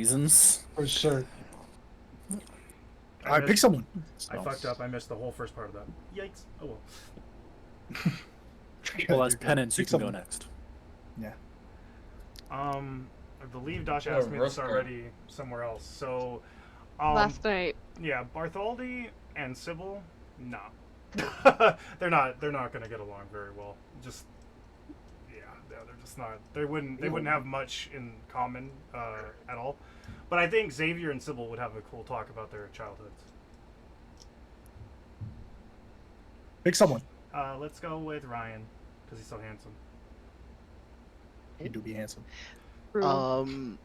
reasons. For sure. I All right, pick missed- someone. I So. fucked up. I missed the whole first part of that. Yikes. Oh well. Well, as You're good. penance, you Pick can go someone. next. Yeah. I believe Dash Oh, asked me this roast card. already somewhere else. So, Last night. yeah, Bartholdi and Sybil, nah. they're not gonna get along very well. Just yeah, they're just not. They wouldn't have much in common at all. But I think Xavier and Sybil would have a cool talk about their childhoods. Pick someone. Let's go with Ryan because he's so handsome. You do be handsome. True.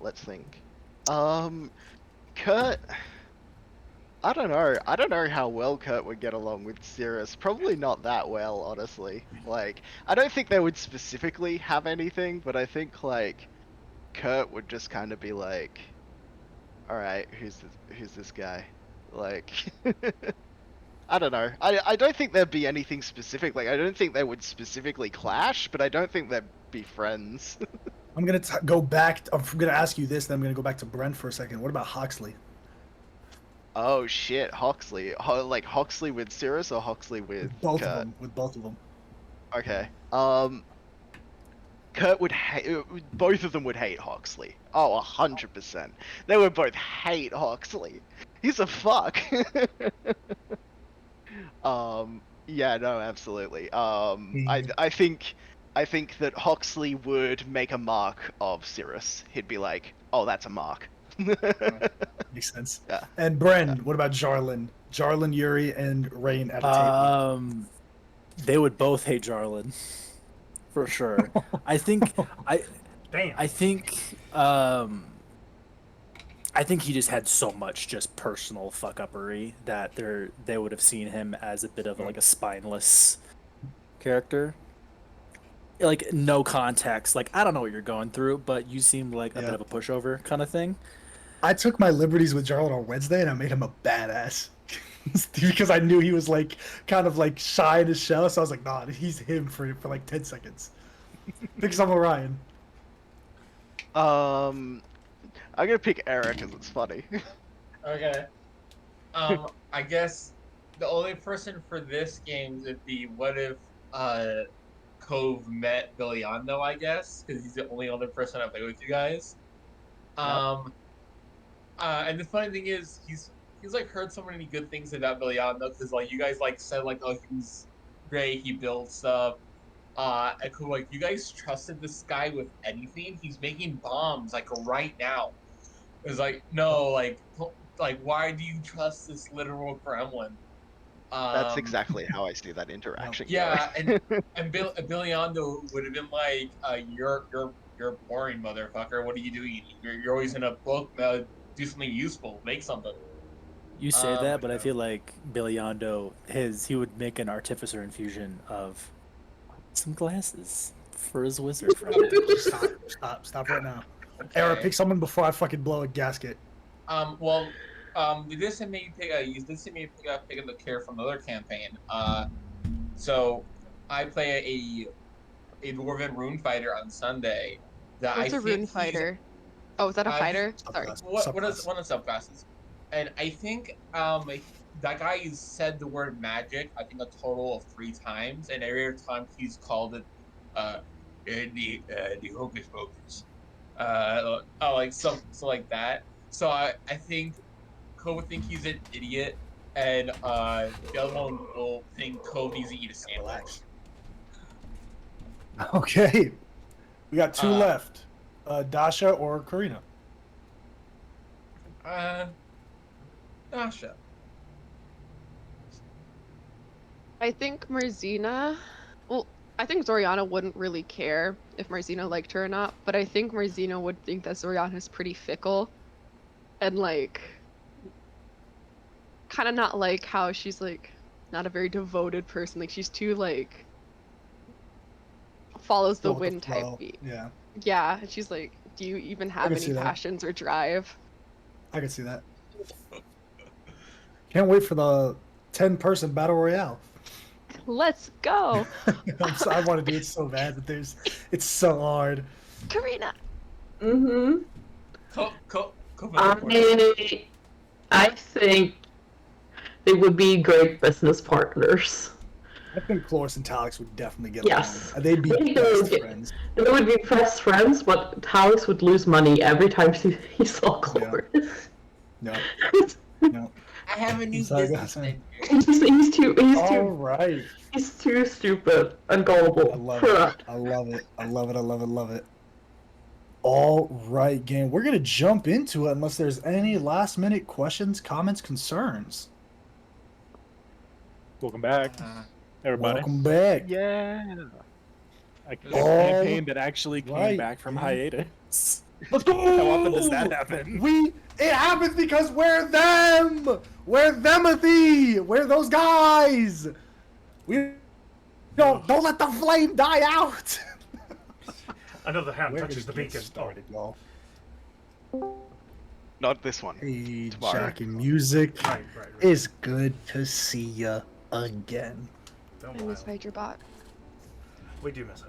Let's think. Kurt. I don't know. I don't know how well Kurt would get along with Cirrus. Probably not that well, honestly. Like, I don't think they would specifically have anything, but I think like Kurt would just kind of be like, "All right, who's this guy?" Like, I don't know. I don't think there'd be anything specific. Like, I don't think they would specifically clash, but I don't think they'd be friends. I'm gonna go back. I'm gonna ask you this, then I'm gonna go back to Brent for a second. What about Hoxley? Oh shit, Hoxley. Like Hoxley with Cirrus or Hoxley with Both Kurt? of them. With both of them. Okay. Kurt would hate. Both of them would hate Hoxley. Oh, 100%. They would both hate Hoxley. He's a fuck. Yeah, no, absolutely. I think that Hoxley would make a mark of Cirrus. He'd be like, "Oh, that's a mark." Makes sense. Yeah. And Bren, what about Jarlin? Jarlin, Yuri, and Rain at a table. They would both hate Jarlin, for sure. I think Damn. I think he just had so much just personal fuck uppery that they would have seen him as a bit of like a spineless character. Like no context. Like I don't know what you're going through, but you seem like a bit of a pushover kind of thing. I took my liberties with Jarlin on Wednesday, and I made him a badass. Because I knew he was like kind of like shy in his shell, so I was like, nah, he's him for like 10 seconds. Pick someone, Ryan. I'm gonna pick Eric because it's funny. Okay. I guess the only person for this game would be what if Cove met Billiando, I guess, because he's the only other person I play with you guys. And the funny thing is, he's like heard so many good things about Billiando because like you guys like said like, oh, he's great, he builds stuff. And cool, like you guys trusted this guy with anything. He's making bombs like right now. It's like no, like why do you trust this literal gremlin? That's exactly how I see that interaction. Yeah, and Billiando would have been like, you're boring, motherfucker. What are you doing? You're always in a book. Do something useful. Make something. You say that, but I feel like Billiando, he would make an artificer infusion of some glasses for his wizard friend. Stop right now. Era, pick someone before I fucking blow a gasket. You did send me pick the care from another campaign. So I play a Dwarven rune fighter on Sunday. What's a rune fighter? Oh, is that a fighter? Sorry. What is one of the subclasses? And I think that guy said the word magic, I think a total of 3 times, and every time he's called it the hocus pocus. Like so like that. So I think Cove would think he's an idiot, and the other one will think Cove needs to eat a sandwich. Okay. We got 2 left. Dasha or Karina? Dasha. I think Marzina. Well, I think Zoriana wouldn't really care if Marzina liked her or not, but I think Marzina would think that Zoriana's pretty fickle, and like, kind of not like how she's like not a very devoted person. Like she's too like follows the wind type beat. Yeah. Yeah, and she's like, do you even have any passions or drive? I can see that. Can't wait for the 10-person battle royale. Let's go. I want to do it so bad, but it's so hard. Karina. Mm-hmm. Go for the quarter. I think they would be great business partners. I think Cloris and Talix would definitely get Yes. along. They'd be I think best friends. They would be best friends, but Talix would lose money every time he saw Cloris. No. No. I have a new Sorry, business guys. venture. All right. He's too stupid and gullible I love for it. that. I love it. I love it. I love it. Love it. All right, gang. We're gonna jump into it unless there's any last minute questions, comments, concerns. Welcome back, everybody. Welcome back. Yeah. A All campaign that actually came right, back from man. hiatus. Let's go. How often does that happen? It happens because we're them. We're themothy. We're those guys. We don't let the flame die out. Another hand We're touches the gonna get beacon. started, y'all. Not this one. Hey, Tomorrow. Jack and music. Right. It's good to see ya again. Don't I miss lie. Hydrabot. We do miss Hydrabot.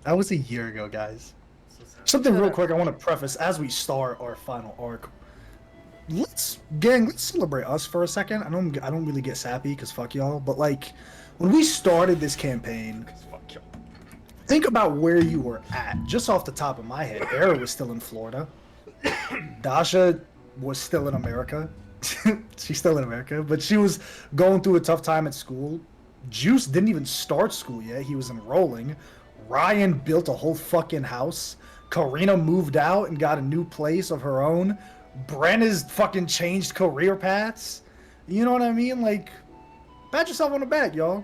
That was a year ago, guys. So sad. Something real quick I want to preface as we start our final arc. Let's celebrate us for a second. I don't really get sappy because fuck y'all, but like when we started this campaign, Fuck you. think about where you were at. Just off the top of my head, Era was still in Florida. Dasha was still in America. She's still in America, but she was going through a tough time at school. Juice didn't even start school yet. He was enrolling. Ryan built a whole fucking house. Karina moved out and got a new place of her own. Brenna's fucking changed career paths. You know what I mean? Like, pat yourself on the back, y'all.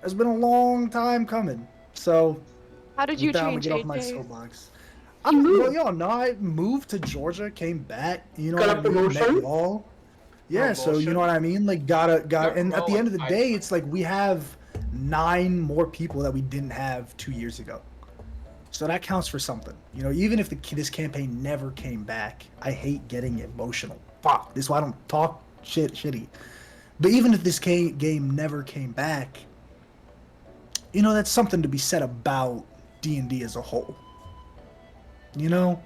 It's been a long time coming. So, How did you with that, I'm change gonna get off my AJ? soapbox. You moved. Well, y'all know I moved to Georgia, came back. You know Got what a I mean? Met promotion? y'all. Yeah, so you Promotion? know what I mean? Like, got, and at the end of the I- day, it's like we have 9 more people that we didn't have 2 years ago. So that counts for something. You know, even if this campaign never came back, I hate getting emotional. Fuck, this is why I don't talk shitty. But even if this game never came back, you know, that's something to be said about D&D as a whole. You know?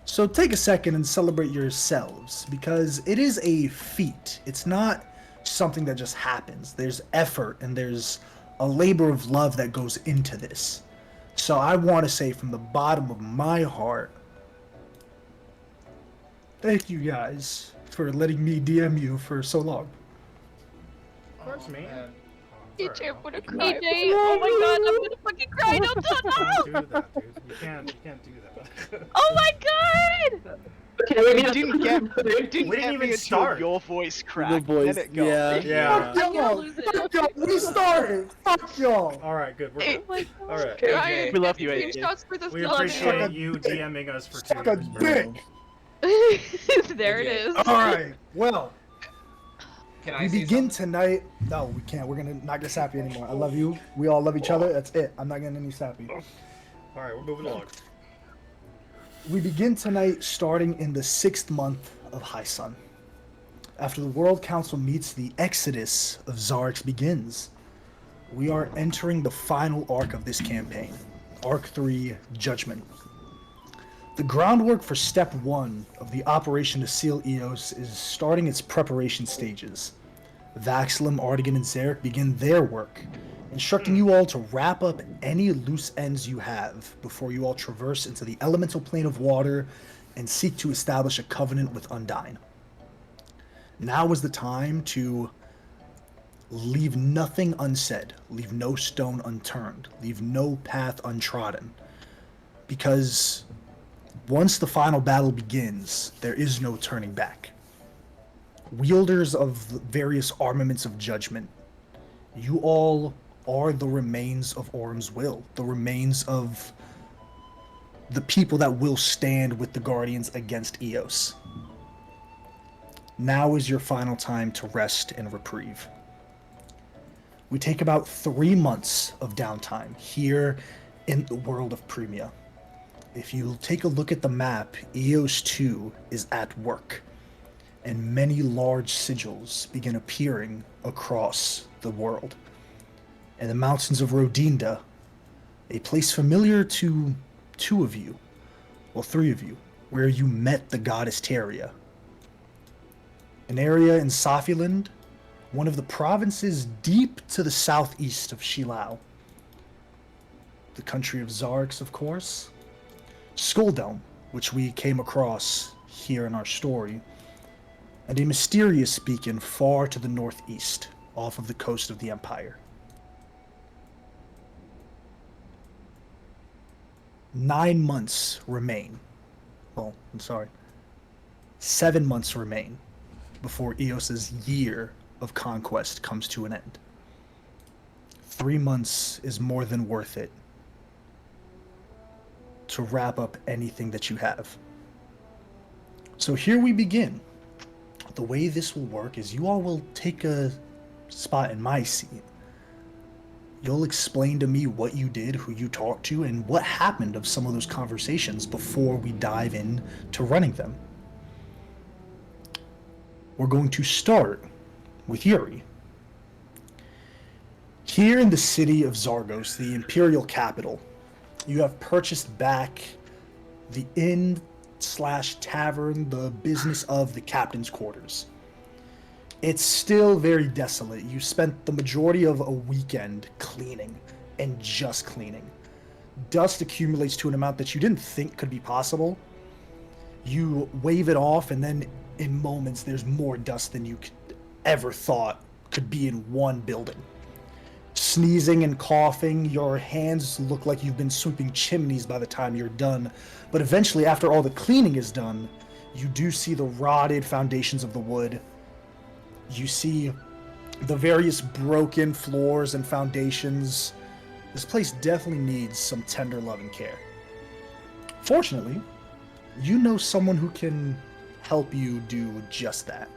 So take a second and celebrate yourselves, because it is a feat. It's not something that just happens. There's effort and there's a labor of love that goes into this. So I want to say from the bottom of my heart, thank you guys for letting me DM you for so long. Of course, me. man. AJ, I'm Oh, gonna sorry, cry. no. AJ, oh my god, I'm gonna fucking cry. No, You can't do that, dude. You can't do that. Oh my god! Okay, we You didn't get We didn't me even until start. your voice The cracked. voice, Then it got yeah. me. Yeah. Fuck I'm gonna y'all! lose it. Fuck y'all! We started! Fuck y'all! All right, good. We're Oh good. my god. All right. Okay. Ryan, We love you, 15 AJ. shots for the We film. appreciate you DMing us for 2 Suck a years. bro. dick! There it is. Alright, well, Can I we say begin something? tonight. No, we can't. We're gonna not get sappy anymore. I love you. We all love each other. That's it. I'm not getting any sappy. All right, we're moving along. We begin tonight starting in the 6th month of High Sun. After the World Council meets, the exodus of Zarix begins. We are entering the final arc of this campaign, Arc 3, Judgment. The groundwork for Step 1 of the operation to seal Eos is starting its preparation stages. Vaxilum, Artigan, and Zarek begin their work, instructing you all to wrap up any loose ends you have before you all traverse into the elemental plane of water and seek to establish a covenant with Undyne. Now is the time to leave nothing unsaid, leave no stone unturned, leave no path untrodden. Because once the final battle begins, there is no turning back. Wielders of the various armaments of judgment, you all are the remains of Orm's will, the remains of the people that will stand with the Guardians against Eos. Now is your final time to rest and reprieve. We take about 3 months of downtime here in the world of Premia. If you take a look at the map, Eos 2 is at work, and many large sigils begin appearing across the world. In the mountains of Rodinda, a place familiar to 2 of you, well, 3 of you, where you met the goddess Teria. An area in Safiland, one of the provinces deep to the southeast of Shilao. The country of Zarks, of course. Skulldelm, which we came across here in our story. And a mysterious beacon far to the northeast, off of the coast of the Empire. 9 months remain. Well, I'm sorry. 7 months remain before Eos's year of conquest comes to an end. 3 months is more than worth it to wrap up anything that you have. So here we begin. The way this will work is you all will take a spot in my seat. You'll explain to me what you did, who you talked to, and what happened of some of those conversations before we dive in to running them. We're going to start with Yuri. Here in the city of Zargos, the imperial capital, you have purchased back the inn/tavern, the business of the captain's quarters. It's still very desolate. You spent the majority of a weekend cleaning, and just cleaning. Dust accumulates to an amount that you didn't think could be possible. You wave it off, and then in moments there's more dust than you could ever thought could be in one building. Sneezing and coughing, your hands look like you've been sweeping chimneys by the time you're done. But eventually, after all the cleaning is done, you do see the rotted foundations of the wood. You see the various broken floors and foundations. This place definitely needs some tender love and care. Fortunately, you know someone who can help you do just that.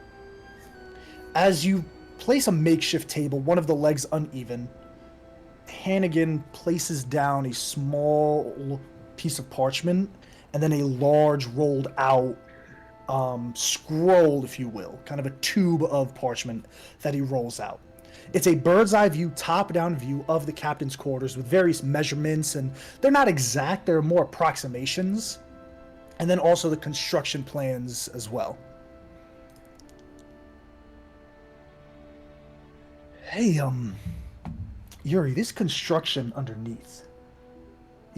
As you place a makeshift table, one of the legs uneven, Hannigan places down a small piece of parchment and then a large rolled out scroll, if you will, kind of a tube of parchment that he rolls out. It's a bird's eye view, top-down view of the captain's quarters with various measurements, and they're not exact, they're more approximations, and then also the construction plans as well. Hey, Yuri, this construction underneath,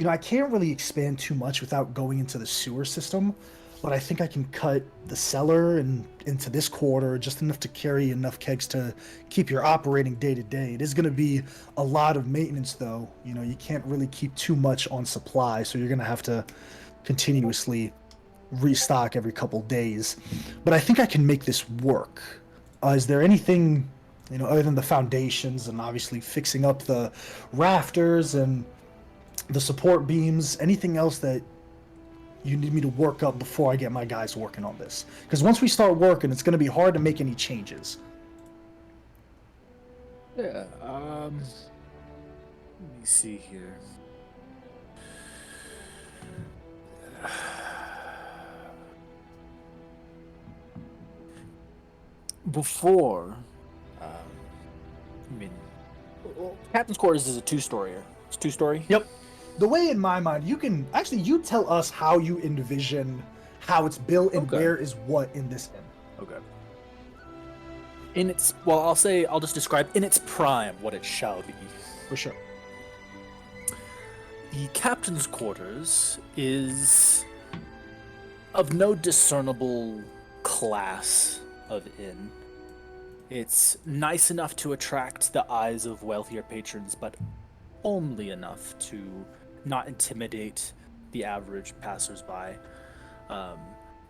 I can't really expand too much without going into the sewer system, but I think I can cut the cellar and into this quarter just enough to carry enough kegs to keep your operating day to day. It is going to be a lot of maintenance, though. You can't really keep too much on supply, so you're going to have to continuously restock every couple days. But I think I can make this work. Is there anything, other than the foundations and obviously fixing up the rafters and the support beams, anything else that you need me to work up before I get my guys working on this? Because once we start working, it's going to be hard to make any changes. Yeah, let me see here. Before, Captain's Quarters is a two-story. It's two-story? Yep. The way in my mind, you tell us how you envision how it's built and Okay. where is what in this inn. Okay. I'll just describe in its prime what it shall be. For sure. The captain's quarters is of no discernible class of inn. It's nice enough to attract the eyes of wealthier patrons, but only enough to not intimidate the average passersby.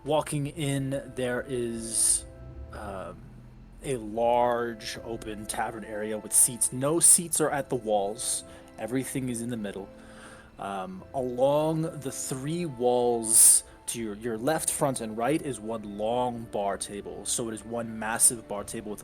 Walking in, there is a large open tavern area with seats. No seats are at the walls. Everything is in the middle. Along the 3 walls to your left, front, and right is one long bar table. So it is one massive bar table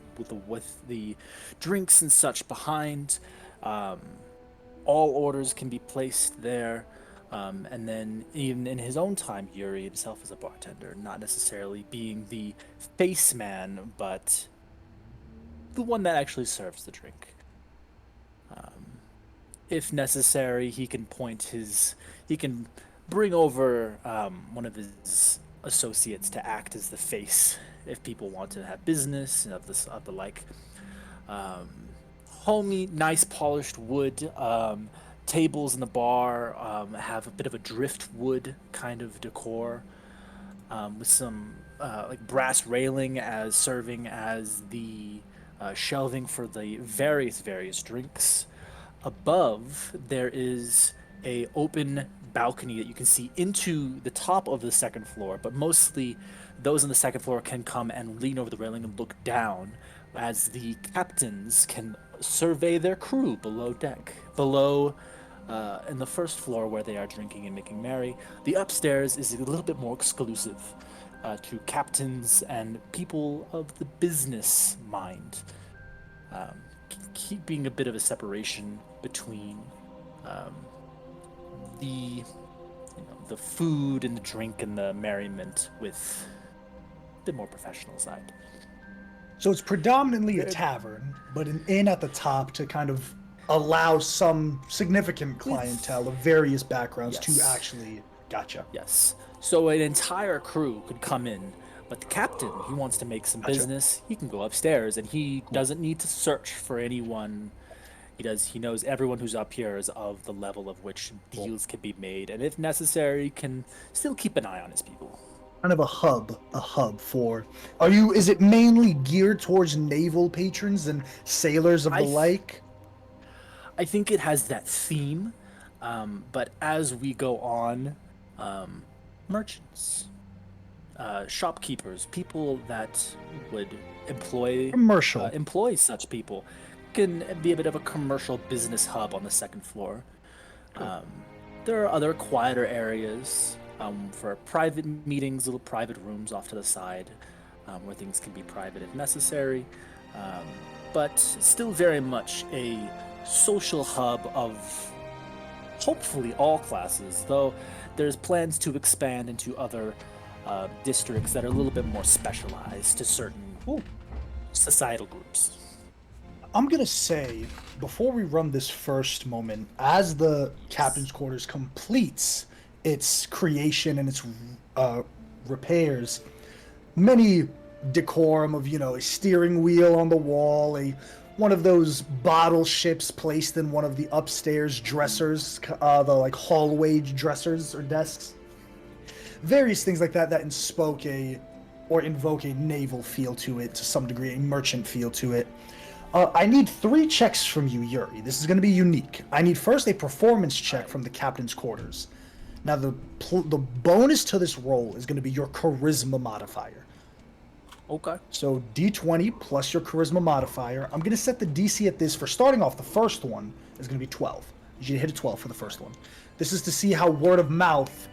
with the drinks and such behind. All orders can be placed there. And then even in his own time, Yuri himself is a bartender, not necessarily being the face man, but the one that actually serves the drink. If necessary, he can bring over one of his associates to act as the face if people want to have business and of the like. Um, Homey, nice polished wood. Tables in the bar have a bit of a driftwood kind of decor, with some like brass railing as serving as the shelving for the various drinks. Above there is a open balcony that you can see into the top of the second floor, but mostly those on the second floor can come and lean over the railing and look down as the captains can survey their crew below deck. Below, in the first floor where they are drinking and making merry, the upstairs is a little bit more exclusive to captains and people of the business mind, keeping a bit of a separation between the food and the drink and the merriment with a bit more professional side. So it's predominantly a tavern, but an inn at the top to kind of allow some significant clientele of various backgrounds to Yes. actually. Gotcha. Yes. So an entire crew could come in, but the captain, he wants to make some Gotcha. business. He can go upstairs, and he doesn't need to search for anyone. He knows everyone who's up here is of the level of which deals can be made, and if necessary, can still keep an eye on his people. Kind of a hub for. Is it mainly geared towards naval patrons and sailors of the like? I think it has that theme, but as we go on, merchants, shopkeepers, people that would Commercial. employ such people, can be a bit of a commercial business hub on the second floor. There are other quieter areas for private meetings, little private rooms off to the side, where things can be private if necessary, but still very much a social hub of hopefully all classes, though there's plans to expand into other districts that are a little bit more specialized to certain societal groups. I'm gonna say, before we run this first moment, as the captain's quarters completes its creation and its repairs, many decorum of, a steering wheel on the wall, one of those bottle ships placed in one of the upstairs dressers, the hallway dressers or desks, various things like that invoke a naval feel to it to some degree, a merchant feel to it. I need 3 checks from you, Yuri. This is going to be unique. I need first a performance check from the captain's quarters. Now, the bonus to this roll is going to be your charisma modifier. Okay. So D20 plus your charisma modifier. I'm going to set the DC at this for starting off. The first one is going to be 12. You should hit a 12 for the first one. This is to see how word of mouth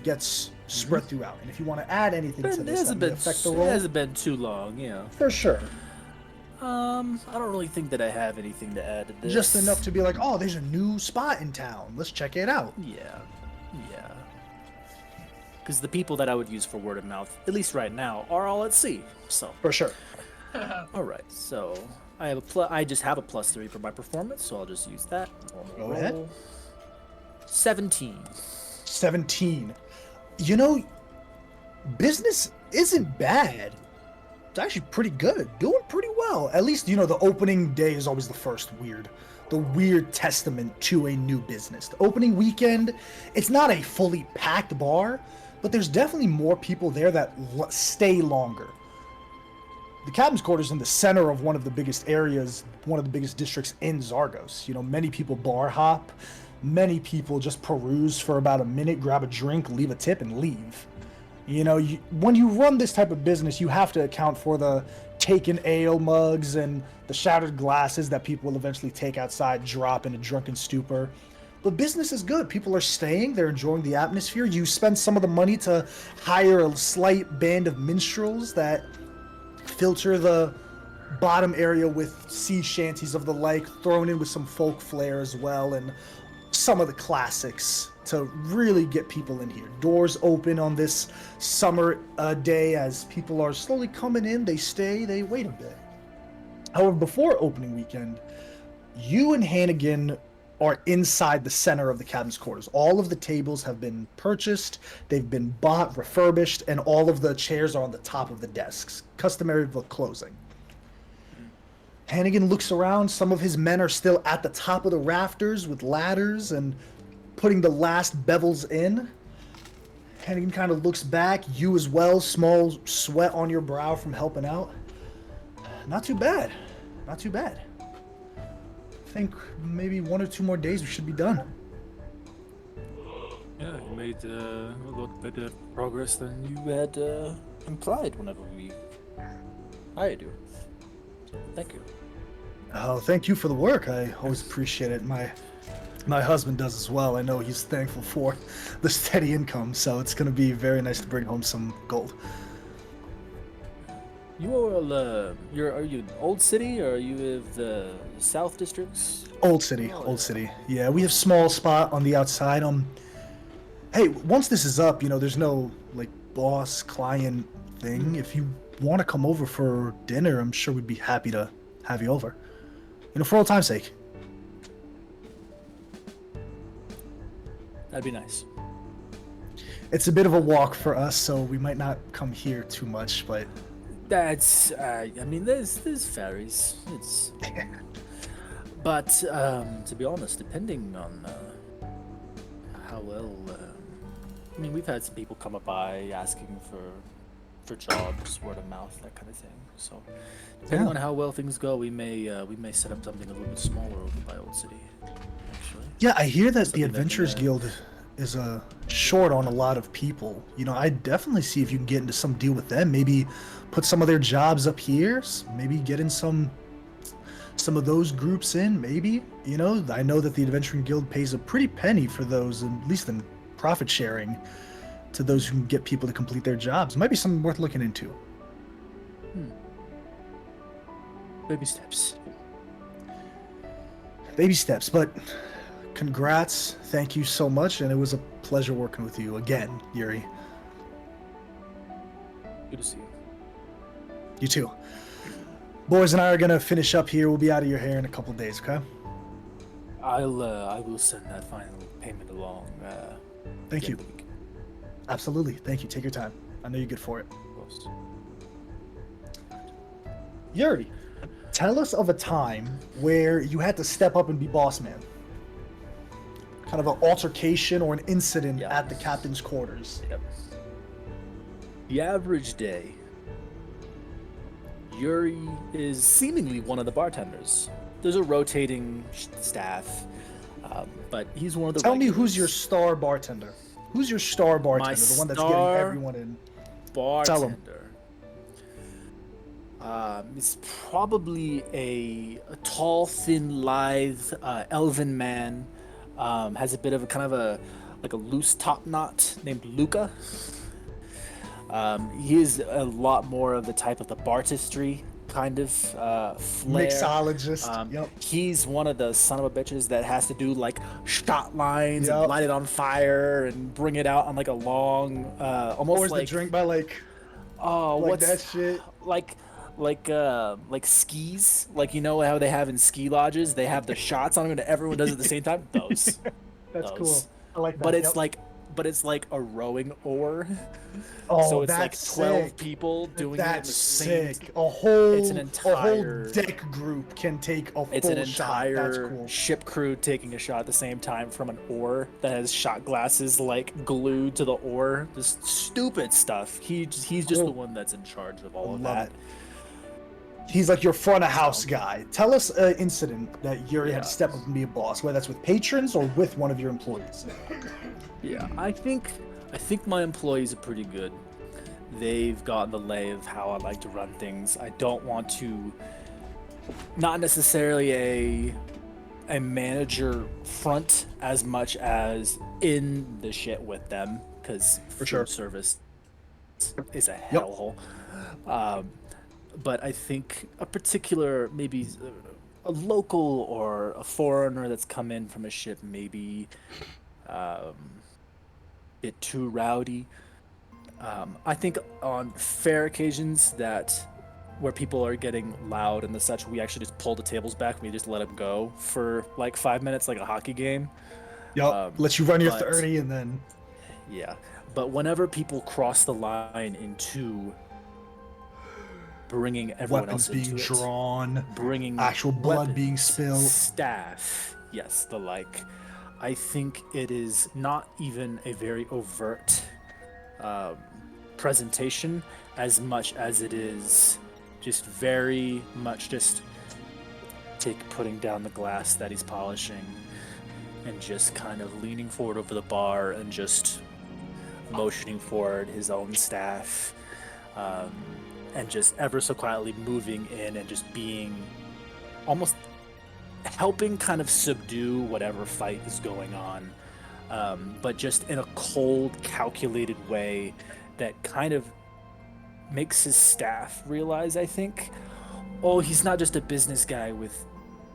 gets spread throughout. And if you want to add anything to this, that may affect the roll. It hasn't been too long, For sure. I don't really think that I have anything to add to this. Just enough to be like, oh, there's a new spot in town. Let's check it out. Yeah. Because the people that I would use for word of mouth, at least right now, are all at sea. So. For sure. All right. So I just have a +3 for my performance, so I'll just use that. Go ahead. 17. 17. Business isn't bad. It's actually pretty good. Doing pretty well. At least, the opening day is always the weird testament to a new business. The opening weekend, it's not a fully packed bar, but there's definitely more people there that stay longer. The captain's quarters in the center of one of the biggest areas, one of the biggest districts in Zargos. Many people bar hop. Many people just peruse for about a minute, grab a drink, leave a tip, and leave. When you run this type of business, you have to account for the taken ale mugs and the shattered glasses that people will eventually take outside, drop in a drunken stupor. But business is good. People are staying. They're enjoying the atmosphere. You spend some of the money to hire a slight band of minstrels that filter the bottom area with sea shanties of the like, thrown in with some folk flair as well, and some of the classics to really get people in here. Doors open on this summer day as people are slowly coming in. They stay, they wait a bit. However, before opening weekend, you and Hannigan are inside the center of the captain's quarters. All of the tables have been purchased, they've been bought, refurbished, and all of the chairs are on the top of the desks, customary for closing. Hannigan looks around. Some of his men are still at the top of the rafters with ladders and putting the last bevels in. Hannigan kind of looks back. You as well, small sweat on your brow from helping out. Not too bad. Not too bad. I think maybe 1 or 2 more days we should be done. Yeah, you made a lot better progress than you had implied whenever we hired you. So, thank you. Oh, thank you for the work. I always appreciate it. My husband does as well. I know he's thankful for the steady income, so it's going to be very nice to bring home some gold. You all, are you in Old City or are you with the South Districts? Old City, Old City. Yeah, we have small spot on the outside. Hey, once this is up, there's no like boss client thing. If you want to come over for dinner, I'm sure we'd be happy to have you over. For old time's sake. That'd be nice. It's a bit of a walk for us, so we might not come here too much, but That's, I mean, there's ferries. It's, but to be honest, depending on how well, I mean, we've had some people come by asking for jobs, word of mouth, that kind of thing. So, depending on how well things go, we may set up something a little bit smaller over by Old City. Actually, yeah, I hear that the Something that Adventurers we, Guild is short on a lot of people. I definitely see if you can get into some deal with them. Maybe put some of their jobs up here. Maybe get in some of those groups in. Maybe I know that the Adventuring Guild pays a pretty penny for those, at least in profit sharing, to those who can get people to complete their jobs. Might be something worth looking into. baby steps. Baby steps, but congrats. Thank you so much, and it was a pleasure working with you again, Yuri. Good to see you. You too. Boys and I are gonna finish up here. We'll be out of your hair in a couple days, okay? I will send that final payment along. Thank the you. end of the week, Absolutely. Thank you. Take your time. I know you're good for it. of course. Yuri, tell us of a time where you had to step up and be boss man. Kind of an altercation or an incident Yeah. at the captain's quarters. Yep. The average day, Yuri is seemingly one of the bartenders. There's a rotating staff, but he's one of the. Tell me who's your regulars. star bartender. Who's your star bartender? The one that's getting star everyone in. bartender. It's probably a tall, thin, lithe, elven man. Has a bit of a kind of a loose top knot named Luca. He is a lot more of the type of the bartistry kind of flair. Mixologist. Yep. He's one of the son of a bitches that has to do like shot lines Yep. and light it on fire and bring it out on like a long, almost Pours like the drink by like what's that shit. like skis, like how they have in ski lodges, they have the shots on them and everyone does it at the same time. Those, That's those. cool. I like that. But Yep. it's like a rowing oar. Oh, So it's like that's 12 sick. people doing That's it in the same. sick. A whole It's an a entire- whole deck group can take a It's full an shot. That's entire cool. ship crew taking a shot at the same time from an oar that has shot glasses like glued to the oar. Just stupid stuff. He's just the Cool. one that's in charge of all I of love that. it. He's like your front of house guy. Tell us an incident that Yuri had to Yeah. step up and be a boss, whether that's with patrons or with one of your employees. Yeah, I think my employees are pretty good. They've gotten the lay of how I like to run things. I don't want to, not necessarily a manager front as much as in the shit with them, because For sure. service is a hellhole. But I think a particular, maybe a local or a foreigner that's come in from a ship, maybe bit too rowdy. I think on fair occasions that where people are getting loud and the such, we actually just pull the tables back. We just let them go for like 5 minutes, like a hockey game. Yup. Let you run your but- 30 and then. Yeah, but whenever people cross the line into bringing everyone Weapons else being into it, drawn, bringing actual blood being weapons, spilled. staff, yes, the like, I think it is not even a very overt presentation as much as it is just very much just putting down the glass that he's polishing and just kind of leaning forward over the bar and just motioning forward his own staff, and just ever so quietly moving in and just being almost helping kind of subdue whatever fight is going on, but just in a cold, calculated way that kind of makes his staff realize, I think, oh, he's not just a business guy with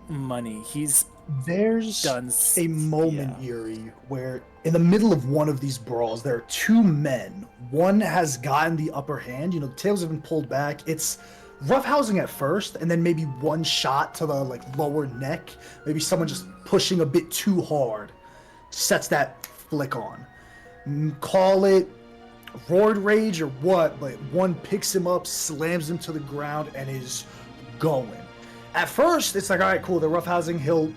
money. He's There's done a moment, Yuri, where in the middle of one of these brawls, there are two men. One has gotten the upper hand. You know, the tables have been pulled back. It's roughhousing at first, and then maybe one shot to the lower neck. Maybe someone just pushing a bit too hard sets that flick on. Call it roid rage or what, but one picks him up, slams him to the ground, and is going. At first, it's like, all right, cool, they're roughhousing. He'll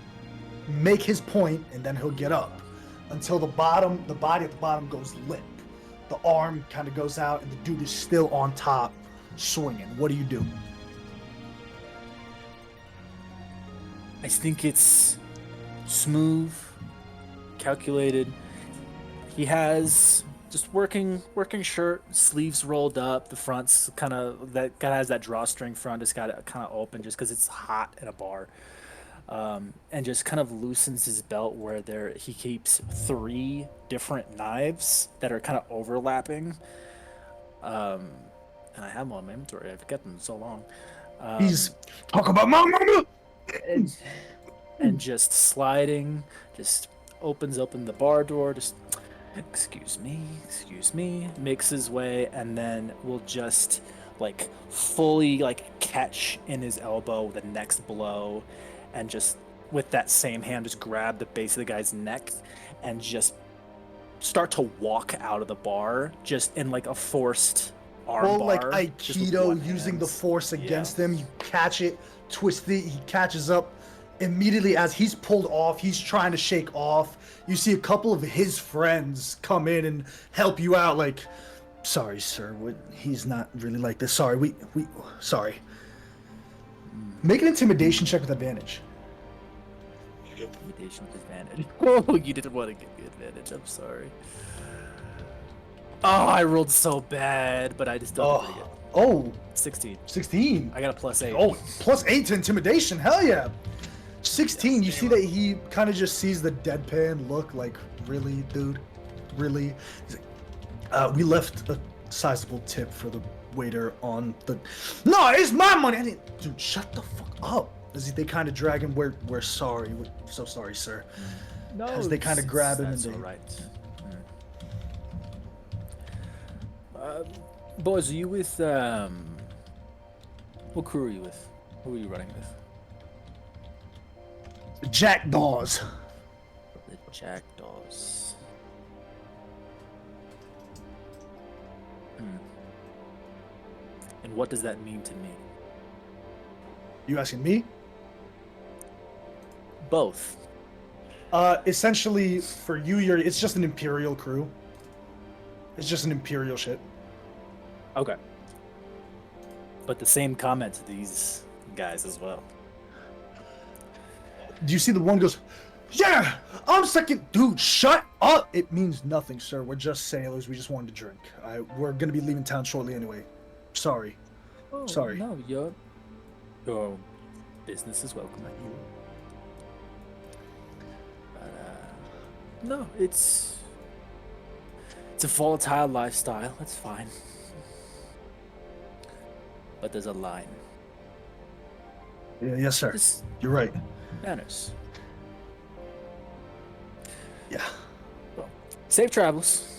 make his point, and then he'll get up until the body at the bottom goes limp. The arm kind of goes out, and the dude is still on top, swinging. What do you do? I think it's smooth, calculated. He has just working shirt, sleeves rolled up. The front's kind of has that drawstring front. It's got it kind of open just because it's hot in a bar, and just kind of loosens his belt where he keeps 3 different knives that are kind of overlapping. And I have them on my inventory. I've kept them so long. He's talk about my mama. And just sliding, just opens open the bar door, just excuse me, makes his way, and then will just fully catch in his elbow the next blow, and just with that same hand just grab the base of the guy's neck and just start to walk out of the bar just in a forced arm Well, bar, like just with Aikido, one using hand. the force against him. You catch it, twist it, he catches up. Immediately as he's pulled off, he's trying to shake off. You see a couple of his friends come in and help you out, sorry, sir, he's not really like this. Sorry, we sorry. Make an intimidation check with advantage. Intimidation with advantage. Oh, you didn't want to give me advantage. I'm sorry. Oh, I rolled so bad, but I just don't think it. Oh, 16. 16. I got a +8. Oh, +8 to intimidation. Hell yeah. 16. You see that he kind of just sees the deadpan look, really, dude? Really? He's like, we left a sizable tip for the waiter on the... No, it's my money. I didn't... Dude, shut the fuck up. As they kind of drag him, we're sorry. We're so sorry, sir. No, As they kind of grab him and that's they... all right. Boys, are you with what crew are you with? Who are you running with? Jackdaws. The Jackdaws. And what does that mean to me? You asking me? Both. Essentially, for you, it's just an Imperial crew. It's just an Imperial ship. Okay. But the same comment to these guys as well. Do you see the one goes, yeah, I'm second. Dude, shut up. It means nothing, sir. We're just sailors. We just wanted to drink. We're going to be leaving town shortly anyway. Sorry. Oh, Sorry. No, your business is welcome at you. But, no, it's a volatile lifestyle. That's fine. But there's a line. Yeah, yes, sir. Just You're right. manners. Yeah. Well, safe travels.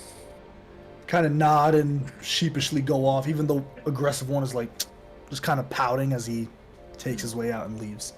Kind of nod and sheepishly go off, even though aggressive one is like, just kind of pouting as he takes his way out and leaves.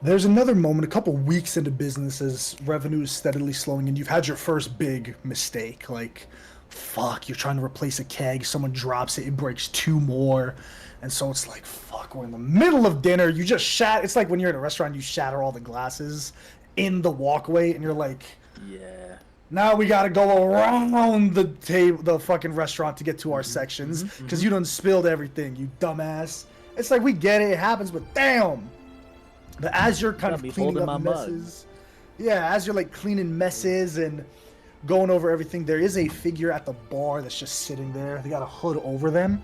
There's another moment, a couple weeks into business, as revenue is steadily slowing, and you've had your first big mistake. Like, fuck, you're trying to replace a keg, someone drops it, it breaks 2 more. And so it's like, fuck, we're in the middle of dinner. You just it's like when you're in a restaurant, you shatter all the glasses in the walkway, and you're like, Yeah. now we gotta go around the table, the fucking restaurant to get to our sections, because you done spilled everything, you dumbass. It's like, we get it, it happens, but damn. But as you're kind Gotta of be cleaning holding up my mug. messes, yeah, as you're like cleaning messes and going over everything, there is a figure at the bar that's just sitting there. They got a hood over them.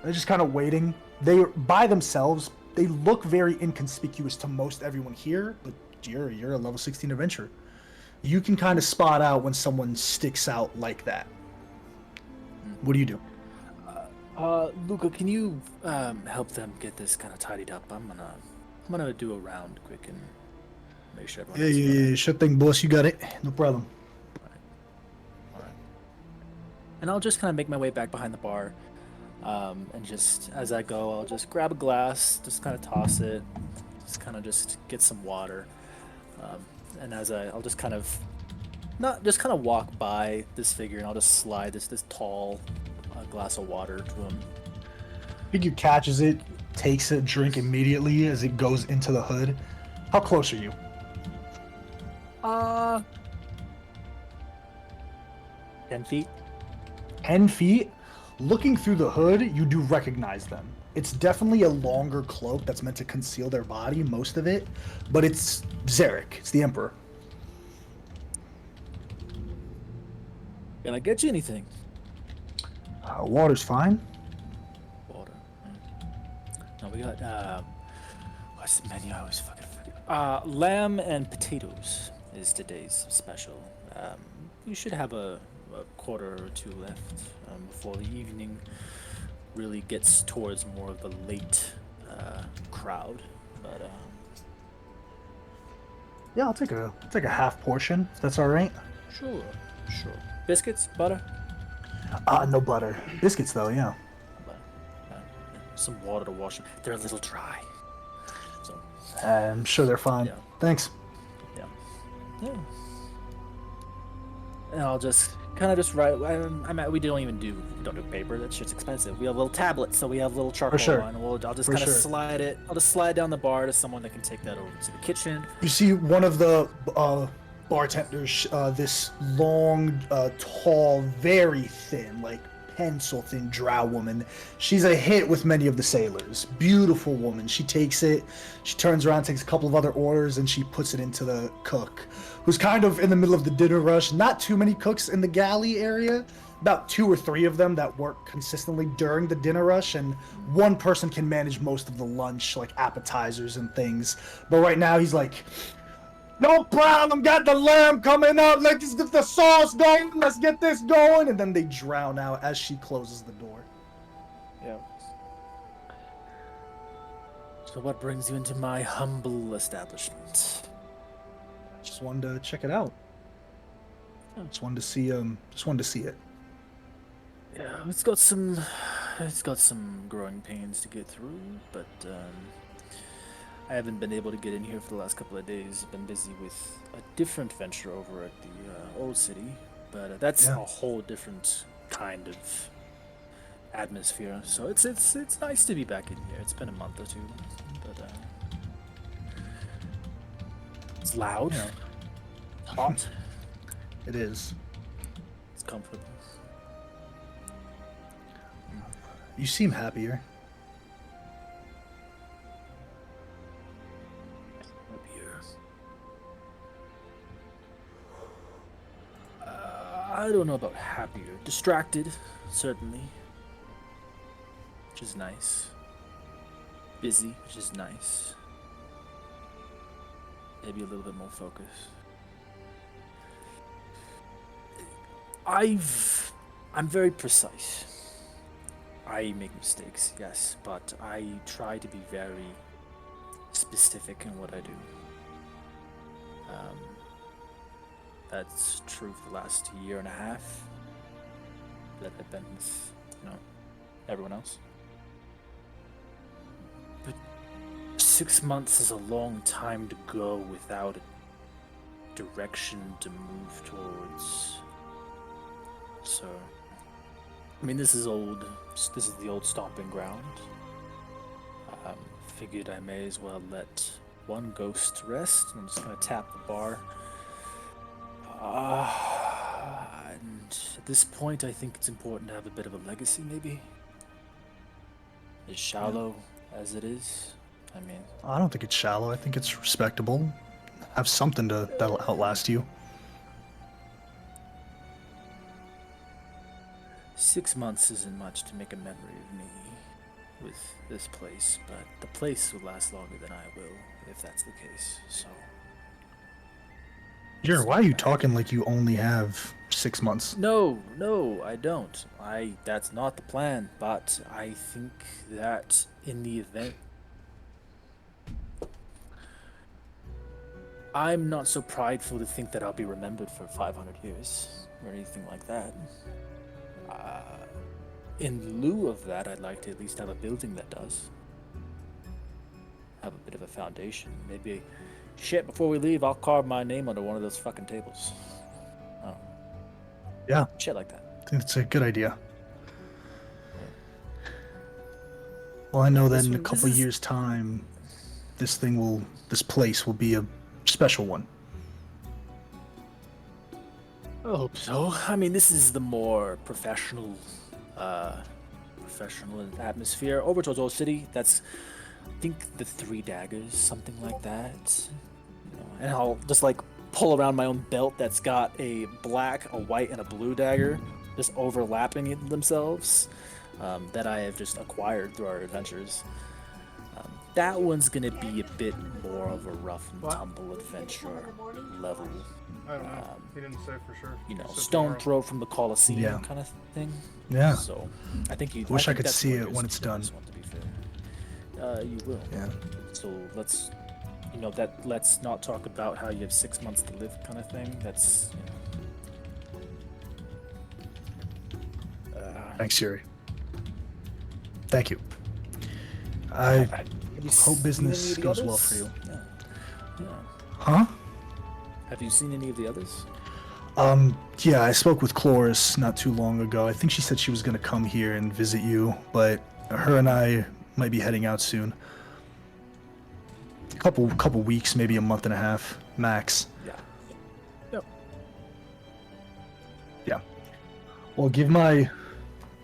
They're just kind of waiting. They're by themselves. They look very inconspicuous to most everyone here, but you're a level 16 adventurer. You can kind of spot out when someone sticks out like that. What do you do? Luca, can you help them get this kind of tidied up? I'm gonna do a round quick and make sure everyone. Yeah, sure thing, boss. You got it. No problem. All right. And I'll just kind of make my way back behind the bar, and just as I go, I'll just grab a glass, just kind of toss it, just kind of just get some water, and as I'll just kind of walk by this figure, and I'll just slide this tall glass of water to him. Figure catches it, takes a drink immediately as it goes into the hood. How close are you? 10 feet. 10 feet? Looking through the hood, you do recognize them. It's definitely a longer cloak that's meant to conceal their body, most of it, but it's Zarek. It's the Emperor. Can I get you anything? Water's fine. Water. No, we got what's the menu? I always fucking forget. Lamb and potatoes is today's special. You should have a quarter or 2 left before the evening really gets towards more of the late crowd. But Yeah, I'll take a half portion, if that's all right. sure. Biscuits, butter. No butter. Biscuits though, yeah. Butter. Some water to wash them. They're a little dry. So I'm sure they're fine. Yeah. Thanks. yeah. And I'll just kind of just write. We don't do paper. That shit's expensive. We have little tablets, so we have little charcoal sure. on. I'll just For kind of sure. slide it. I'll just slide down the bar to someone that can take that over to the kitchen. You see one of the bartenders, this long, tall, very thin, like pencil-thin drow woman. She's a hit with many of the sailors. Beautiful woman. She takes it, she turns around, takes a couple of other orders, and she puts it into the cook, who's kind of in the middle of the dinner rush. Not too many cooks in the galley area. About 2 or 3 of them that work consistently during the dinner rush, and one person can manage most of the lunch, like appetizers and things. But right now he's like, no problem, got the lamb coming up, let's get the sauce going, let's get this going. And then they drown out as she closes the door. Yeah. So what brings you into my humble establishment? Just wanted to check it out. Just wanted to see it. Yeah, it's got some growing pains to get through, but I haven't been able to get in here for the last couple of days. I've been busy with a different venture over at the old city, but that's Yeah. a whole different kind of atmosphere. So it's nice to be back in here. It's been a month or 2, but it's loud, Yeah. hot, It is. it's comfortable. You seem happier. Up here. I don't know about happier. Distracted, certainly. Which is nice. Busy, which is nice. Maybe a little bit more focused. I'm very precise. I make mistakes, yes, but I try to be very specific in what I do. That's true for the last 1.5 years that I've been with, everyone else. But 6 months is a long time to go without a direction to move towards. So, I mean, this is old. This is the old stomping ground. Figured I may as well let one ghost rest. I'm just gonna tap the bar. And at this point, I think it's important to have a bit of a legacy, maybe. As shallow as it is, I mean. I don't think it's shallow. I think it's respectable. Have something that'll outlast you. 6 months isn't much to make a memory of me with this place, but the place will last longer than I will, if that's the case, so... Jaren, why are you talking like you only have 6 months? No, I don't. That's not the plan, but I think that in the event... I'm not so prideful to think that I'll be remembered for 500 years, or anything like that. In lieu of that, I'd like to at least have a building that does. Have a bit of a foundation. Maybe, shit, before we leave, I'll carve my name onto one of those fucking tables. Oh. Yeah. Shit like that. I think it's a good idea. Well, I know that in a couple years' time, this place will be a special one. I hope so. I mean, this is the more professional atmosphere. Over towards Old City, that's, I think, the Three Daggers, something like that. You know, and I'll just like pull around my own belt that's got a black, a white, and a blue dagger, just overlapping themselves, that I have just acquired through our adventures. That one's gonna be a bit more of a rough and tumble adventure level. I don't know. He didn't say for sure. You know, He said stone tomorrow. throw from the Colosseum Yeah. kind of thing. Yeah. So, I think you. Wish I think could that's see what it you're when it's seeking on done. this one, to be fair. You will. Yeah. So let's, let's not talk about how you have 6 months to live, kind of thing. That's, Thanks, Yuri. Thank you. I Have you hope seen business any of the goes well others? for you. Yeah. Huh? Have you seen any of the others? Yeah, I spoke with Cloris not too long ago. I think she said she was gonna come here and visit you, but her and I might be heading out soon. Couple weeks, maybe a month and a half, max. Yeah. Yep. Yeah. Well, give my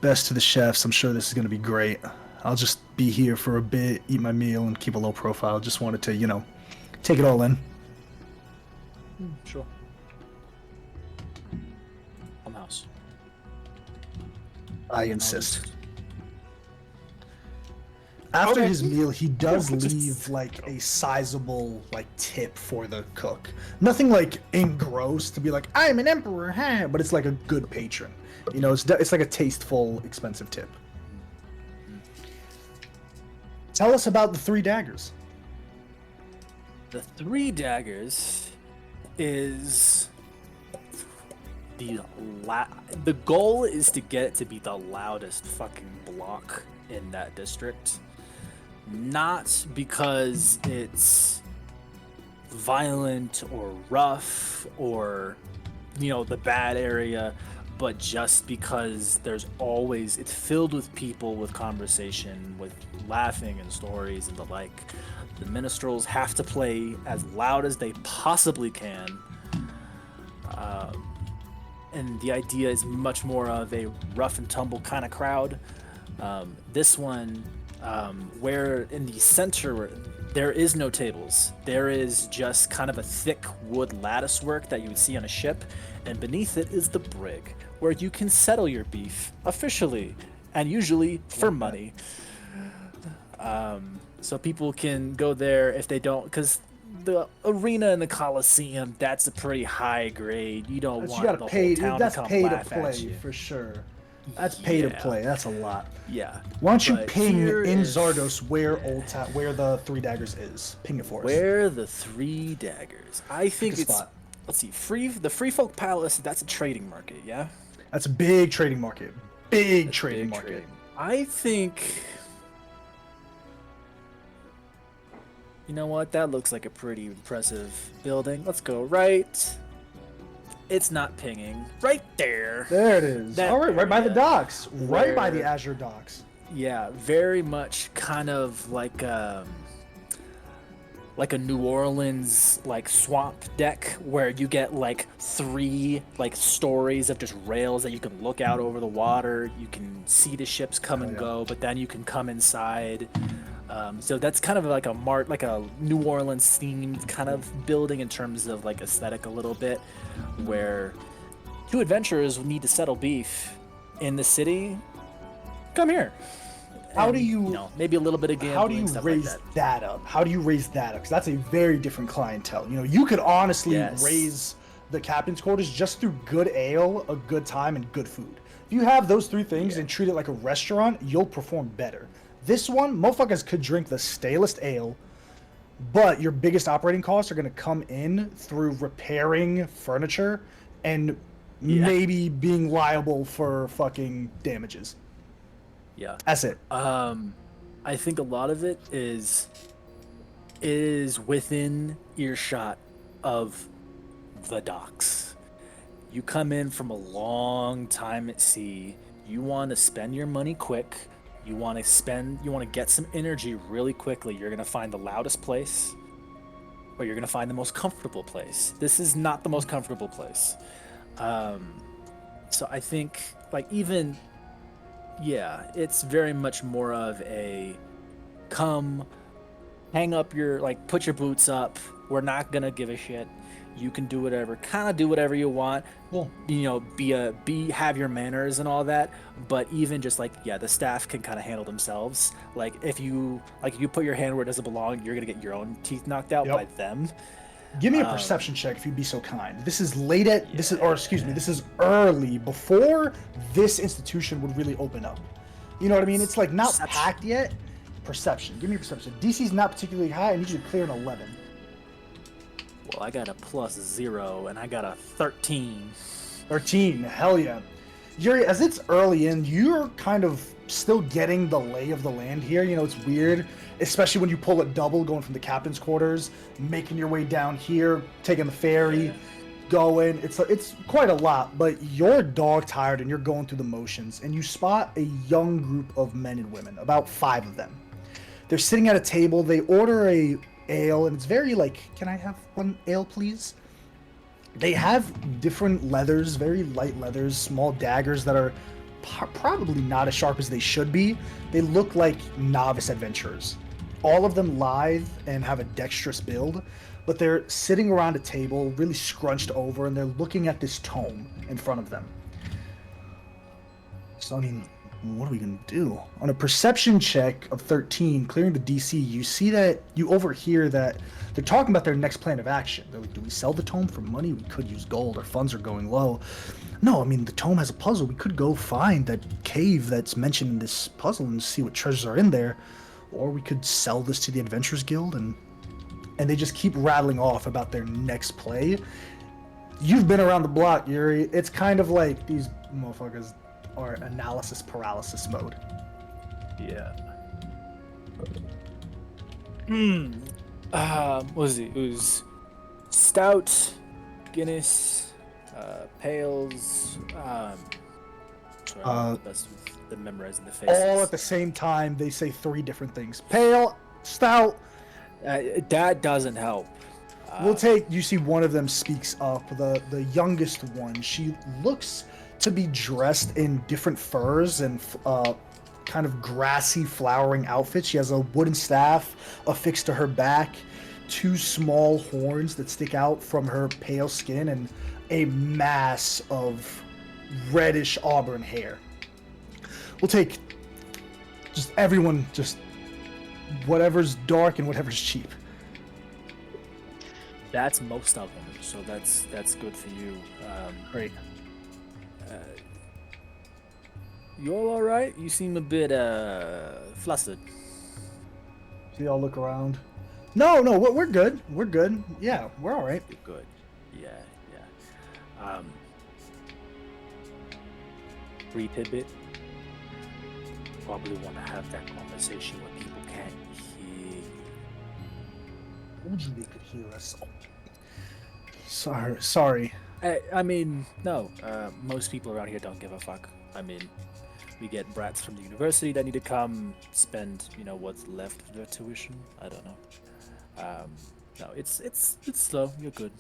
best to the chefs. I'm sure this is gonna be great. I'll just be here for a bit, eat my meal, and keep a low profile. Just wanted to, take it all in. Sure. House. I insist. After his meal, he does leave like a sizable tip for the cook. Nothing engrossed to be like, I'm an emperor, huh? But it's like a good patron. It's like a tasteful, expensive tip. Tell us about the Three Daggers. The Three Daggers is the goal is to get it to be the loudest fucking block in that district. Not because it's violent or rough or the bad area, but just because it's filled with people, with conversation, with laughing and stories and the like. The minstrels have to play as loud as they possibly can. And the idea is much more of a rough and tumble kind of crowd. This one, where in the center, there is no tables. There is just kind of a thick wood lattice work that you would see on a ship, and beneath it is the brig, where you can settle your beef officially, and usually for money. So people can go there if they don't, because the arena in the Coliseum, that's a pretty high grade. You don't want the whole town to come laugh at you. For sure. That's pay to Yeah. play. That's a lot. Yeah. Why don't you But ping here in is- Zardos where where the Three Daggers is? Ping it for us. Where the Three Daggers? I think Pick a it's. spot. Let's see. The Free Folk Palace. That's a trading market. Yeah. That's a big trading market. Big trading Big market. trading. I think. You know what? That looks like a pretty impressive building. Let's go right. It's not pinging. Right there. There it is. That All right, right by the area docks. Right by the where- Azure docks. Yeah, very much kind of like a New Orleans like swamp deck where you get like 3 like stories of just rails that you can look out over the water. You can see the ships come and yeah. go, but then you can come inside. So that's kind of like a New Orleans themed kind of building in terms of like aesthetic a little bit, where 2 adventurers need to settle beef in the city. Come here. How do And, you- know, maybe a little bit of gambling, How do you stuff raise like that. that up? How do you raise that up? Because that's a very different clientele. You know, you could honestly Yes. raise the captain's quarters just through good ale, a good time, and good food. If you have those 3 things and treat it like a restaurant, you'll perform better. This one, motherfuckers could drink the stalest ale, but your biggest operating costs are going to come in through repairing furniture and Yeah. maybe being liable for fucking damages. Yeah. That's it. I think a lot of it is within earshot of the docks. You come in from a long time at sea. You want to spend your money quick. You want to get some energy really quickly. You're going to find the loudest place, or you're going to find the most comfortable place. This is not the most comfortable place. So I think it's very much more of a come, hang up put your boots up. We're not gonna give a shit. You can do whatever, kind of do whatever you want. Well, Have your manners and all that. But even just the staff can kind of handle themselves. Like if you put your hand where it doesn't belong, you're gonna get your own teeth knocked out Yep. by them. give me a perception check if you'd be so kind. This is this is early before this institution would really open up. You know what I mean? It's like not Perception. packed yet. Perception. Give me a perception. DC's not particularly high. I need you to clear an 11. Well, I got a +0 and I got a 13. 13. Hell yeah. Yuri, as it's early in, you're kind of still getting the lay of the land here. You know, it's weird, especially when you pull it double going from the captain's quarters, making your way down here, taking the ferry, going. It's quite a lot, but you're dog tired and you're going through the motions, and you spot a young group of men and women, about 5 of them. They're sitting at a table. They order a ale, and it's very can I have one ale, please? They have different leathers, very light leathers, small daggers that are probably not as sharp as they should be. They look like novice adventurers. All of them lithe and have a dexterous build, but they're sitting around a table, really scrunched over, and they're looking at this tome in front of them. So, I mean, what are we going to do? On a perception check of 13, clearing the DC, you overhear that they're talking about their next plan of action. They're like, do we sell the tome for money? We could use gold. Our funds are going low. No, I mean, the tome has a puzzle. We could go find that cave that's mentioned in this puzzle and see what treasures are in there. Or we could sell this to the Adventurers Guild, and they just keep rattling off about their next play. You've been around the block, Yuri. It's kind of like these motherfuckers are analysis paralysis mode. Yeah. What was it? It was Stout, Guinness, Pales. Sorry, I'm not the best with the memorizing the faces. All at the same time, they say 3 different things. Pale, stout. That doesn't help. You see one of them speaks up, the youngest one. She looks to be dressed in different furs and kind of grassy flowering outfits. She has a wooden staff affixed to her back, 2 small horns that stick out from her pale skin, and a mass of reddish auburn hair. We'll take just everyone, just whatever's dark and whatever's cheap. That's most of them, so that's good for you. Great. You all right? You seem a bit flustered. So y'all look around. No, we're good. We're good. Yeah, we're all right. You're good. Yeah. 3 tidbit. probably want to have that conversation where people can't hear you. Told you they could hear us. Sorry. I mean, no. Most people around here don't give a fuck. I mean, we get brats from the university that need to come spend, what's left of their tuition. I don't know. No, it's slow. You're good.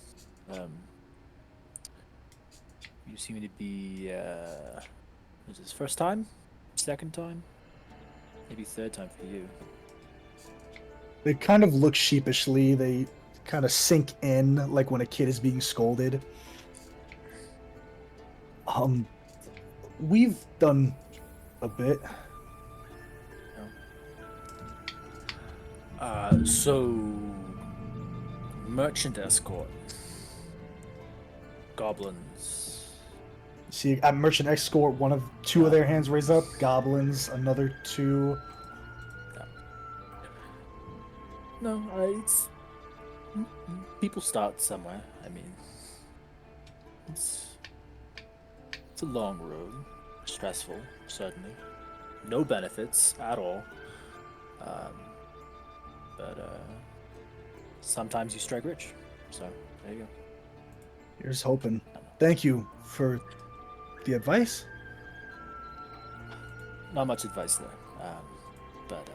You seem to be. Is this first time? Second time? Maybe third time for you. They kind of look sheepishly. They kind of sink in, like when a kid is being scolded. We've done a bit. So merchant escort, goblins. See, at merchant escort, two of their hands raised up. Goblins, another two. No, it's people start somewhere. I mean, it's a long road, stressful, certainly. No benefits at all. But sometimes you strike rich. So there you go. Here's hoping. Thank you for the advice. Not much advice there. But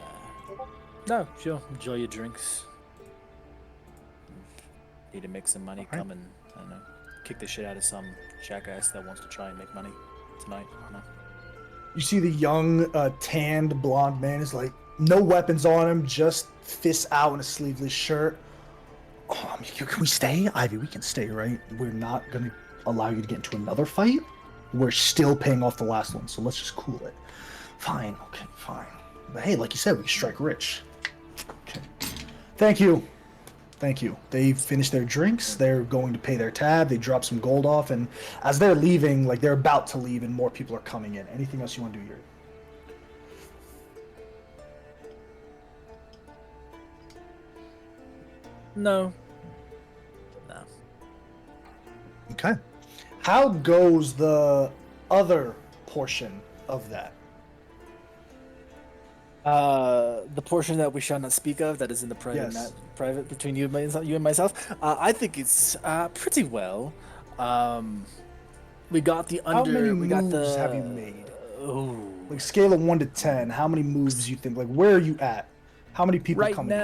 no, sure. Enjoy your drinks. Need to make some money. Alright. Come and, I don't know, kick the shit out of some jackass that wants to try and make money tonight. I don't know. You see the young, tanned, blonde man is like, no weapons on him, just fists out in a sleeveless shirt. Oh, can we stay? Ivy, we can stay, right? We're not going to allow you to get into another fight. We're still paying off the last one, so let's just cool it. Fine, okay, fine. But hey, like you said, we can strike rich. Okay. Thank you. Thank you. They finished their drinks. They're going to pay their tab. They drop some gold off, and as they're leaving, like they're about to leave, and more people are coming in. Anything else you want to do here? No. Okay. How goes the other portion of that? The portion that we shall not speak of, that is in the private, Yes. private between you and myself. I think it's pretty well. We got the How under. many we got moves the. have you made? Oh. Like scale of 1 to 10, how many moves do you think? Like where are you at? How many people Right coming in?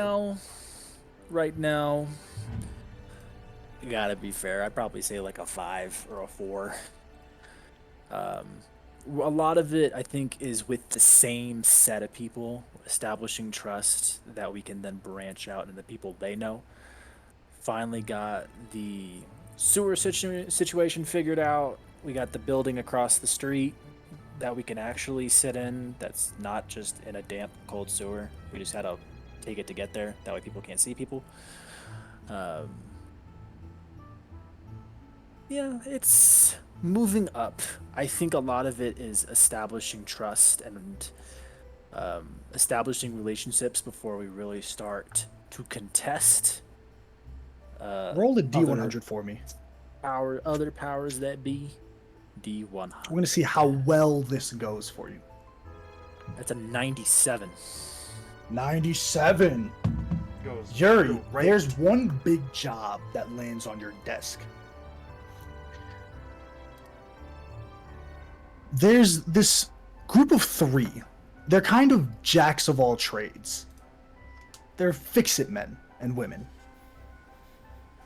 now, you gotta be fair. I'd probably say like a 5 or a 4. A lot of it, I think, is with the same set of people, establishing trust that we can then branch out into the people they know. Finally got the sewer situation figured out. We got the building across the street that we can actually sit in. That's not just in a damp, cold sewer. We just had to take it to get there. That way people can't see people. Yeah, it's moving up. I think a lot of it is establishing trust and establishing relationships before we really start to contest. Roll a D100 for me. Other powers that be. D100. We're going to see how well this goes for you. That's a 97. 97. Goes Yuri, right. there's one big job that lands on your desk. There's this group of 3. They're kind of jacks of all trades. They're fix-it men and women.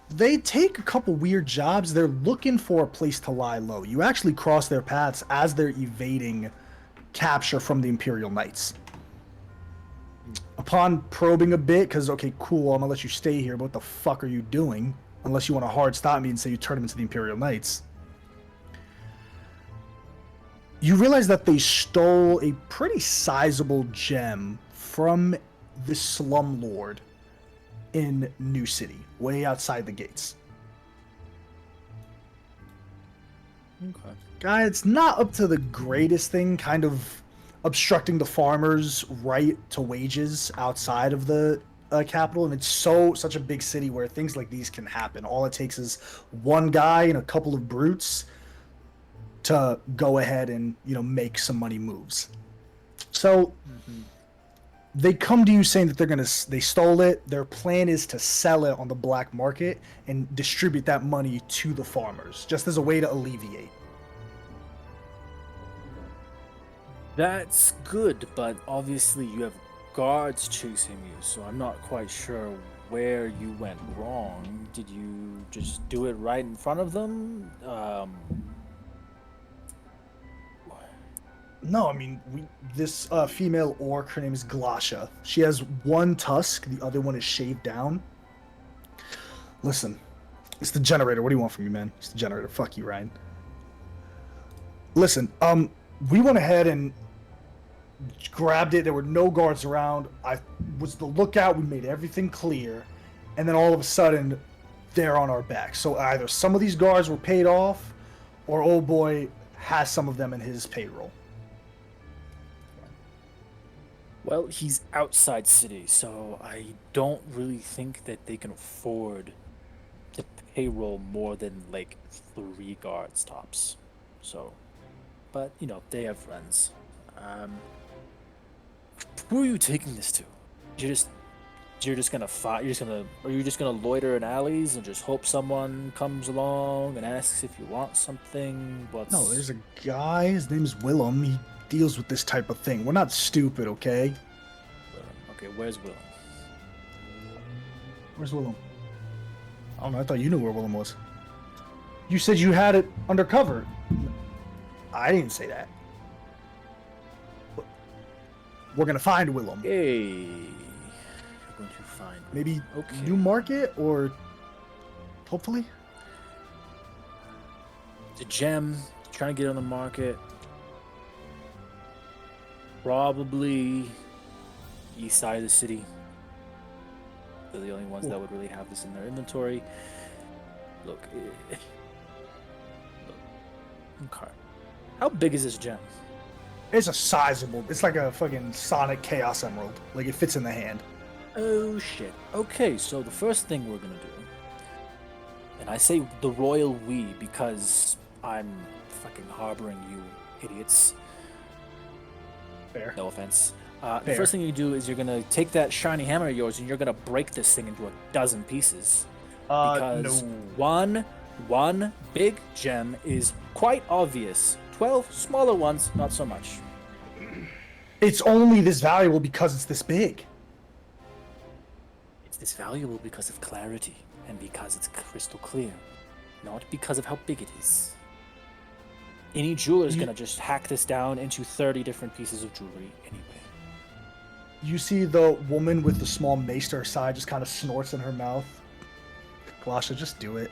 They take a couple weird jobs. They're looking for a place to lie low. You actually cross their paths as they're evading capture from the Imperial Knights. Upon probing a bit, because, okay, cool, I'm gonna let you stay here, but what the fuck are you doing? Unless you want to hard stop me and say you turn them into the Imperial Knights. You realize that they stole a pretty sizable gem from the slumlord in New City, way outside the gates. Okay. Guy, it's not up to the greatest thing, kind of obstructing the farmers' right to wages outside of the capital, and it's such a big city where things like these can happen. All it takes is one guy and a couple of brutes to go ahead and make some money moves. So Mhm. they come to you saying that they stole it. Their plan is to sell it on the black market and distribute that money to the farmers, just as a way to alleviate. That's good, but obviously you have guards chasing you, so I'm not quite sure where you went wrong. Did you just do it right in front of them? No, I mean, this female orc, her name is Glasha. She has one tusk, the other one is shaved down. Listen, it's the generator. What do you want from me, man? It's the generator. Fuck you, Ryan. Listen, we went ahead and grabbed it. There were no guards around. I was the lookout. We made everything clear. And then all of a sudden, they're on our back. So either some of these guards were paid off, or old boy has some of them in his payroll. Well, he's outside city, so I don't really think that they can afford to payroll more than like 3 guards tops. So, but you know, they have friends. Who are you taking this to? You're just gonna fight. Are you just gonna loiter in alleys and just hope someone comes along and asks if you want something? No, there's a guy. His name is Willem. He deals with this type of thing. We're not stupid, okay? Okay, where's Willem? Where's Willem? I don't know. I thought you knew where Willem was. You said you had it undercover. I didn't say that. We're gonna find Willem. Hey, you're going to find Maybe Okay. New Market or hopefully. the gem. Trying to get on the market. Probably east side of the city. They're the only ones that would really have this in their inventory. Look, okay. How big is this gem? It's a sizable. It's like a fucking Sonic Chaos Emerald. Like it fits in the hand. Oh shit. Okay, so the first thing we're gonna do, and I say the royal we because I'm fucking harboring you idiots. Fair. No offense. The Fair. first thing you do is you're gonna take that shiny hammer of yours and you're gonna break this thing into a dozen pieces. Because one big gem is quite obvious. 12 smaller ones, not so much. It's only this valuable because it's this big. It's this valuable because of clarity and because it's crystal clear, not because of how big it is. Any jeweler's gonna just hack this down into 30 different pieces of jewelry anyway. You see the woman with the small mace to her side just kind of snorts in her mouth. Glasha, just do it.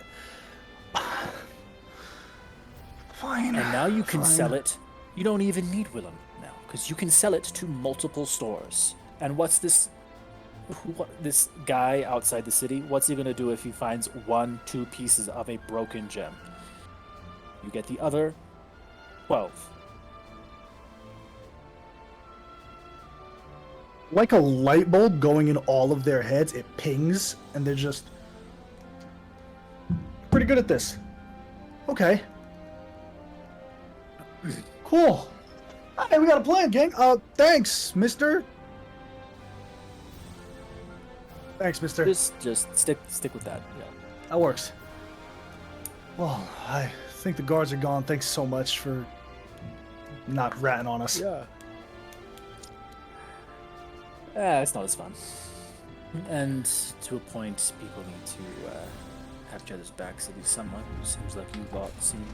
Fine. And now you can fine. sell it. You don't even need Willem now, because you can sell it to multiple stores. And what's this? This guy outside the city? What's he gonna do if he finds 1-2 pieces of a broken gem? You get the other 12. Like a light bulb going in all of their heads, it pings, and they're just pretty good at this. Okay. Cool. Hey, we got a plan, gang. Thanks, mister. Thanks, mister. Just stick with that. Yeah. That works. Well, I think the guards are gone. Thanks so much for not ratting on us. Yeah. It's not as fun. And to a point, people need to have each other's backs. At least someone who seems like you lot seem.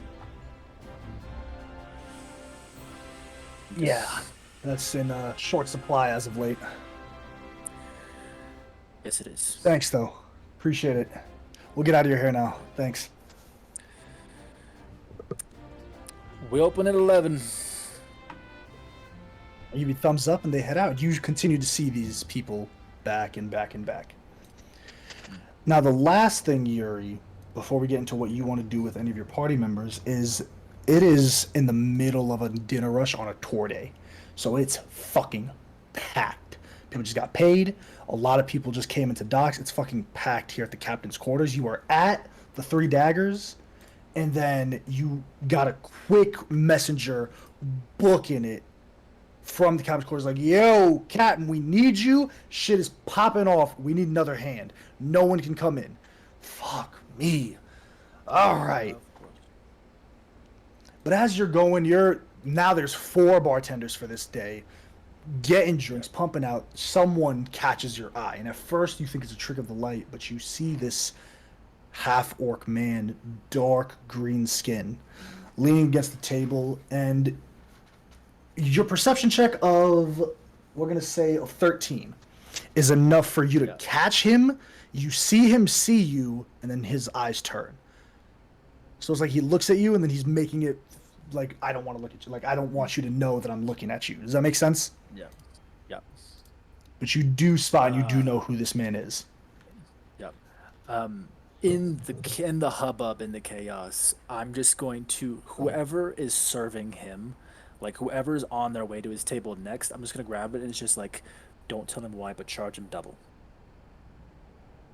Yeah. That's in short supply as of late. Yes, it is. Thanks, though. Appreciate it. We'll get out of your hair now. Thanks. We open at 11. I give you thumbs up and they head out. You continue to see these people back and back and back. Now, the last thing, Yuri, before we get into what you want to do with any of your party members, is it is in the middle of a dinner rush on a tour day. So it's fucking packed. People just got paid. A lot of people just came into docks. It's fucking packed here at the captain's quarters. You are at the Three Daggers, and then you got a quick messenger booking it from the captain's quarters like, yo, Captain, we need you. Shit is popping off. We need another hand. No one can come in. Fuck me. All right. Of course. But as you're going, now there's 4 bartenders for this day. Getting drinks, pumping out. Someone catches your eye. And at first you think it's a trick of the light, but you see this half-orc man, dark green skin, leaning against the table, and your perception check of, we're going to say, of 13 is enough for you to Yeah. catch him. You see him see you, and then his eyes turn. So it's like he looks at you, and then he's making it like, I don't want to look at you. Like, I don't want you to know that I'm looking at you. Does that make sense? Yeah. Yeah. But you do spot, and you do know who this man is. Yep. In the hubbub, in the chaos, I'm just going to, whoever is serving him, like whoever's on their way to his table next, I'm just gonna grab it and it's just like, don't tell him why, but charge him double.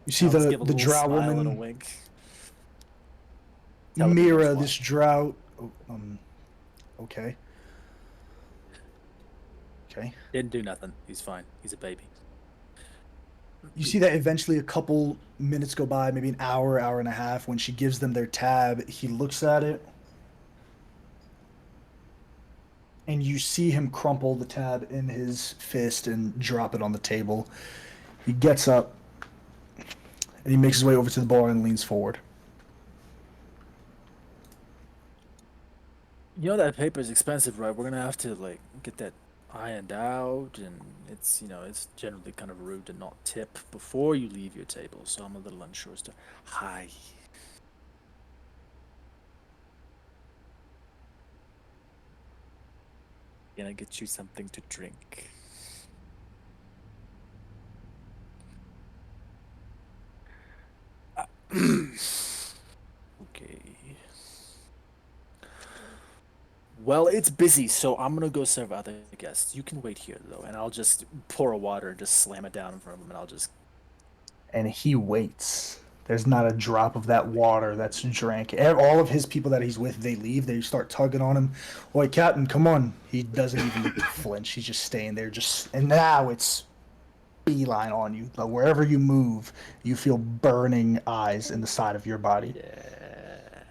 You see I'll just the give a the little drow smile and a woman, wink. Tell him Mira, why. this drow. Okay. Okay. Didn't do nothing. He's fine. He's a baby. You see that eventually a couple minutes go by, maybe an hour, hour and a half. When she gives them their tab, he looks at it. And you see him crumple the tab in his fist and drop it on the table. He gets up and he makes his way over to the bar and leans forward. You know that paper is expensive, right? We're gonna have to like get that ironed out, and it's it's generally kind of rude to not tip before you leave your table. So I'm a little unsure as to hi. Can I get you something to drink? Okay. Well, it's busy, so I'm gonna go serve other guests. You can wait here though, and I'll just pour a water and just slam it down in front of him, and I'll just. And he waits. There's not a drop of that water that's drank. All of his people that he's with, they leave. They start tugging on him. Oi, Captain, come on. He doesn't even flinch. He's just staying there. And now it's beeline on you. Like, wherever you move, you feel burning eyes in the side of your body. Yeah.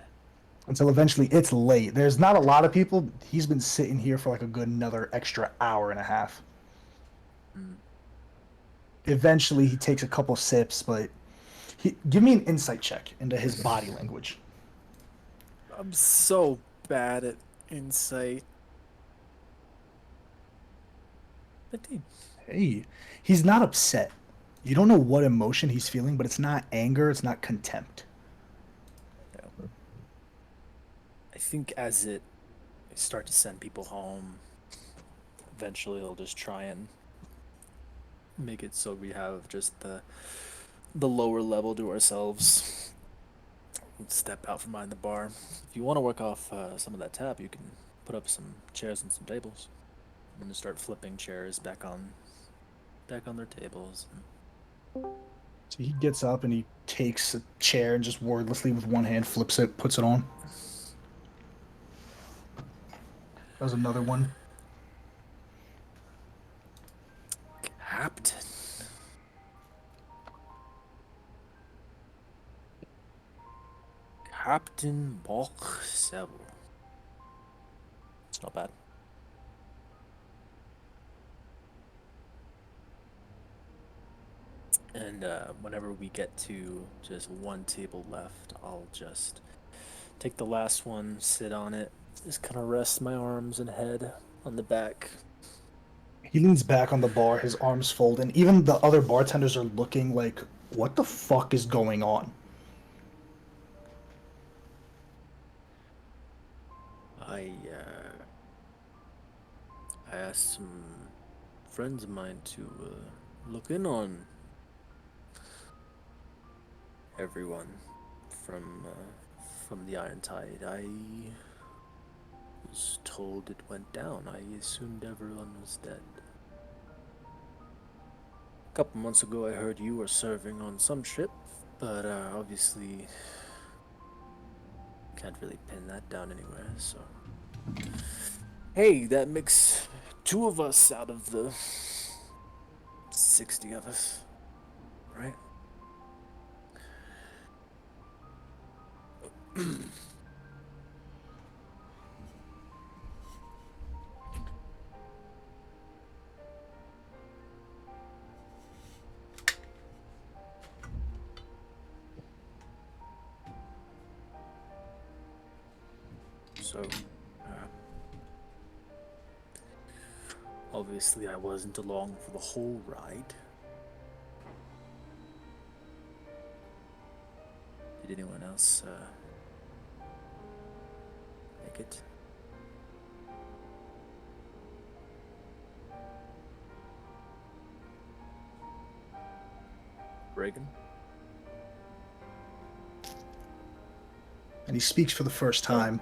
Until eventually it's late. There's not a lot of people. He's been sitting here for like a good another extra hour and a half. Eventually he takes a couple sips, but give me an insight check into his body language. I'm so bad at insight. 15. Hey, he's not upset. You don't know what emotion he's feeling, but it's not anger, it's not contempt. I think as it start to send people home, eventually he'll just try and make it so we have just the lower level to ourselves. Step out from behind the bar. If you want to work off some of that tab, you can put up some chairs and some tables. I'm gonna start flipping chairs back on their tables. So he gets up and he takes a chair and just wordlessly with one hand flips it, puts it on. That was another one. Captain. Captain Balk Seville. It's not bad. And whenever we get to just one table left, I'll just take the last one, sit on it, just kind of rest my arms and head on the back. He leans back on the bar, his arms fold, and even the other bartenders are looking like, what the fuck is going on? I asked some friends of mine to look in on everyone from the Iron Tide. I was told it went down. I assumed everyone was dead. A couple months ago, I heard you were serving on some ship, but obviously can't really pin that down anywhere. So, hey, that makes 2 of us out of the 60 of us, right? So, obviously I wasn't along for the whole ride. Did anyone else make it? Reagan? And he speaks for the first time.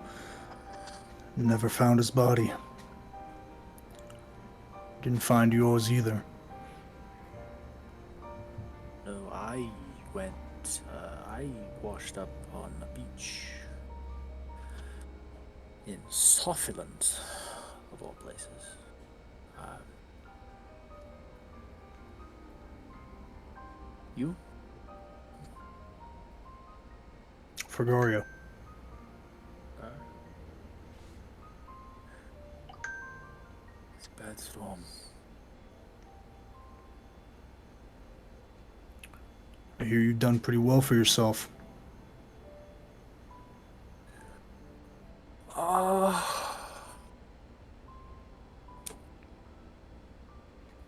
Never found his body. Didn't find yours either. No, I went. I washed up on a beach in Sophiland, of all places. You? Fregorio. It's a bad storm. I hear you've done pretty well for yourself.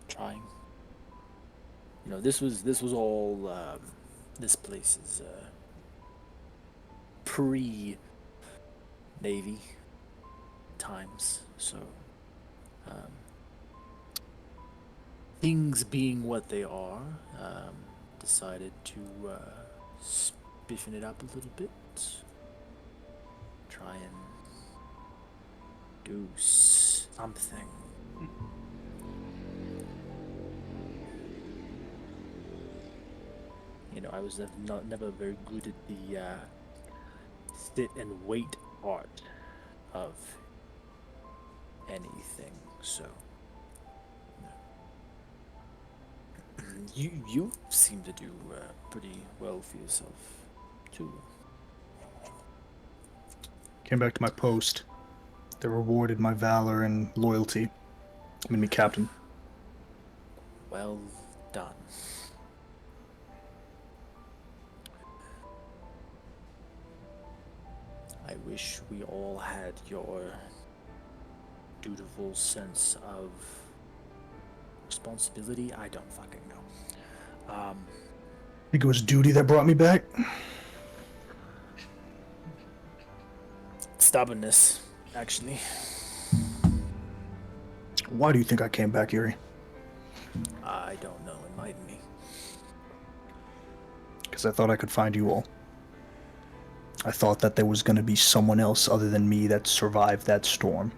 Trying. You know, this was all. This place is pre-Navy times, so things being what they are, decided to spiffen it up a little bit, try and do something. You know, I was never very good at the sit and wait part of anything, so you seem to do pretty well for yourself too. Came back to my post. They rewarded my valor and loyalty. Made me captain. Well done. I wish we all had your dutiful sense of responsibility. I don't fucking know. I think it was duty that brought me back. Stubbornness, actually. Why do you think I came back, Yuri? I don't know. Enlighten me. Because I thought I could find you all. I thought that there was going to be someone else other than me that survived that storm.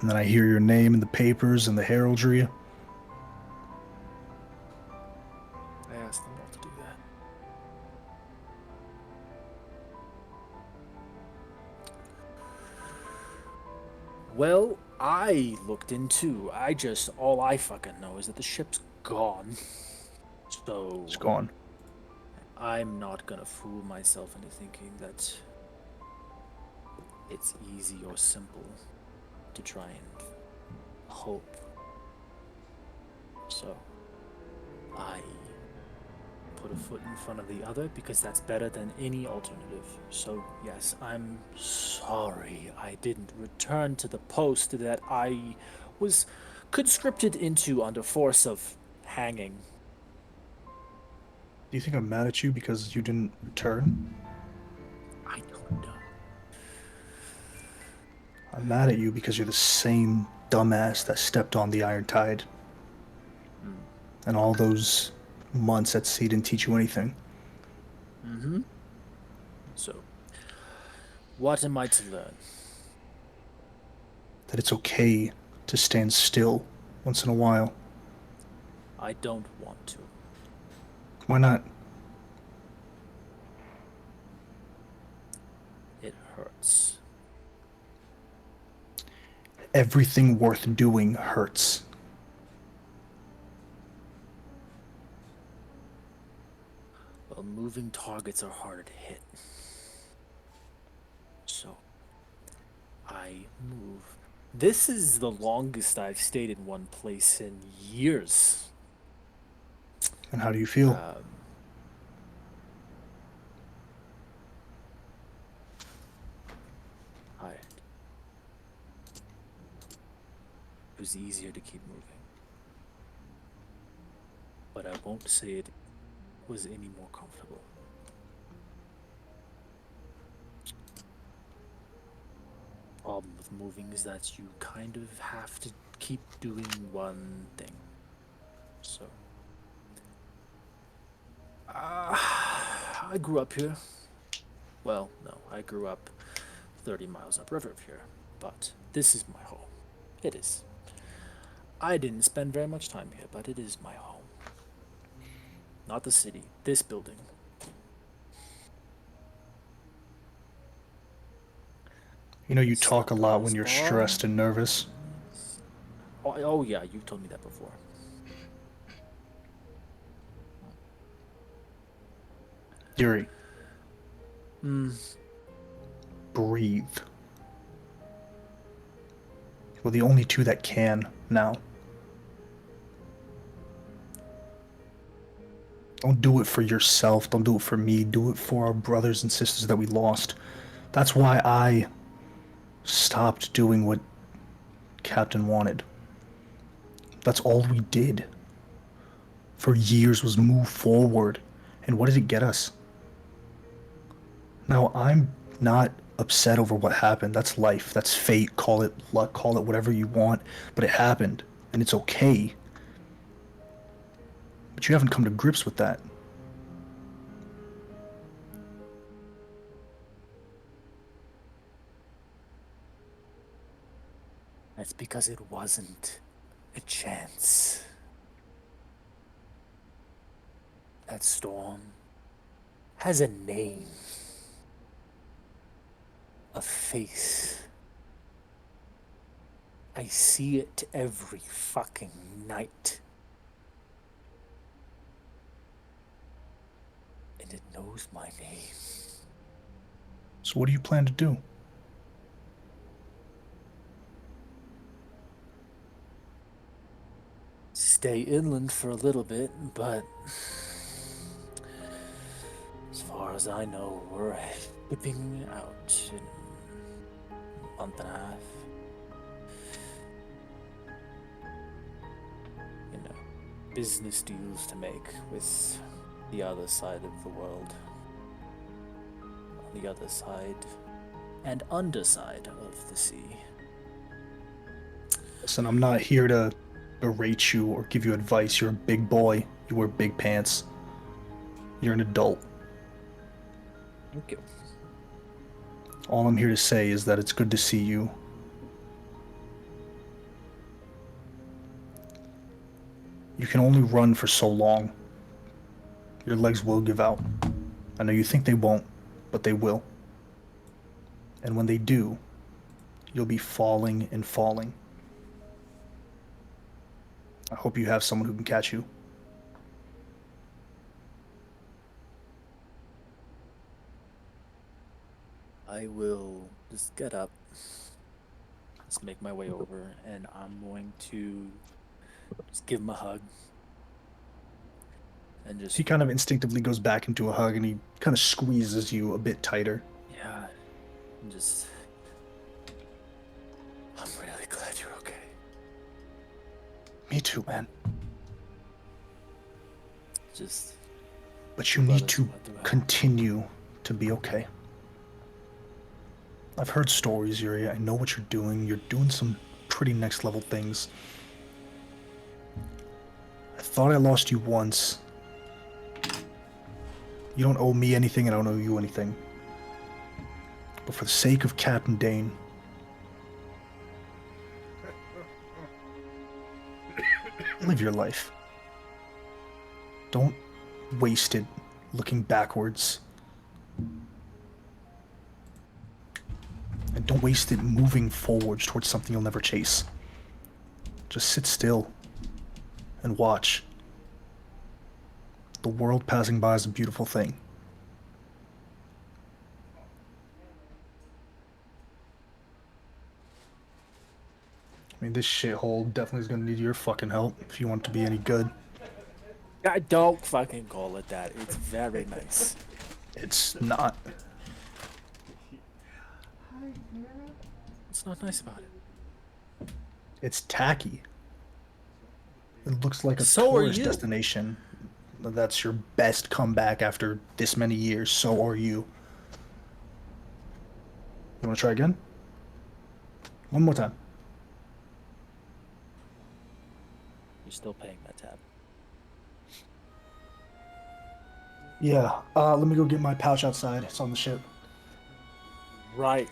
And then I hear your name in the papers and the heraldry. I asked them not to do that. Well, I looked into. All I fucking know is that the ship's gone. So It's gone. I'm not gonna fool myself into thinking that it's easy or simple to try and hope. So I put a foot in front of the other because that's better than any alternative. So yes, I'm sorry I didn't return to the post that I was conscripted into under force of hanging. Do you think I'm mad at you because you didn't return? I don't know. I'm mad at you because you're the same dumbass that stepped on the Iron Tide. And all those months at sea didn't teach you anything. Mm-hmm. So, what am I to learn? That it's okay to stand still once in a while. I don't want to. Why not? It hurts. Everything worth doing hurts. Well, moving targets are harder to hit. So, I move. This is the longest I've stayed in one place in years. And how do you feel? Tired. It was easier to keep moving. But I won't say it was any more comfortable. Problem with moving is that you kind of have to keep doing one thing. So, I grew up here. Well, no, I grew up 30 miles upriver of here, but this is my home. It is. I didn't spend very much time here, but it is my home. Not the city, this building. You know, you talk a lot when you're Bar? stressed and nervous. Oh yeah, you've told me that before. Yuri, Hmm. breathe. We're the only two that can now. Don't do it for yourself. Don't do it for me. Do it for our brothers and sisters that we lost. That's why I stopped doing what Captain wanted. That's all we did for years was move forward. And what did it get us? Now, I'm not upset over what happened. That's life. That's fate. Call it luck. Call it whatever you want. But it happened. And it's okay. But you haven't come to grips with that. That's because it wasn't a chance. That storm has a name, a face. I see it every fucking night. And it knows my name. So what do you plan to do? Stay inland for a little bit, but as far as I know, we're shipping out in a month and a half. You know, business deals to make with the other side of the world. On the other side and underside of the sea. Listen, I'm not here to berate you or give you advice. You're a big boy. You wear big pants. You're an adult. Thank you. All I'm here to say is that it's good to see you. You can only run for so long. Your legs will give out. I know you think they won't, but they will. And when they do, you'll be falling and falling. I hope you have someone who can catch you. I will just get up, just make my way over, and I'm going to just give him a hug. And just, He kind of instinctively goes back into a hug and he kind of squeezes you a bit tighter. yeah, and just, I'm really glad you're okay. Me too, man. Just, But you Let need us to let the ride. continue to be okay. I've heard stories, Yuri. I know what you're doing. You're doing some pretty next level things. I thought I lost you once. You don't owe me anything and I don't owe you anything. But for the sake of Captain Dane, live your life. Don't waste it looking backwards. Don't waste it moving forwards towards something you'll never chase. Just sit still and watch. The world passing by is a beautiful thing. I mean, this shithole definitely is gonna need your fucking help if you want to be any good. I don't fucking call it that. It's very nice. It's not. What's not nice about it? It's tacky. It looks like a So are tourist you. destination. That's your best comeback after this many years. So are you. You want to try again? One more time. You're still paying that tab. Yeah. Let me go get my pouch outside. It's on the ship. Right.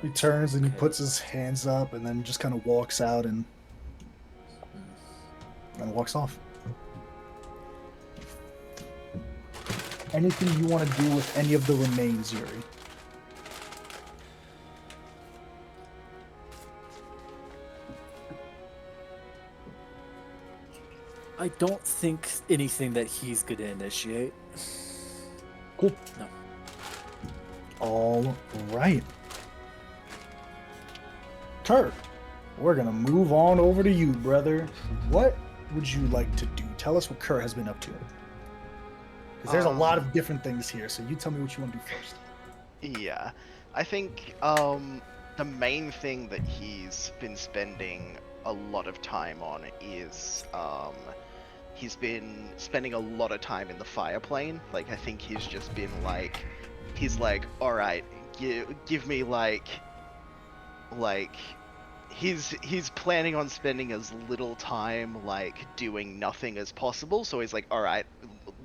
He turns and he Okay. puts his hands up and then just kind of walks out and walks off. Anything you want to do with any of the remains, Yuri? I don't think anything that he's gonna initiate. Cool. No. All right. Kurt, we're gonna move on over to you, brother. What would you like to do? Tell us what Kurt has been up to. Because there's a lot of different things here, so you tell me what you want to do first. Yeah, I think the main thing that he's been spending a lot of time on is he's been spending a lot of time in the fire plane. Like, I think he's just been like, he's like, all right, give me like he's planning on spending as little time like doing nothing as possible. So he's like, all right,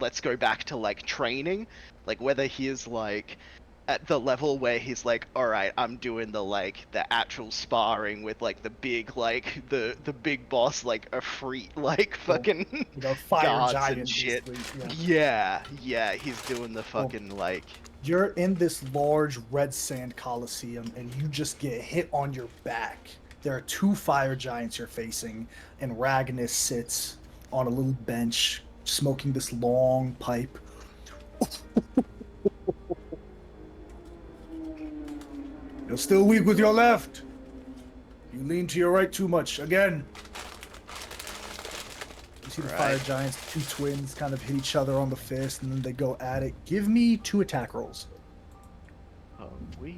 let's go back to like training. Like, whether he is like at the level where he's like, all right, I'm doing the actual sparring with like the big the big boss, like a free like fucking You know, fire guards giant and shit. basically, yeah. Yeah, he's doing the fucking like. You're in this large red sand coliseum and you just get hit on your back. There are 2 fire giants you're facing, and Ragnis sits on a little bench smoking this long pipe. You're still weak with your left. You lean to your right too much. Again. You see the fire Right. giants, 2 twins, kind of hit each other on the fist, and then they go at it. Give me 2 attack rolls. Oh, sweet.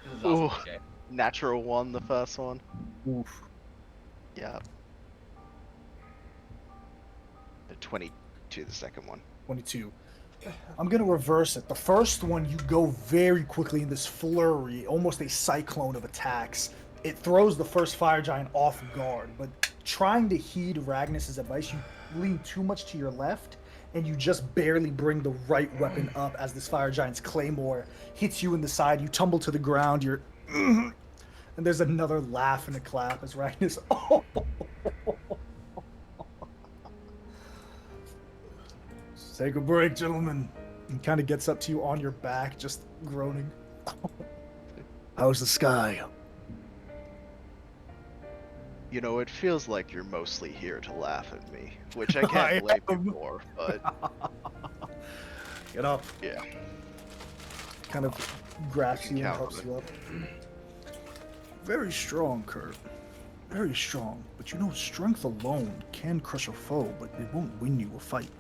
This is awesome. Ooh. Okay. Natural 1, the first one. Oof. Yeah. The 22, the second one. 22. I'm gonna reverse it. The first one, you go very quickly in this flurry, almost a cyclone of attacks. It throws the first fire giant off guard, but trying to heed Ragnis's advice, you lean too much to your left, and you just barely bring the right weapon up as this fire giant's claymore hits you in the side. You tumble to the ground. You're, and there's another laugh and a clap as Ragnis. Oh. Take a break, gentlemen. And kind of gets up to you on your back, just groaning. How's the sky? You know, it feels like you're mostly here to laugh at me, which I I can't blame am. you for, but Get up. yeah. Kind of grabs you and Count helps on you up. Very strong, Kurt. Very strong. But you know, strength alone can crush a foe, but it won't win you a fight.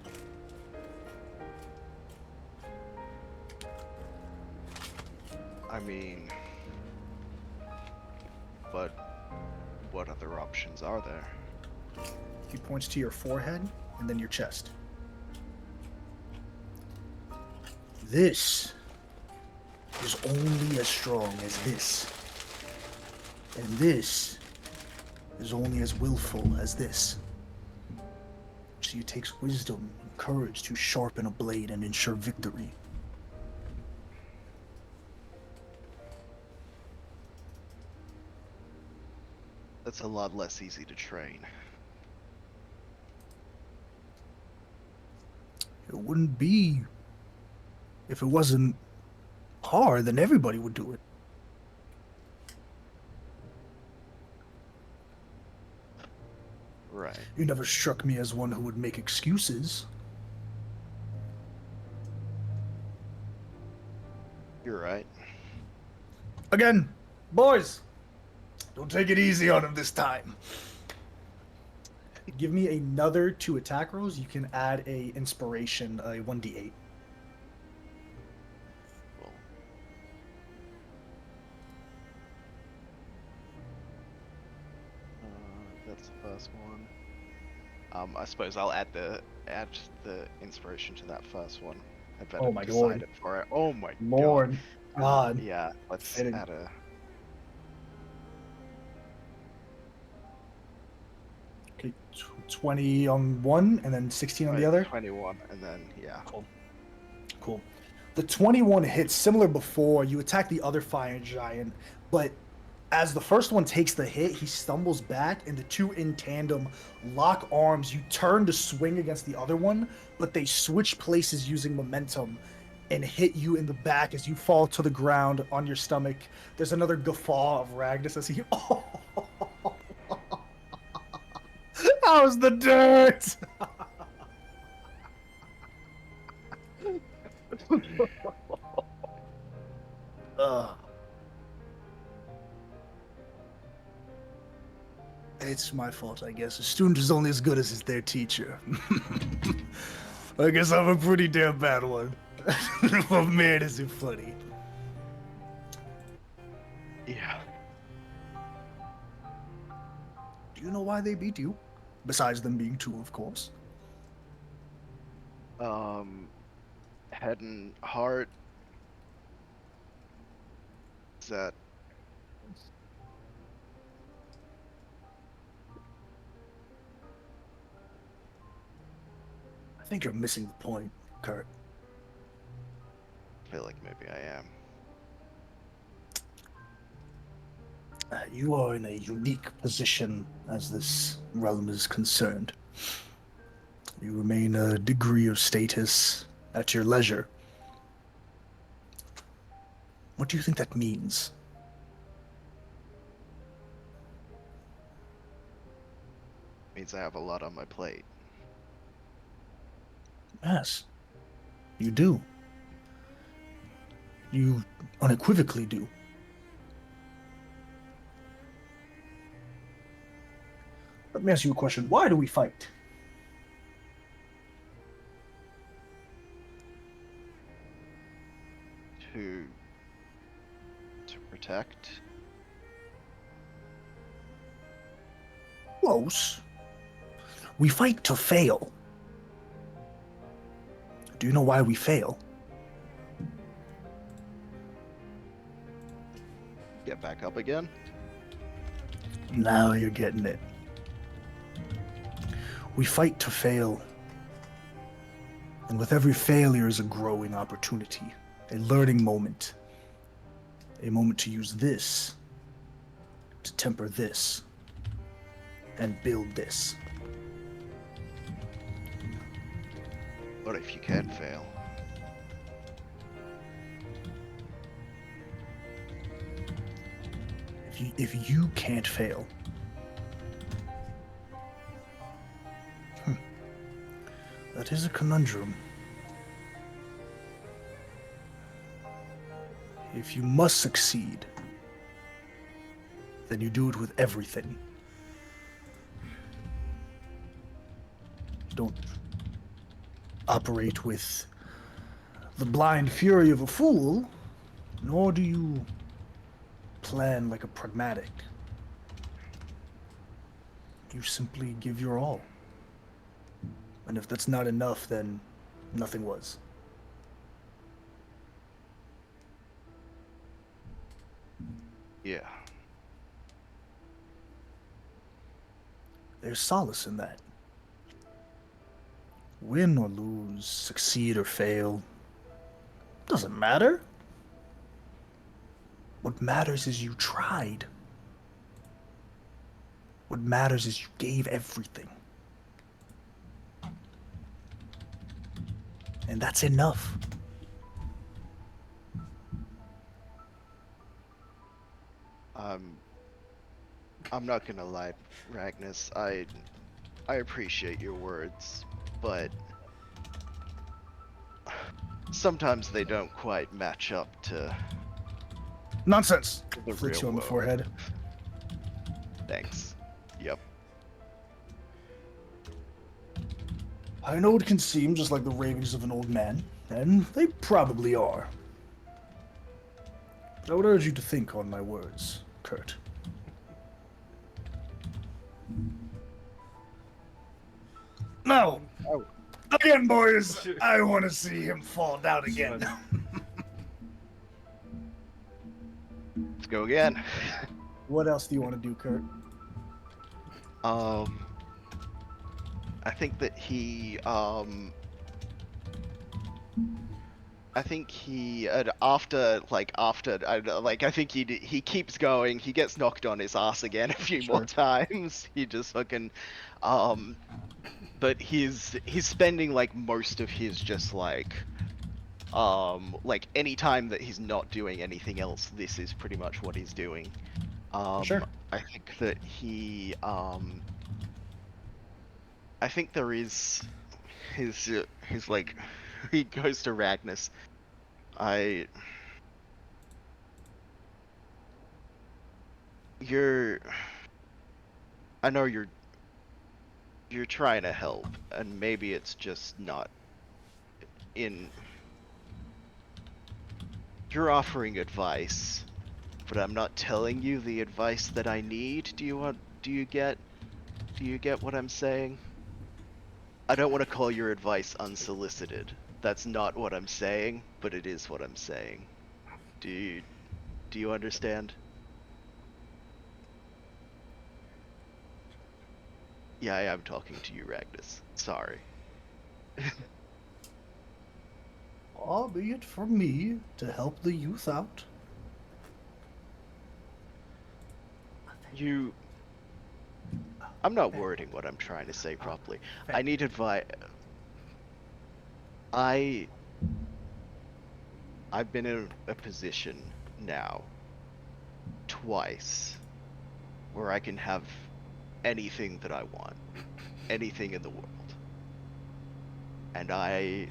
I mean, but what other options are there? He points to your forehead and then your chest. This is only as strong as this. And this is only as willful as this. See, it takes wisdom and courage to sharpen a blade and ensure victory. That's a lot less easy to train. It wouldn't be. If it wasn't hard, then everybody would do it. Right. You never struck me as one who would make excuses. You're right. Again, boys, don't take it easy on him this time. Give me another 2 attack rolls. You can add a inspiration, a 1d8. Well, that's the first one. I suppose I'll add the inspiration to that first one. I'd better Oh my decide lord. it for it. Oh my Lord God. Yeah, let's Fitting. add a. Okay, 20 on one, and then 16 on the other. 21, and then yeah. Cool. The 21 hits similar before. You attack the other fire giant, but as the first one takes the hit, he stumbles back, and the two in tandem lock arms. You turn to swing against the other one, but they switch places using momentum and hit you in the back as you fall to the ground on your stomach. There's another guffaw of Ragnus as he. Oh, how's the dirt? It's my fault, I guess. A student is only as good as their teacher. I guess I'm a pretty damn bad one. But man, is it funny. Yeah. Do you know why they beat you? Besides them being two, of course. Head and heart. Is that? I think you're missing the point, Kurt. I feel like maybe I am. You are in a unique position as this realm is concerned. You remain a degree of status at your leisure. What do you think that means? Means I have a lot on my plate. Yes, you do. You unequivocally do. Let me ask you a question. Why do we fight? To protect. Close. We fight to fail. Do you know why we fail? Get back up again. Now you're getting it. We fight to fail. And with every failure is a growing opportunity, a learning moment, a moment to use this, to temper this, and build this. What if you can fail? If you can't fail, that is a conundrum. If you must succeed, then you do it with everything. You don't operate with the blind fury of a fool, nor do you plan like a pragmatic. You simply give your all. And if that's not enough, then nothing was. Yeah. There's solace in that. Win or lose, succeed or fail, doesn't matter. What matters is you tried. What matters is you gave everything. And that's enough. I'm not gonna lie, Ragnus. I appreciate your words, but sometimes they don't quite match up to Nonsense. the Flicks real you on the world. forehead. Thanks. Yep. I know it can seem just like the ravings of an old man, and they probably are. But I would urge you to think on my words, Kurt. No! Again, boys! I want to see him fall down again. Let's go again. What else do you want to do, Kurt? I think that he, I think he, I think he keeps going. He gets knocked on his ass again a few more times. He just fucking, but he's spending like most of his just like any time that he's not doing anything else, this is pretty much what he's doing. Sure. I think that he, I think there is his like, he goes to Ragnus. I know you're trying to help, and maybe it's just not in. You're offering advice, but I'm not telling you the advice that I need. Do you get what I'm saying? I don't want to call your advice unsolicited. That's not what I'm saying, but it is what I'm saying. Do you understand? Yeah, I am talking to you, Ragnus. Sorry. Albeit for me to help the youth out. I'm not wording what I'm trying to say properly. I need advice. I've been in a position now twice where I can have anything that I want, anything in the world, and I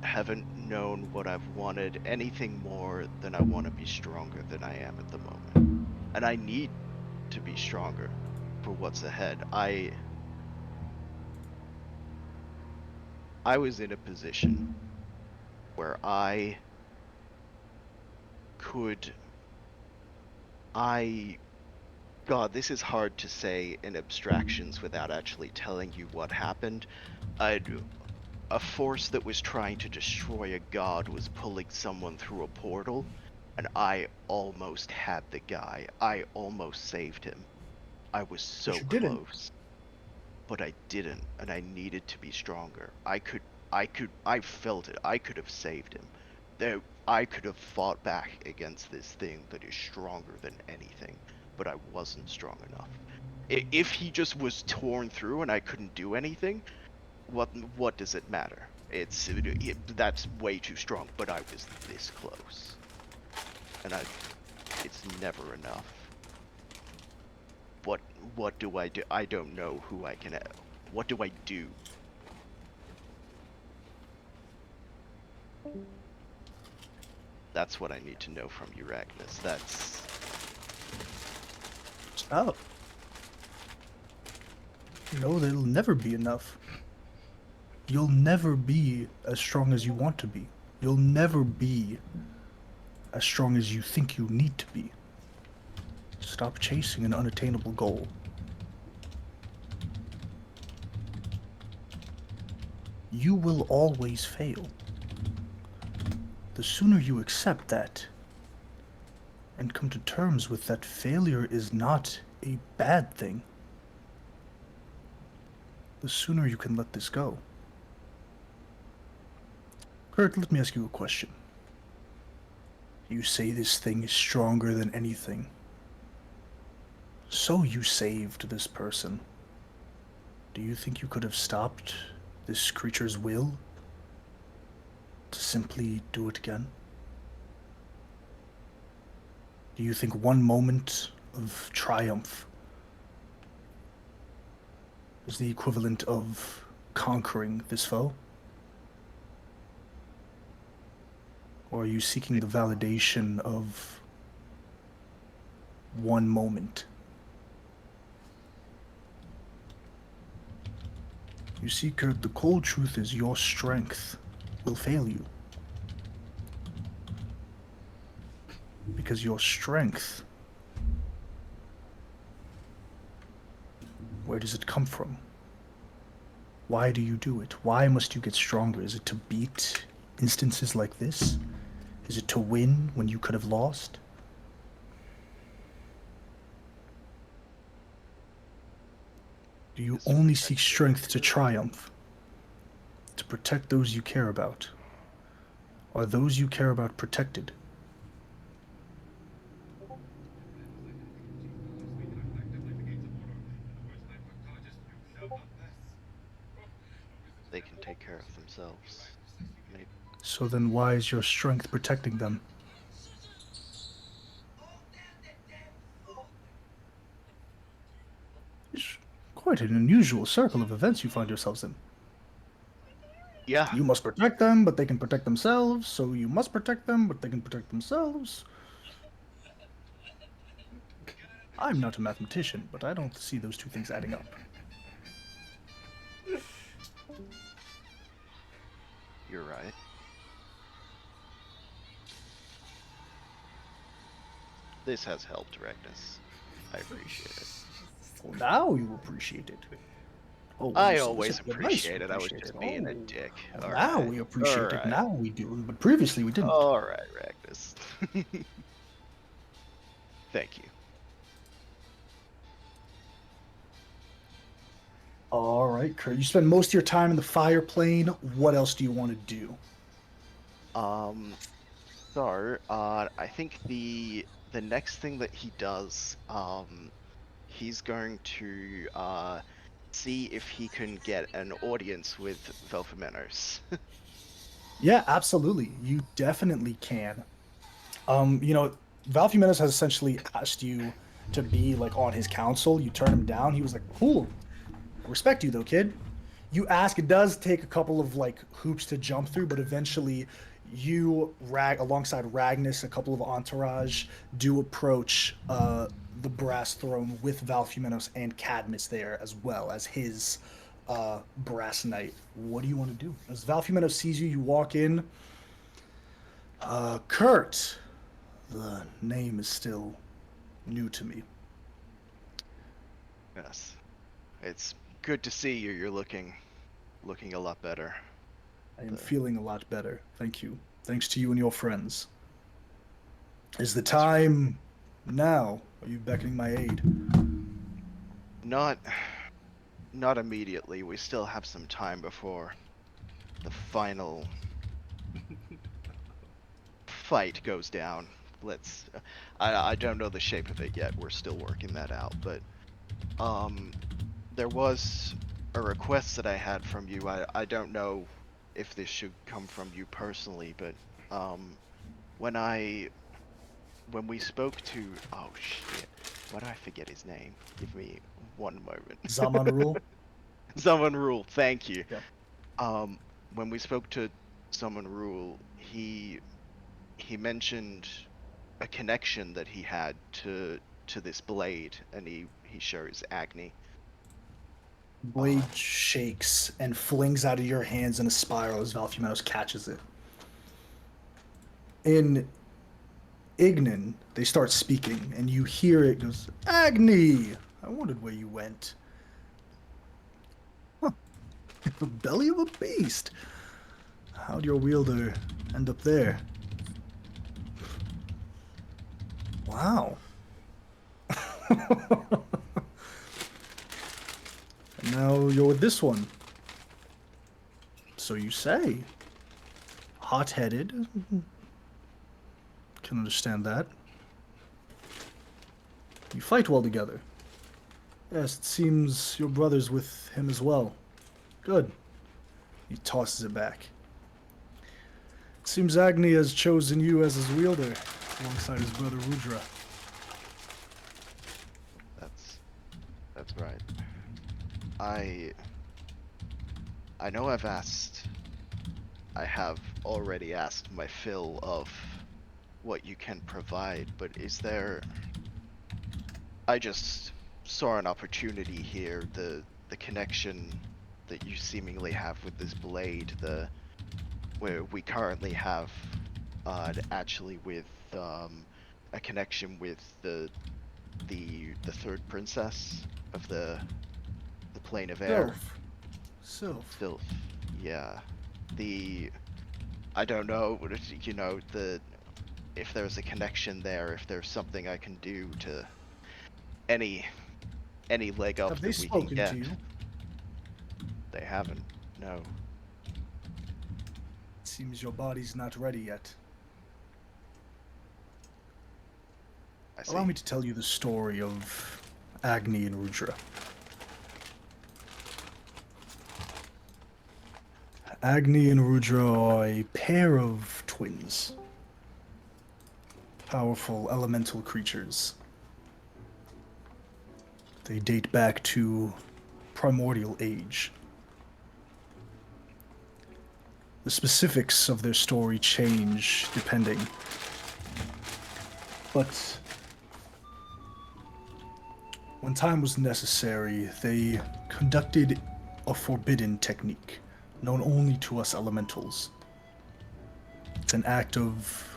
haven't known what I've wanted anything more than I want to be stronger than I am at the moment, and I need to be stronger for what's ahead. I was in a position where God, this is hard to say in abstractions without actually telling you what happened. A force that was trying to destroy a god was pulling someone through a portal, and I almost had the guy. I almost saved him. I was so you didn't. close. But I didn't, and I needed to be stronger. I felt it. I could have saved him. I could have fought back against this thing that is stronger than anything, but I wasn't strong enough. If he just was torn through and I couldn't do anything, what does it matter? That's way too strong, but I was this close. And it's never enough. What do I do? I don't know who I can. What do I do? That's what I need to know from you, Ragnus. That's. Stop. No, there'll never be enough. You'll never be as strong as you want to be. You'll never be as strong as you think you need to be. Stop chasing an unattainable goal. You will always fail. The sooner you accept that and come to terms with that failure is not a bad thing, the sooner you can let this go. Kurt, let me ask you a question. You say this thing is stronger than anything. So you saved this person. Do you think you could have stopped this creature's will simply do it again? Do you think one moment of triumph is the equivalent of conquering this foe? Or are you seeking the validation of one moment? You see, Kurt, the cold truth is your strength will fail you. Because your strength, where does it come from? Why do you do it? Why must you get stronger? Is it to beat instances like this? Is it to win when you could have lost? Do you only seek strength to triumph? To protect those you care about? Are those you care about protected? They can take care of themselves. Maybe. So then why is your strength protecting them? It's quite an unusual circle of events you find yourselves in. Yeah. You must protect them, but they can protect themselves, so you must protect them, but they can protect themselves. I'm not a mathematician, but I don't see those two things adding up. You're right. This has helped, Regnus. I appreciate it. Well, now you appreciate it. Oh, I you said always something nice, appreciate you it. I was appreciate just it. being a Oh, dick. well, All now right. we appreciate All it. right. Now we do, but previously we didn't. All right, Regnus. Thank you. All right, Kurt. You spend most of your time in the fire plane. What else do you want to do? I think the next thing that he does, he's going to see if he can get an audience with Velfimenos. Yeah, absolutely. You definitely can. You know, Val Jimenez has essentially asked you to be like on his council. You turn him down. He was like, "Cool, I respect you though, kid." You ask. It does take a couple of like hoops to jump through, but eventually, you alongside Ragnus, a couple of entourage, do approach the brass throne with Val Jimenez and Cadmus there as well as his brass knight. What do you want to do? As Val Jimenez sees you, you walk in. Kurt. The name is still new to me. Yes, it's good to see you. You're looking a lot better. I am feeling a lot better. Thank you. Thanks to you and your friends. Is the time now? Are you beckoning my aid? Not immediately. We still have some time before the final fight goes down. I don't know the shape of it yet. We're still working that out, but there was a request that I had from you. I don't know if this should come from you personally, but when we spoke to, oh shit, why do I forget his name? Give me one moment. Zaman Rule? Zaman Rule, thank you. Yeah. When we spoke to Zaman Rule, he mentioned a connection that he had to this blade, and he shows Agni. Blade shakes and flings out of your hands in a spiral as Valfumenos catches it. In Ignan, they start speaking, and you hear it goes, Agni! I wondered where you went. Huh. The belly of a beast. How'd your wielder end up there? Wow. And now you're with this one. So you say. Hot-headed. Can understand that. You fight well together. Yes, it seems your brother's with him as well. Good. He tosses it back. Seems Agni has chosen you as his wielder, alongside his brother Rudra. That's right. I know I have already asked my fill of what you can provide, but is there... I just saw an opportunity here, the connection that you seemingly have with this blade, where we currently have actually with a connection with the third princess of the plane of air. Sylph. Sylph. Yeah. I don't know, if there's a connection there, if there's something I can do to any leg up Have they that we can spoken get. to you? They haven't. No. Seems your body's not ready yet. I see. Allow me to tell you the story of Agni and Rudra. Agni and Rudra are a pair of twins. Powerful elemental creatures. They date back to primordial age. The specifics of their story change depending. But when time was necessary, they conducted a forbidden technique, known only to us elementals. It's an act of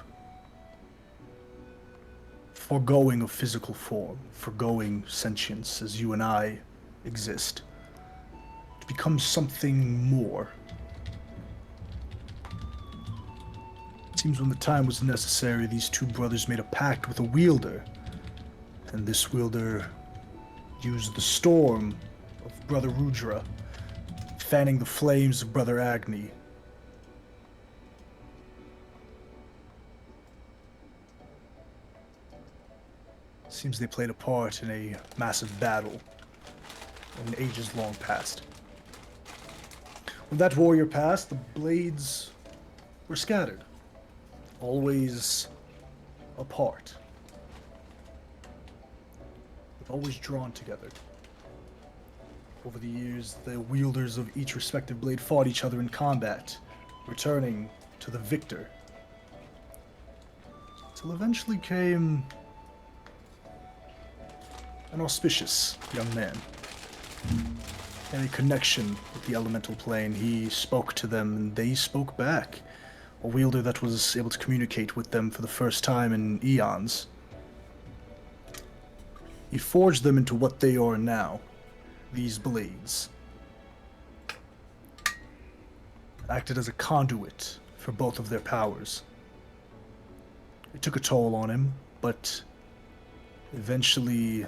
foregoing of physical form, foregoing sentience as you and I exist, to become something more. It seems when the time was necessary, these two brothers made a pact with a wielder, and this wielder used the storm of Brother Rudra, fanning the flames of Brother Agni. Seems they played a part in a massive battle in ages long past. When that warrior passed, the blades were scattered, always apart, but always drawn together. Over the years, the wielders of each respective blade fought each other in combat, returning to the victor. Till eventually came an auspicious young man. He had a connection with the elemental plane. He spoke to them, and they spoke back. A wielder that was able to communicate with them for the first time in eons. He forged them into what they are now, these blades. Acted as a conduit for both of their powers. It took a toll on him, but eventually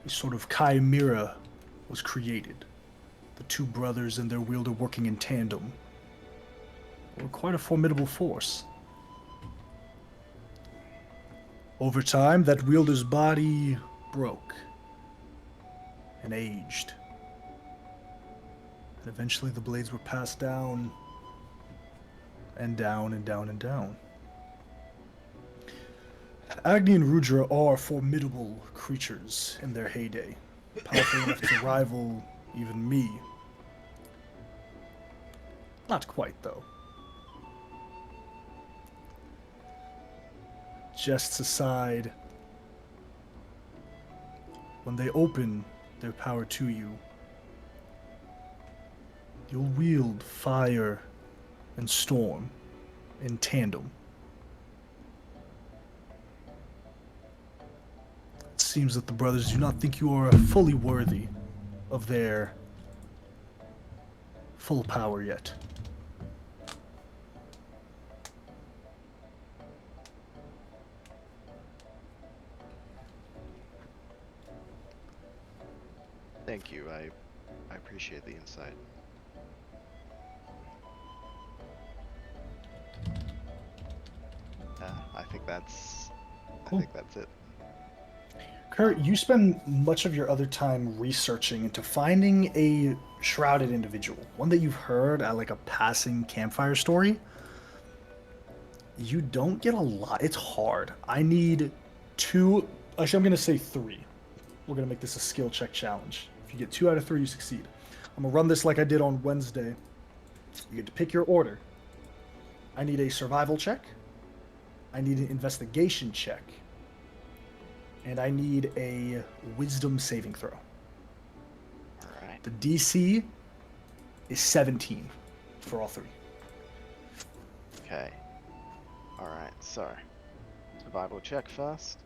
a sort of chimera was created. The two brothers and their wielder working in tandem were quite a formidable force. Over time, that wielder's body broke and aged. And eventually the blades were passed down and down and down and down. Agni and Rudra are formidable creatures in their heyday, powerful enough to rival even me. Not quite, though. Jests aside, when they open their power to you, you'll wield fire and storm in tandem. It seems that the brothers do not think you are fully worthy of their full power yet. Thank you. I appreciate the insight. I think that's it. Kurt, you spend much of your other time researching into finding a shrouded individual, one that you've heard at like a passing campfire story, You don't get a lot. It's hard. I need 2. Actually, I'm going to say 3. We're going to make this a skill check challenge. If you get 2 out of 3, you succeed. I'm going to run this like I did on Wednesday. You get to pick your order. I need a survival check. I need an investigation check. And I need a wisdom saving throw. Alright. The DC is 17 for all 3. Okay. Alright, so. Survival check first.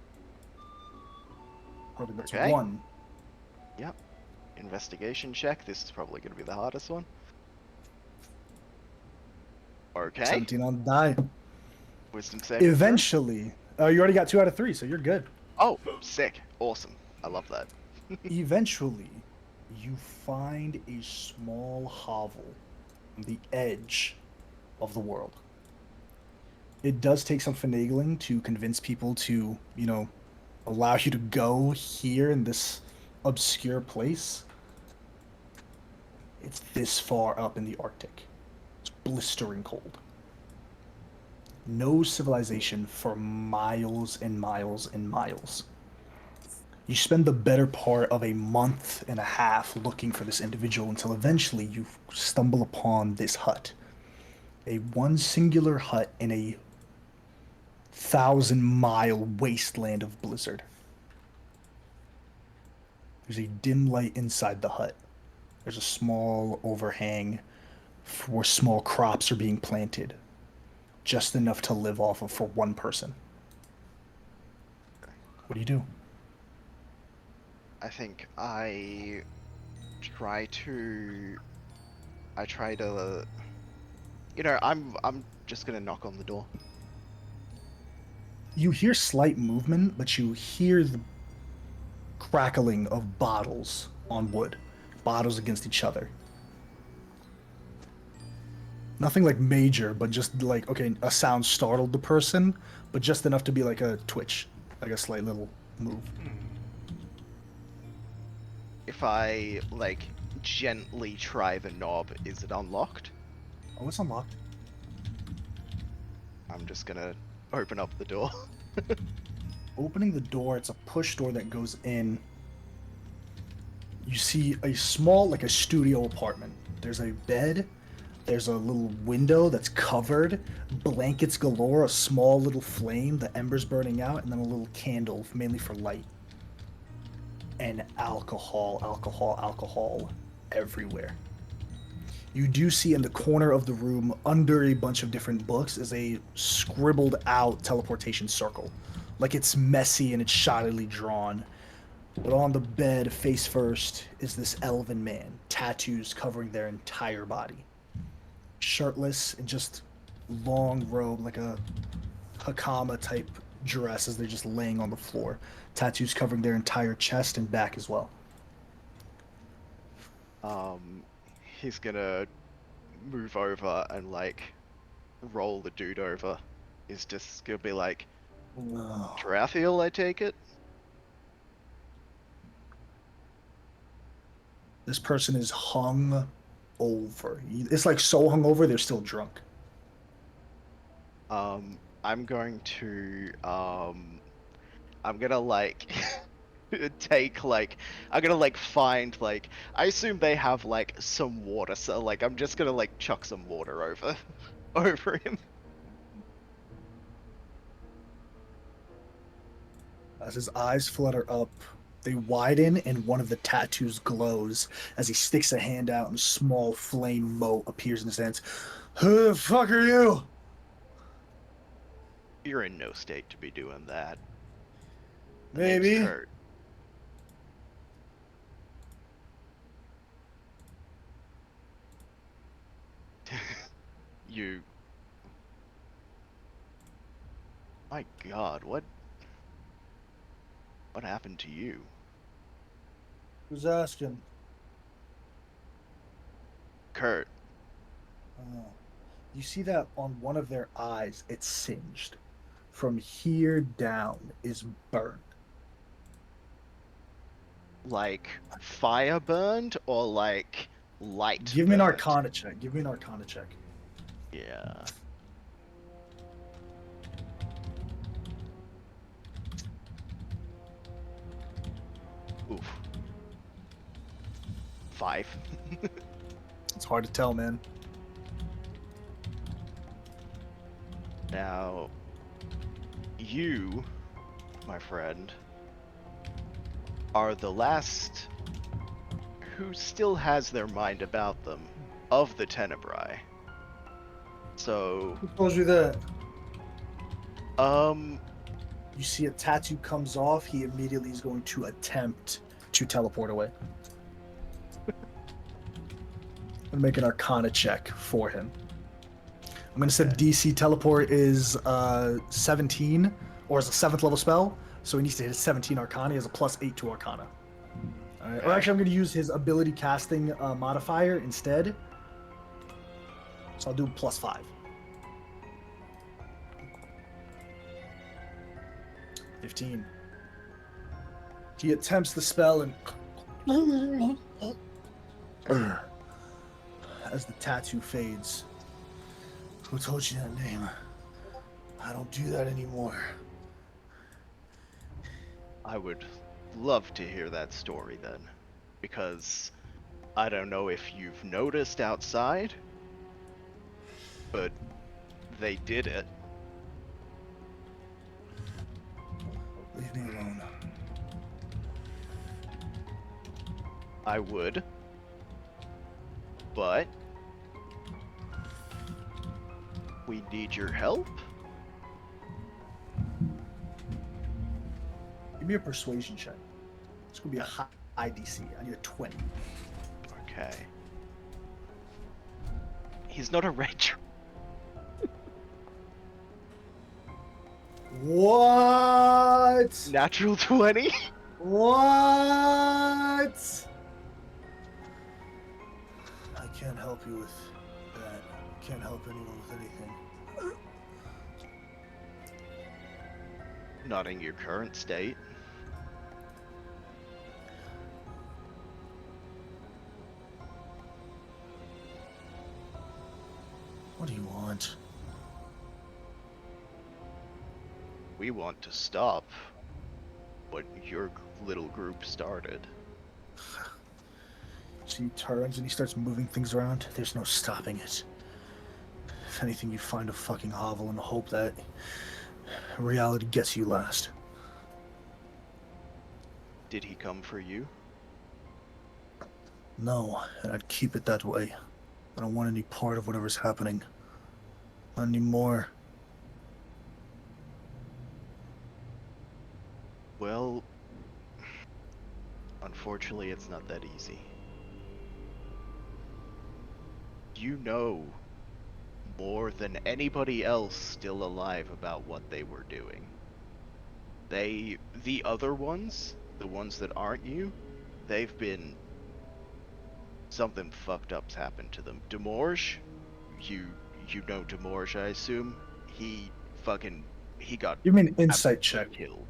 Probably that's Okay. 1. Yep. Investigation check. This is probably going to be the hardest one. Okay. 17 on the die. Wisdom saving. throw. Eventually, you already got 2 out of 3, so you're good. Oh, sick. Awesome. I love that. Eventually, you find a small hovel on the edge of the world. It does take some finagling to convince people to, allow you to go here in this obscure place. It's this far up in the Arctic. It's blistering cold. No civilization for miles and miles and miles. You spend the better part of a month and a half looking for this individual until eventually you stumble upon this hut. A one singular hut in a 1,000-mile wasteland of blizzard. There's a dim light inside the hut. There's a small overhang where small crops are being planted. Just enough to live off of for one person. What do you do? I think I try to. I'm just gonna knock on the door. You hear slight movement, but you hear the crackling of bottles on wood. Bottles against each other. Nothing like major, but just like, okay, a sound startled the person, but just enough to be like a twitch. Like a slight little move. If I gently try the knob, is it unlocked? Oh, it's unlocked. I'm just gonna open up the door. Opening the door, it's a push door that goes in. You see a small, like a studio apartment. There's a bed. There's a little window that's covered. Blankets galore, a small little flame, the embers burning out, and then a little candle, mainly for light. And alcohol everywhere. You do see in the corner of the room, under a bunch of different books, is a scribbled out teleportation circle. Like it's messy and it's shoddily drawn. But on the bed, face first, is this elven man, tattoos covering their entire body. Shirtless and just long robe, like a hakama type dress, as they're just laying on the floor. Tattoos covering their entire chest and back as well. He's gonna move over and roll the dude over. He's just gonna be like, No. Drathiel, I take it? This person is hung over. It's like so hung over they're still drunk. I'm going to I'm gonna take I'm gonna find I assume they have some water, so I'm just gonna chuck some water over over him. As his eyes flutter up, they widen and one of the tattoos glows as he sticks a hand out and a small flame mote appears in his hands. Who the fuck are you? You're in no state to be doing that. Maybe. Name's Kurt. You. My God, what happened to you? Who's asking? Kurt. You see that on one of their eyes, it's singed. From here down is burned. Fire burned or light? Give me an burned? arcana check. Give me an arcana check. Yeah. Oof. 5. It's hard to tell, man. Now, you, my friend, are the last who still has their mind about them of the Tenebrae. So, Who told you that? um, You see a tattoo comes off, he immediately is going to attempt to teleport away. And make an Arcana check for him. I'm gonna say DC teleport is 17, or is a 7th level spell, so he needs to hit 17 Arcana. He has a +8 to Arcana. All right. Or actually, I'm gonna use his ability casting modifier instead. So I'll do +5. 15. He attempts the spell and as the tattoo fades. Who told you that name? I don't do that anymore. I would love to hear that story then, because I don't know if you've noticed outside, but they did it. Leave me alone. I would, but we need your help. Give me a persuasion check. It's gonna be a high DC. I need a 20. Okay. He's not a ranger. What? Natural 20? What? I can't help you with that. Can't help anyone with anything. Not in your current state. What do you want? We want to stop what your little group started. So he turns and he starts moving things around. There's no stopping it. If anything, you find a fucking hovel and hope that reality gets you last. Did he come for you? No, and I'd keep it that way. I don't want any part of whatever's happening. Not anymore. Well, unfortunately, it's not that easy. You know more than anybody else still alive about what they were doing. The other ones, the ones that aren't you, they've been... something fucked up's happened to them. Demorge, you know Demorge, I assume? He got Give me an insight check. killed.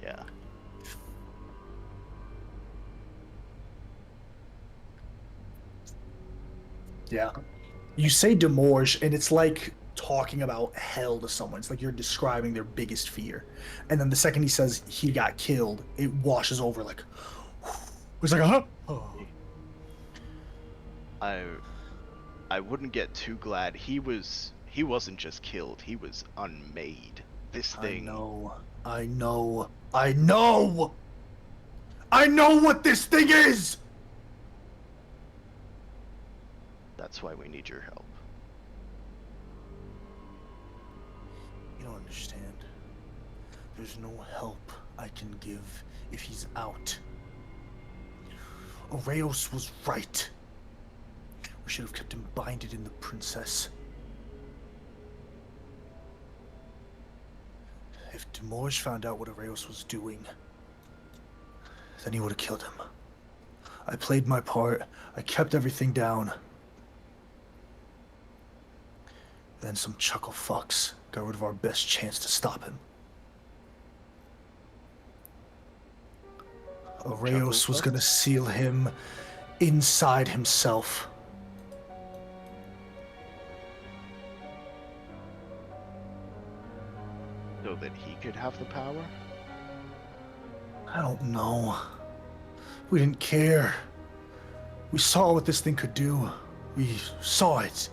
Yeah. Yeah. You say Demorge, and it's like talking about hell to someone. It's like you're describing their biggest fear. And then the second he says he got killed, it washes over like... It's like, huh? Oh. I wouldn't get too glad. He wasn't just killed, he was unmade. This thing... I know what this thing is! That's why we need your help. You don't understand. There's no help I can give if he's out. Oreos was right. We should have kept him binded in the princess. If Demorge found out what Oreos was doing, then he would have killed him. I played my part. I kept everything down. Then some chuckle fucks got rid of our best chance to stop him. Oreos was gonna seal him inside himself. So that he could have the power? I don't know. We didn't care. We saw what this thing could do. We saw it.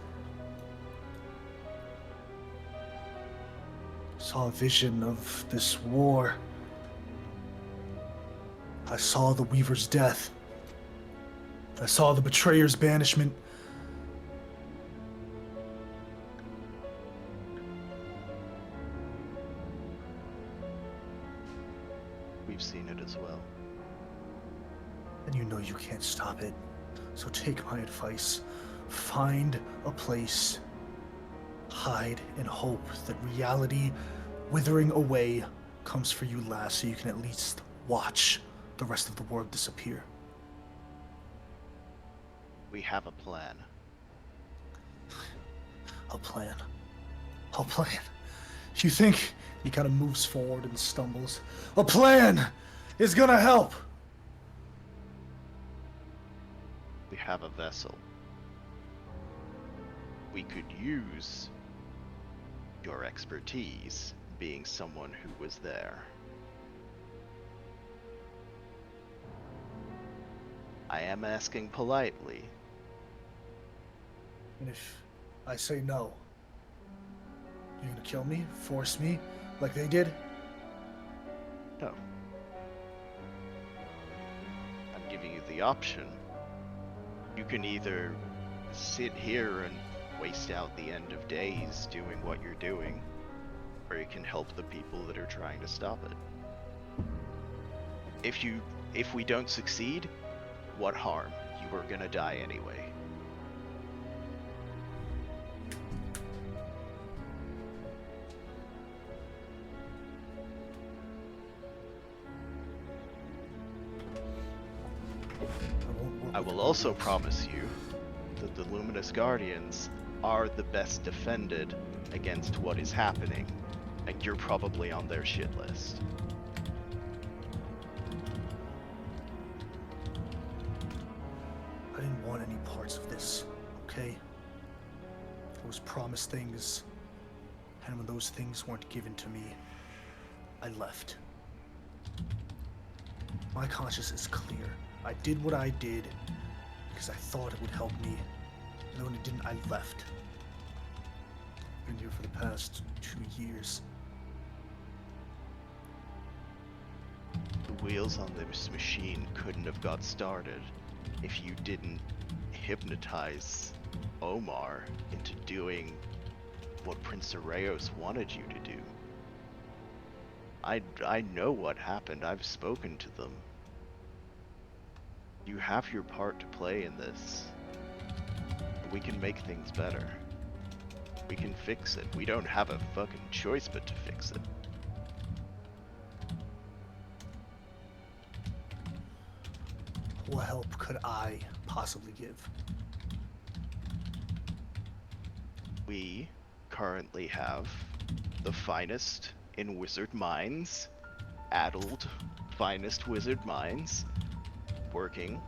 Saw a vision of this war. I saw the Weaver's death. I saw the Betrayer's banishment. We've seen it as well. And you know you can't stop it. So take my advice. Find a place. Hide and hope that reality withering away comes for you last so you can at least watch the rest of the world disappear. We have a plan. A plan. A plan. You think he kind of moves forward and stumbles. A plan is gonna help. We have a vessel. We could use your expertise, being someone who was there. I am asking politely. And if I say no, you're gonna kill me? Force me? Like they did? No. I'm giving you the option. You can either sit here and waste out the end of days doing what you're doing, or you can help the people that are trying to stop it. If we don't succeed, what harm? You are gonna die anyway. I will also promise you that the Luminous Guardians are the best defended against what is happening, and you're probably on their shit list. I didn't want any parts of this, okay? I was promised things, and when those things weren't given to me, I left. My conscience is clear. I did what I did because I thought it would help me, and when it didn't, I left. I've been here for the past 2 years. The wheels on this machine couldn't have got started if you didn't hypnotize Omar into doing what Prince Areos wanted you to do. I know what happened. I've spoken to them. You have your part to play in this. We can make things better. We can fix it. We don't have a fucking choice but to fix it. What help could I possibly give? We currently have the finest in wizard minds, addled finest wizard minds, working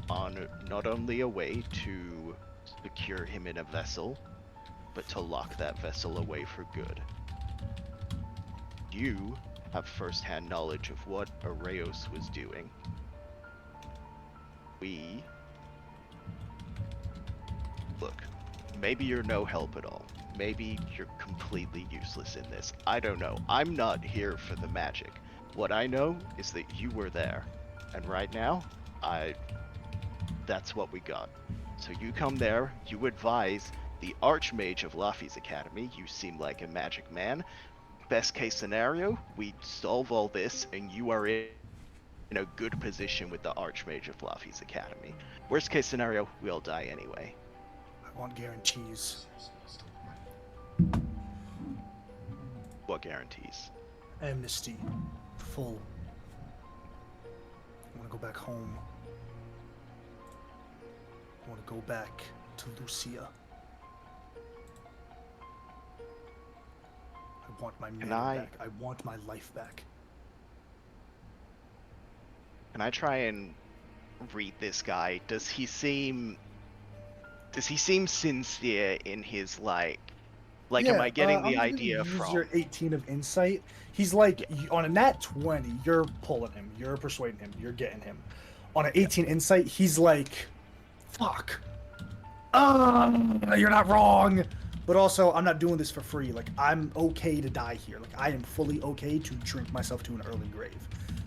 on not only a way to secure him in a vessel, but to lock that vessel away for good. You have first-hand knowledge of what Areos was doing. Look, maybe you're no help at all. Maybe you're completely useless in this. I don't know. I'm not here for the magic. What I know is that you were there. And right now, that's what we got. So you come there, you advise the Archmage of Laffy's Academy. You seem like a magic man. Best case scenario, we solve all this and you are in a good position with the Archmage of Laffy's Academy. Worst case scenario, we all die anyway. I want guarantees. What guarantees? Amnesty. Full. I want to go back home. I want to go back to Lucia. I want my man back. I want my life back. Can I try and read this guy? Does he seem sincere in his, like, Like, am I getting I'm the gonna idea use from? your 18 of insight. He's like on a nat 20, you're pulling him, you're persuading him, you're getting him. On an 18 insight, he's like, "Fuck, you're not wrong." But also, I'm not doing this for free. Like, I'm okay to die here. Like, I am fully okay to drink myself to an early grave.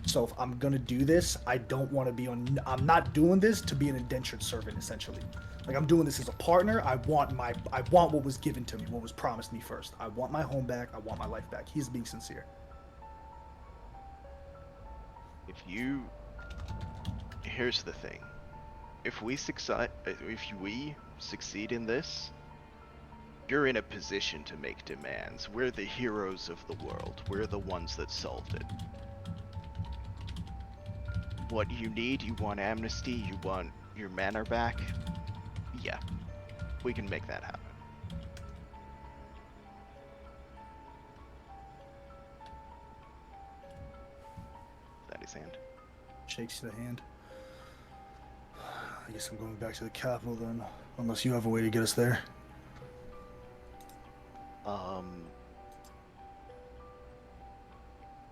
So if I'm gonna do this, I don't want to be on. I'm not doing this to be an indentured servant, essentially. Like, I'm doing this as a partner. I want what was given to me, what was promised me first. I want my home back. I want my life back. He's being sincere. Here's the thing. If we succeed in this, you're in a position to make demands. We're the heroes of the world. We're the ones that solved it. What do you need? You want amnesty? You want your manor back? Yeah, we can make that happen. That is hand. Shakes the hand. I guess I'm going back to the capital then, unless you have a way to get us there.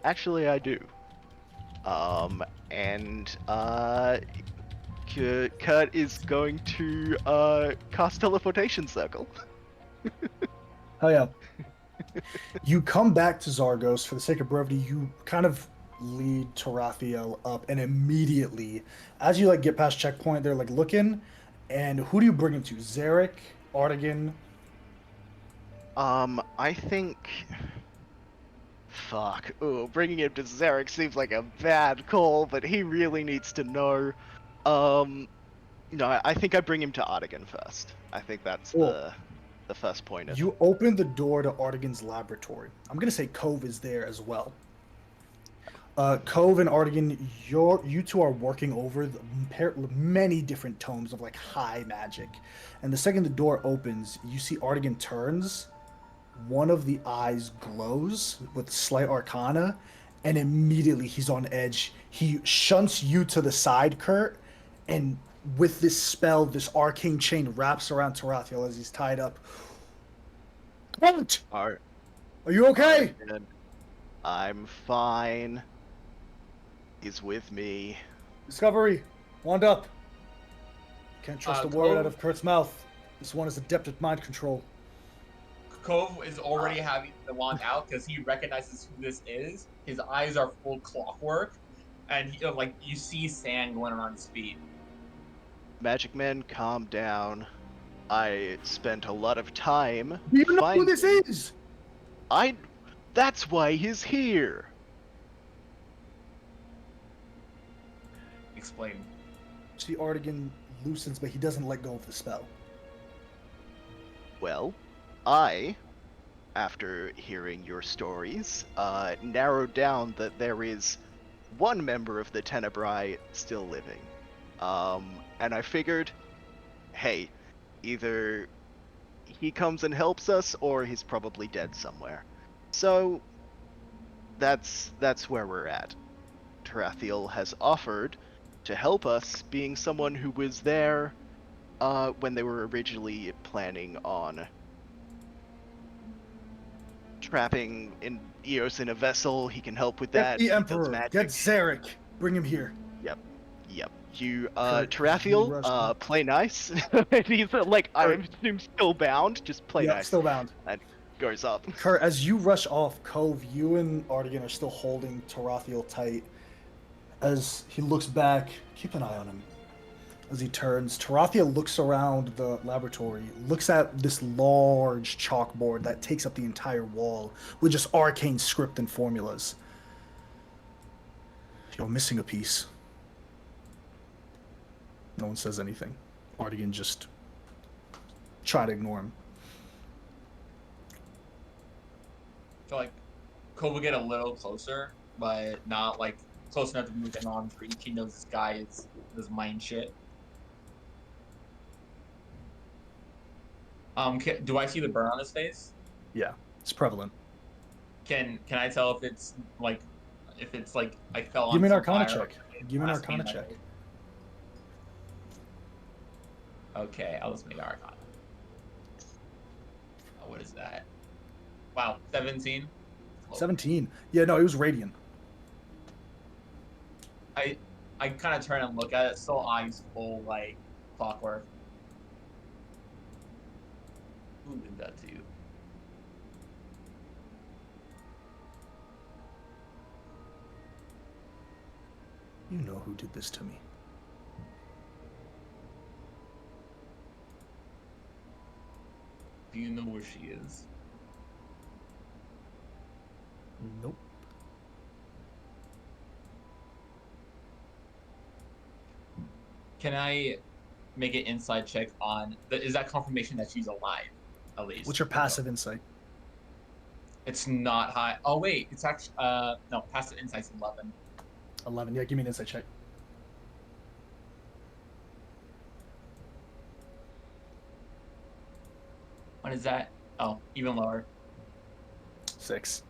Actually, I do. Kurt is going to cast teleportation circle. Oh yeah. You come back to Zargos for the sake of brevity. You kind of lead Tarathiel up, and immediately, as you like get past checkpoint, they're like looking, and who do you bring him to? Zarek, Artigan. I think. Fuck. Ooh, bringing him to Zarek seems like a bad call, but he really needs to know. No, I think I bring him to Artigan first. I think that's Cool. the first point of. You open the door to Artigan's laboratory. I'm gonna say Cove is there as well. Cove and Artigan, you two are working over many different tomes of like high magic, and the second the door opens, you see Artigan turns. One of the eyes glows with slight arcana, and immediately he's on edge. He shunts you to the side, Kurt, and with this spell, this arcane chain wraps around Tarathiel as he's tied up. What? Are you okay? I'm fine. He's with me. Discovery, wand up. Can't trust a word Cove- out of Kurt's mouth. This one is adept at mind control. Cove is already having the wand out because he recognizes who this is. His eyes are full clockwork, and he, like you see sand going around his feet. Magic Man, calm down. I spent a lot of time. Do you know who finding- this is? That's why he's here. Explain. See, Artigan loosens, but he doesn't let go of the spell. Well, after hearing your stories, narrowed down that there is one member of the Tenebrae still living. And I figured, hey, either he comes and helps us, or he's probably dead somewhere. So, that's where we're at. Tarathiel has offered to help us, being someone who was there when they were originally planning on trapping Eos in a vessel. He can help with that. Get the He does Emperor. magic. Get Zarek. Bring him here. Yep. You, Kurt, Tarathiel, you rush me. play nice. He's like, I assume still bound. Just play Yeah, nice. still bound. And goes up. Kurt, as you rush off, Cove, you and Artigan are still holding Tarathiel tight. As he looks back, keep an eye on him. As he turns, Tarathiel looks around the laboratory, looks at this large chalkboard that takes up the entire wall with just arcane script and formulas. You're missing a piece. No one says anything. Artigan just try to ignore him. I feel like Cove will get a little closer, but not like close enough to move an arm's reach. He knows this guy is mind shit. Do I see the burn on his face? Yeah, it's prevalent. Can I tell if it's like I fell on Give me an some Arcana fire check. Give me an blasting Arcana my check. face? Okay, I'll just make an Arcana. What is that? Wow, 17. 17. Yeah, no, it was radiant. I kind of turn and look at it, still eyes full like clockwork. Who did that to you? You know who did this to me. Do you know where she is? Nope. Can I make an inside check on? Is that confirmation that she's alive? At least. What's your passive insight? It's not high. Oh wait, it's actually no, passive insight's 11. 11. Yeah, give me an insight check. What is that? Oh, even lower. 6.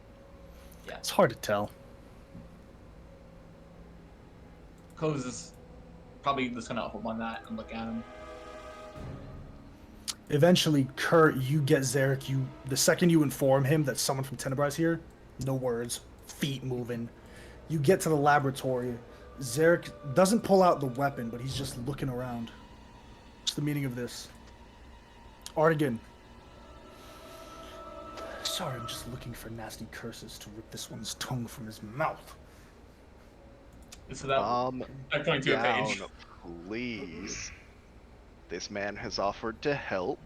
Yeah. It's hard to tell. Koz is probably just gonna hold on that and look at him. Eventually, Kurt, you get Zarek. The second you inform him that someone from Tenebrae is here, no words, feet moving. You get to the laboratory. Zarek doesn't pull out the weapon, but he's just looking around. What's the meaning of this? Artigan. Sorry, I'm just looking for nasty curses to rip this one's tongue from his mouth. So that I'm going to a page. Down, please. This man has offered to help.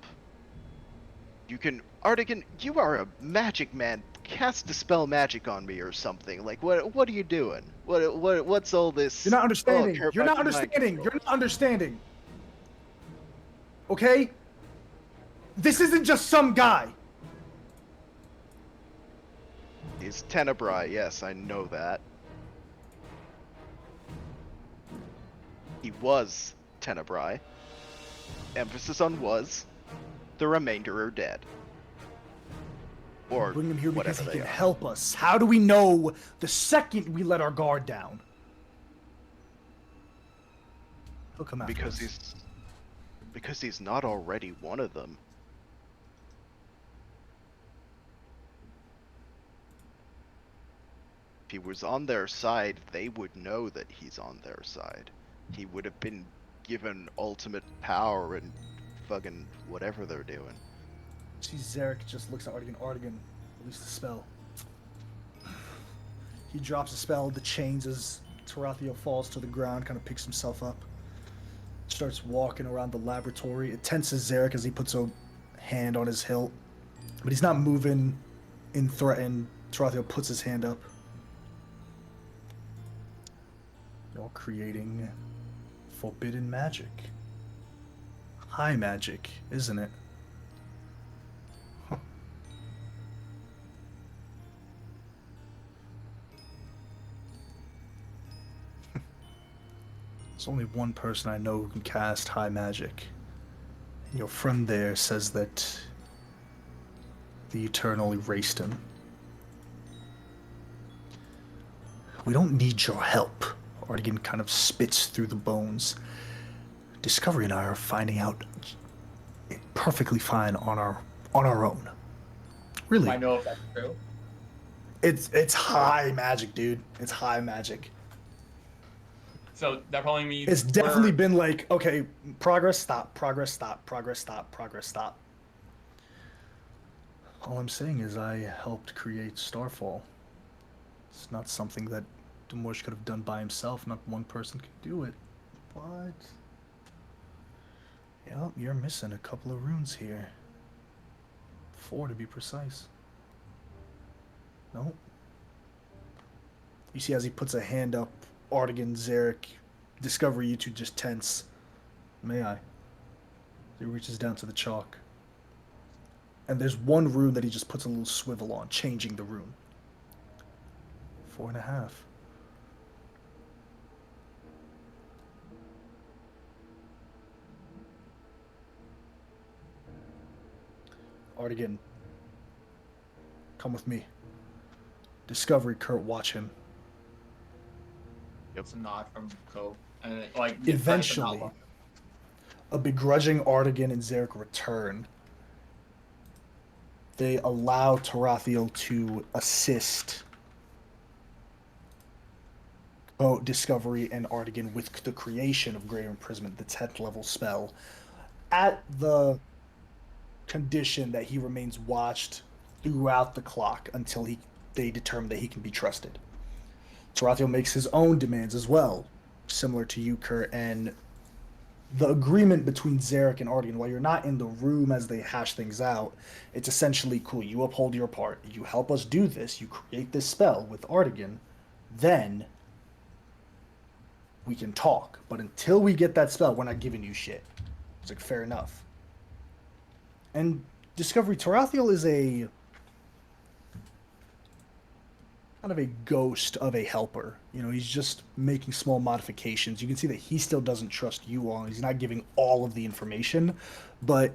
You can, Artigan, you are a magic man. Cast dispel magic on me or something. Like, what are you doing? What's all this? You're not understanding. Oh, You're not understanding. You're not understanding. Okay? This isn't just some guy. He's Tenebrae, yes, I know that. He was Tenebrae. Emphasis on was. The remainder are dead. Or Bring him here because whatever he they can are. help us. How do we know the second we let our guard down? He'll come after Because us. he's not already one of them. If he was on their side, they would know that he's on their side. He would have been given ultimate power and fucking whatever they're doing. See, Zarek just looks at Artigan. Artigan, release the spell. He drops the spell, the chains as Tarathiel falls to the ground, kind of picks himself up. Starts walking around the laboratory. It tenses Zarek as he puts a hand on his hilt. But he's not moving in threat, and Tarathiel puts his hand up. You're creating forbidden magic. High magic, isn't it? Huh. There's only one person I know who can cast high magic. And your friend there says that the Eternal erased him. We don't need your help. Artigan kind of spits through the bones. Discovery and I are finding out perfectly fine on our own. Really. I know if that's true. It's high magic, dude. It's high magic. So that probably means It's definitely been like, okay, progress, stop, progress, stop, progress, stop, progress, stop. All I'm saying is I helped create Starfall. It's not something that Demorge could have done by himself. Not one person could do it. But... Yep, you're missing a couple of runes here. 4 to be precise. Nope. You see as he puts a hand up, Artigan, Zarek, Discovery, you two just tense. May I? He reaches down to the chalk. And there's one rune that he just puts a little swivel on, changing the rune. 4.5. Artigan, come with me. Discovery, Kurt, watch him. It's a nod from Ko, and like Eventually, a begrudging Artigan and Zarek return. they allow Tarathiel to assist Discovery and Artigan with the creation of Greater Imprisonment, the 10th level spell, at the condition that he remains watched throughout the clock until they determine that he can be trusted. Tarathiel makes his own demands as well, similar to you, Kurt, and the agreement between Zarek and Artigan, while you're not in the room as they hash things out, it's essentially cool. You uphold your part. You help us do this. You create this spell with Artigan. Then we can talk. But until we get that spell, we're not giving you shit. It's like, fair enough. And Discovery, Tarathiel is a kind of a ghost of a helper. You know, he's just making small modifications. You can see that he still doesn't trust you all. He's not giving all of the information, but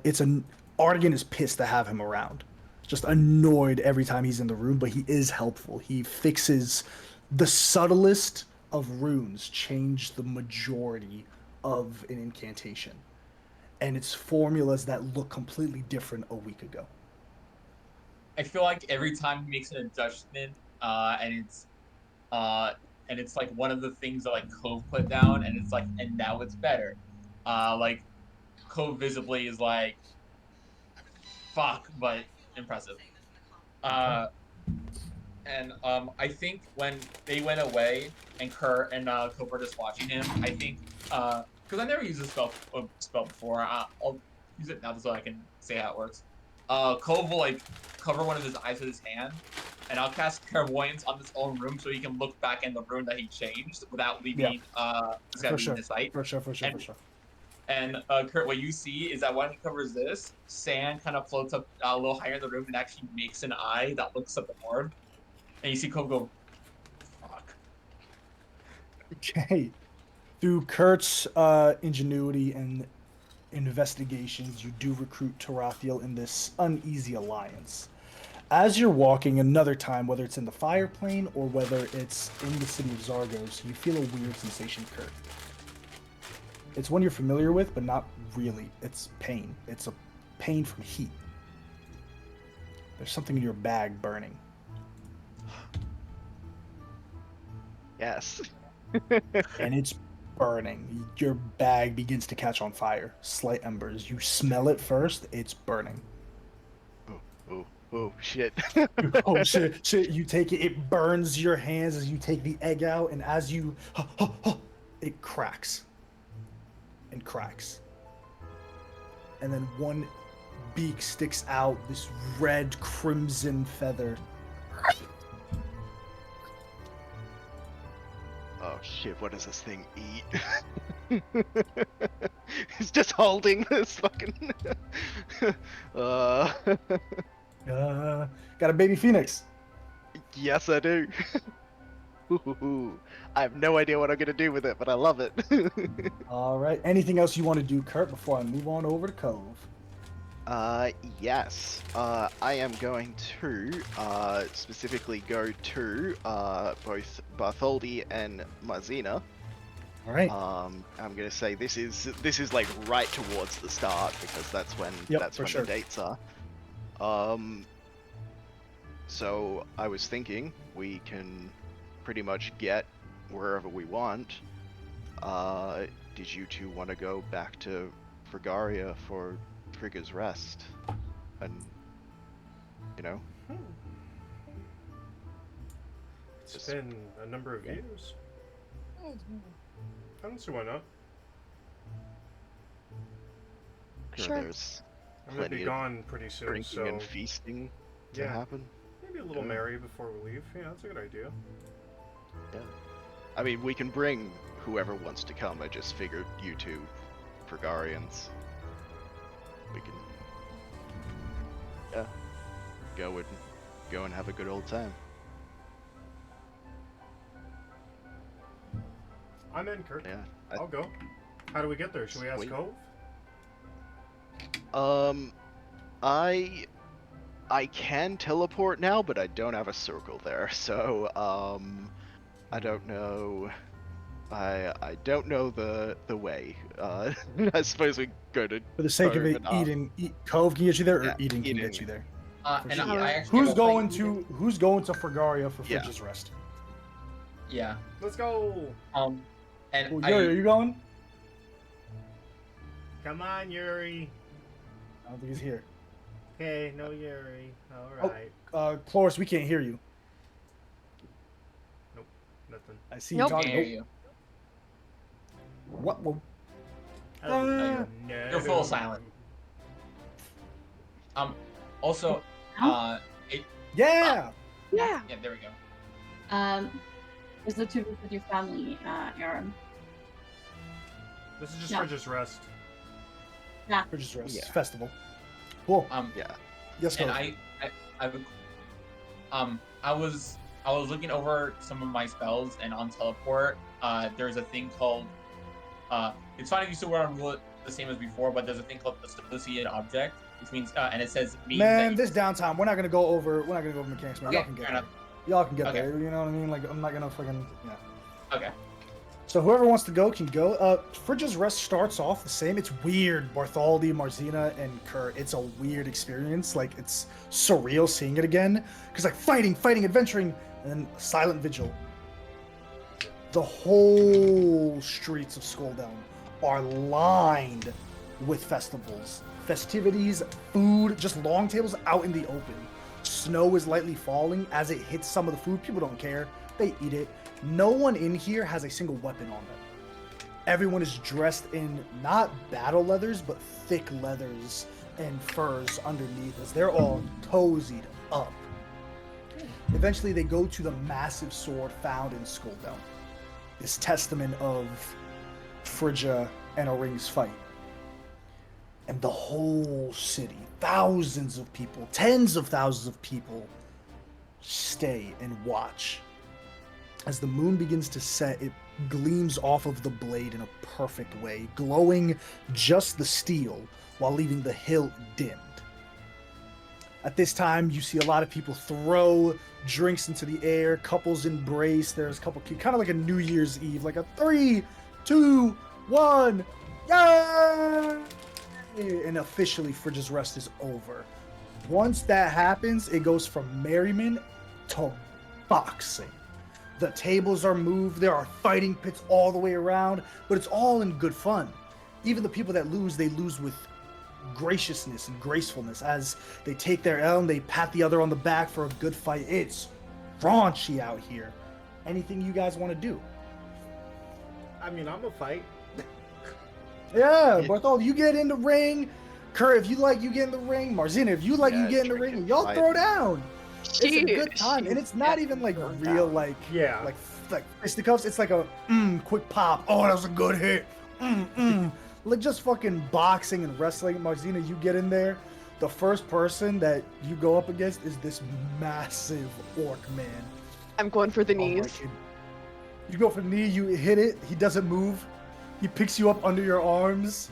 Artigan is pissed to have him around. Just annoyed every time he's in the room, but he is helpful. He fixes the subtlest of runes, change the majority of an incantation. And it's formulas that look completely different a week ago. I feel like every time he makes an adjustment, and it's like one of the things that like Cove put down, and it's like, and now it's better. Like Cove visibly is like, fuck, but impressive. I think when they went away and Kurt and Cove were just watching him, I think because I never used this spell before, I'll use it now just so I can say how it works. Cove will like cover one of his eyes with his hand, and I'll cast Clairvoyance on his own room so he can look back in the room that he changed without leaving this guy leaving his sight. For sure. And Kurt, what you see is that when he covers this, sand kind of floats up a little higher in the room and actually makes an eye that looks at the orb. And you see Cove go, fuck. Okay. Through Kurt's ingenuity and investigations, you do recruit Tarathiel in this uneasy alliance. As you're walking another time, whether it's in the fire plane or whether it's in the city of Zargos, you feel a weird sensation, Kurt. It's one you're familiar with, but not really. It's pain. It's a pain from heat. There's something in your bag burning. Yes. And it's burning. Your bag begins to catch on fire. Slight embers. You smell it first, it's burning. Oh, shit. Oh, shit. You take it, it burns your hands as you take the egg out, and as you... it cracks. And cracks. And then one beak sticks out, this red crimson feather. Oh shit, what does this thing eat? It's just holding this fucking... Got a baby phoenix. Yes, I do. I have no idea what I'm gonna do with it, but I love it. All right. Anything else you want to do, Kurt, before I move on over to Cove? Yes. I am going to specifically go to both Bartholdi and Marzina. All right. I'm gonna say this is like right towards the start because that's when sure. the dates are. So I was thinking we can pretty much get wherever we want. Did you two want to go back to Fragaria for Trigger's Rest? And, you know? It's been a number of years. I don't see why not. Sure. There's I'm gonna be plenty of gone pretty soon, drinking so and feasting to yeah. happen. Maybe a little Yeah. merry before we leave. Yeah, that's a good idea. Yeah. I mean, we can bring whoever wants to come. I just figured you two, Fragarians, we can, go and have a good old time. I'm in, Kurt. Yeah. I'll go. How do we get there? Should we ask Sweet. Cove? I can teleport now, but I don't have a circle there, so I don't know. I don't know the way. I suppose we go to For the sake of it, Cove and, Cove can get you there, or yeah, Eden can Eden. get you there. For And sure. I actually Who's have a going fight. to Fragaria for Yeah. Fridge's Rest? Yeah. Let's go. And Well, Yuri, are you going? Come on, Yuri. I don't think he's here. Okay, no Yuri. All Oh. right. Cloris, we can't hear you. Nothing. I see Nope. you I talking. hear you. What? Well, Oh, no. You're full silent. Also, yeah. Yeah. yeah, there we go. Is it to with your family, Aaron? This is just No. for just rest. Fridge's Rest Yeah. Festival. Cool. Yeah. Yes, And go. I was looking over some of my spells, and on teleport, there's a thing called it's fine if you still word on rule it the same as before, but there's a thing called associated object, which means and it says means Man, that this downtime, we're not gonna go over mechanics, man. Okay, Y'all can get fair there. enough. Y'all can get Okay. there. You know what I mean? Like, I'm not gonna fucking yeah. okay. So whoever wants to go can go. Fridge's Rest starts off the same. It's weird. Bartholdi, Marzina, and Kurt. It's a weird experience. Like, it's surreal seeing it again. Because, like, fighting, adventuring, and then Silent Vigil. The whole streets of Skulldown are lined with festivals, festivities, food, just long tables out in the open. Snow is lightly falling. As it hits some of the food, people don't care. They eat it. No one in here has a single weapon on them. Everyone is dressed in not battle leathers, but thick leathers and furs underneath as they're all cozied up. Eventually, they go to the massive sword found in Skulldown. This testament of Frigga and Oring's fight. And the whole city, thousands of people, tens of thousands of people, stay and watch. As the moon begins to set, it gleams off of the blade in a perfect way, glowing just the steel while leaving the hilt dimmed. At this time, you see a lot of people throw drinks into the air, couples embrace. There's a couple, kind of like a New Year's Eve, like a 3, 2, 1, yay! And officially, Fridge's Rest is over. Once that happens, it goes from merriment to boxing. The tables are moved, there are fighting pits all the way around, but it's all in good fun. Even the people that lose, they lose with graciousness and gracefulness. As they take their L and they pat the other on the back for a good fight. It's raunchy out here. Anything you guys want to do? I mean, I'm a fight. Yeah, Barthol, you get in the ring. Kurt, if you like, you get in the ring. Marzina, if you like, Yeah, you get in the drinking, ring. Y'all throw fighting. down. It's a good time, and it's not even like thrown real, down. like Yeah. like fisticuffs. It's like a quick pop. Oh, that was a good hit. Like just fucking boxing and wrestling. Marzina, you get in there. The first person that you go up against is this massive orc man. I'm going for the Oh my knees. God. You go for the knee, you hit it. He doesn't move. He picks you up under your arms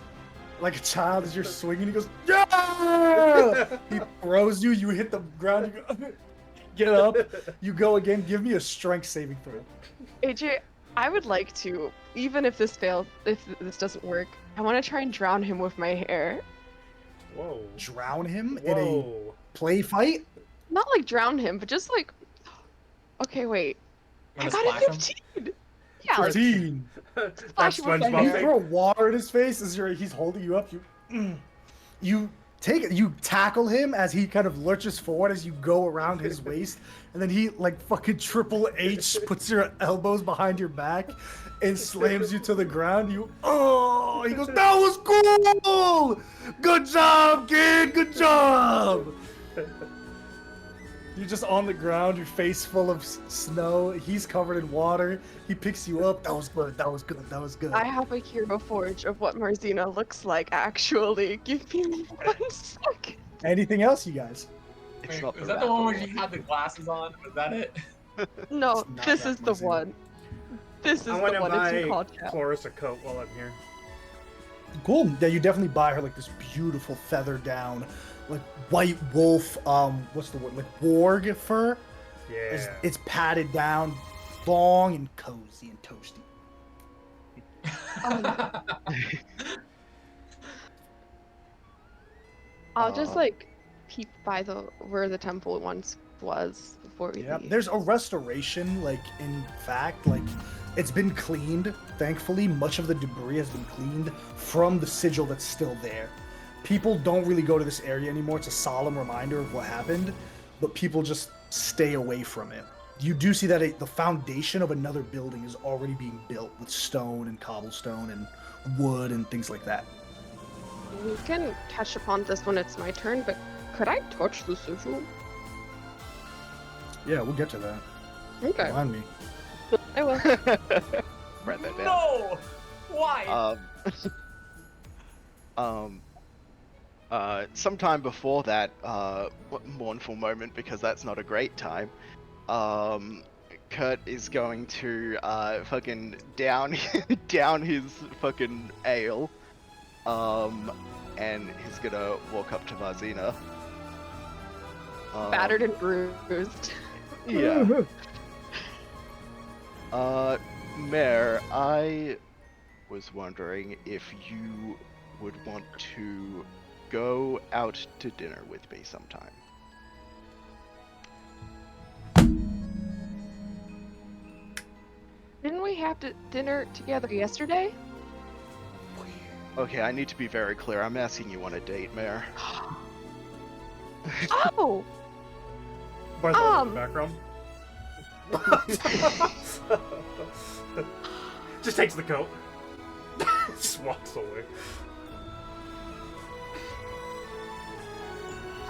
like a child as you're swinging. He goes, yeah! He throws you. You hit the ground. You go, get up. You go again. Give me a strength saving throw. AJ, I would like to, even if this fails, if this doesn't work, I want to try and drown him with my hair. Whoa. Drown him in a Whoa. play fight. Not like drown him, but just like. Okay, wait. I Wanna got splash a him? 15. Yeah, like 15. That's Splash him with my You SpongeBob hair. thing. throw water in his face as he's holding you up. You take it. You tackle him as he kind of lurches forward as you go around his waist, and then he like fucking Triple H puts your elbows behind your back and slams you to the ground. He goes, that was cool. Good job, kid. Good job. You're just on the ground, your face full of snow. He's covered in water. He picks you up. That was good. That was good. That was good. I have a hero forge of what Marzina looks like, actually. Give me 1 second. Anything else, you guys? It's Wait, not was that the one where rapper she had the glasses on? Was that it? No, It's not this that is the Marzina. one. This is I the want to one. It's in buy called chat. Chloris a coat while I'm here. Cool. Yeah, you definitely buy her like this beautiful feather down, like white wolf. What's the word? Like warg fur. Yeah. It's padded down, long and cozy and toasty. I'll just like peep by the where the temple once was before we Yeah, leave. there's a restoration. Like in fact, like it's been cleaned. Thankfully, much of the debris has been cleaned from the sigil that's still there. People don't really go to this area anymore. It's a solemn reminder of what happened, but people just stay away from it. You do see that the foundation of another building is already being built with stone and cobblestone and wood and things like that. We can touch upon this when it's my turn, but could I touch the sigil? Yeah, we'll get to that. Okay, Remind me. I will. Write that down. No! Why? Sometime before that mournful moment, because that's not a great time, Kurt is going to fucking down down his fucking ale, and he's gonna walk up to Marzina. Battered and bruised. Yeah. Mare, I was wondering if you would want to go out to dinner with me sometime. Didn't we have dinner together yesterday? Okay, I need to be very clear. I'm asking you on a date, Mare. Oh! Bartholomew in the background. Just takes the coat. Just walks away.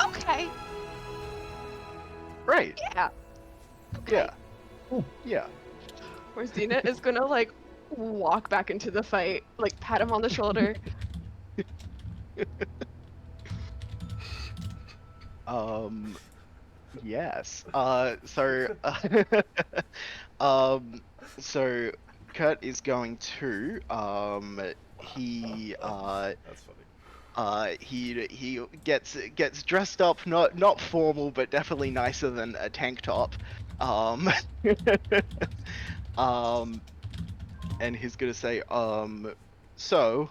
Okay. Right. Yeah. Yeah. Yeah. Marzina is gonna like walk back into the fight, like pat him on the shoulder. Yes. So Kurt is going to That's funny. he gets dressed up, not formal, but definitely nicer than a tank top. And he's gonna say, so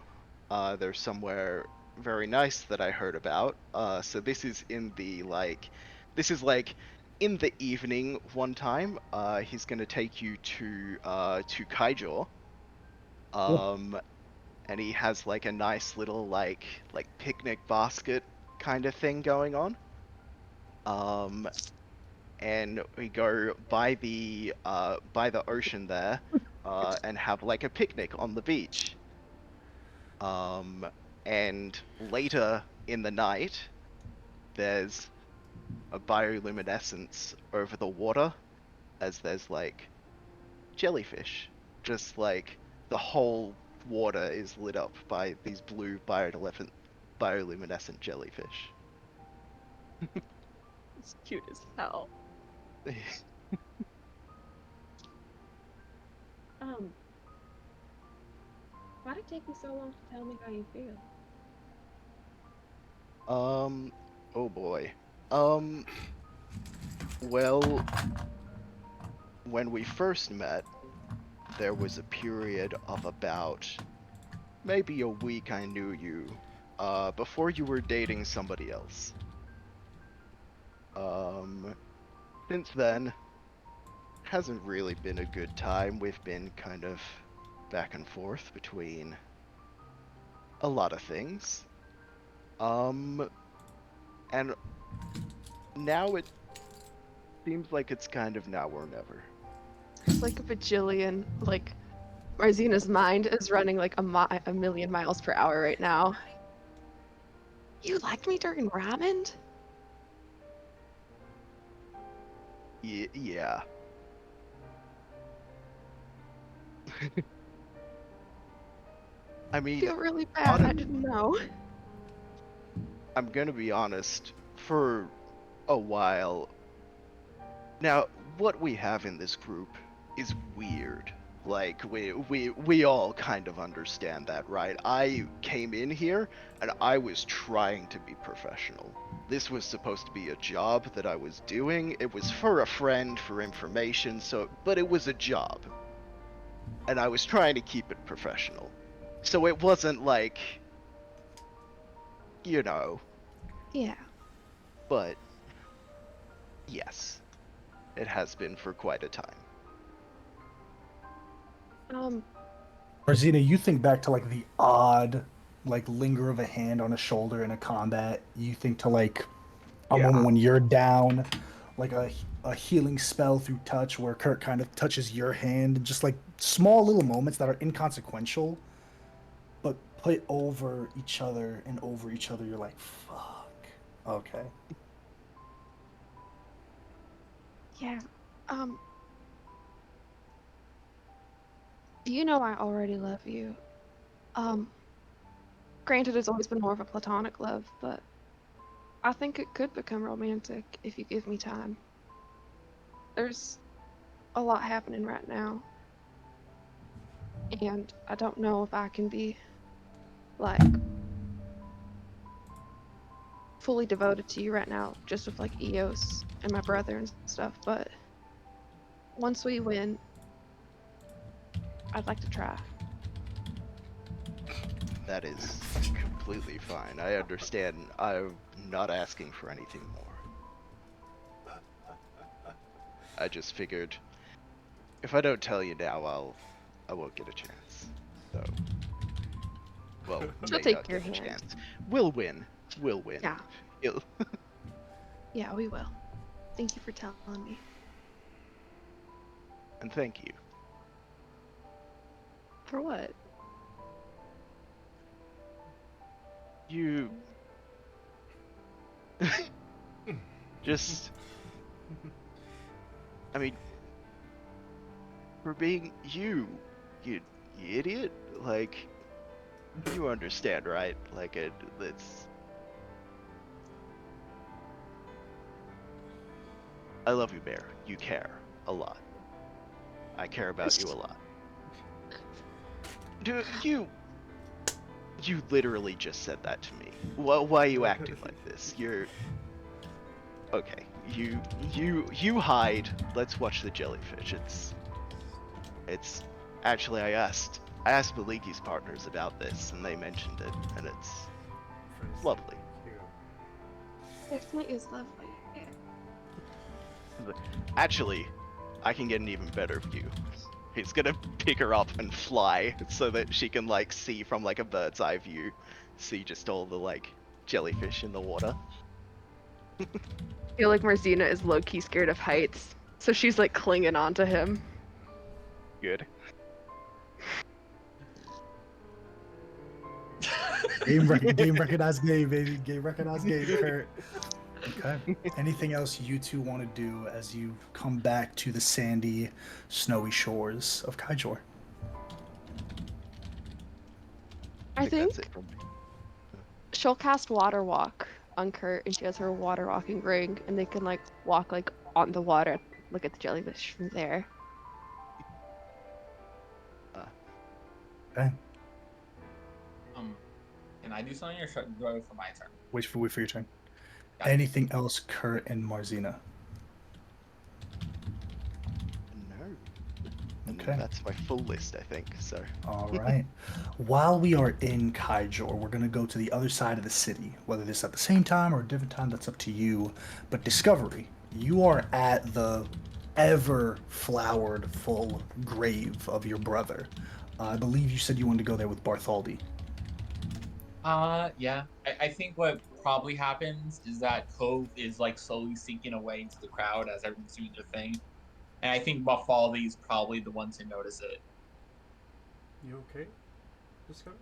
there's somewhere very nice that I heard about. So this is in the in the evening one time. He's gonna take you to Kaijor. And he has like a nice little like picnic basket kind of thing going on. And we go by the ocean there, and have like a picnic on the beach. And later in the night, there's a bioluminescence over the water, as there's like jellyfish, just like the whole water is lit up by these blue bioluminescent jellyfish. It's cute as hell. Why'd it take you so long to tell me how you feel? Oh boy. Well, when we first met, there was a period of about maybe a week I knew you, before you were dating somebody else. Since then, hasn't really been a good time. We've been kind of back and forth between a lot of things. And now it seems like it's kind of now or never. It's like a bajillion. Like Marzina's mind is running like a million miles per hour right now. You liked me during ramen? Yeah. I I mean, feel really bad. I didn't know. I'm gonna be honest, for a while. Now, what we have in this group is weird. Like, we all kind of understand that, right? I came in here, and I was trying to be professional. This was supposed to be a job that I was doing. It was for a friend, for information, but it was a job. And I was trying to keep it professional. So it wasn't like, you know. Yeah. but yes, it has been for quite a time. Marzina, you think back to like the odd, like linger of a hand on a shoulder in a combat. You think to like a Yeah. moment when you're down, like a healing spell through touch where Kurt kind of touches your hand. Just like small little moments that are inconsequential, but put over each other and over each other. You're like, fuck. Okay. Yeah. You know I already love you. Granted, it's always been more of a platonic love, but I think it could become romantic if you give me time. There's a lot happening right now, and I don't know if I can be, like, fully devoted to you right now, just with, like, Eos and my brother and stuff, but once we win, I'd like to try. That is completely fine. I understand. I'm not asking for anything more. I just figured if I don't tell you now, I won't get a chance. So, well, She'll may take not your get a hand. chance. We'll win. We'll win. Yeah. You'll- Yeah, we will. Thank you for telling me. and thank you. For what? You just, I mean, for being you idiot, like, you understand, right? Like, it's, I love you, Bear. You care a lot. I care about you a lot. Dude, you literally just said that to me. Why are you acting like this? You're okay. You hide. Let's watch the jellyfish. It's actually I asked Maliki's partners about this and they mentioned it and it's lovely. Definitely is lovely. Actually, I can get an even better view. He's gonna pick her up and fly so that she can like see from like a bird's eye view, see just all the like jellyfish in the water. I feel like Marzina is low-key scared of heights, so she's like clinging onto him. Good. Game recognized game, baby. Game recognized game, Kurt. Okay. Anything else you two want to do as you come back to the sandy, snowy shores of Kaijor? I think That's it from me. she'll cast Water Walk on Kurt, and she has her water walking ring, and they can like walk like on the water, look at the jellyfish from there. Okay. Can I do something or should I go for my turn? Wait for your turn. Got it. Anything else, Kurt and Marzina? No. And Okay. that's my full list, I think. So. All right. While we are in Kaijor, we're going to go to the other side of the city. Whether this is at the same time or a different time, that's up to you. But Discovery, you are at the ever-flowered, full grave of your brother. I believe you said you wanted to go there with Bartholdi. Yeah. I think what probably happens is that Cove is like slowly sinking away into the crowd as everyone's doing their thing. And I think Bartholdi is probably the one to notice it. You okay? Discovery?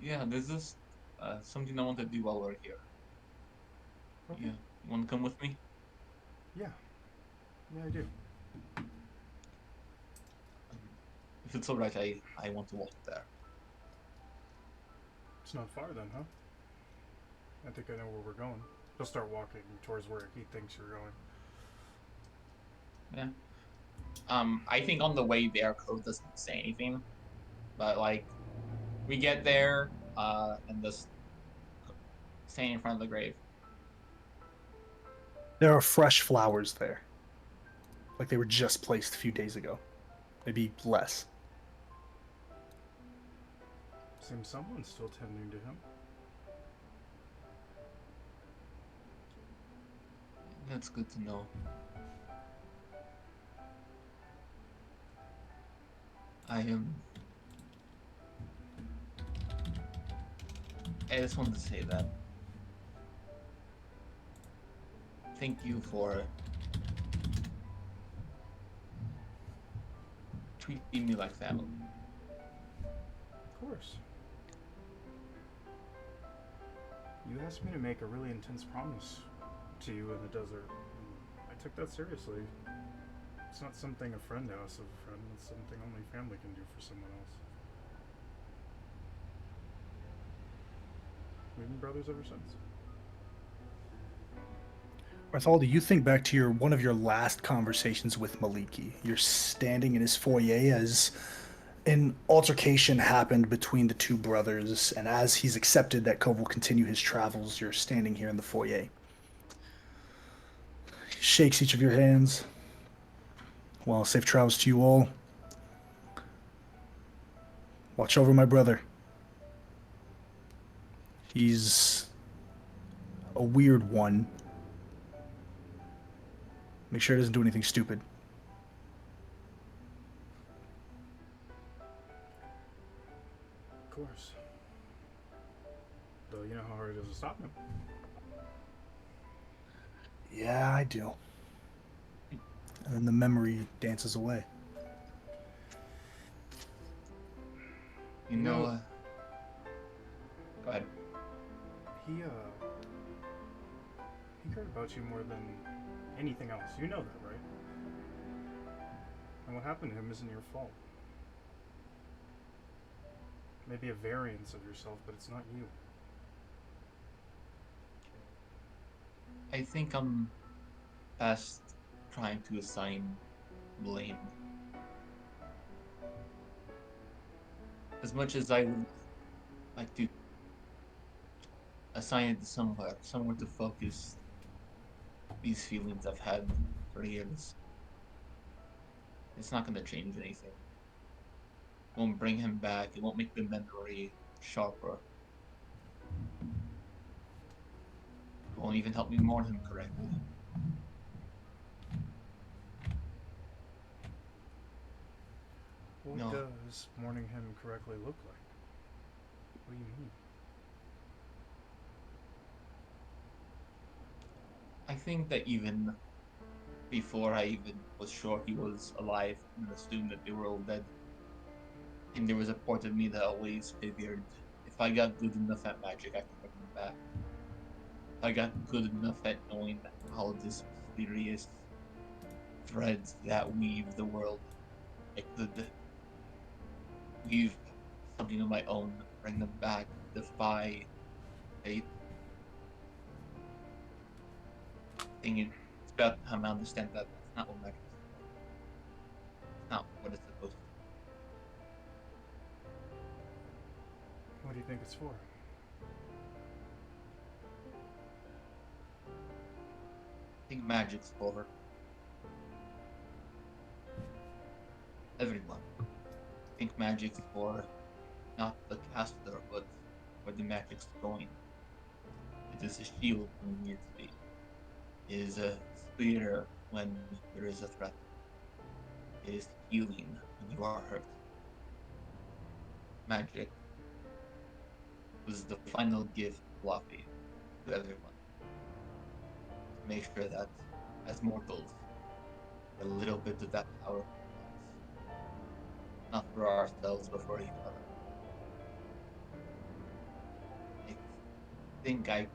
Yeah, there's this something I want to do while we're here. Okay. Yeah. You want to come with me? Yeah. Yeah, I do. If it's alright, I want to walk there. It's not far then, huh? I think I know where we're going. He'll start walking towards where he thinks you're going. Yeah. I think on the way there, Cove doesn't say anything, but like, we get there, and just staying in front of the grave. There are fresh flowers there. Like they were just placed a few days ago. Maybe less. Seems someone's still tending to him. That's good to know. I just wanted to say that. Thank you for treating me like family. Of course. You asked me to make a really intense promise to you in the desert. I took that seriously. It's not something a friend asks of a friend, it's something only family can do for someone else. We've been brothers ever since. Bartholdi, you think back to one of your last conversations with Maliki. You're standing in his foyer as an altercation happened between the two brothers, and as he's accepted that Cove will continue his travels, you're standing here in the foyer. He shakes each of your hands. Well, safe travels to you all. Watch over my brother. He's a weird one. Make sure he doesn't do anything stupid. Of course. Though you know how hard it is to stop him. Yeah, I do. And then the memory dances away. You know, go ahead. He cared about you more than anything else. You know that, right? And what happened to him isn't your fault. Maybe a variance of yourself, but it's not you. I think I'm past trying to assign blame. As much as I would like to assign it to somewhere to focus these feelings I've had for years. It's not gonna change anything. It won't bring him back, it won't make the memory sharper. It won't even help me mourn him correctly. What No. does mourning him correctly look like? What do you mean? I think that even before I even was sure he was alive and assumed that they were all dead, and there was a part of me that always figured if I got good enough at magic, I could bring him back. If I got good enough at knowing how this mysterious threads that weave the world, I could weave something of my own, bring them back, defy fate. It's about time I understand that that's not what magic is for. It's not what it's supposed to be. What do you think it's for? I think magic's for everyone. I think magic's for not the caster, but where the magic's going. It is a shield when it needs to be. It is a spear when there is a threat. It is healing when you are hurt. Magic was the final gift of Fluffy to everyone. To make sure that, as mortals, a little bit of that power for us. Not for ourselves, but for each other. I think I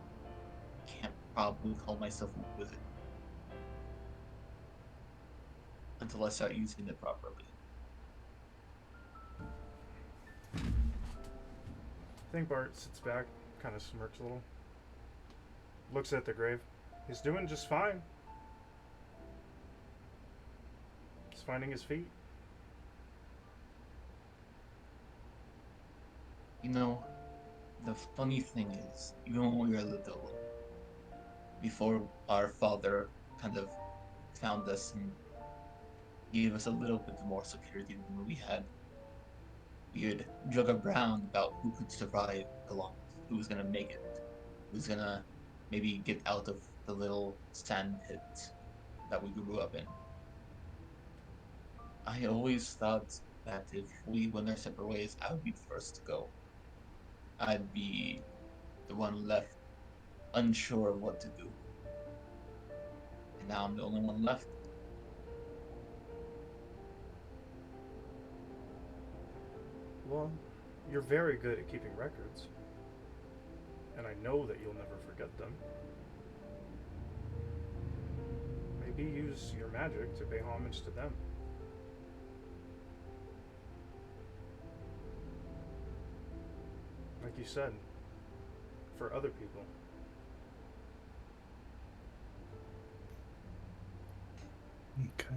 can't probably call myself a wizard until I start using it properly. I think Bart sits back, kind of smirks a little, looks at the grave. He's doing just fine. He's finding his feet. You know, the funny thing is, even when we were little, before our father kind of found us and gave us a little bit more security than we had, we would joke around about who could survive the longest, who was gonna make it, who's gonna maybe get out of the little sand pit that we grew up in. I always thought that if we went our separate ways, I would be the first to go. I'd be the one left unsure of what to do. And now I'm the only one left. Well, you're very good at keeping records. And I know that you'll never forget them. Maybe use your magic to pay homage to them. Like you said, for other people. Okay.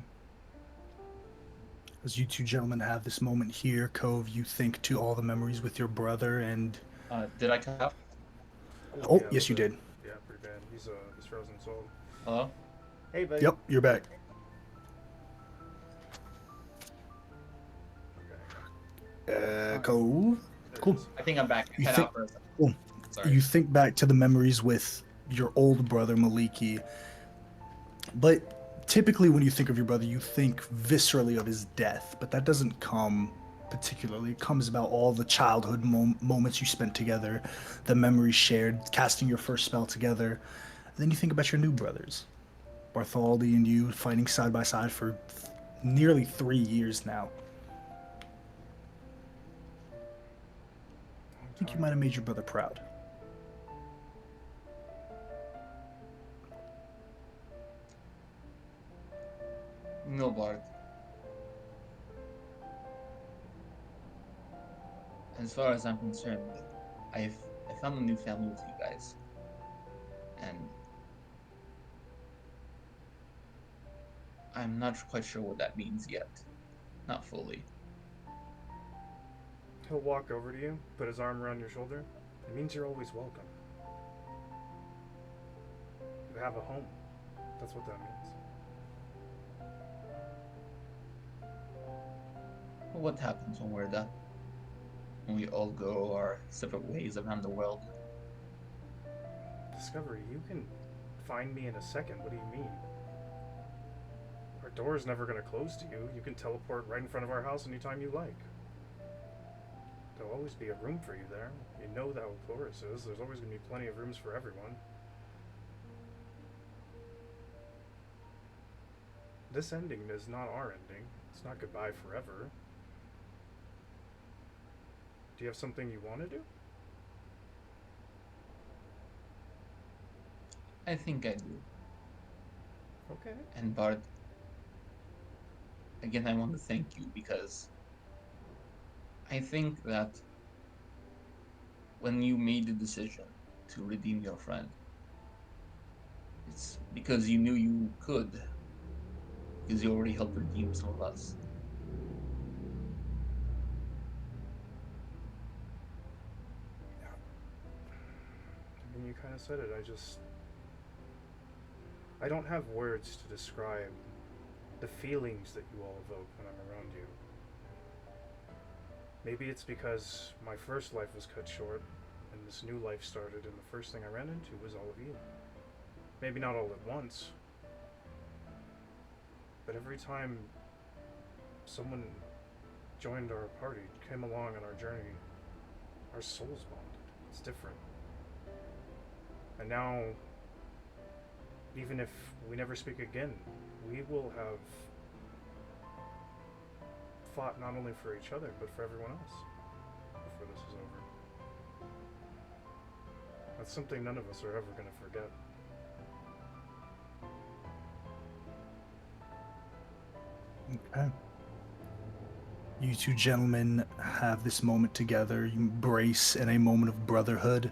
As you two gentlemen have this moment here, Cove, you think to all the memories with your brother and... Did I cut out? Oh, Yeah, yes, you but- did. Yeah, pretty bad. He's frozen soul. Hello? Hey, buddy. Yep, you're back. Cove? There Cool. it is. I think I'm back. I You cut think- out for a second. Cool. Sorry. You think back to the memories with your old brother Maliki, but typically when you think of your brother, you think viscerally of his death, but that doesn't come particularly. It comes about all the childhood moments you spent together, the memories shared, casting your first spell together, and then you think about your new brothers, Bartholdi and you fighting side by side for nearly 3 years now. I think you might have made your brother proud. No, Bart. As far as I'm concerned, I found a new family with you guys, and I'm not quite sure what that means yet. Not fully. He'll walk over to you, put his arm around your shoulder. It means you're always welcome. You have a home. That's what that means. What happens when we're done? When we all go our separate ways around the world? Discovery, you can find me in a second. What do you mean? Our door's never going to close to you. You can teleport right in front of our house anytime you like. There'll always be a room for you there. You know that what Chloris is. There's always going to be plenty of rooms for everyone. This ending is not our ending. It's not goodbye forever. Do you have something you want to do? I think I do. Okay. And Bart, again, I want to thank you because I think that when you made the decision to redeem your friend, it's because you knew you could, because you already helped redeem some of us. I mean, you kind of said it. I don't have words to describe the feelings that you all evoke when I'm around you. Maybe it's because my first life was cut short and this new life started, and the first thing I ran into was all of you. Maybe not all at once, but every time someone joined our party, came along on our journey, our souls bonded. It's different. And now, even if we never speak again, we will have fought not only for each other, but for everyone else before this is over. That's something none of us are ever going to forget. Okay. You two gentlemen have this moment together. You embrace in a moment of brotherhood.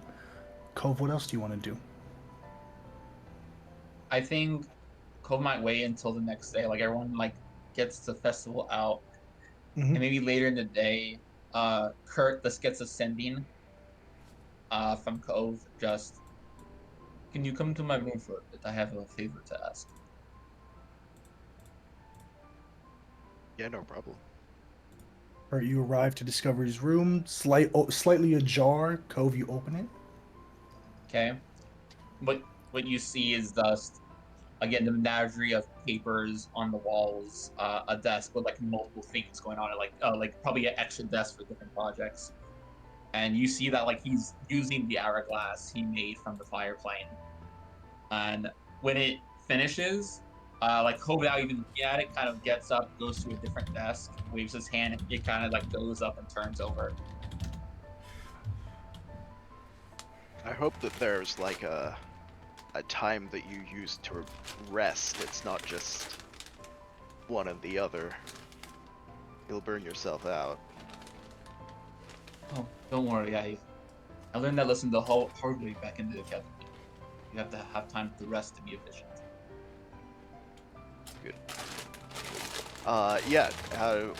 Cove, what else do you want to do? I think Cove might wait until the next day, like everyone gets the festival out, Mhm. and maybe later in the day, Kurt just gets a sending from Cove. Just, can you come to my room for a bit? I have a favor to ask. Yeah, no problem. Or you arrive to Discovery's room, slightly ajar. Cove, you open it. Okay, but what you see is just again the menagerie of papers on the walls, a desk with like multiple things going on, like probably an extra desk for different projects. And you see that like he's using the hourglass he made from the fire plane. And when it finishes, like without even looking at it, kind of gets up, goes to a different desk, waves his hand, and it kind of like goes up and turns over. I hope that there's like a time that you use to rest. It's not just one and the other. You'll burn yourself out. Oh, don't worry, I learned that lesson the hard way back in the academy. You have to have time to rest to be efficient. Good. Yeah.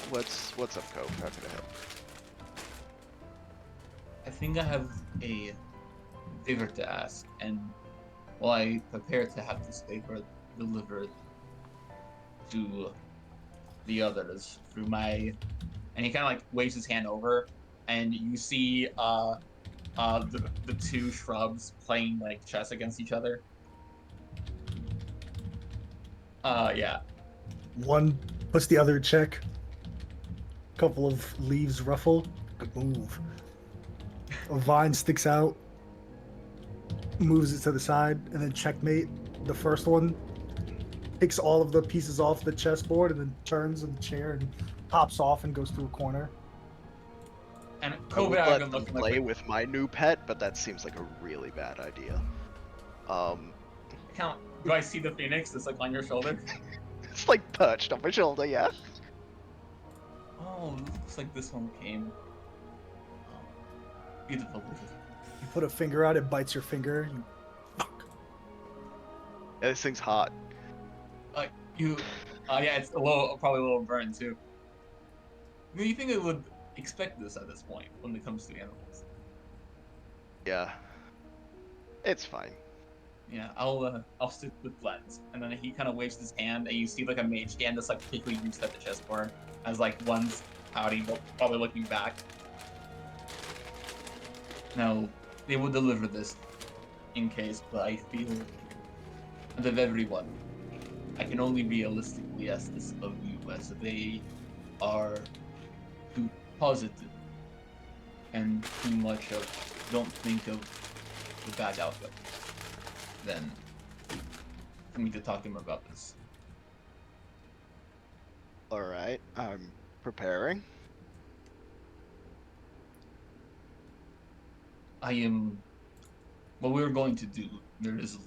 What's up, Cove? How can I help? I think I have a favor to ask, and while I prepare to have this favor delivered to the others through my, and he kind of like waves his hand over, and you see the two shrubs playing like chess against each other. Yeah. One puts the other in check. Couple of leaves ruffle. Good move. A vine sticks out. Moves it to the side, and then checkmate. The first one picks all of the pieces off the chessboard and then turns in the chair and pops off and goes to a corner. And I would Kovac let been them looking play like with my new pet, but that seems like a really bad idea. count. Do I see the phoenix that's like on your shoulder? It's like perched on my shoulder, yeah. Oh, looks like this one came. Oh, beautiful. You put a finger out, it bites your finger. You fuck. Yeah, this thing's hot. Yeah, it's probably a little burned too. Do you think I would expect this at this point when it comes to animals? Yeah. It's fine. Yeah, I'll stick with Blends. And then he kind of waves his hand, and you see like a mage hand that's like quickly reset the chessboard as like one's pouting, but probably looking back. Now, they will deliver this in case, but I feel out of everyone, I can only realistically ask this of you, as they are too positive and too much of don't think of the bad outcome. Then for me to talk to him about this. Alright, I'm preparing. What we're going to do, there is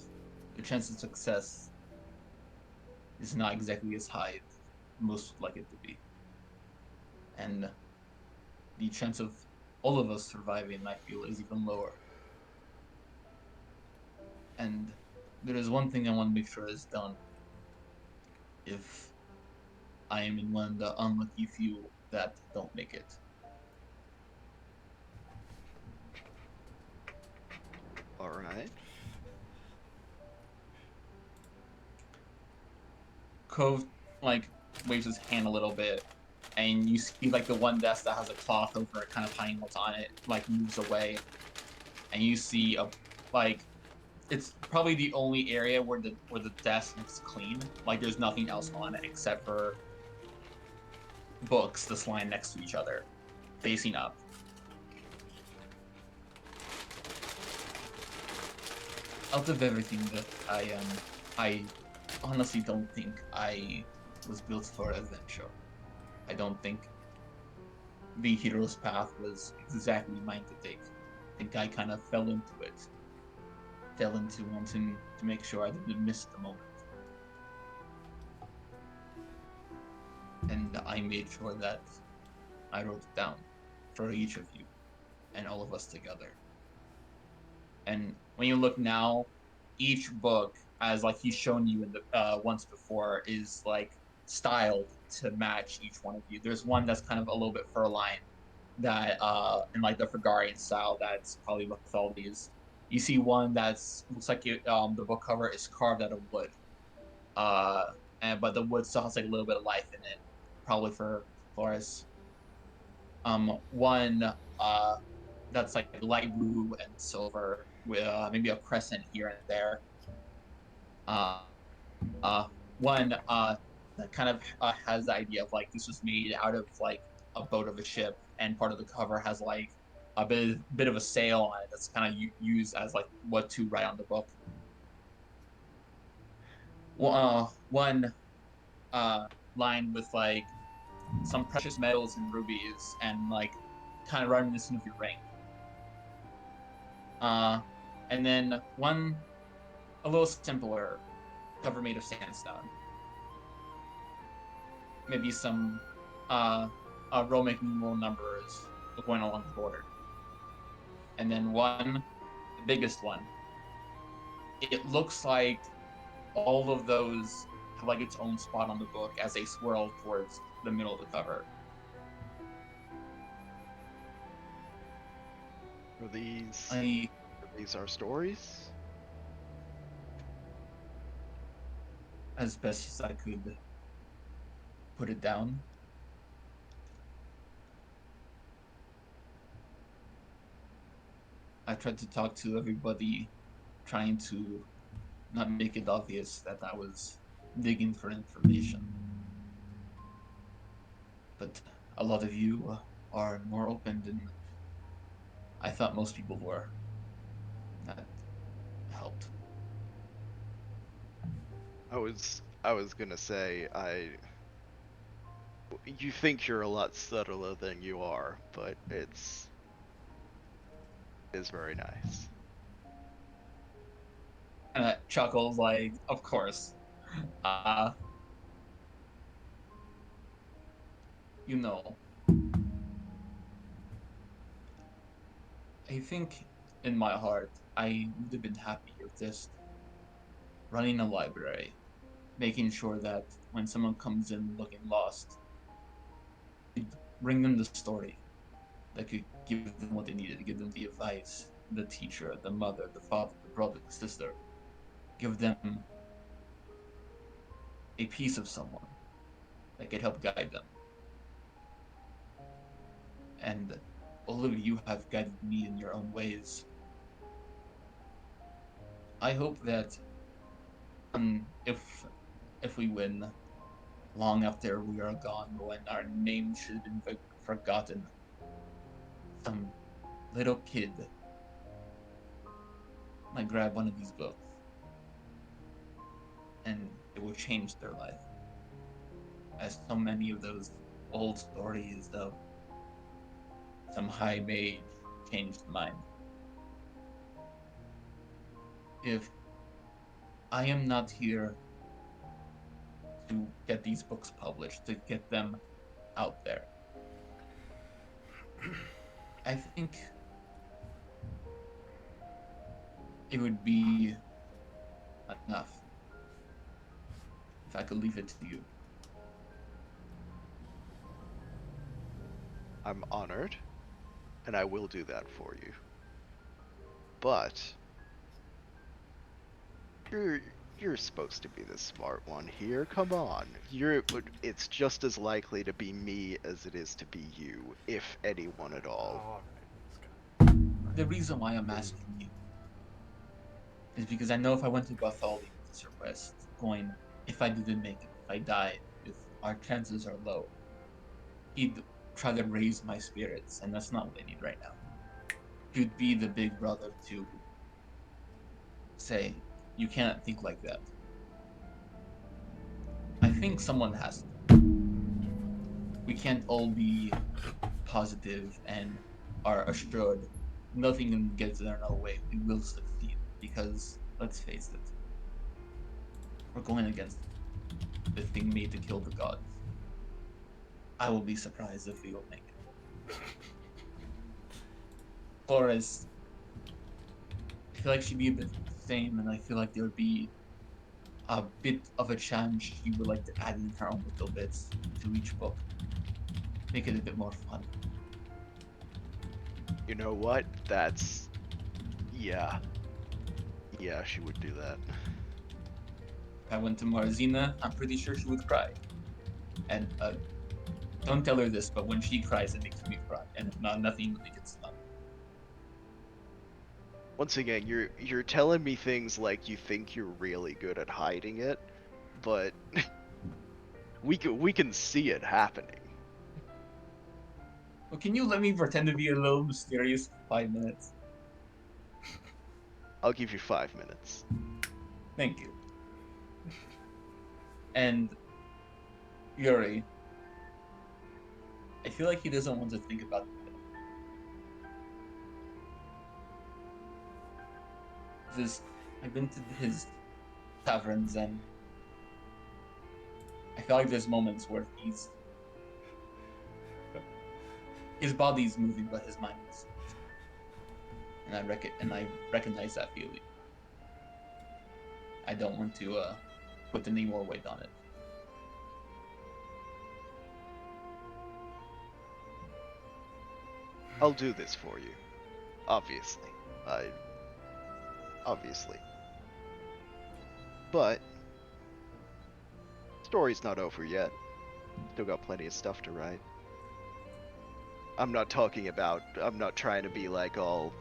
the chance of success is not exactly as high as most would like it to be. And the chance of all of us surviving, I feel, is even lower. And there is one thing I want to make sure is done. If I am in one of the unlucky few that don't make it. Alright. Cove like waves his hand a little bit, and you see like the one desk that has a cloth over it, kind of hiding what's on it, like moves away, and you see it's probably the only area where the desk looks clean. Like there's nothing else on it except for books that's lying next to each other, facing up. Out of everything that I honestly don't think I was built for adventure. I don't think the hero's path was exactly mine to take. I think I kind of fell into it. Fell into wanting to make sure I didn't miss the moment. And I made sure that I wrote it down for each of you and all of us together. And when you look now, each book, as like he's shown you in the once before, is like styled to match each one of you. There's one that's kind of a little bit fur-lined, that in like the Fragarian style, that's probably what Thaldi is. You see one that's looks like the book cover is carved out of wood, but the wood still has like a little bit of life in it, probably for Flores. One that's like light blue and silver with maybe a crescent here and there. one that kind of has the idea of like this was made out of like a boat of a ship, and part of the cover has like a bit of a sail on it that's kind of used as like what to write on the book. One line with like some precious metals and rubies and like kind of reminiscent of your ring. And then one a little simpler cover made of sandstone. Maybe some Roman numeral numbers going along the border. And then one, the biggest one. It looks like all of those have like its own spot on the book as they swirl towards the middle of the cover. Are these our stories? As best as I could put it down. I tried to talk to everybody, trying to not make it obvious that I was digging for information. But a lot of you are more open than I thought most people were. That helped. I was gonna say, you think you're a lot subtler than you are, but it's very nice. And chuckles like, of course. You know. I think in my heart, I would have been happier just running a library, making sure that when someone comes in looking lost, bring them the story that could give them what they needed, give them the advice, the teacher, the mother, the father, the brother, the sister. Give them a piece of someone that could help guide them. And all of you have guided me in your own ways. I hope that if we win, long after we are gone, when our name should have been forgotten, some little kid might grab one of these books and it will change their life. As so many of those old stories of some high mage changed mine. If I am not here to get these books published, to get them out there, I think it would be enough if I could leave it to you. I'm honored, and I will do that for you. But you're supposed to be the smart one here. Come on. It's just as likely to be me as it is to be you, if anyone at all. The reason why I'm asking you is because I know if I went to Bartholomew with this request, going, if I didn't make it, if I died, if our chances are low, he'd try to raise my spirits, and that's not what I need right now. He'd be the big brother to say, you can't think like that. I think someone has to. We can't all be positive and are assured nothing can get in our way. We will succeed because, let's face it, we're going against the thing made to kill the gods. I will be surprised if we don't make it. Flores, I feel like she'd be a bit the same, and I feel like there would be a bit of a challenge she would like to add in her own little bits to each book. Make it a bit more fun. You know what? Yeah, she would do that. If I went to Marzina, I'm pretty sure she would cry. And don't tell her this, but when she cries, it makes me cry, and nothing really gets done. Once again, you're telling me things like you think you're really good at hiding it, but we can see it happening. Well, can you let me pretend to be a little mysterious for 5 minutes? I'll give you 5 minutes. Thank you. And Yuri, I feel like he doesn't want to think about it. I've been to his taverns, and I feel like there's moments where his body's moving, but his mind is, and I recognize that feeling. I don't want to put any more weight on it. I'll do this for you. Obviously. Obviously. But story's not over yet. Still got plenty of stuff to write. I'm not trying to be like all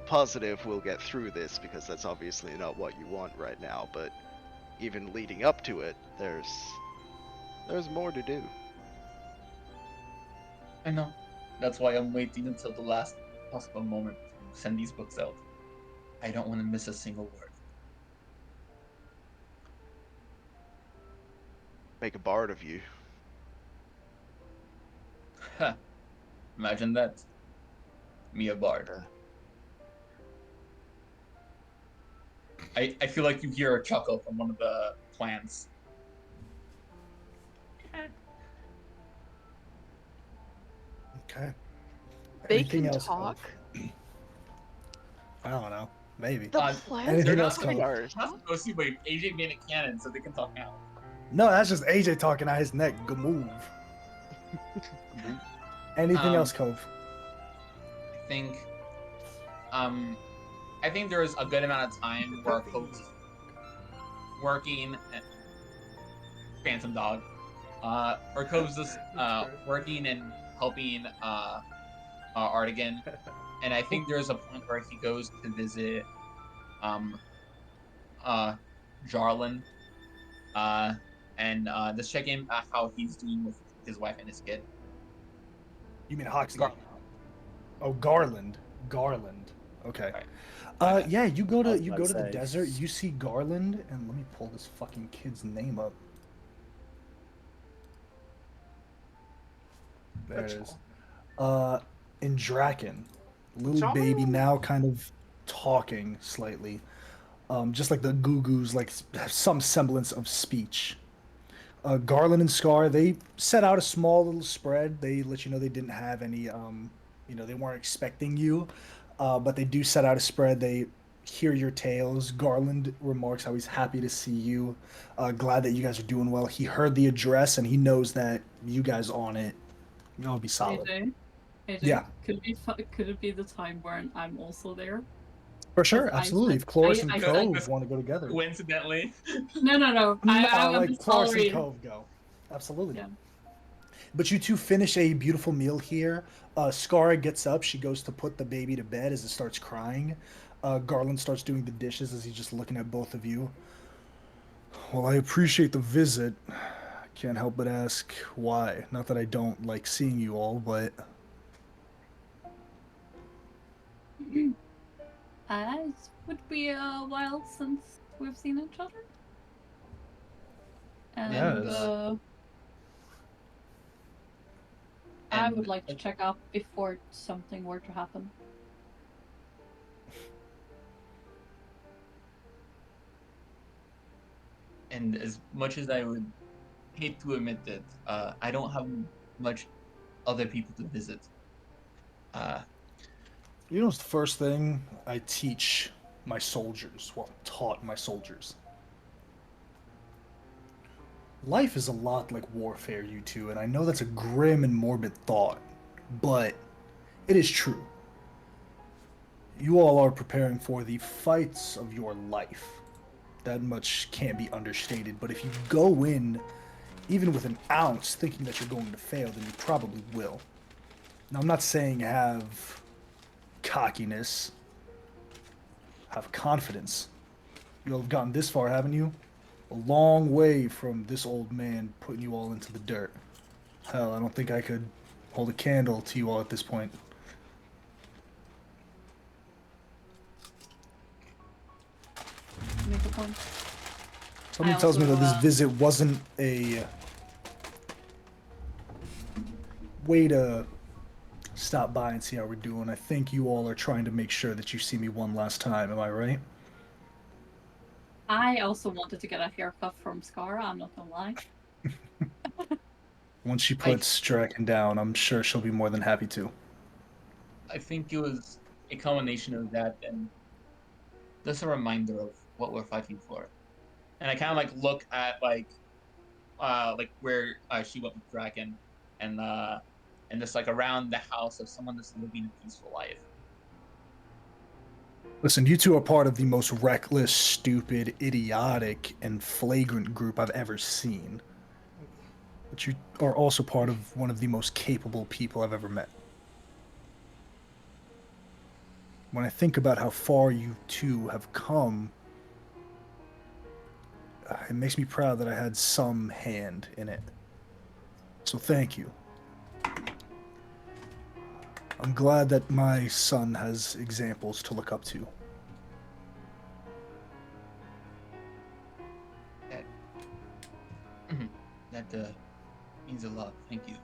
positive we'll get through this, because that's obviously not what you want right now, but even leading up to it, there's more to do. I know. That's why I'm waiting until the last possible moment to send these books out. I don't want to miss a single word. Make a bard of you. Ha! Imagine that. Me a bard. I feel like you hear a chuckle from one of the plants. Okay. They Anything can else, talk. Cove? I don't know. Maybe. The Uh, plants anything They're else, not Cove? going to go see, but AJ made it canon, so they can talk now. No, that's just AJ talking out his neck. Good move. Anything else, Cove? I think there's a good amount of time where Cove's working at Phantom Dog. Where Cove's just working and helping Artigan. And I think there's a point where he goes to visit Jarlan. And just check in how he's doing with his wife and his kid. You mean Hoxley? Garland. Oh, Garland. Garland. Okay. Right. Yeah, you go I was to about to the say. desert. You see Garland, and let me pull this fucking kid's name up. There it is. In Draken, little baby now kind of talking slightly, just like the Goo Goos, like some semblance of speech. Garland and Scar, they set out a small little spread. They let you know they didn't have any, they weren't expecting you, but they do set out a spread. They hear your tales. Garland remarks how he's happy to see you, glad that you guys are doing well. He heard the address and he knows that you guys on it. You'll be solid. AJ, Yeah. Could it be the time when I'm also there? For sure, Because I absolutely. said- If Cloris and I Cove said- want to go together. Coincidentally. No. I'm like just Cloris and tolerating. Cove go. Absolutely. Yeah. But you two finish a beautiful meal here. Skara gets up. She goes to put the baby to bed as it starts crying. Garland starts doing the dishes as he's just looking at both of you. Well, I appreciate the visit. Can't help but ask why. Not that I don't like seeing you all, but It would be a while since we've seen each other. And Yes. I would like to check up before something were to happen. And as much as I would hate to admit that, I don't have much other people to visit. you know, it's the first thing I teach my soldiers. Well, taught my soldiers. Life is a lot like warfare, you two, and I know that's a grim and morbid thought, but it is true. You all are preparing for the fights of your life. That much can't be understated, but if you go in, even with an ounce, thinking that you're going to fail, then you probably will. Now, I'm not saying have cockiness, have confidence. You all have gotten this far, haven't you? A long way from this old man putting you all into the dirt. Hell, I don't think I could hold a candle to you all at this point. Make a point. Something I tells me also, that this visit wasn't a way to stop by and see how we're doing. I think you all are trying to make sure that you see me one last time. Am I right? I also wanted to get a haircut from Scar, I'm not gonna lie. Once she puts Draken down, I'm sure she'll be more than happy to. I think it was a combination of that and just a reminder of what we're fighting for. And I kind of like look at like where she went with Draken, and just like around the house of someone that's living a peaceful life. Listen, you two are part of the most reckless, stupid, idiotic, and flagrant group I've ever seen. But you are also part of one of the most capable people I've ever met. When I think about how far you two have come, it makes me proud that I had some hand in it. So thank you. I'm glad that my son has examples to look up to. That means a lot. Thank you.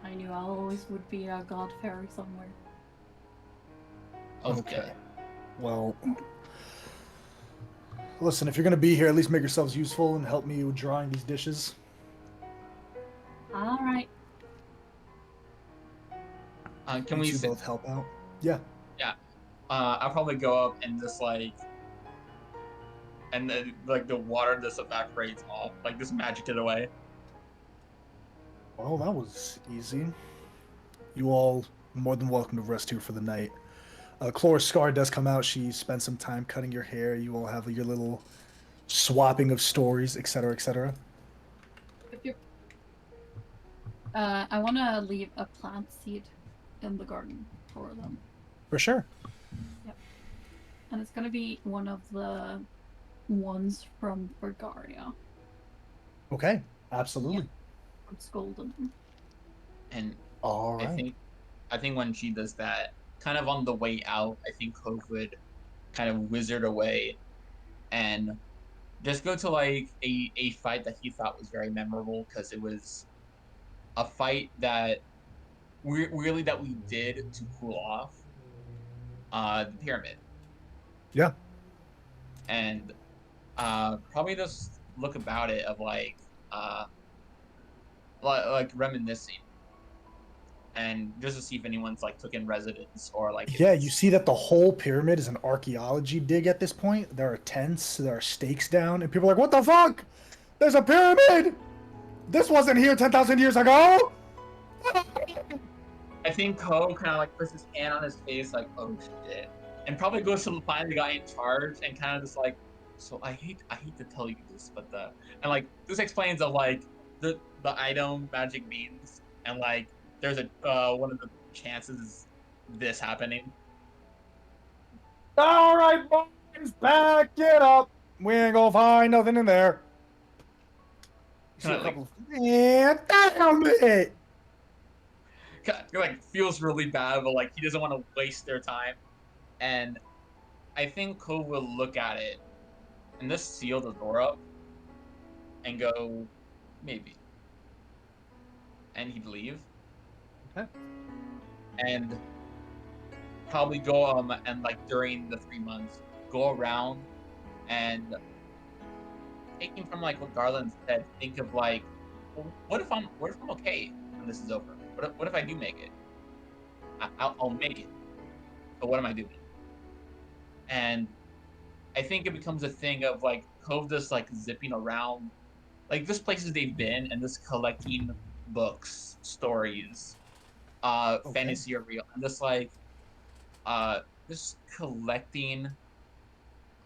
I knew I always would be a god fairy somewhere. Okay. Well, listen, if you're gonna be here, at least make yourselves useful and help me with drying these dishes. Alright. Can You we two sit? both help out? Yeah. I'll probably go up and just like, and then like the water just evaporates off, like just magic it away. Well, that was easy. You all more than welcome to rest here for the night. Cloris Scar does come out. She spends some time cutting your hair. You all have your little swapping of stories, etc., etc. If you I want to leave a plant seed in the garden for them. For sure. And it's going to be one of the ones from Bulgaria. Okay. Absolutely. It's golden. And All right. I think when she does that, kind of on the way out, I think Cove would kind of wizard away and just go to like a fight that he thought was very memorable, because it was a fight that really that we did to cool off the pyramid. Yeah. And probably just look about it of like reminiscing, and just to see if anyone's like took in residence or like Yeah, you see that the whole pyramid is an archaeology dig at this point. There are tents, there are stakes down, and people are like, what the fuck? There's a pyramid! This wasn't here 10,000 years ago! I think Ko kind of like puts his hand on his face, like, oh shit, and probably goes to find the guy in charge and kind of just like, so I hate to tell you this, but and like this explains of like the item magic means, and like there's a one of the chances is this happening. All right, boys, back it up. We ain't gonna find nothing in there. You see a Kinda like- couple and damn it! Like feels really bad, but like he doesn't want to waste their time, and I think Ko will look at it and just seal the door up and go, maybe, and he'd leave. Okay. And probably go and like during the 3 months go around and taking from like what Garland said, think of like, well, what if I'm okay when this is over? What if I do make it? I'll make it. But what am I doing? And I think it becomes a thing of like Cove just like zipping around, like just places they've been and just collecting books, stories, fantasy or real, and just like just collecting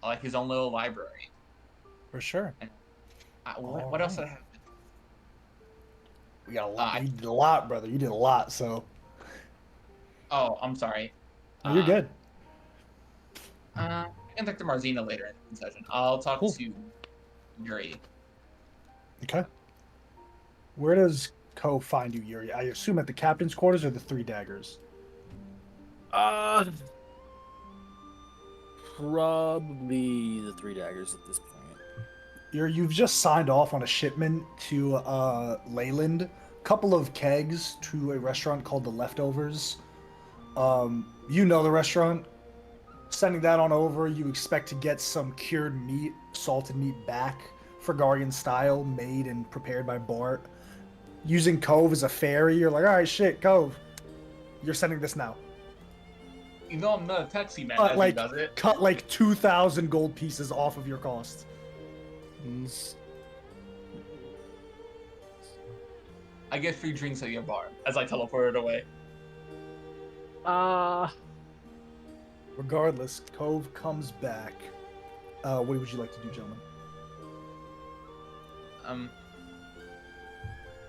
like his own little library. For sure. What else did I have? We got a lot. You did a lot, brother. You did a lot, so. Oh, I'm sorry. You're good. I can talk to Marzina later in the session. I'll talk Cool. to Yuri. Okay. Where does Ko find you, Yuri? I assume at the captain's quarters or the Three Daggers. Probably the Three Daggers at this point. You've just signed off on a shipment to Leyland. Couple of kegs to a restaurant called The Leftovers. You know the restaurant. Sending that on over, you expect to get some cured meat, salted meat back, Fragarian style, made and prepared by Bart. Using Cove as a ferry, you're like, all right, shit, Cove. You're sending this now. You know I'm not a taxi man Cut as like he does it. cut like 2,000 gold pieces off of your cost. I get free drinks at your bar as I teleport it away. Regardless, Cove comes back. What would you like to do, gentlemen?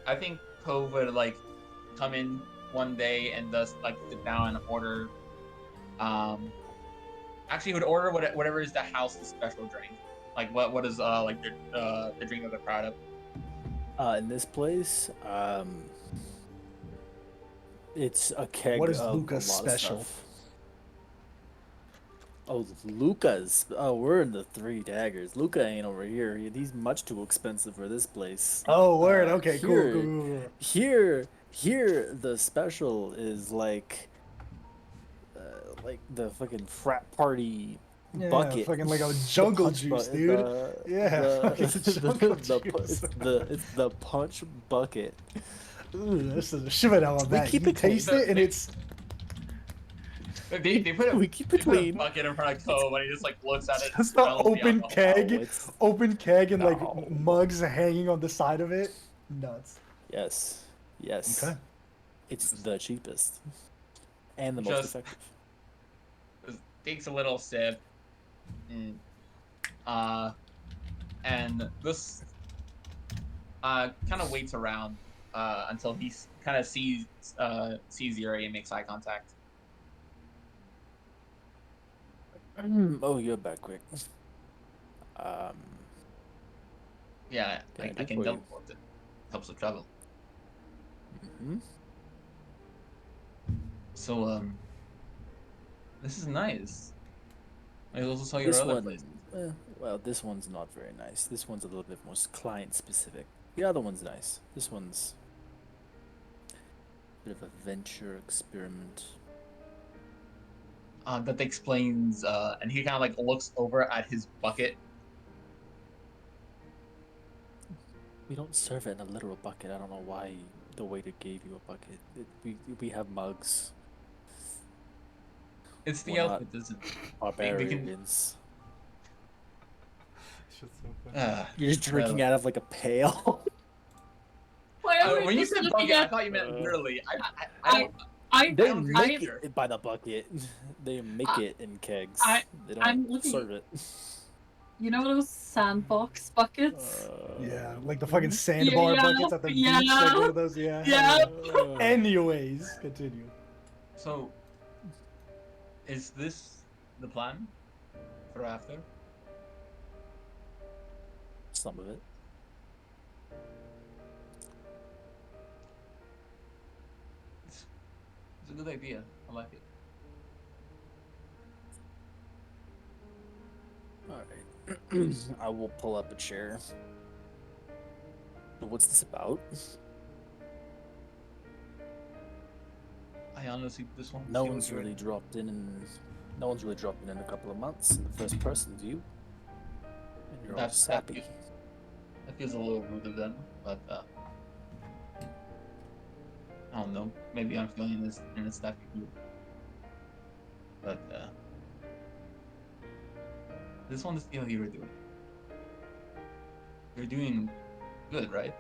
I think Cove would like come in one day and just like sit down and order. Actually, would order whatever is the house's special drink. Like what is like the drink that they're proud of. In this place, it's a keg. What is of Luca's a lot of special? stuff. Oh, Luca's. Oh, we're in the Three Daggers. Luca ain't over here. He's much too expensive for this place. Oh, word. Okay, cool, here- cool. Here, the special is like the fucking frat party Yeah, bucket. fucking like a The jungle punch juice, bu- dude. the- Yeah, the- it's a jungle it's juice. the punch bucket. Ooh, this is a shivadel on We that. keep You it clean. taste it, and it's They put a, We keep they it put a clean. bucket in front of Cove and he just like looks at it. just the smells the open alcohol. keg, No, it's- open keg, and No. like mugs hanging on the side of it. Nuts. Yes. Yes. Okay. It's the cheapest and the most Just- effective. Takes a little sip. And this kind of waits around until he kind of sees Yuri and makes eye contact. Oh, you're back quick. Yeah, Can I I do can for you? teleport it. Helps with travel. Mhm. So this is nice. I also saw your This other one, place. well, this one's not very nice. This one's a little bit more client specific. The other one's nice. This one's a bit of a venture experiment. That explains, and he kind of like looks over at his bucket. We don't serve it in a literal bucket. I don't know why the waiter gave you a bucket. We have mugs. It's the We're not outfit, isn't it? Barbarians. It's just so funny. You're just drinking out of like a pail. Why are we When you just said looking bucket, I at? thought you meant Uh, literally. I don't. I They don't make either. it by the bucket. They make it in kegs. They don't I'm looking- serve it. You know those sandbox buckets? Yeah, like the fucking sandbar Yeah, buckets at the beach. Like yeah. one of those. Yeah. Yeah. Anyways, continue. So, is this the plan for after? Some of it. It's a good idea. I like it. Alright. I will pull up a chair. What's this about? I honestly, this one. No one's really dropped in no one's really dropped in a couple of months. And the first person's you. And you're all That's- sappy. That feels a little rude of them, but I don't know. Maybe I'm feeling this in a snappy mood. But this one is the deal you were doing. You're doing good, right?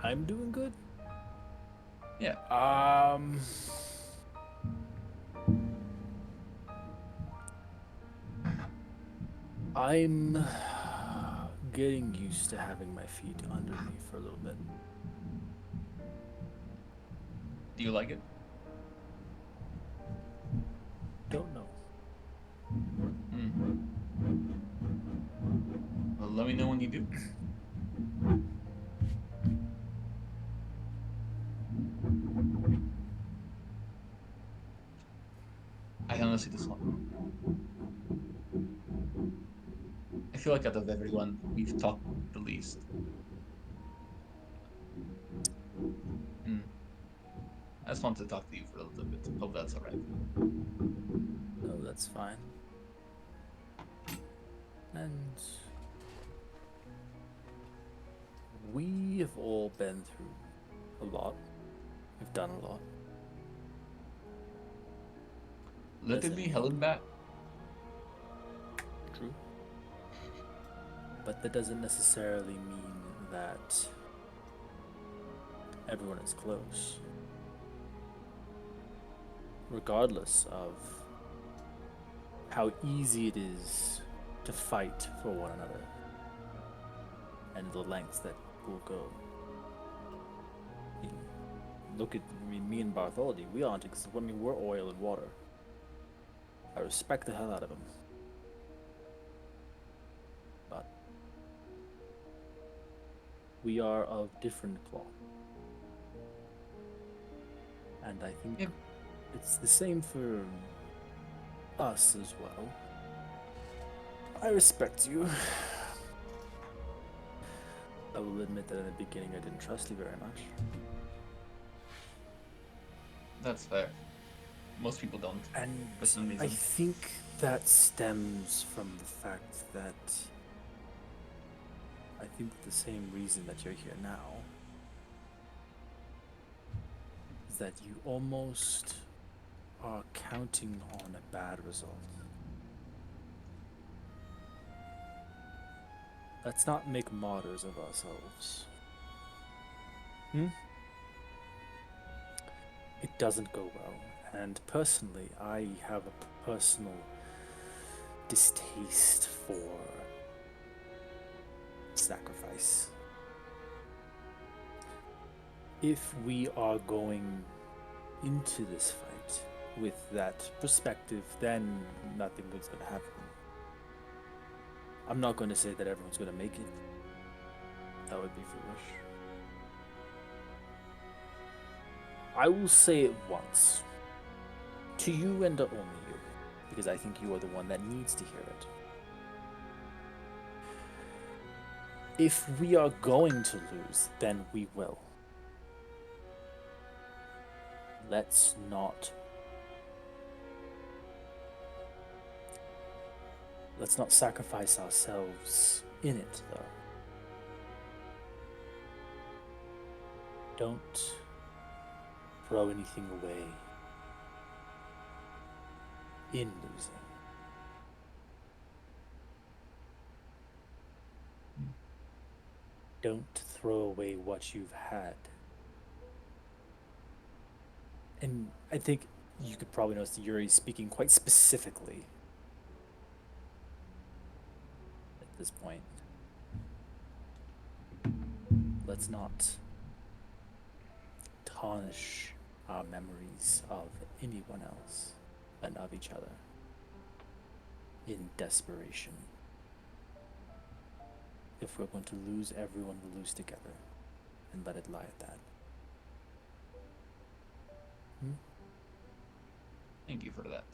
I'm doing good. Yeah. I'm getting used to having my feet under me for a little bit. Do you like it? I honestly this one. I feel like out of everyone, we've talked the least. And I just wanted to talk to you for a little bit. Hope that's alright. No, that's fine. And we have all been through a lot. We've done a lot. Let it be held back. True. But that doesn't necessarily mean that everyone is close. Regardless of how easy it is to fight for one another and the lengths that will go. Look at me and Bartholomew. We aren't. I mean, we're oil and water. I respect the hell out of him. But we are of different cloth. And I think Yep. it's the same for us as well. I respect you. I will admit that in the beginning I didn't trust you very much. That's fair. Most people don't. And For some I reason. think that stems from the fact that I think the same reason that you're here now is that you almost are counting on a bad result. Let's not make martyrs of ourselves. It doesn't go well. And personally, I have a personal distaste for sacrifice. If we are going into this fight with that perspective, then nothing good's gonna happen. I'm not going to say that everyone's gonna make it. That would be foolish. I will say it once. To you and to only you. Because I think you are the one that needs to hear it. If we are going to lose, then we will. Let's not sacrifice ourselves in it, though. Don't throw anything away in losing. Don't throw away what you've had. And I think you could probably notice that Yuri's speaking quite specifically at this point. Let's not tarnish our memories of anyone else and of each other in desperation. If we're going to lose, everyone will lose together, and let it lie at that. Thank you for that.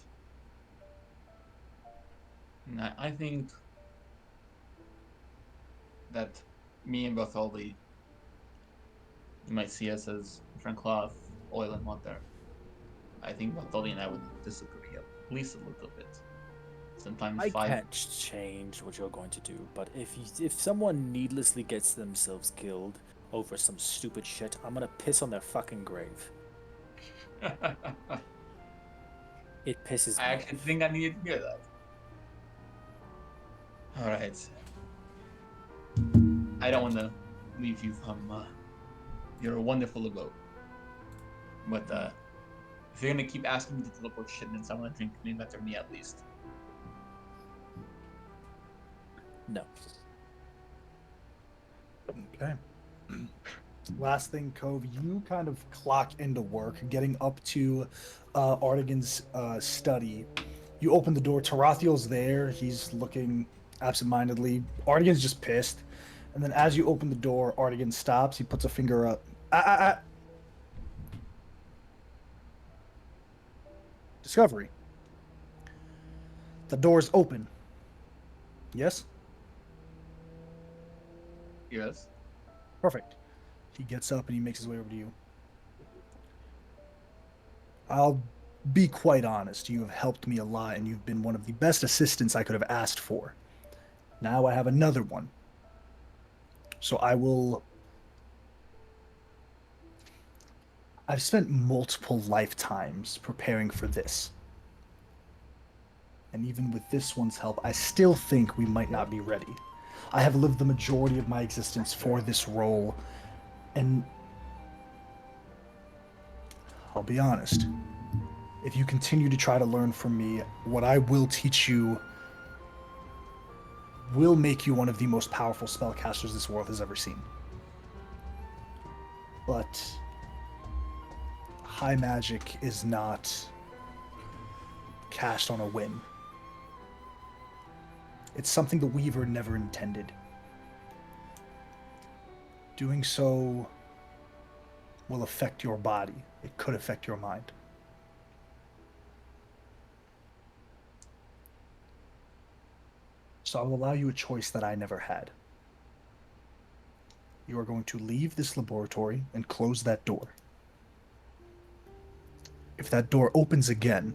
And I think that me and Bartholomew, you might see us as different cloth, oil and water. I think Bartholomew and I would disagree at least a little bit. Sometimes I 5. can't change what you're going to do, but if someone needlessly gets themselves killed over some stupid shit, I'm gonna piss on their fucking grave. It pisses me I actually off. think I needed to hear that. Alright. I don't want to leave you from your wonderful abode. But if you're going to keep asking me to teleport shit, then someone drink me, better me at least. No. Okay. Last thing, Cove, you kind of clock into work, getting up to Artigan's study. You open the door. Tarathiel's there. He's looking absentmindedly. Artigan's just pissed. And then as you open the door, Artigan stops. He puts a finger up. Discovery. The door's open. Yes? Yes. Perfect. He gets up and he makes his way over to you. I'll be quite honest. You have helped me a lot, and you've been one of the best assistants I could have asked for. Now I have another one. So I've spent multiple lifetimes preparing for this. And even with this one's help, I still think we might not be ready. I have lived the majority of my existence for this role, and I'll be honest. If you continue to try to learn from me, what I will teach you will make you one of the most powerful spellcasters this world has ever seen. But high magic is not cast on a whim. It's something the Weaver never intended. Doing so will affect your body. It could affect your mind. So I will allow you a choice that I never had. You are going to leave this laboratory and close that door. If that door opens again,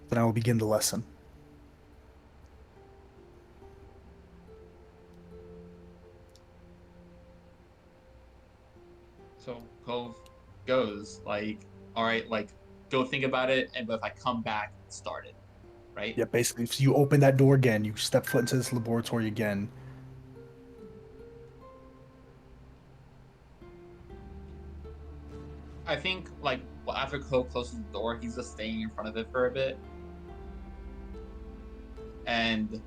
then I will begin the lesson. So Cove goes like, all right, like go think about it, and but if I come back, start it, right? Yeah, basically, if you open that door again, you step foot into this laboratory again. I think like well, after Cove closes the door, he's just staying in front of it for a bit, and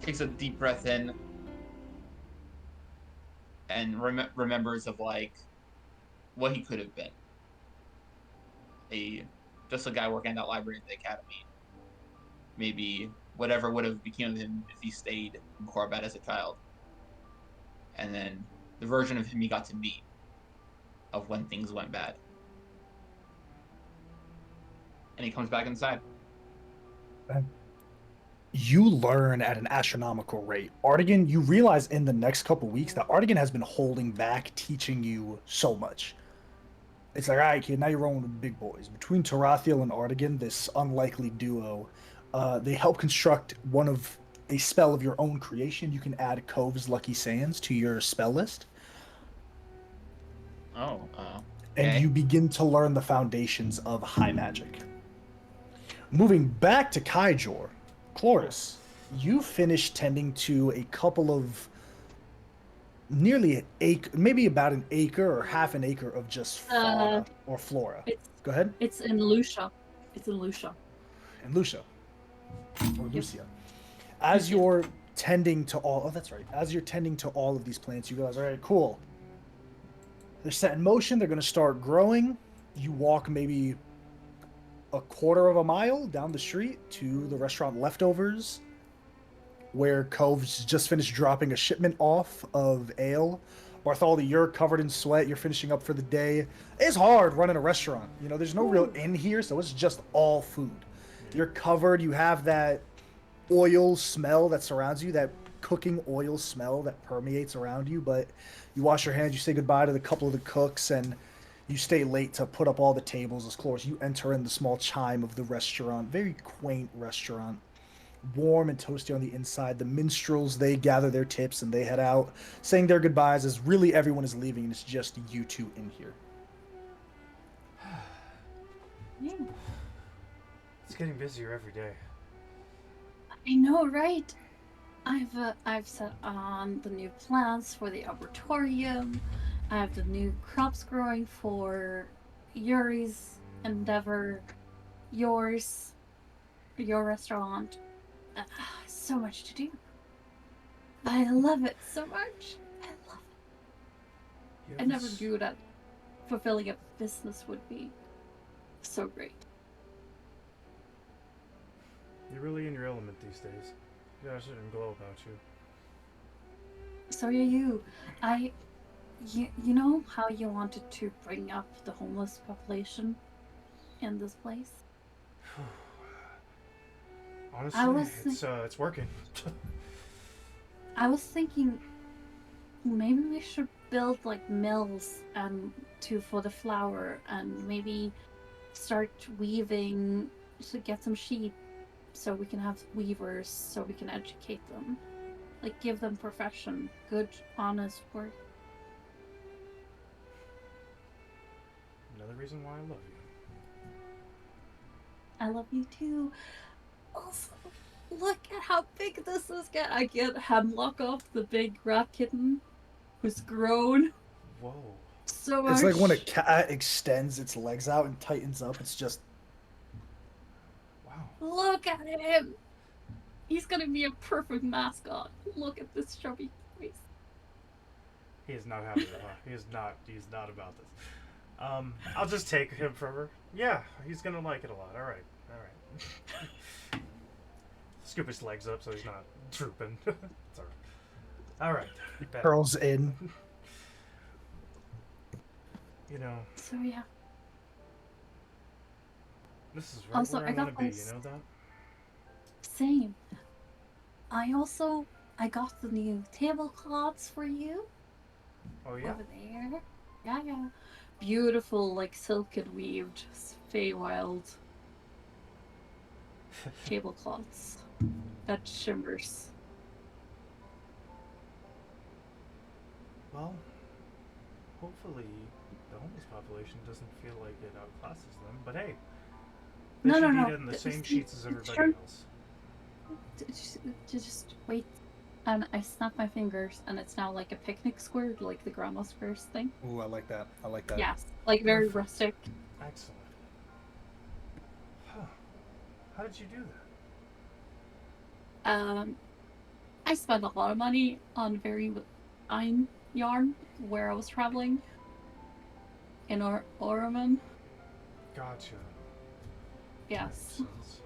takes a deep breath in, and remembers of like what he could have been. Just a guy working at that library at the academy. Maybe whatever would have become of him if he stayed in Korbat as a child. And then the version of him he got to meet of when things went bad. And he comes back inside. You learn at an astronomical rate. Artigan, you realize in the next couple weeks that Artigan has been holding back teaching you so much. It's like, all right, kid, now you're rolling with the big boys. Between Tarathiel and Artigan, this unlikely duo, they help construct a spell of your own creation. You can add Cove's Lucky Sands to your spell list. Oh, And you begin to learn the foundations of high magic. Moving back to Kaijor, Chloris, you finished tending to a couple of nearly an acre, maybe about an acre or half an acre of just fauna or flora. Go ahead. It's in Lucia. It's in Lucia. And Lucia. Or Lucia. As you're tending to that's right. As you're tending to all of these plants, you realize, all right, cool. They're set in motion. They're going to start growing. You walk maybe a quarter of a mile down the street to the restaurant Leftovers, where Cove's just finished dropping a shipment off of ale. Bartholomew, you're covered in sweat. You're finishing up for the day. It's hard running a restaurant. You know, there's no real inn here, so it's just all food. You're covered. You have that oil smell that surrounds you, that cooking oil smell that permeates around you, but you wash your hands, you say goodbye to the couple of the cooks, and you stay late to put up all the tables. As Chloris, you enter in the small chime of the restaurant. Very quaint restaurant. Warm and toasty on the inside. The minstrels, they gather their tips and they head out, saying their goodbyes as really everyone is leaving and it's just you two in here. It's getting busier every day. I know, right? I've set on the new plants for the arboretum. I have the new crops growing for Yuri's endeavor, your restaurant. So much to do. I love it so much. I love it. I never knew that fulfilling a business would be so great. You're really in your element these days. You got a certain glow about you. So are you. You know how you wanted to bring up the homeless population in this place? Honestly, it's working. I was thinking maybe we should build like mills for the flour, and maybe start weaving to get some sheep so we can have weavers, so we can educate them, like give them profession, good honest work. Another reason why I love you. I love you too. Also, look at how big this is. I get Hemlock off, the big rat kitten who's grown Whoa. so much. It's like when a cat extends its legs out and tightens up. It's just Wow. Look at him. He's gonna be a perfect mascot. Look at this chubby face. He is not happy, huh? He's not about this. I'll just take him from her. Yeah, he's gonna like it a lot. Alright. Scoop his legs up so he's not drooping. It's alright. curls in. You know, So yeah. this is right Also, where I I got want to be, this. you know that? Same. I got the new tablecloths for you Oh yeah? over there. Yeah. Beautiful, like silken weaved, Feywild tablecloths that shimmers. Well, hopefully the homeless population doesn't feel like it outclasses them, but hey, they No, should no, eat no. in the same sheets as everybody Sure. else. Just wait. And I snap my fingers, and it's now like a picnic square, like the grandma squares thing. Ooh, I like that. I like that. Yes, like very Perfect. rustic. Excellent. Huh. How did you do that? I spent a lot of money on very fine yarn where I was traveling in Orman. Gotcha. Yes. Makes sense.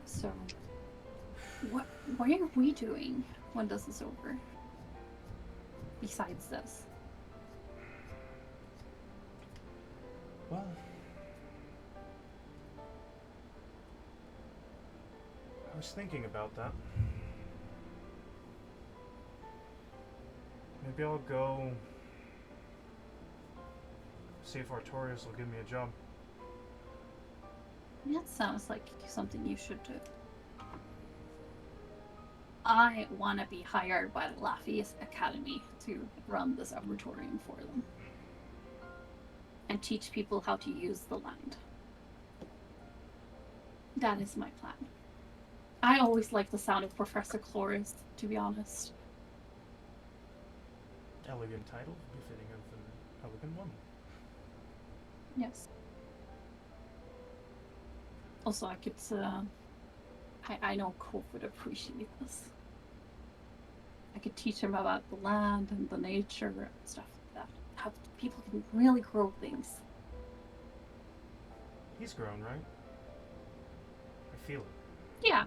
So, what are we doing when this is over? Besides this, Well, I was thinking about that. Maybe I'll go see if Artorias will give me a job. that sounds like something you should do. I want to be hired by the Lafayette Academy to run this arboretum for them and teach people how to use the land. That is my plan. I always like the sound of Professor Chloris, to be honest. Elegant title, befitting of an elegant woman. Yes. Also, I could, I know Cole would appreciate this. I could teach him about the land and the nature and stuff like that. How people can really grow things. He's grown, right? I feel it. Yeah.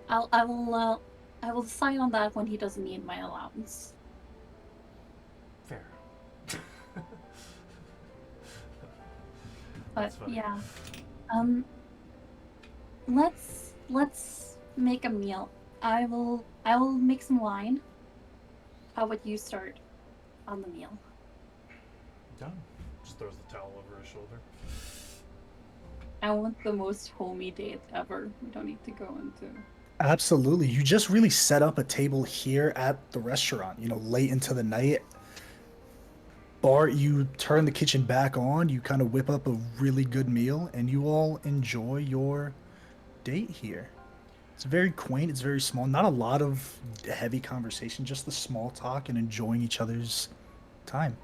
I will decide on that when he doesn't need my allowance. Fair. But That's funny. yeah. Let's make a meal. I will make some wine. How would you start on the meal? Done. Just throws the towel over his shoulder. I want the most homey date ever. We don't need to go into. Absolutely. You just really set up a table here at the restaurant, late into the night. Bart, you turn the kitchen back on, you kind of whip up a really good meal, and you all enjoy your date here. It's very quaint, it's very small, not a lot of heavy conversation, just the small talk and enjoying each other's time.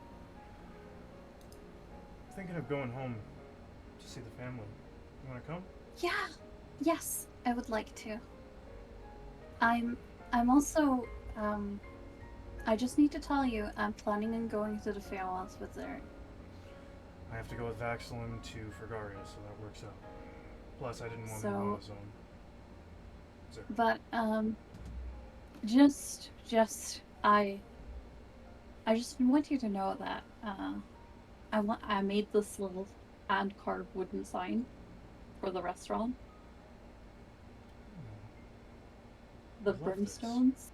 Thinking of going home to see the family. You wanna come? Yeah. Yes, I would like to. I'm also I just need to tell you, I'm planning on going to the Feywild with Eric. I have to go with Vaxilin to Fergaria, so that works out. Plus, I didn't want him So- on his own. So, But I just want you to know that I made this little and carved wooden sign for the restaurant. The I love this. Brimstones.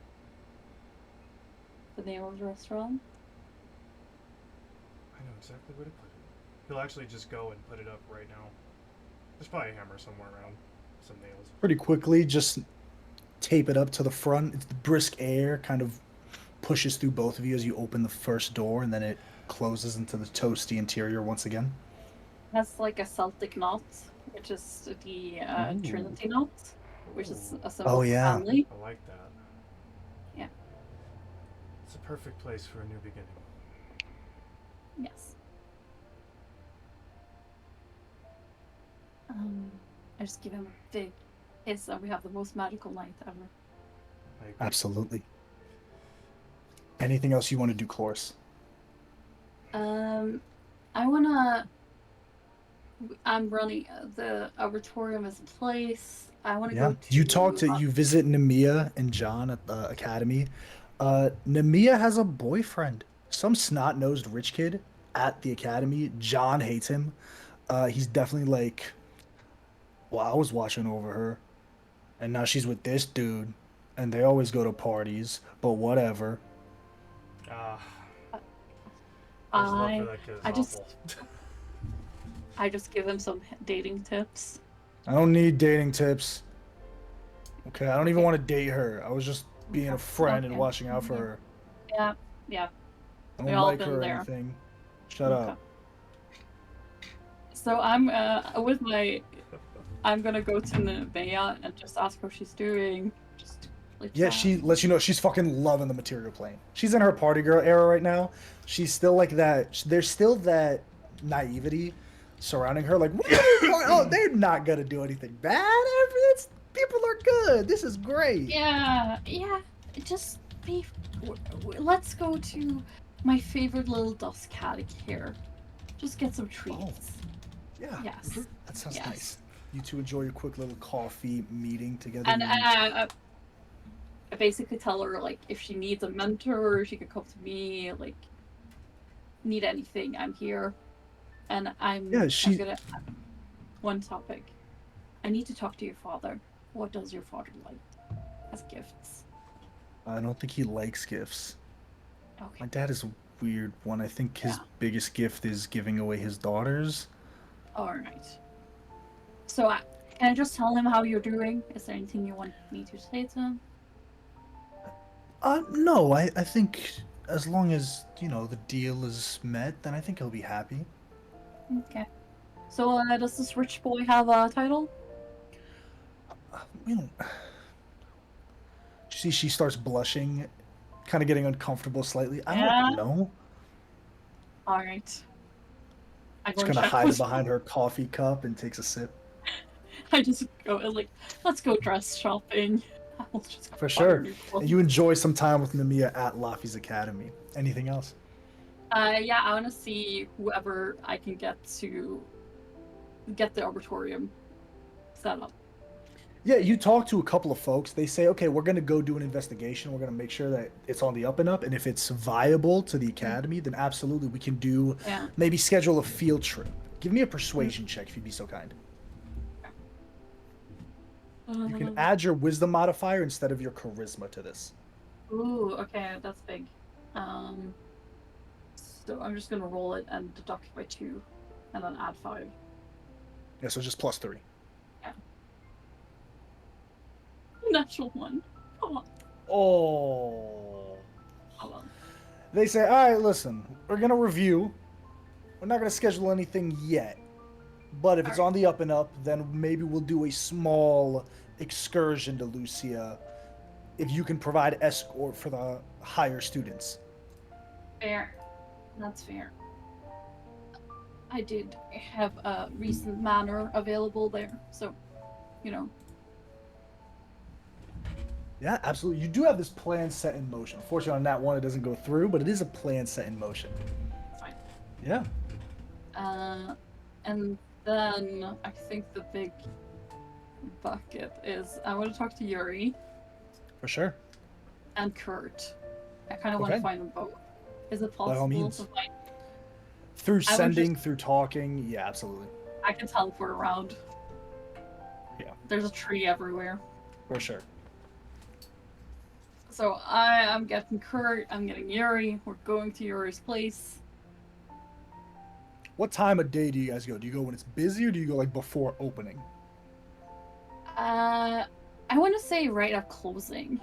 The name of the restaurant. I know exactly where to put it. He'll actually just go and put it up right now. There's probably a hammer somewhere around. Some nails. Pretty quickly, just tape it up to the front. It's the brisk air kind of pushes through both of you as you open the first door, and then it closes into the toasty interior once again. Has like a Celtic knot, which is the Ooh. Trinity knot, which is a symbol Oh, of yeah. family. I like that. Yeah. It's a perfect place for a new beginning. Yes. I just give him a big kiss, and we have the most magical night ever. I agree. Absolutely. Anything else you want to do, Cloris? I wanna. I'm running the arboretum as a place. I wanna Yeah. go to. You visit Nemia and John at the academy. Nemia has a boyfriend. Some snot-nosed rich kid at the academy. John hates him. He's definitely like, well, I was watching over her, and now she's with this dude, and they always go to parties, but whatever. His love for that kid is I just- awful. I just give him some dating tips. I don't need dating tips. Okay, I don't even want to date her. I was just being a friend and Okay. watching out for her. Yeah, yeah. I We don't all like been her or there. anything. Shut Okay. up. So I'm I'm gonna go to Nevaeh and just ask how she's doing. Just like Yeah, chat. she lets you know she's fucking loving the material plane. She's in her party girl era right now. She's still like that. There's still that naivety surrounding her. Like, oh, they're not gonna do anything bad. People are good. This is great. Yeah, yeah. Just be. Let's go to my favorite little dust caddick here. Just get some treats. Yeah. Yes. That sounds Yes. nice. You two enjoy your quick little coffee meeting together. And You- I basically tell her like if she needs a mentor, she could come to me. Like, need anything, I'm here. And I'm gonna one topic. I need to talk to your father. What does your father like as gifts? I don't think he likes gifts. Okay. My dad is a weird one. I think his Yeah. biggest gift is giving away his daughters. All right. So can I just tell him how you're doing? Is there anything you want me to say to him? No, I think as long as, the deal is met, then I think he'll be happy. Okay. So does this rich boy have a title? We don't... See, she starts blushing, kind of getting uncomfortable slightly. I don't know. All right. I She's go gonna check hide with- behind her coffee cup and takes a sip. I just go like, let's go dress shopping. I'll just go For buy sure. new clothes. And you enjoy some time with Nemia at Laffy's Academy. Anything else? Yeah, I want to see whoever I can get to get the arboretum set up. Yeah, you talk to a couple of folks. They say, okay, we're going to go do an investigation. We're going to make sure that it's on the up and up. And if it's viable to the academy, then absolutely we can do, Yeah. maybe schedule a field trip. Give me a persuasion check if you'd be so kind. You can add your wisdom modifier instead of your charisma to this. Ooh, okay, that's big. So I'm just gonna roll it and deduct by 2, and then add 5. Yeah, so just +3. Natural 1. Come on, Oh. come on. They say, all right, listen, we're going to review. We're not going to schedule anything yet. But if it's on the up and up, then maybe we'll do a small excursion to Lucia if you can provide escort for the higher students. Fair. That's fair. I did have a recent manor available there, so, Yeah, absolutely. You do have this plan set in motion. Unfortunately, on that one, it doesn't go through, but it is a plan set in motion. fine. Yeah. And then I think the big bucket is I want to talk to Yuri For sure. and Kurt. I kind of want Okay. to find them both. Is it all possible means. to find? Through I would sending, through talking, yeah, absolutely, I can teleport around. Yeah. There's a tree everywhere. for sure. So I'm getting Kurt, I'm getting Yuri, we're going to Yuri's place. What time of day do you guys go? Do you go when it's busy, or do you go like before opening? I want to say right at closing.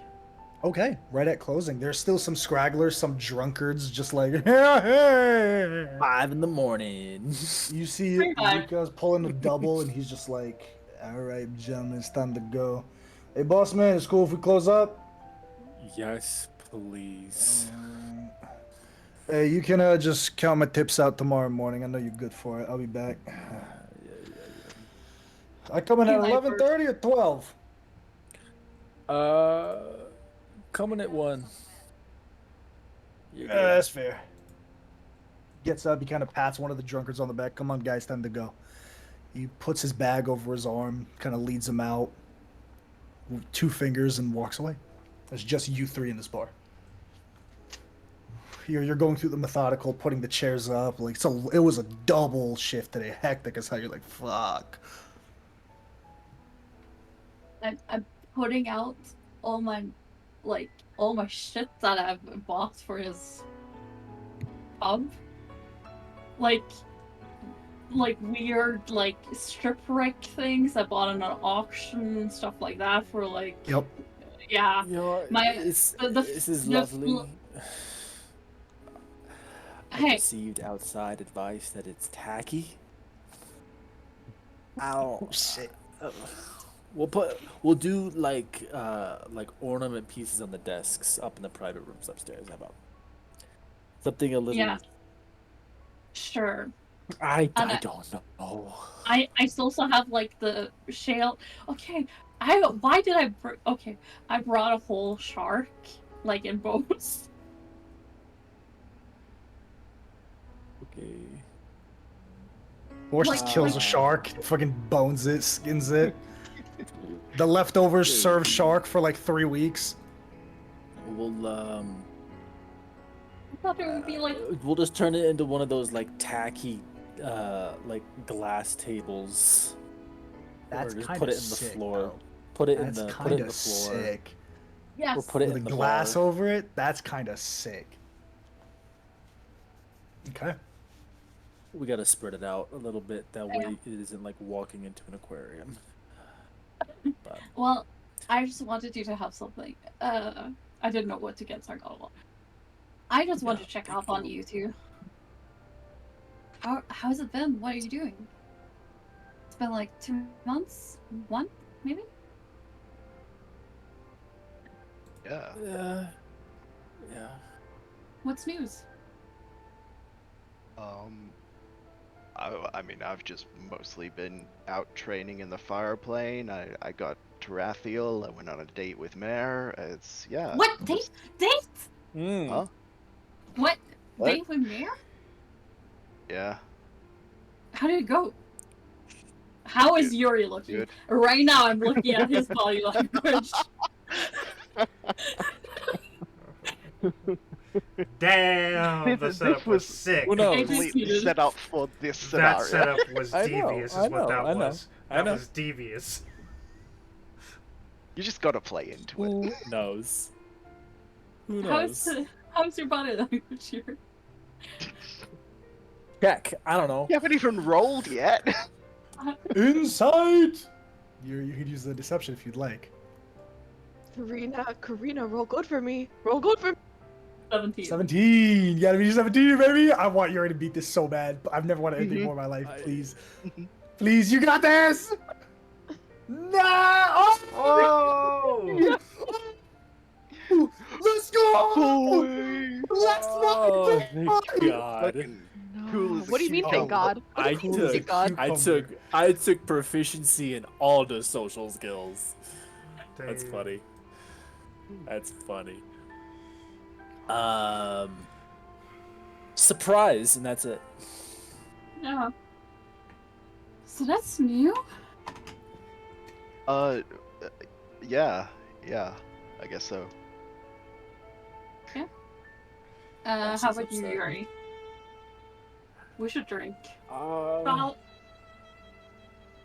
Okay, right at closing. There's still some scragglers, some drunkards, just like, hey. 5 in the morning. You see Pretty much. Luca's pulling a double, and he's just like, all right, gentlemen, it's time to go. Hey, boss man, it's cool if we close up? Yes, please. Hey, you can just count my tips out tomorrow morning. I know you're good for it. I'll be back. I come in at Okay, 11:30 or 12? Coming at 1. Yeah, that's fair. Gets up, he kind of pats one of the drunkards on the back. Come on, guys, time to go. He puts his bag over his arm, kind of leads him out with 2 fingers and walks away. There's just you 3 in this bar. You're going through the methodical, putting the chairs up. Like it was a double shift today. Hectic as hell. You're like, fuck. I'm putting out all my shit that I've bought for his pub. Like weird strip wreck things I bought on an auction and stuff like that for like Yep. yeah. You know, This is lovely. I Hey. received outside advice that it's tacky. Ow. Shit. We'll do like ornament pieces on the desks up in the private rooms upstairs. How about something a little? Yeah. Sure. I And don't know. I also have like the shale. Okay, I brought a whole shark like in boats. Okay. Horse Like- kills a shark, fucking bones it, skins it. The leftovers serve shark for like 3 weeks. We'll I thought it would be like we'll just turn it into one of those like tacky like glass tables. That's Or just kind put of it in the sick, floor. though. Put it That's in the kind of floor. sick. yes. Or put it With a in the glass bar. over it, that's kind of sick. Okay. We gotta spread it out a little bit. That Yeah. way it isn't like walking into an aquarium. But Well, I just wanted you to have something. I didn't know what to get, so I got a lot. I just wanted Yeah, to check thank up on you. you two. How's it been? What are you doing? It's been like 2 months? 1, maybe? Yeah. yeah. What's news? I mean, I've just mostly been out training in the fire plane. I got to Rathiel. I went on a date with Mare. It's yeah. What date? Date? Huh? What? What? Date with Mare? Yeah. How did it go? How is Good. Yuri looking? Good. Right now, I'm looking at his body language. Damn, the This setup was was- sick. Well, no, Completely set up for this scenario. That setup was I know, devious, I is what know, that I know, was. I That know. was devious. You just gotta play into it. Who knows? Who How's knows? how's your body language, Yuri? Check. I don't know. You haven't even rolled yet. Insight! You could use the deception if you'd like. Karina, roll good for me. Roll good for me. 17. 17! You gotta be 17, baby! I want Yuri to beat this so bad, but I've never wanted anything more in my life. Please. Please, you got this! No! Oh! Let's go! Let's Oh, fucking thank God. Fucking No. cool as a What do you mean, thank cucumber. God? I Cool as a took, God. I took proficiency in all the social skills. That's Dude. funny. That's funny. Surprise, and that's it. Yeah. So that's new? Yeah, I guess so. How about you, upset. Yuri? We should drink. Um, Well,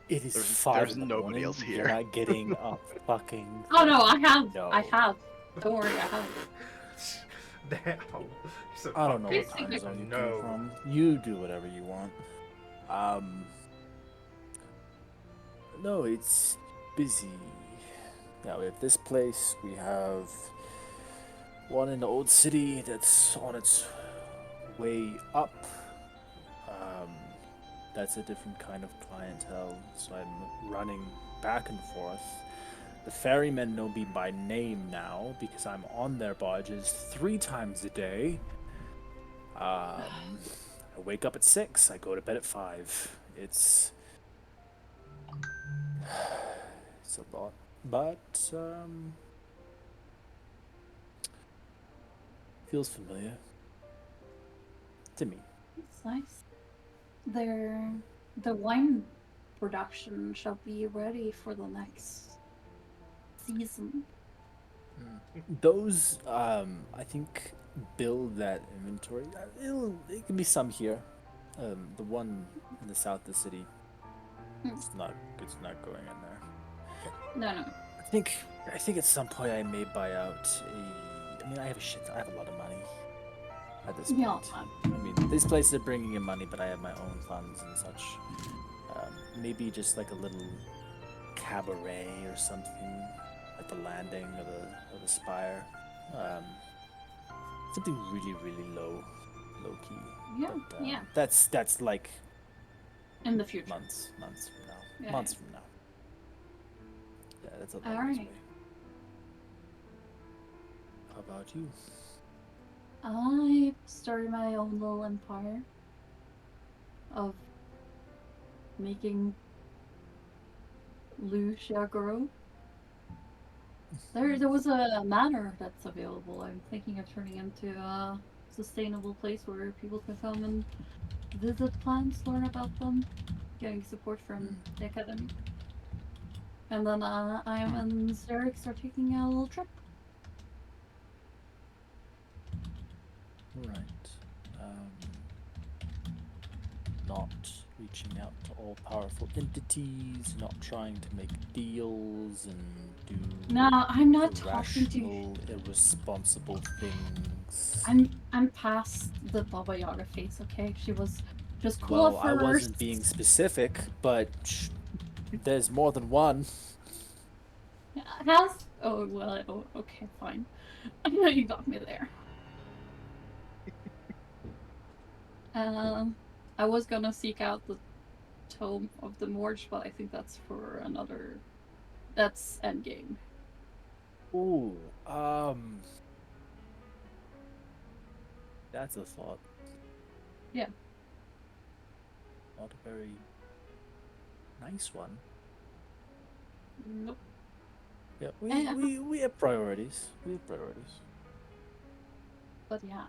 it is There's- 5 there's in the nobody morning. else You're here. not getting up fucking. oh no, I have. No. I have. Don't worry, I have. Damn. So I don't know what Basically, time zone you no. came from. You do whatever you want. No, it's busy. Yeah, we have this place. We have one in the old city that's on its way up. That's a different kind of clientele, so I'm running back and forth. The ferrymen know me by name now because I'm on their barges 3 times a day. I wake up at 6. I go to bed at 5. It's a lot, but feels familiar to me. It's nice. The wine production shall be ready for the next season. Those, I think, build that inventory. It can be some here. The one in the south of the city, it's not going in there. No. I think at some point I may buy out I mean, I have a lot of money at this point. Yeah. I mean, these places are bringing in money, but I have my own funds and such. Maybe just like a little cabaret or something at the landing of the spire. Something really, really low key. Yeah, But, yeah. That's like In the future. months from now. Yeah, Months yeah. from now. Yeah, that's a All long ways right. away. How about you? I started my own little empire of making Lucia grow. There was a manor that's available. I'm thinking of turning into a sustainable place where people can come and visit plants, learn about them, getting support from the academy. And then I and Zerix are taking a little trip. Right. Not reaching out to all powerful entities, not trying to make deals and do No, I'm not talking to. irrational, irresponsible things. I'm past the Baba Yaga phase. Okay, she was just cool Well, at I first. wasn't being specific, but there's more than one. Has oh well okay fine. I know you got me there. I was gonna seek out the Tome of the Morge, but I think that's for another. That's endgame. Ooh, that's a thought. Yeah. Not a very nice one. Nope. Yeah, Eh, we have priorities. We have priorities. But yeah,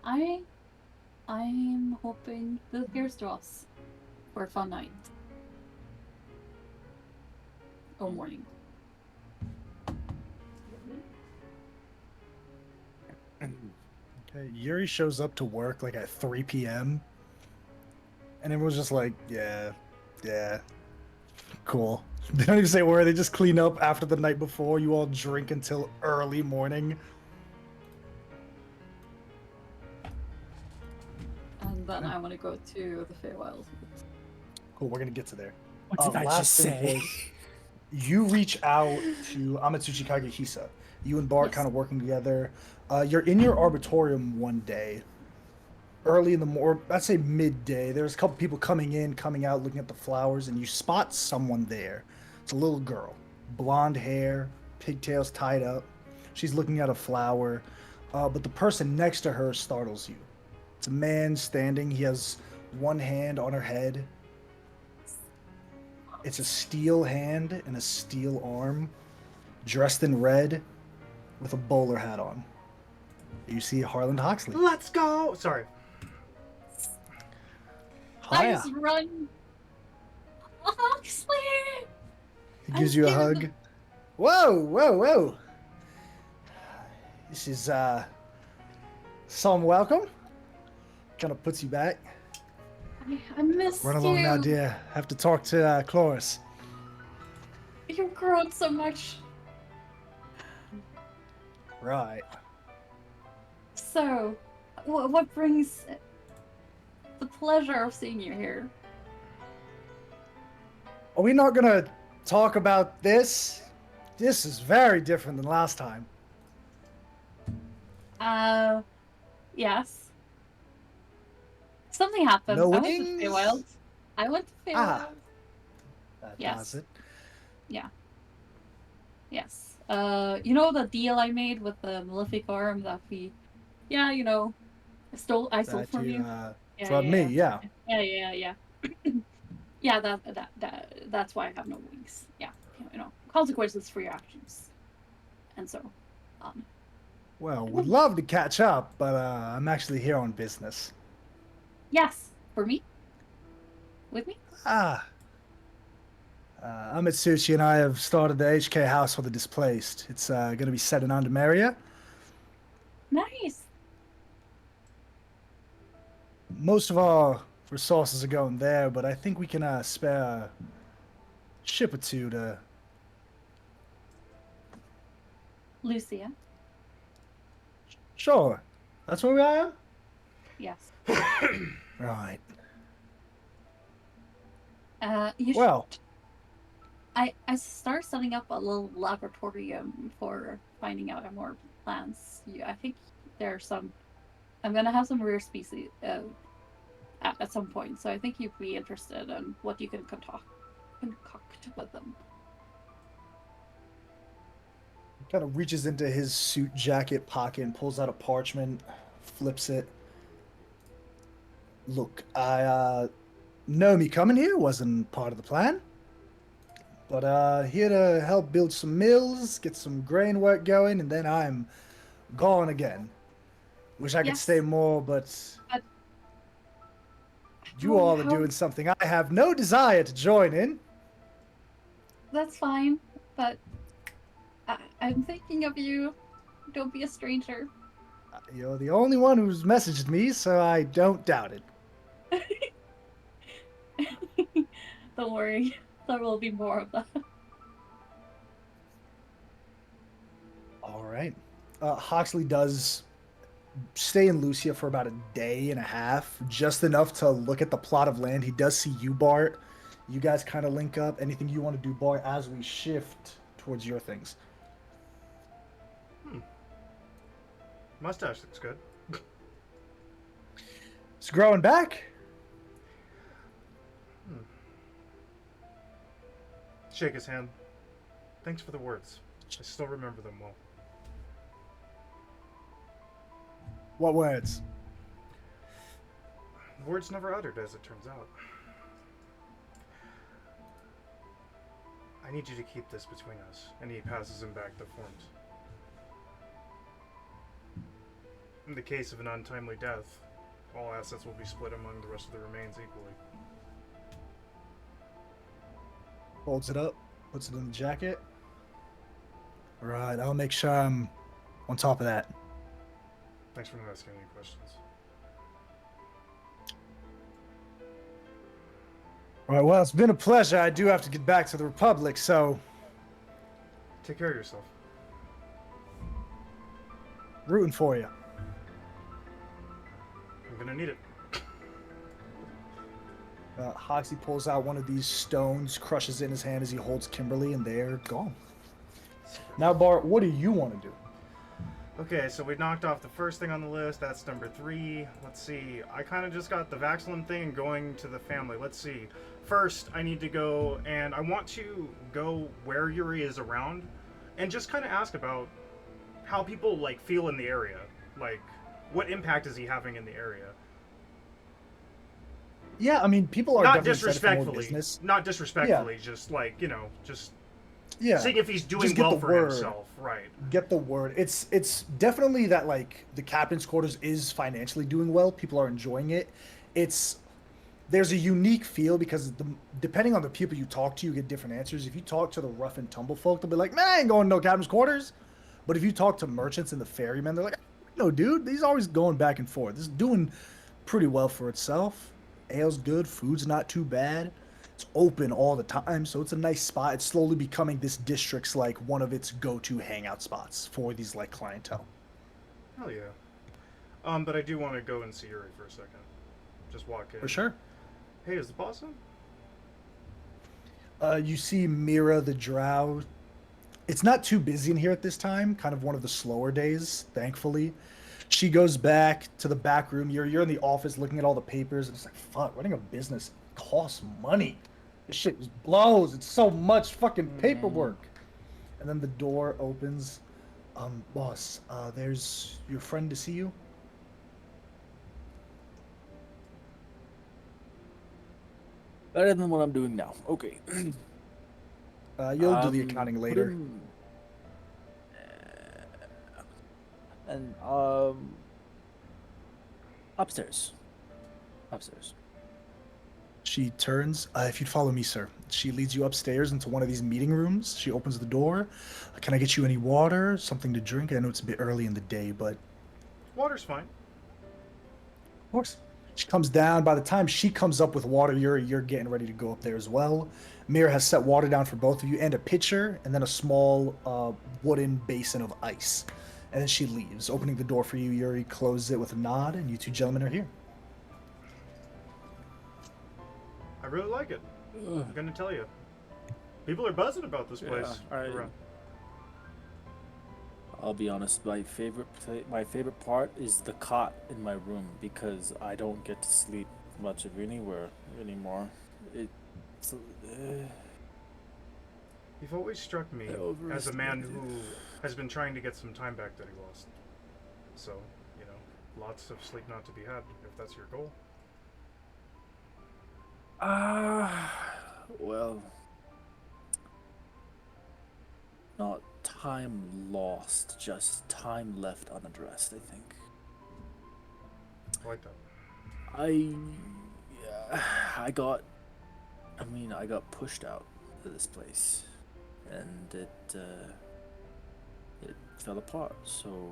I'm hoping the here's to us for a fun night. Or morning. Okay, Yuri shows up to work like at 3 p.m. And everyone's just like, yeah, cool. They don't even say a word, they just clean up after the night before. You all drink until early morning. And then I want to go to the Feywild. Cool, we're gonna get to there. What did I last just thing say? was, you reach out to Amatsuchi Kagehisa. You and Bart Yes. kind of working together. You're in your arbitorium one day, early in the morning, I'd say midday. There's a couple people coming in, coming out, looking at the flowers, and you spot someone there. It's a little girl, blonde hair, pigtails tied up. She's looking at a flower, but the person next to her startles you. It's a man standing. He has one hand on her head. It's a steel hand and a steel arm, dressed in red, with a bowler hat on. You see Harland Hoxley. Let's go. Sorry. Hiya. Nice run! Oxley! He gives I'm you a giving hug. the- Whoa. This is some welcome. Kind of puts you back. I missed Run along you. now, dear. Have to talk to Chloris. You've grown so much. Right. So, what brings the pleasure of seeing you here? Are we not gonna talk about this? This is very different than last time. Yes. Something happened. No I went to wings? Feywild. I went to Feywild. Ah. That Yes. does it. Yes. You know the deal I made with the Maleficarum that we, yeah, you know, I stole That from you. Yeah, from me, yeah. Yeah. Yeah, that's why I have no wings. Yeah, you know, consequences for your actions. And so, Well, would love to catch up, but I'm actually here on business. yes, for me? With me? Amitsuchi and I have started the HK House for the Displaced. It's going to be set in Andamaria. Nice. Most of our resources are going there, but I think we can spare a ship or two to... Lucia. Sure. That's where I am? Yes. Right. You Well, I start setting up a little laboratorium for finding out more plants. I think there's some. I'm gonna have some rare species at some point, so I think you'd be interested in what you can concoct with them. kind of reaches into his suit jacket pocket and pulls out a parchment, flips it. Look, I know me coming here wasn't part of the plan, but here to help build some mills, get some grain work going, and then I'm gone again. Wish I could Yes. stay more, but you Well, all are how- doing something I have no desire to join in. That's fine, but I'm thinking of you. Don't be a stranger. You're the only one who's messaged me, so I don't doubt it. Don't worry, there will be more of that. All right. Hoxley does stay in Lucia for about a day and a half, just enough to look at the plot of land. He does see you, Bart. You guys kind of link up. Anything you want to do, Bart, as we shift towards your things? Mustache looks good. It's growing back. Shake his hand. Thanks for the words. I still remember them well. What words? Words never uttered, as it turns out. I need you to keep this between us. And he passes him back the forms. In the case of an untimely death, all assets will be split among the rest of the remains equally. Folds it up, puts it in the jacket. All right, I'll make sure I'm on top of that. Thanks for not asking any questions. All right, well, it's been a pleasure. I do have to get back to the Republic, so Take care of yourself. rooting for you. I'm gonna need it. Hoxie pulls out one of these stones, crushes it in his hand as he holds Kimberly, and they're gone. Now, Bart, what do you want to do? Okay, so we knocked off the first thing on the list. That's number 3. Let's see. I kind of just got the Vaxilin thing and going to the family. Let's see. First, I need to go, and I want to go where Yuri is around, and just kind of ask about how people like feel in the area. Like, what impact is he having in the area? Yeah, I mean, people are Not definitely set for more disrespectfully. business. Not disrespectfully. Just like, you know, just Yeah, seeing if he's doing just get well the for word. himself. Right. get the word. It's definitely that like the captain's quarters is financially doing well. People are enjoying it. There's a unique feel because depending on the people you talk to, you get different answers. If you talk to the rough and tumble folk, they'll be like, "Man, I ain't going to no captain's quarters." But if you talk to merchants and the ferrymen, they're like, "No, dude, these always going back and forth. This is doing pretty well for itself." ale's good, food's not too bad. It's open all the time, so it's a nice spot. It's slowly becoming this district's like one of its go-to hangout spots for these like clientele. Hell yeah. But I do want to go and see Yuri for a second. Just walk in. For sure. Hey, is the boss in? You see Mira the Drow. It's not too busy in here at this time. Kind of one of the slower days, thankfully. She goes back to the back room. You're in the office looking at all the papers. And it's like, fuck, running a business costs money. This shit blows. It's so much fucking paperwork. And then the door opens. Boss, there's your friend to see you. Better than what I'm doing now. Okay. You'll do the accounting Put later. him- and upstairs. Upstairs. She turns. If you'd follow me, sir. She leads you upstairs into one of these meeting rooms. She opens the door. Can I get you any water? Something to drink? I know it's a bit early in the day, but Water's fine. of course. She comes down. By the time she comes up with water, you're getting ready to go up there as well. Mira has set water down for both of you and a pitcher, and then a small wooden basin of ice. And then she leaves, opening the door for you. Yuri closes it with a nod, and you two gentlemen are here. I really like it. I'm gonna tell you. People are buzzing about this place. around. I'll be honest. My favorite part is the cot in my room because I don't get to sleep much of anywhere anymore. It's You've always struck me as a man who has been trying to get some time back that he lost. So, you know, lots of sleep not to be had, if that's your goal. well, not time lost, just time left unaddressed, I think. I like that. I got pushed out of this place, and it fell apart. So,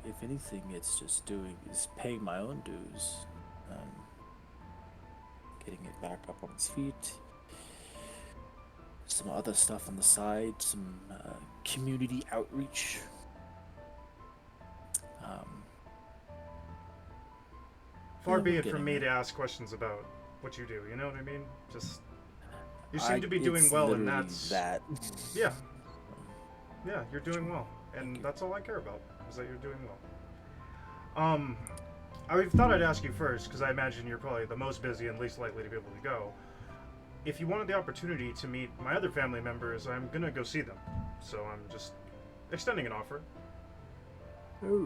if anything, it's just paying my own dues, getting it back up on its feet. Some other stuff on the side, some community outreach. Far be we're it from getting me there. to ask questions about what you do, you know what I mean? Just, you seem to be it's doing well, and literally that's... that. Yeah. Yeah, you're doing well. And that's all I care about, is that you're doing well. I thought I'd ask you first, because I imagine you're probably the most busy and least likely to be able to go. If you wanted the opportunity to meet my other family members, I'm gonna go see them. So I'm just extending an offer.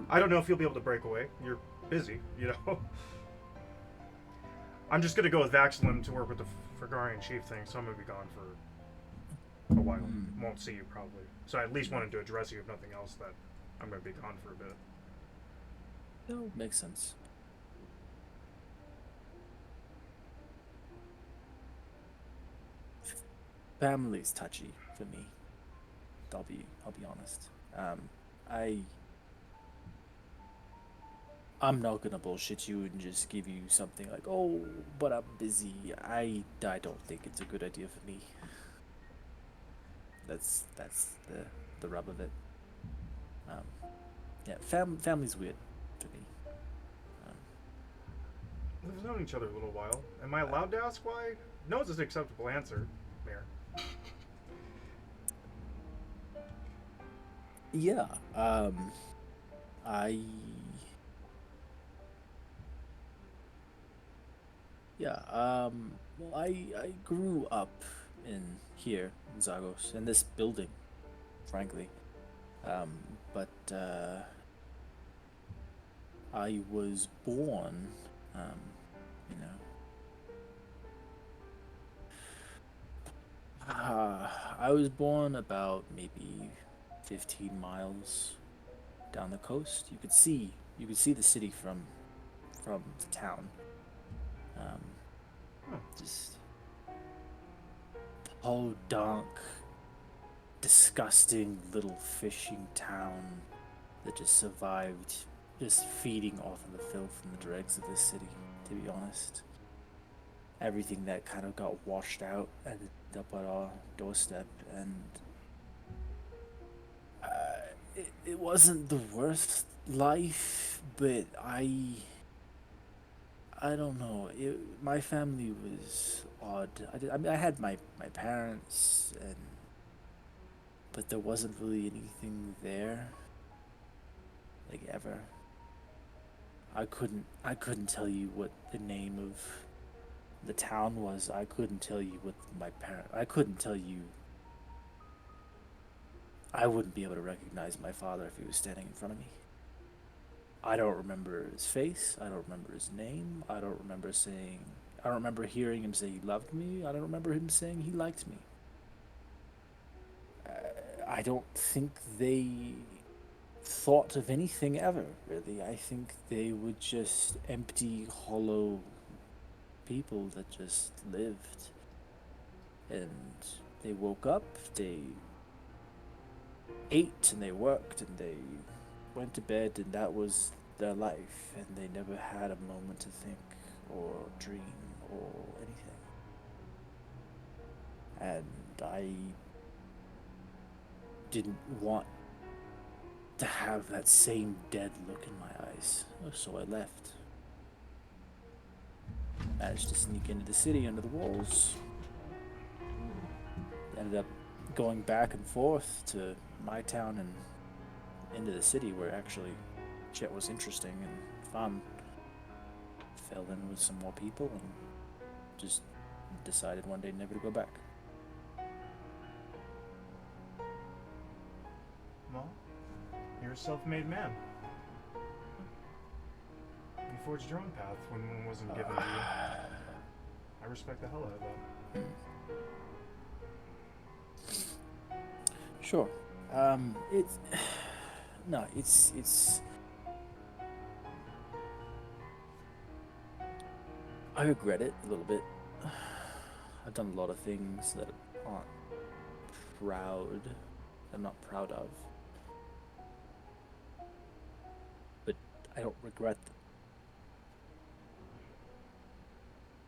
I don't know if you'll be able to break away. You're busy, you know? I'm just gonna go with Vaxlim to work with the Fragarian Chief thing, so I'm gonna be gone for a while. Won't see you probably. So I at least wanted to address you, if nothing else, that I'm gonna be gone for a bit. No, makes sense. Family's touchy for me. I'll be honest. I'm not gonna bullshit you and just give you something like, oh, but I'm busy. I don't think it's a good idea for me. That's the rub of it. Yeah, family's weird for me. We've known each other a little while. Am I allowed to ask why? No, it's an acceptable answer, Mayor. Yeah, well, I grew up in here in Zagos, in this building, frankly. But I was born, you know. I was born about maybe 15 miles down the coast. You could see the city from the town. Just podunk, disgusting little fishing town that just survived just feeding off of the filth and the dregs of this city, to be honest. everything that kind of got washed out ended up at our doorstep, and it wasn't the worst life, but I don't know. My family was odd. I mean, I had my parents, but there wasn't really anything there, like ever. I couldn't tell you what the name of the town was. I couldn't tell you what I couldn't tell you. I wouldn't be able to recognize my father if he was standing in front of me. I don't remember his face. I don't remember his name. I don't remember hearing him say he loved me. I don't remember him saying he liked me. I don't think they thought of anything ever, really. I think they were just empty, hollow people that just lived. And they woke up, they ate, and they worked, and they went to bed, and that was their life. And they never had a moment to think or dream or anything. And I didn't want to have that same dead look in my eyes, so I left. Managed to sneak into the city under the walls. Ended up going back and forth to my town and into the city, where actually shit was interesting and fun. Fell in with some more people and just decided one day never to go back. Well, you're a self-made man. You forged your own path when one wasn't given to you. I respect the hell out of that. Sure. It's I regret it a little bit. I've done a lot of things that I'm not proud of. But I don't regret them.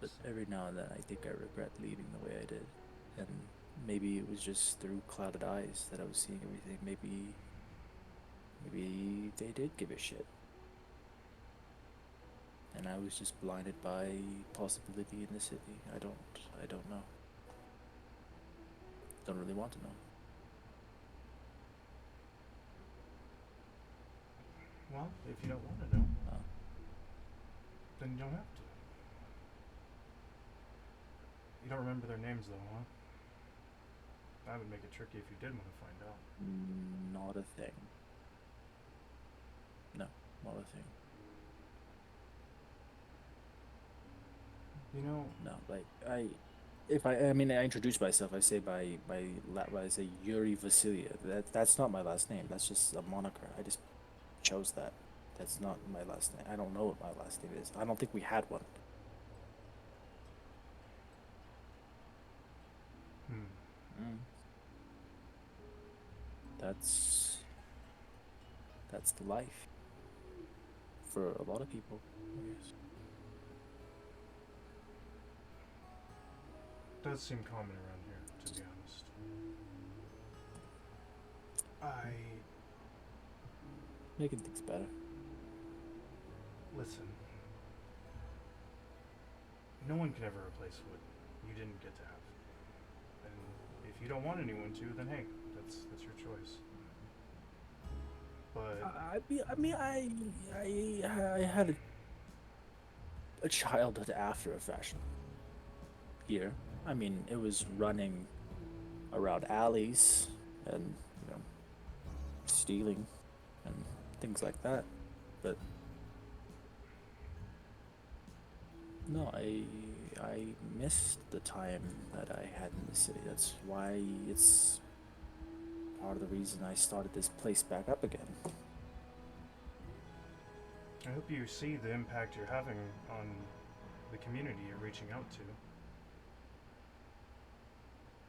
But every now and then I think I regret leaving the way I did. And maybe it was just through clouded eyes that I was seeing everything. Maybe they did give a shit. And I was just blinded by possibility in the city. I don't know. Don't really want to know. Well, if you don't want to know, Oh. then you don't have to. You don't remember their names, though, huh? That would make it tricky if you did want to find out. Not a thing. No, not a thing. You know, No, like I introduce myself. I say I say Yuri Vasilia. That's not my last name. That's just a moniker. I just chose that. That's not my last name. I don't know what my last name is. I don't think we had one. That's the life for a lot of people, I guess. does seem common around here, to be honest. Making things better. Listen. No one can ever replace what you didn't get to have. And if you don't want anyone to, then hey, that's your choice. But I had a childhood after a fashion here. I mean, it was running around alleys and stealing and things like that. But no, I missed the time that I had in the city. That's why it's part of the reason I started this place back up again. I hope you see the impact you're having on the community you're reaching out to.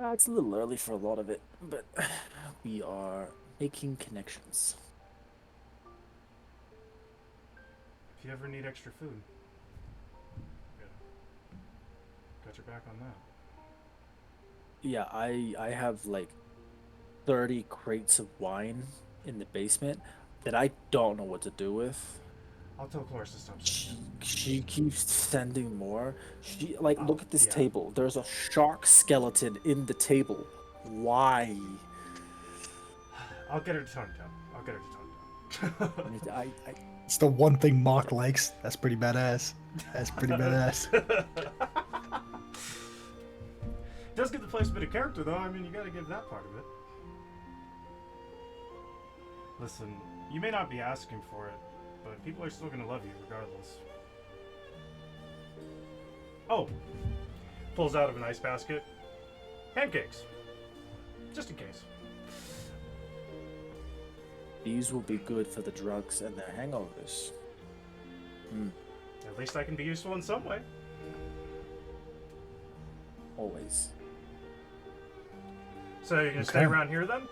It's a little early for a lot of it, but we are making connections. If you ever need extra food, got your back on that. Yeah, I have like 30 crates of wine in the basement that I don't know what to do with. I'll tell Cloris to stop She, saying she keeps sending more. She like Oh, look at this yeah. table. There's a shark skeleton in the table. Why? that. I'll get her to tone it down. I'll get her to tone it down. I It's the one thing Mock likes. That's pretty badass. That's pretty badass. Does give the place a bit of character, though. I mean, you gotta give that part of it. Listen, you may not be asking for it, but people are still gonna love you regardless. Oh! Pulls out of an ice basket. Pancakes. Just in case. these will be good for the drugs and their hangovers. At least I can be useful in some way. Always. So you're gonna stay Okay. around here then?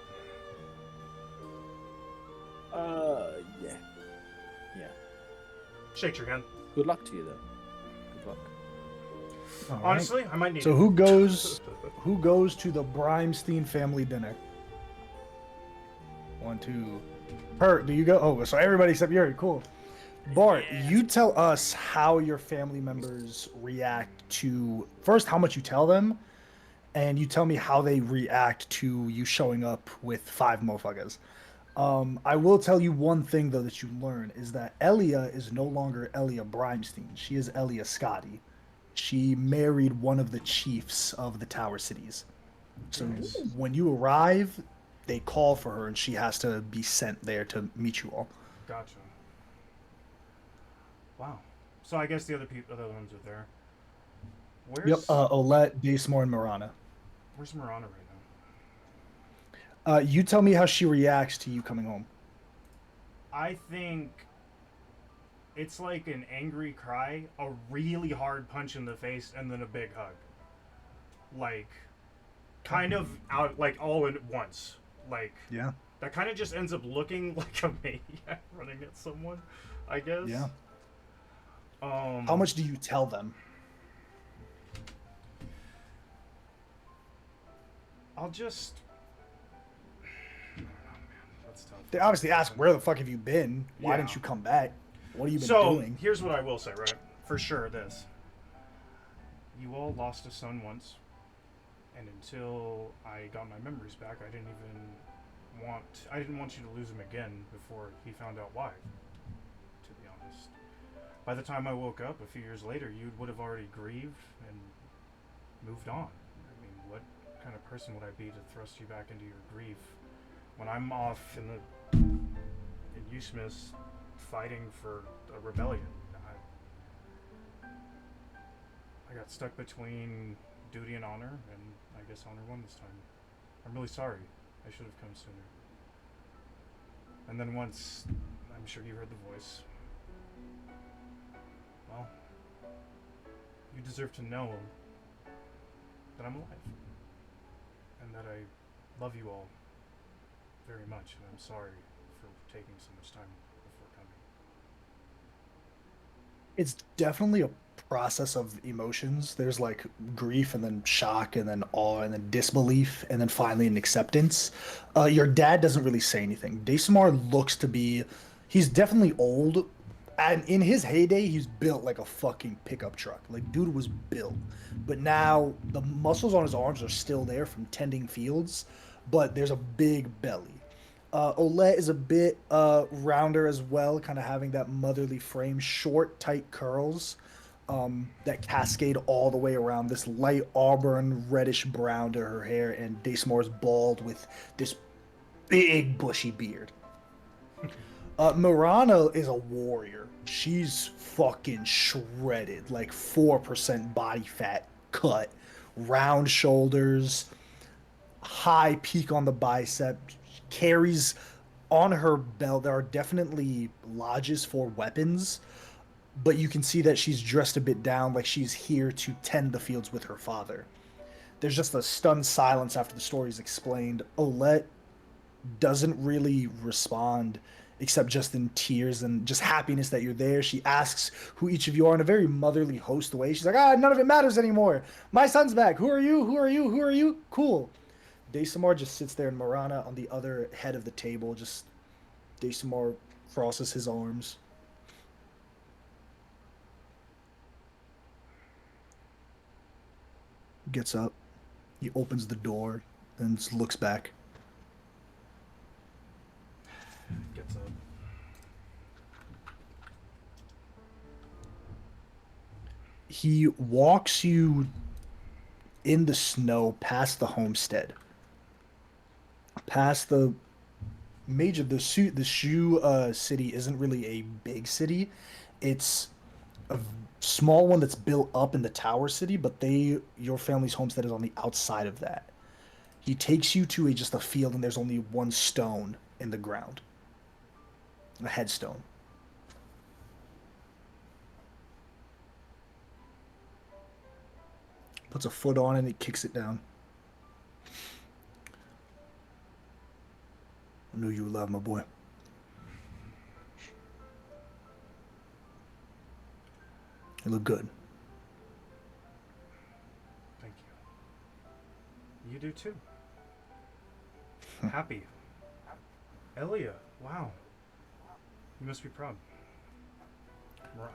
Yeah. Yeah. Shake your hand. Good luck to you then. Good luck. All right. Honestly, I might need So it. who goes to the Brimstein family dinner? 1, 2. Hurt, do you go? Oh, so everybody except Yuri. Cool. Bart, you tell us how your family members react to first how much you tell them, and you tell me how they react to you showing up with 5 motherfuckers. I will tell you one thing though that you learn is that Elia is no longer Elia Brimstein. She is Elia Scotti. She married one of the chiefs of the Tower Cities. So when you arrive, they call for her and she has to be sent there to meet you all. Gotcha. Wow. So I guess the other ones are there. Where's Yep, Olette, Dasemore, and Marana. Where's Marana right now? You tell me how she reacts to you coming home. I think it's like an angry cry, a really hard punch in the face, and then a big hug. Like, kind of out, like all at once. Like, Yeah. that kind of just ends up looking like a maniac running at someone, I guess. Yeah. How How much do you tell them? I'll just. I don't know, man. That's tough. They obviously ask, where the fuck have you been? Why Yeah. didn't you come back? What have you been So doing? here's what I will say, right? For sure, this. You all lost a son once, and until I got my memories back, I didn't want you to lose him again before he found out why. To be honest, by the time I woke up a few years later, you would have already grieved and moved on. I mean, what kind of person would I be to thrust you back into your grief when I'm off in Eusmis fighting for a rebellion? I got stuck between duty and honor, and I guess honor won this time. I'm really sorry. I should have come sooner. And then once, I'm sure you heard the voice. Well, you deserve to know that I'm alive. And that I love you all very much, and I'm sorry for taking so much time before coming. It's definitely a process of emotions. There's like grief and then shock and then awe and then disbelief and then finally an acceptance. Your dad doesn't really say anything. Dasamar looks to be, he's definitely old, and in his heyday, he's built like a fucking pickup truck. Like, dude was built. But now the muscles on his arms are still there from tending fields, but there's a big belly. Olette is a bit rounder as well, kind of having that motherly frame, short, tight curls that cascade all the way around, this light auburn, reddish brown to her hair, and Dacemore's bald with this big bushy beard. Marana is a warrior. She's fucking shredded, like 4% body fat cut, round shoulders, high peak on the bicep, carries on her belt. There are definitely lodges for weapons, but you can see that she's dressed a bit down, like she's here to tend the fields with her father. There's just a stunned silence after the story is explained. Olette doesn't really respond, except just in tears and just happiness that you're there. She asks who each of you are in a very motherly host way. She's like, none of it matters anymore. My son's back. Who are you? Who are you? Who are you? Cool. Dasamar just sits there, and Marana on the other head of the table. Just Dasamar crosses his arms. Gets up. He opens the door and just looks back. Gets up. He walks you in the snow past the homestead. Past the major the Shu city isn't really a big city. It's a small one that's built up in the Tower City, but your family's homestead is on the outside of that. He takes you to just a field, and there's only one stone in the ground. A headstone. Puts a foot on it and he kicks it down. I knew you were alive, my boy. You look good. Thank you. You do too. Happy. Elia, wow. You must be proud.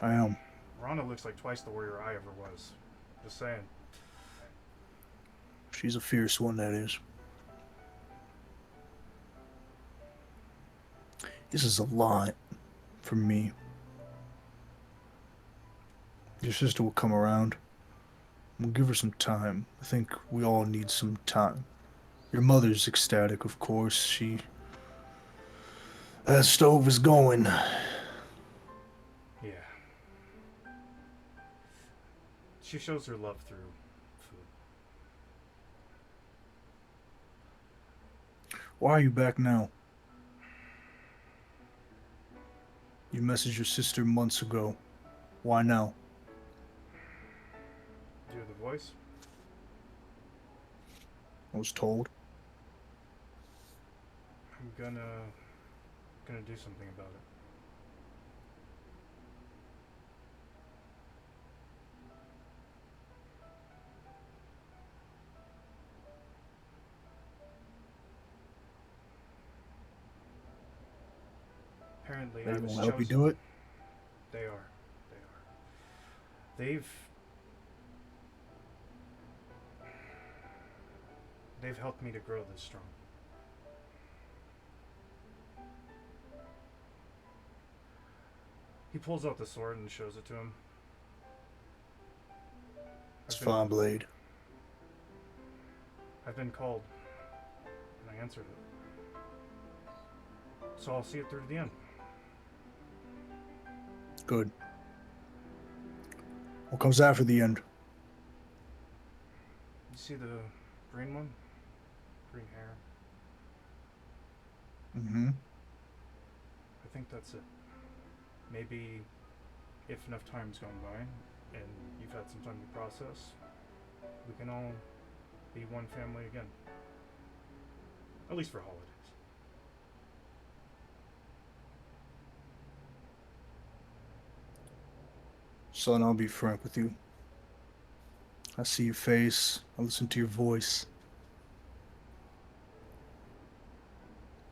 I am. Rana looks like twice the warrior I ever was. Just saying. She's a fierce one, that is. This is a lot for me. Your sister will come around. We'll give her some time. I think we all need some time. Your mother's ecstatic, of course. That stove is going. Yeah. She shows her love through food. Why are you back now? You messaged your sister months ago. Why now? Do you hear the voice? I was told. I'm gonna do something about it. Apparently, They I was won't help you chosen. do it? They are. They've helped me to grow this strong. He pulls out the sword and shows it to him. It's fine, Blade. I've been called, and I answered it. So I'll see it through to the end. Good. What comes after the end? You see the green one? Green hair. Mm-hmm. I think that's it. Maybe if enough time's gone by and you've had some time to process, we can all be one family again. At least for holidays. Son, I'll be frank with you. I see your face. I listen to your voice.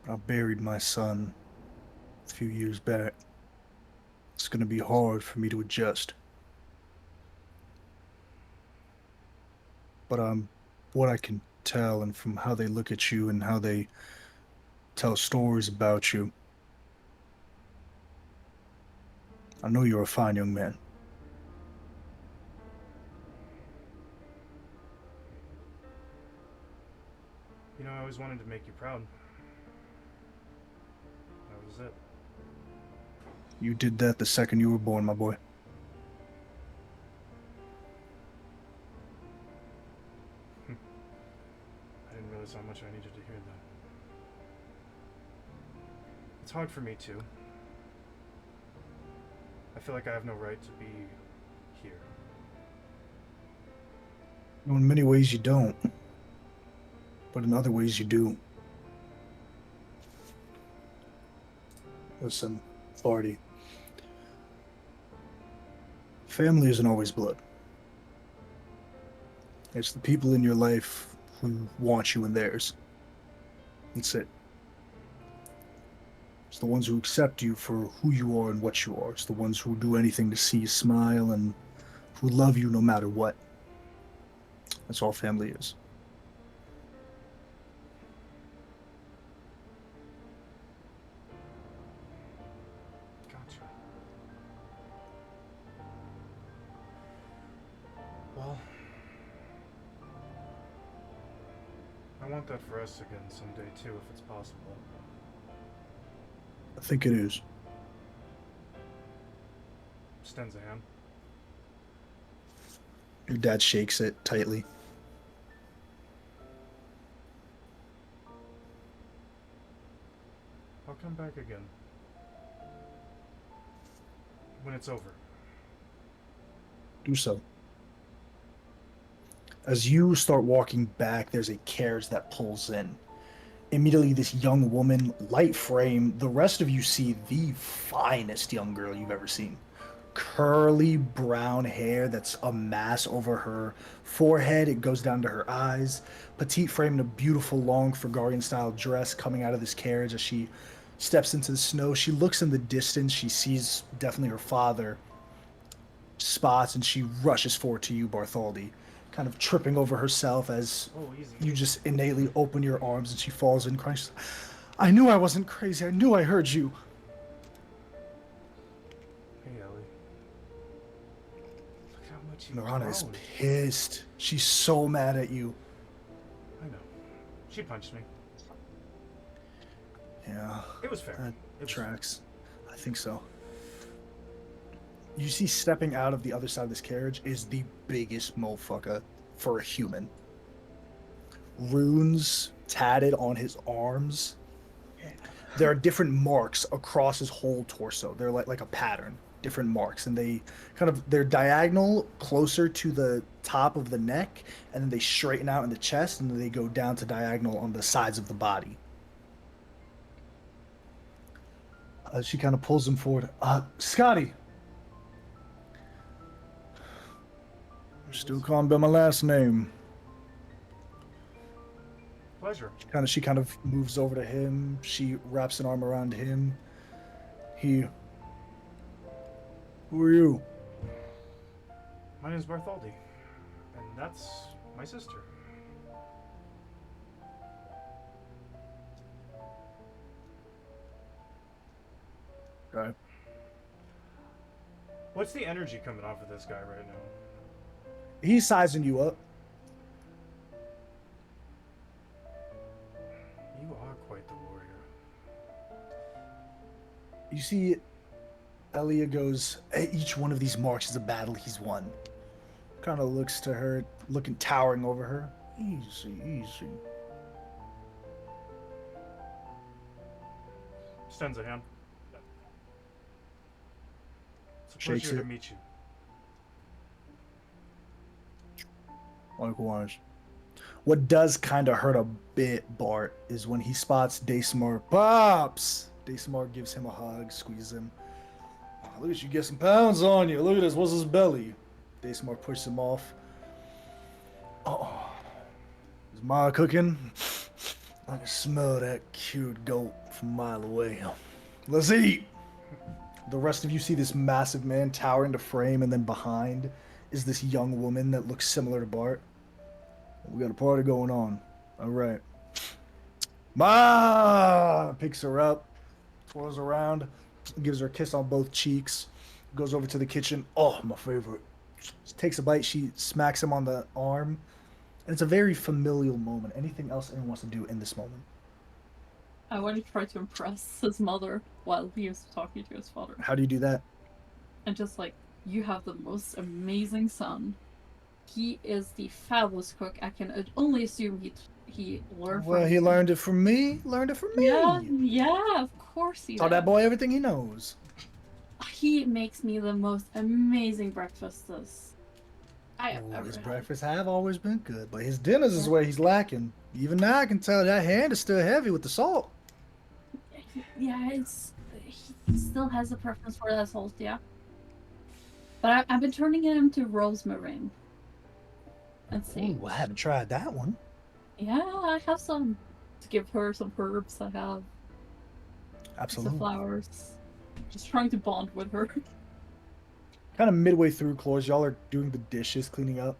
I buried my son a few years back. It's gonna be hard for me to adjust. But what I can tell, and from how they look at you and how they tell stories about you, I know you're a fine young man. You know, I always wanted to make you proud. That was it. You did that the second you were born, my boy. I didn't realize how much I needed to hear that. It's hard for me too. I feel like I have no right to be here. In many ways you don't. But in other ways you do. Listen, Farty. Family isn't always blood. It's the people in your life who want you in theirs. That's it. It's the ones who accept you for who you are and what you are. It's the ones who do anything to see you smile and who love you no matter what. That's all family is. Gotcha. Well, I want that for us again someday too, if it's possible. I think it is. Extends a hand. Your dad shakes it tightly. I'll come back again. When it's over. Do so. As you start walking back, there's a carriage that pulls in. Immediately, this young woman, light frame, the rest of you see the finest young girl you've ever seen. Curly brown hair that's a mass over her forehead. It goes down to her eyes. Petite frame in a beautiful long Fragarian style dress coming out of this carriage as she steps into the snow. She looks in the distance. She sees definitely her father spots and she rushes forward to you, Bartholdi, kind of tripping over herself as Oh, easy. you just innately open your arms and she falls in crying. She's like, I knew I wasn't crazy. I knew I heard you. Hey, Ellie. Look how much you've Mirana is grown. pissed. She's so mad at you. I know. She punched me. Yeah, It was fair. that It was tracks. I think so. You see stepping out of the other side of this carriage is the biggest motherfucker for a human. Runes tatted on his arms. There are different marks across his whole torso. They're like a pattern, different marks, and they're diagonal closer to the top of the neck, and then they straighten out in the chest, and then they go down to diagonal on the sides of the body. She kind of pulls him forward. Scotty. You're still calling by my last name. Pleasure. She kind of moves over to him. She wraps an arm around him. Who are you? My name's Bartholdi. And that's my sister. Okay. What's the energy coming off of this guy right now? He's sizing you up. You are quite the warrior. You see, Elia goes, each one of these marks is a battle he's won. Kind of looks to her, towering over her. Easy, easy. Extends a hand. It's a Shakes pleasure to it. meet you. Likewise. What does kind of hurt a bit, Bart, is when he spots Daysmar. Pops! Daysmar gives him a hug, squeezes him. Oh, look at you get some pounds on you. Look at this. What's his belly? Daysmar pushes him off. Oh, is Ma cooking? I can smell that cured goat from a mile away. Let's eat! The rest of you see this massive man tower into frame, and then behind is this young woman that looks similar to Bart. We got a party going on. All right. Ma picks her up, twirls around, gives her a kiss on both cheeks, goes over to the kitchen. Oh, my favorite. She takes a bite. She smacks him on the arm. And it's a very familial moment. Anything else anyone wants to do in this moment? I want to try to impress his mother while he is talking to his father. How do you do that? And just like, you have the most amazing son. He is the fabulous cook. I can only assume he learned Well, from he you. learned it from me. Learned it from me. Yeah, of course he Taught did. that boy everything he knows. He makes me the most amazing breakfasts I have Oh, ever his had. breakfasts have always been good, but his dinners is where he's lacking. Even now, I can tell that hand is still heavy with the salt. Yeah, he still has a preference for that salt, yeah. But I've been turning him to rosemary. Let's see. Ooh, I haven't tried that one. Yeah, I have some to give her some herbs. I have some Absolutely. flowers. Just trying to bond with her. Kind of midway through, Clores, y'all are doing the dishes, cleaning up.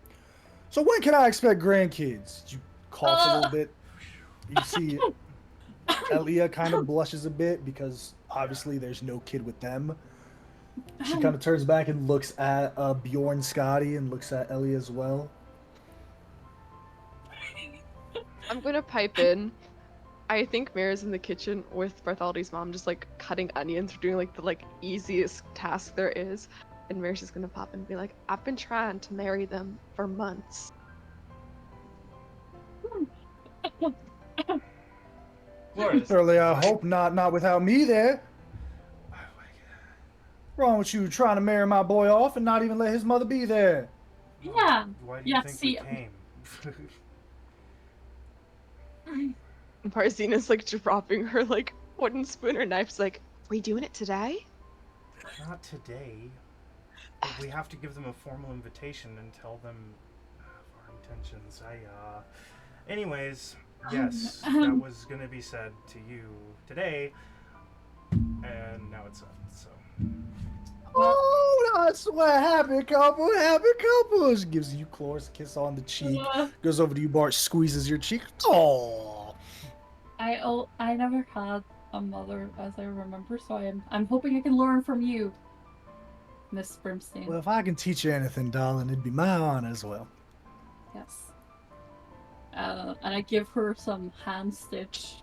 So when can I expect grandkids? You cough a little bit. You see Elia kind of blushes a bit because obviously there's no kid with them. She kind of turns back and looks at Bjorn Scotty and looks at Elia as well. I'm gonna pipe in. I think Mira's in the kitchen with Bartholdi's mom, just like cutting onions or doing like the easiest task there is. And Mira's just gonna pop in and be like, I've been trying to marry them for months. Flores, Elia, I hope not without me there. Wrong with you trying to marry my boy off and not even let his mother be there? Yeah. Why do you Yeah, think see, we came? And Parzina's like dropping her like wooden spoon or knife's like, we doing it today? Not today. But we have to give them a formal invitation and tell them our intentions. Anyways, yes, that was gonna be said to you today, and now it's up. So. Oh, that's what happy couples. Gives you Clores a kiss on the cheek. Goes over to you, Bart, squeezes your cheek. Oh. I never had a mother as I remember, so I'm hoping I can learn from you, Miss Brimstein. Well, if I can teach you anything, darling, it'd be my honor as well. Yes. And I give her some hand-stitched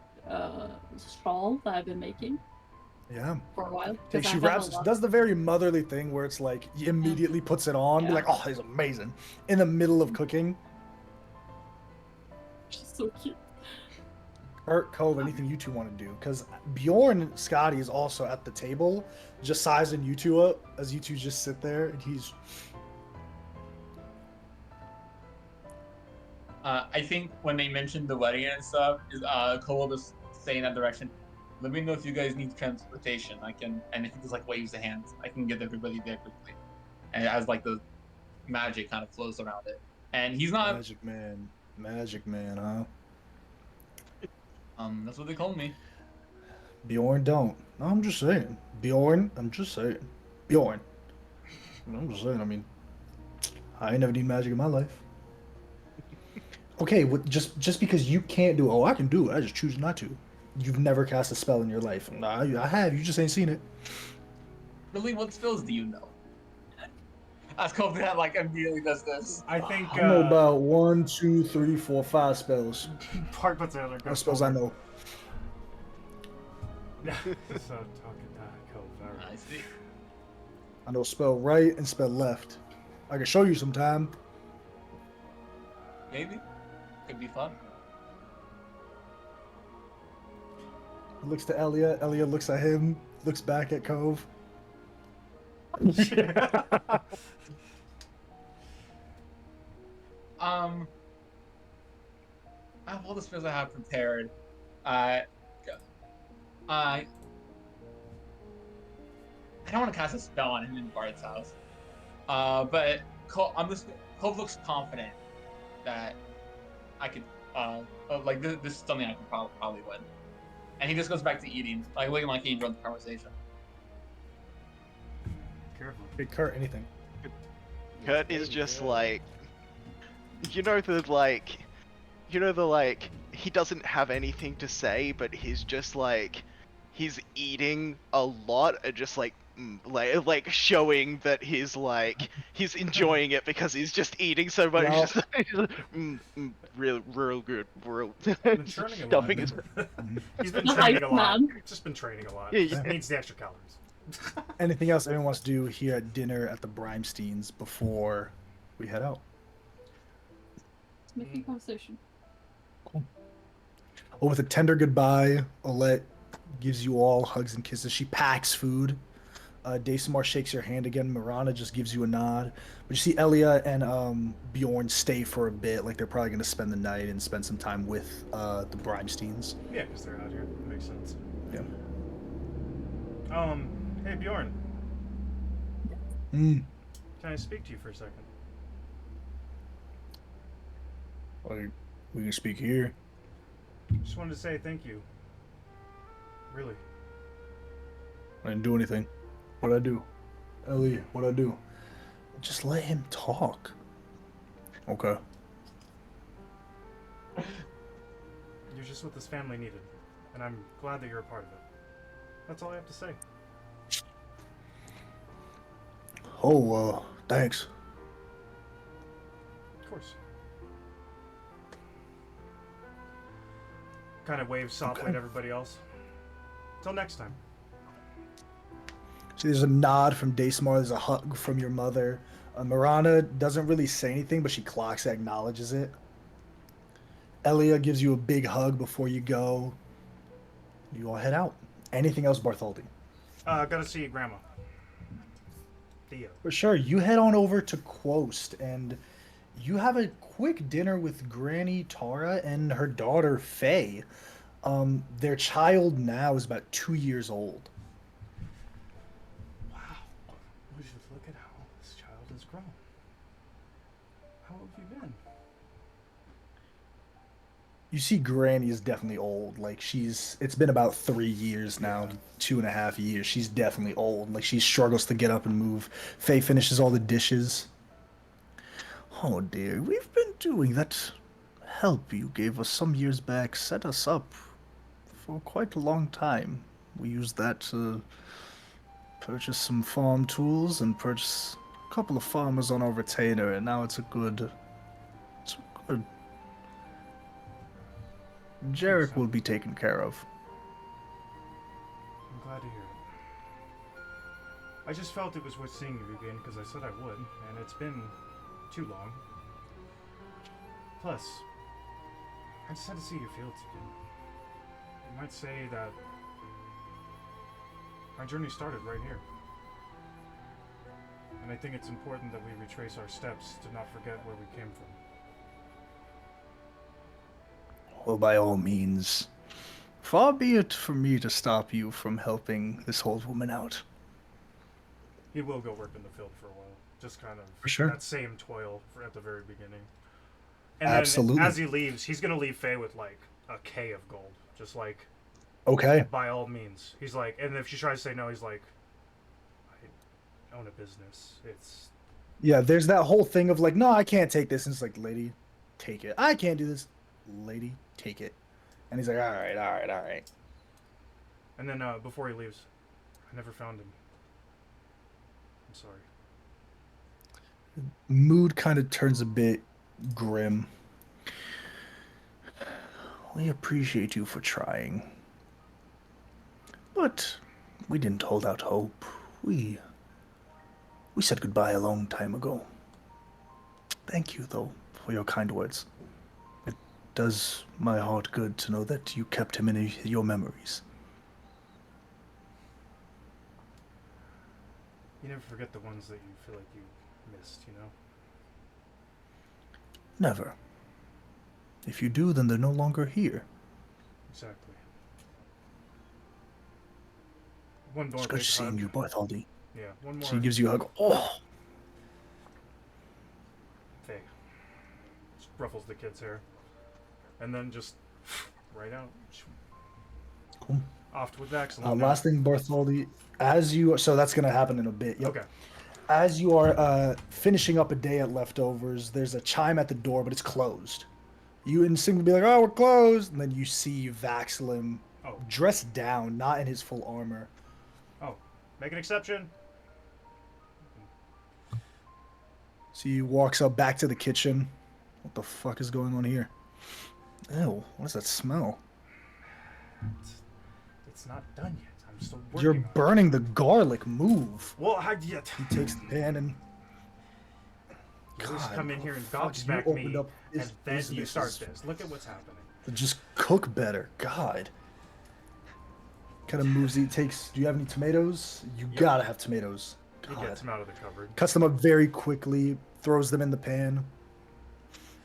shawl that I've been making Yeah. for a while. 'cause She I have wraps, a lot. does the very motherly thing where it's like, he immediately puts it on, be Yeah. like, oh, it's amazing. In the middle of cooking. She's so cute. Kurt, Cove, anything you two want to do? Because Bjorn Scotty is also at the table, just sizing you two up as you two just sit there, and he's. I think when they mentioned the wedding and stuff, Cole will just say in that direction. Let me know if you guys need transportation. I can, and if he just like waves the hands, I can get everybody there quickly. And as like the magic kind of flows around it, and he's not. Magic man, huh? That's what they call me. Bjorn don't. No, I'm just saying. Bjorn, I'm just saying. Bjorn. I'm just saying, I mean, I ain't never need magic in my life. Okay, just because you can't do it, oh, I can do it, I just choose not to. You've never cast a spell in your life. Nah, I have, you just ain't seen it. Really, what spells do you know? As Cole that like immediately does this. I think. I know about 1, 2, 3, 4, 5 spells. Park puts the other. What spells I know. Yeah. So talking to Cove. I see. I know spell right and spell left. I can show you sometime. Maybe. Could be fun. He looks to Elia. Elia looks at him. Looks back at Cove. I have all the spells I have prepared. I don't want to cast a spell on him in Bard's house. But Cole looks confident that I could, like this is something I could probably win. And he just goes back to eating, like looking like he enjoyed the conversation. Careful. Hey, Kurt, anything? Kurt is just like, you know the he doesn't have anything to say, but he's just like, he's eating a lot and just like showing that he's like, he's enjoying it because he's just eating so much. No. He's just like, real good, real. Been training a lot. Stuffing his. He's been The training a hype lot. man. Just been training a lot. Yeah, Just yeah. needs the extra calories. Anything else anyone wants to do here at dinner at the Brimsteins before we head out? Making conversation. Well, with a tender goodbye, Olette gives you all hugs and kisses. She packs food. Dasamar shakes your hand again. Mirana just gives you a nod. But you see Elia and Bjorn stay for a bit. Like they're probably going to spend the night and spend some time with the Brimsteins. Yeah, because they're out here. That makes sense. Yeah. Hey Bjorn, Hmm. can I speak to you for a second? Like, we can speak here. Just wanted to say thank you. Really. I didn't do anything. What'd I do? Ellie, what'd I do? Just let him talk. Okay. You're just what this family needed, and I'm glad that you're a part of it. That's all I have to say. Oh, thanks. Of course. Kind of waves softly Okay. at everybody else. Till next time. See, there's a nod from Daysmar. There's a hug from your mother. Miranda doesn't really say anything, but she clocks it, acknowledges it. Elia gives you a big hug before you go. You all head out. Anything else, Bartholdi? Gotta see Grandma. Theo. For sure. You head on over to Quost, and you have a quick dinner with Granny Tara and her daughter Faye. Their child now is about 2 years old. Wow. Would you look at how this child has grown? How have you been? You see, Granny is definitely old. Like, it's been about 3 years now, 2.5 years. She's definitely old. Like, she struggles to get up and move. Faye finishes all the dishes. Oh dear, we've been doing that help you gave us some years back, set us up for quite a long time. We used that to purchase some farm tools and purchase a couple of farmers on our retainer, and now it's a good. Jarek will be taken care of. I'm glad to hear it. I just felt it was worth seeing you again because I said I would, and it's been too long. Plus, I just had to see your fields again. You might say that our journey started right here. And I think it's important that we retrace our steps to not forget where we came from. Well, by all means. Far be it from me to stop you from helping this old woman out. He will go work in the field for a while. Just kind of For sure. that same toil at the very beginning. And Absolutely. then as he leaves, he's going to leave Faye with like a K of gold. Just like, Okay. by all means. He's like, and if she tries to say no, he's like, I own a business. It's. Yeah, there's that whole thing of like, no, I can't take this. And it's like, lady, take it. I can't do this. Lady, take it. And he's like, all right, all right, all right. And then before he leaves, I never found him. I'm sorry. Mood kind of turns a bit grim. We appreciate you for trying. But we didn't hold out hope. We said goodbye a long time ago. Thank you, though, for your kind words. It does my heart good to know that you kept him in your memories. You never forget the ones that you feel like you missed, you know? Never. If you do, then they're no longer here. Exactly. One more It's big good seeing hug. you, Bartholdi. Yeah, one more. She gives you a hug. Oh! Faye. Just ruffles the kid's hair. And then just right out. Cool. Off to with Vaxilon. Last thing, Bartholdi, so that's going to happen in a bit. Yep. Okay. As you are finishing up a day at Leftovers, there's a chime at the door, but it's closed. You instinctively be like, oh, we're closed. And then you see Vaxilim Oh. dressed down, not in his full armor. Oh. Make an exception. So he walks up back to the kitchen. What the fuck is going on here? Ew, what is that smell? It's not done yet. I'm still working You're on it. burning the garlic. Move. Well, He takes the pan and... You just God, come in here and fuck, you gobsmack opened me, up this and then you business. start this. Look at what's happening. Just cook better. God. Kind of moves he takes. Do you have any tomatoes? You Yep. gotta have tomatoes. He God. gets him out of the cupboard. Cuts them up very quickly, throws them in the pan.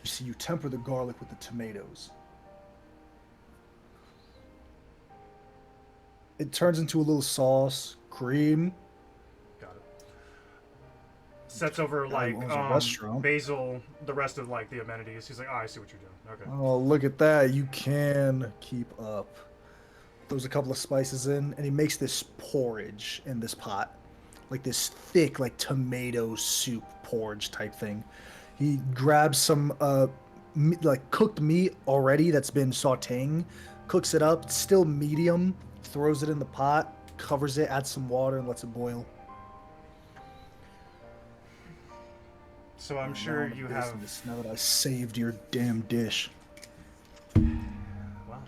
You see, you temper the garlic with the tomatoes. It turns into a little sauce, cream. Got it. Sets over like well, it's a restaurant. basil, the rest of like the amenities. He's like, oh, I see what you're doing. Okay. Oh, look at that. You can keep up. Throws a couple of spices in, and he makes this porridge in this pot. Like this thick, like tomato soup porridge type thing. He grabs some like cooked meat already that's been sauteing, cooks it up, it's still medium, throws it in the pot, covers it, adds some water, and lets it boil. So I'm sure you have. Now that I saved your damn dish. Wow.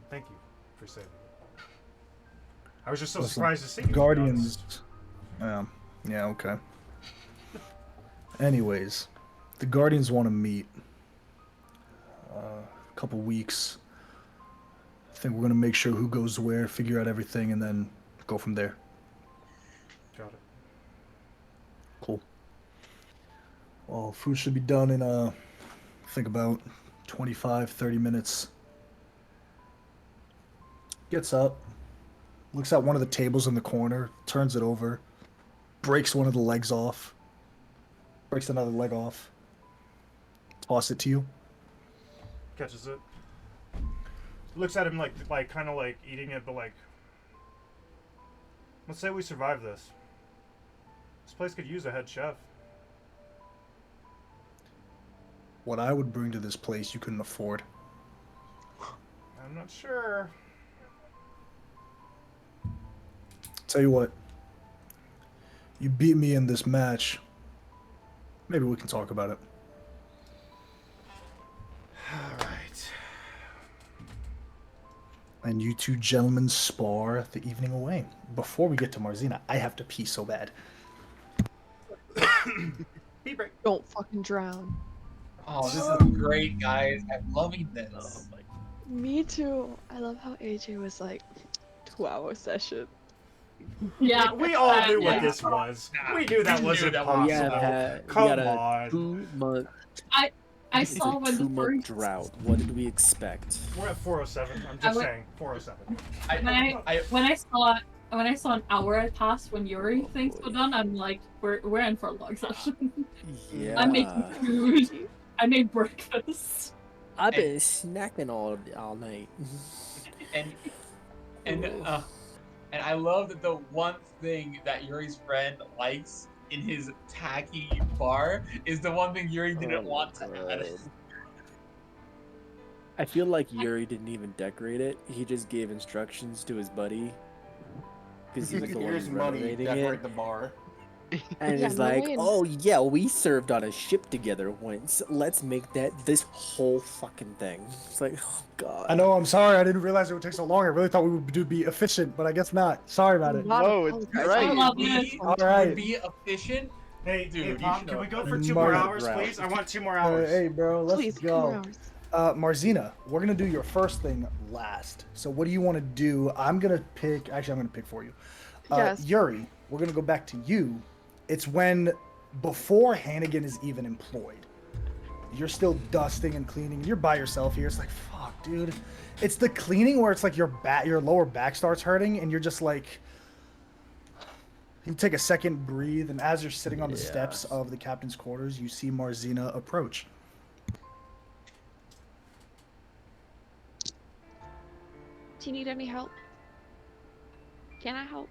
Thank you for saving it. I was just so Listen, surprised to see you. to be Guardians. honest. Yeah, okay. Anyways, the Guardians want to meet. A couple weeks. I think we're gonna make sure who goes where, figure out everything, and then go from there. Got it. Cool. Well, food should be done in I think about 25, 30 minutes. Gets up, looks at one of the tables in the corner, turns it over, breaks one of the legs off, breaks another leg off, toss it to you. Catches it. Looks at him like kind of like eating it, but like. Let's say we survive this. This place could use a head chef. What I would bring to this place you couldn't afford. I'm not sure. Tell you what, you beat me in this match. Maybe we can talk about it. All right. And you two gentlemen spar the evening away. Before we get to Marzina, I have to pee so bad. Pee break. Don't fucking drown. Oh, this is great, guys. I'm loving this. Me too. I love how AJ was like 2-hour session. Yeah, We all knew what yeah. this was. We knew that We wasn't knew that possible. We have had we Come got a on. 2-month. I It's saw a when the 2-month first drought. What did we expect? We're at 407. I'm I just would- saying. 407. when I saw an hour had passed when Yuri things were done, I'm like, we're in for a long session. Yeah. I'm making food. I made breakfast. I've been snacking all night. And I love that the one thing that Yuri's friend likes in his tacky bar is the one thing Yuri didn't want to add. I feel like Yuri didn't even decorate it. He just gave instructions to his buddy. Because he was the one Here's money, renovating decorate it. the bar. And Yeah, he's like, mine- oh yeah, we served on a ship together once. Let's make that this whole fucking thing. It's like, oh god. I know, I'm sorry, I didn't realize it would take so long. I really thought we would be efficient, but I guess not. Sorry about it. No, it's I great. love We it. All right. would be efficient. Hey, Dude, hey, you Pop, should can we know. go for 2 more Mark hours, Brown. please? I want 2 more hours. Hey, bro, let's Please, go. 2 hours. Marzina, we're gonna do your first thing last. So what do you want to do? I'm gonna pick for you. Yes. Yuri, we're gonna go back to you. It's when before Hannigan is even employed. You're still dusting and cleaning. You're by yourself here. It's like, fuck, dude. It's the cleaning where it's like your lower back starts hurting, and you're just like, you take a second, breathe, and as you're sitting on the steps of the captain's quarters, you see Marzina approach. Do you need any help? Can I help?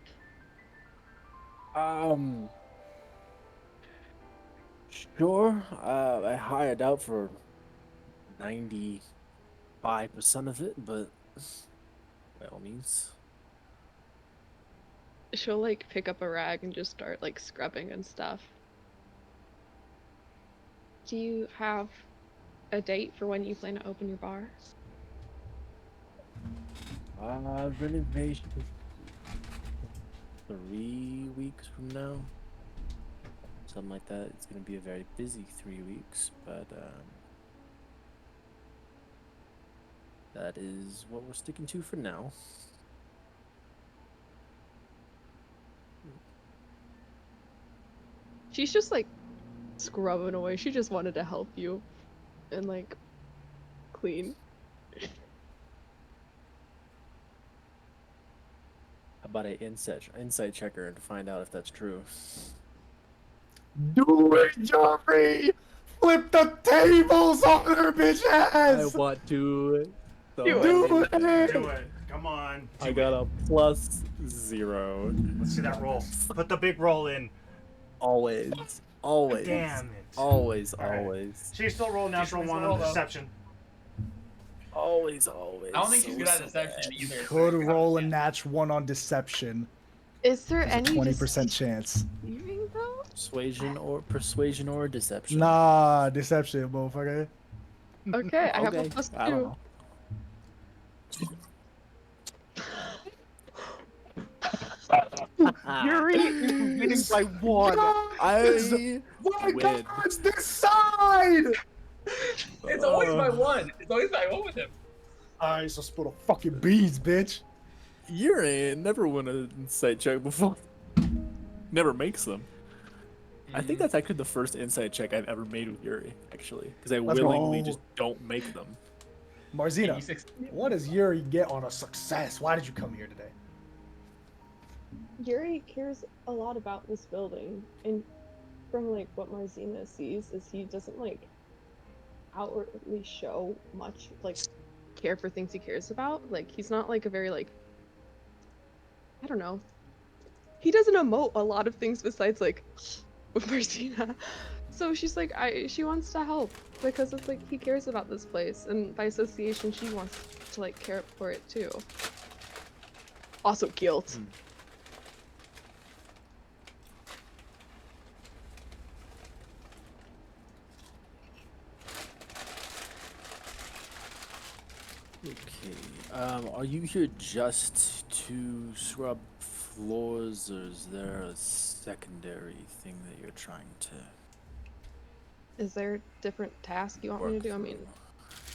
Sure. I hired out for 95% of it, but by all means. She'll like pick up a rag and just start like scrubbing and stuff. Do you have a date for when you plan to open your bar? Renovation 3 weeks from now. Something like that. It's gonna be a very busy 3 weeks, but that is what we're sticking to for now. She's just like scrubbing away. She just wanted to help you and like clean. about an insight checker to find out if that's true. Do it, Joffrey! Flip the tables on her bitch I ass! want to. So Do it! Do it. Come on. I Do got it. a +0. Let's see that roll. Put the big roll in. Always. Always. Damn it. Always. All right. Always. She still roll natural She's one roll, on though. deception. Always. Always. I don't think she's good at so deception sad. either. Could roll a natch 1 on deception. Is there There's a any 20% chance. deceiving though? Persuasion or deception. Nah, deception, motherfucker. Okay, I have a Okay, plus I don't 2. know. Yuri, you're winning by 1. I My win. cards decide! It's always my one. It's always my one with him. Alright, so spill the fucking beans, bitch. Yuri never won an insight check before. Never makes them. I think that's actually the first insight check I've ever made with Yuri, actually, because I Let's willingly go. just don't make them. Marzina, 86. what does Yuri get on a success? Why did you come here today? Yuri cares a lot about this building, and from like what Marzina sees is he doesn't like outwardly show much like care for things he cares about. Like he's not like a very like I don't know. He doesn't emote a lot of things besides like with Marzina. So she's like she wants to help because it's like he cares about this place, and by association she wants to like care for it too. Also guilt. Okay. Are you here just to scrub floors, or is there a secondary thing that you're trying to Is there a different task you want me work to do? I mean, through?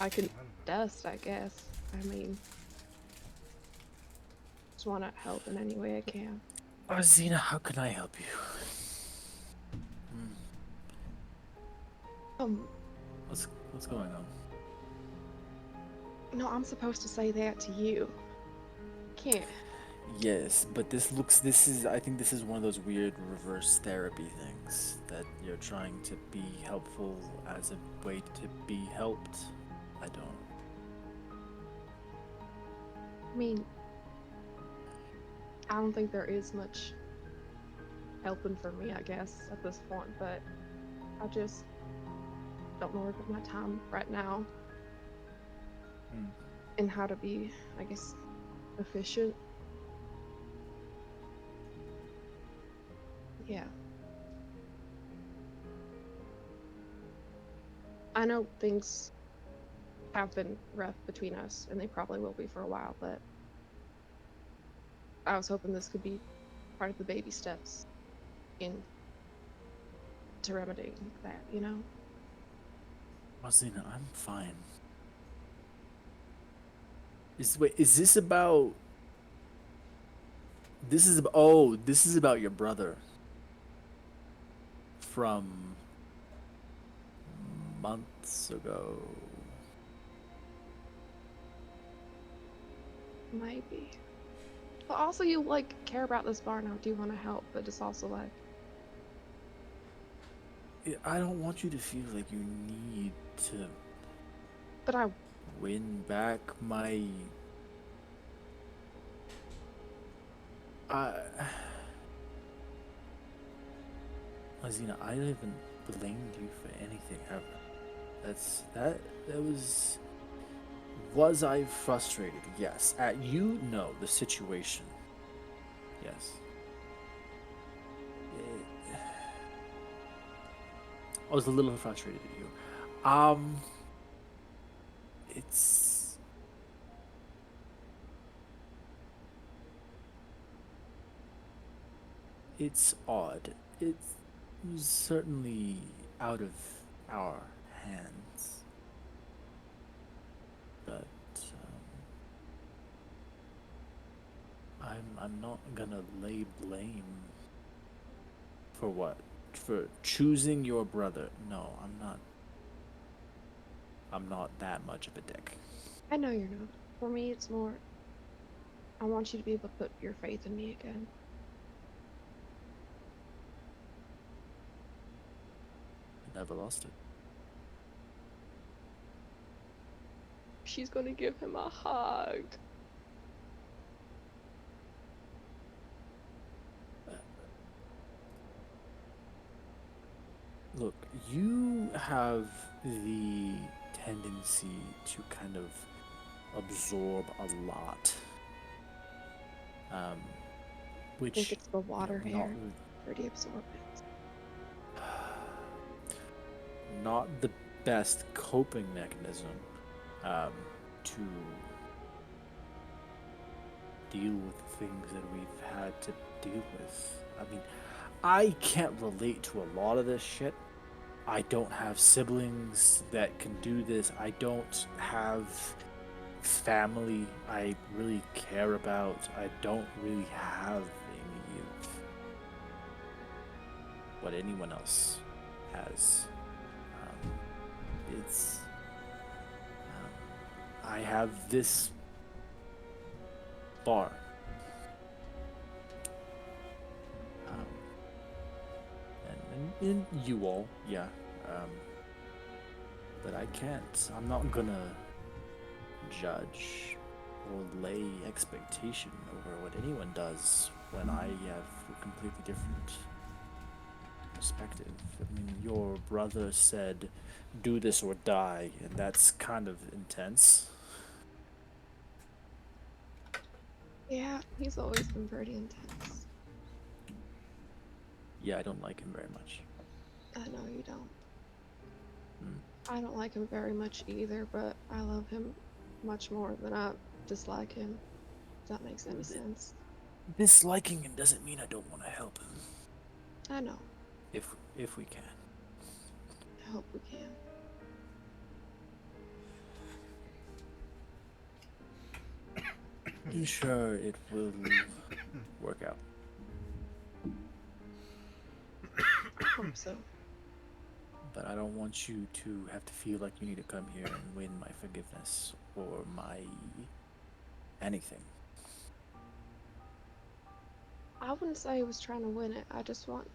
I can dust, I guess. I mean, just want to help in any way I can. Zena, how can I help you? What's going on? No, I'm supposed to say that to you. Can't. Yes, but I think this is one of those weird reverse therapy things that you're trying to be helpful as a way to be helped. I don't. I mean, I don't think there is much helping for me, I guess, at this point, but I just don't know where to put my time right now. And how to be, I guess, efficient. Yeah. I know things have been rough between us, and they probably will be for a while, but I was hoping this could be part of the baby steps in to remedying that, you know? Zena, I'm fine. Is this about? This is about your brother. From months ago. Might be. But also you like care about this bar now, do you want to help, but it's also like I don't want you to feel like you need to but I win back my Zena, I haven't blamed you for anything ever. Was I frustrated? Yes. At you? No. The situation. Yes. I was a little frustrated at you. It's odd. It was certainly out of our hands. But I'm not gonna lay blame for what? For choosing your brother. No, I'm not. I'm not that much of a dick. know you're not. For me it's more I want you to be able to put your faith in me again. Never lost it. She's gonna give him a hug. Look, you have the tendency to kind of absorb a lot. I Which think it's the water not, hair. Pretty absorbent. not the best coping mechanism to deal with the things that we've had to deal with. I mean, I can't relate to a lot of this shit. I don't have siblings that can do this. I don't have family I really care about. I don't really have any of what anyone else has. It's I have this bar. And you all, yeah. But I can't. I'm not gonna judge or lay expectation over what anyone does when I have a completely different perspective. I mean, your brother said, "Do this or die," and that's kind of intense. Yeah, he's always been pretty intense. Yeah, I don't like him very much. I know you don't. Hmm. I don't like him very much either, but I love him much more than I dislike him. If that makes any sense. Disliking him doesn't mean I don't want to help him. I know. If we can. I hope we can. I'm sure it will work out. I hope so. But I don't want you to have to feel like you need to come here and win my forgiveness or my anything. I wouldn't say I was trying to win it. I just want.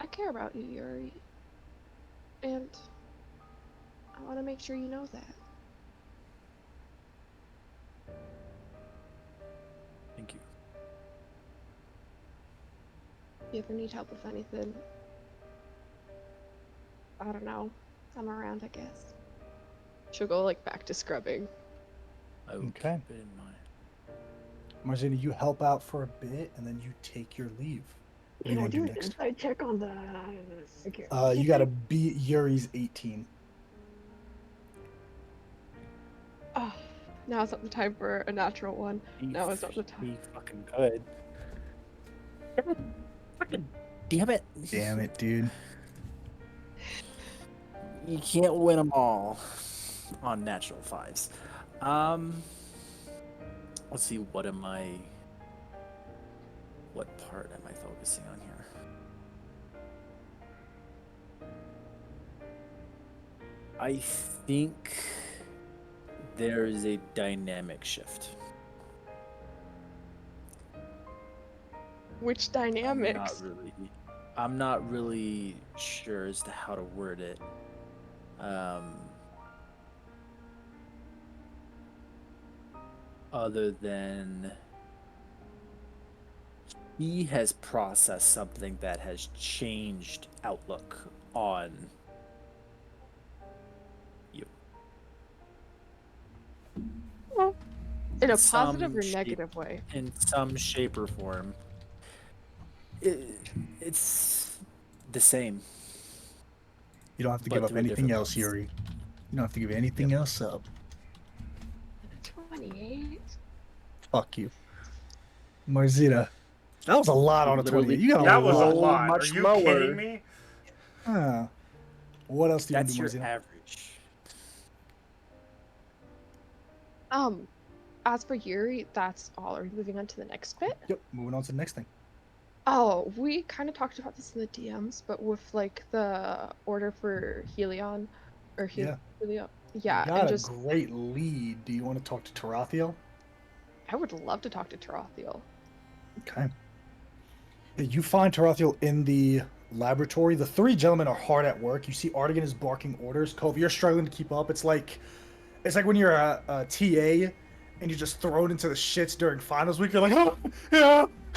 I care about you, Yuri. And I want to make sure you know that. Thank you. If you ever need help with anything, I don't know. I'm around, I guess. She'll go like back to scrubbing. I will Okay. keep it in mind. Margina, you help out for a bit and then you take your leave. What do you want to do next? Inside check on the security? You gotta beat Yuri's 18. Oh, now's not the time for a natural one. No, it's not the time. Be fucking good. Fucking damn it. Damn it, dude. You can't win them all on natural fives. Let's see, what part am I focusing on here? I think there is a dynamic shift. Which dynamics? I'm not really sure as to how to word it. Other than he has processed something that has changed outlook on you. Well, in a Some positive or shape- negative way? In some shape or form. It's the same. You don't have to But give up through a anything different else, lens. Yuri. You don't have to give anything else up. 28? Fuck you. Marzita. That was a lot on a Literally- 28. You got That was a lot. lot. Are much you lower. kidding me? Ah. What else do you want That's to your do, Marzita? average. As for Yuri, that's all. Are we moving on to the next bit? Yep, moving on to the next thing. Oh, we kind of talked about this in the DMs, but with like the order for Helion, Or Yeah. Helio. You Yeah, got and a just great lead. Do you want to talk to Tarathiel? I would love to talk to Tarathiel. Okay. You find Tarathiel in the laboratory. The three gentlemen are hard at work. You see Artigan is barking orders. Cove, you're struggling to keep up. It's like when you're a TA and you're just thrown into the shits during finals week. You're like, oh,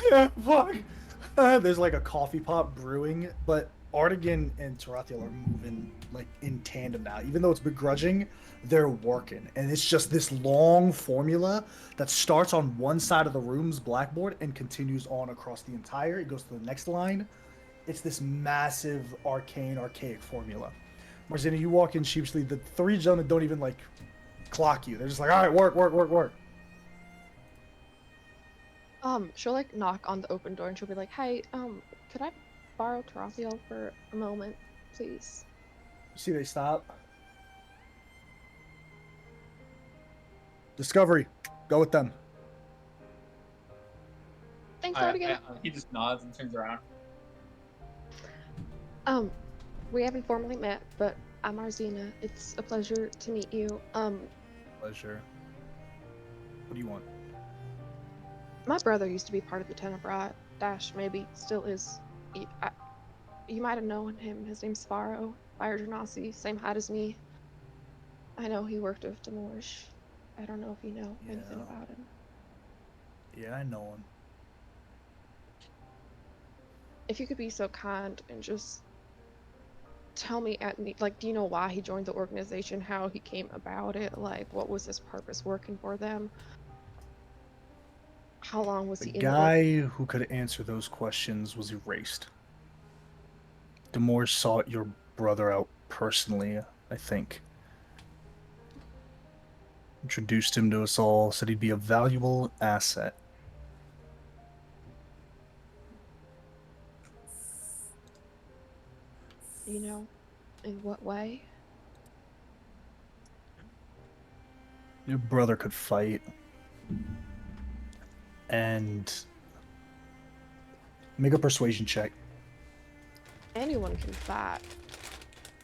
yeah, fuck. There's like a coffee pot brewing, but Artigan and Tarathiel are moving like in tandem now. Even though it's begrudging, they're working. And it's just this long formula that starts on one side of the room's blackboard and continues on across the entire. It goes to the next line. It's this massive, archaic formula. Marzina, you walk in sheepishly. The three gentlemen don't even like clock you. They're just like, all right, work. She'll like knock on the open door and she'll be like, "Hey, could I borrow Tarathiel for a moment, please?" You see, they stop. Discovery, go with them. Thanks, Artigan. He just nods and turns around. We haven't formally met, but I'm Arzina. It's a pleasure to meet you. Pleasure. What do you want? My brother used to be part of the Tenebrat. Dash maybe still is. You might have known him. His name's Sparrow. Fire Genasi, same height as me. I know he worked with Demorge. I don't know if you know anything about him. Yeah, I know him. If you could be so kind and just tell me do you know why he joined the organization, how he came about it, like what was his purpose working for them? How long was he The in guy who could answer those questions was erased. Demore sought your brother out personally, I think. Introduced him to us all, said he'd be a valuable asset. you know, in what way? Your brother could fight. And make a persuasion check. Anyone can fight.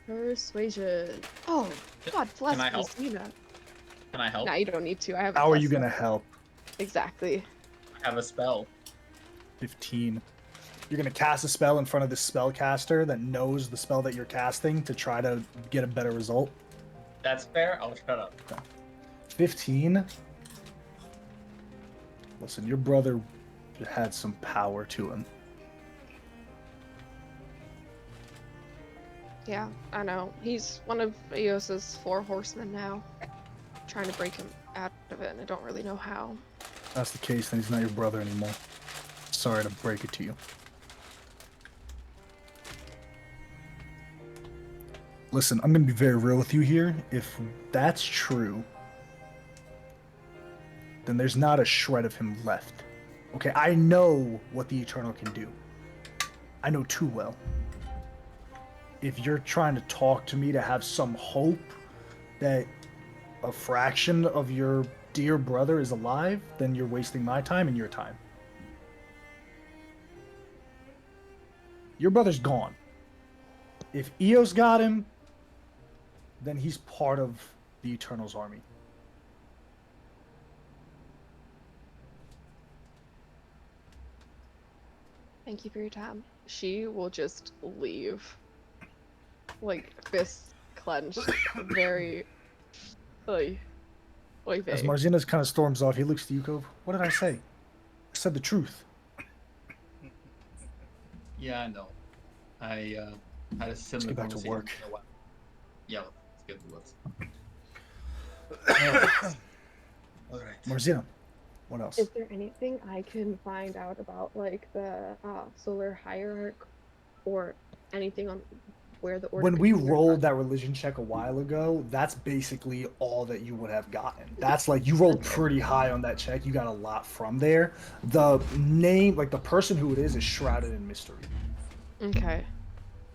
Persuasion. Oh, God bless Can I help? Christina. Can I help? Nah, you don't need to. I have. How are you gonna help? Exactly. I have a spell. 15. You're gonna cast a spell in front of the spellcaster that knows the spell that you're casting to try to get a better result. That's fair. I'll shut up. 15. Listen, your brother had some power to him. Yeah, I know. He's one of Eos's 4 horsemen now. Trying to break him out of it, and I don't really know how. If that's the case, then he's not your brother anymore. Sorry to break it to you. Listen, I'm gonna be very real with you here. If that's true, then there's not a shred of him left. Okay, I know what the Eternal can do. I know too well. If you're trying to talk to me to have some hope that a fraction of your dear brother is alive, then you're wasting my time and your time. Your brother's gone. If Eos got him, then he's part of the Eternal's army. Thank you for your time. She will just leave. Like, fists clenched. Very... Like As vague. Marzina's kind of storms off, he looks to Yuko. What did I say? I said the truth. Yeah, I know. I had a similar get back to conversation work. with my wife. Yeah, let's get to work. All right. Marzina, what else? Is there anything I can find out about, like, the solar hierarch, or anything on where the order? When we rolled that religion check a while ago, that's basically all that you would have gotten. That's like, you rolled pretty high on that check. You got a lot from there. The name, like the person who it is shrouded in mystery. Okay.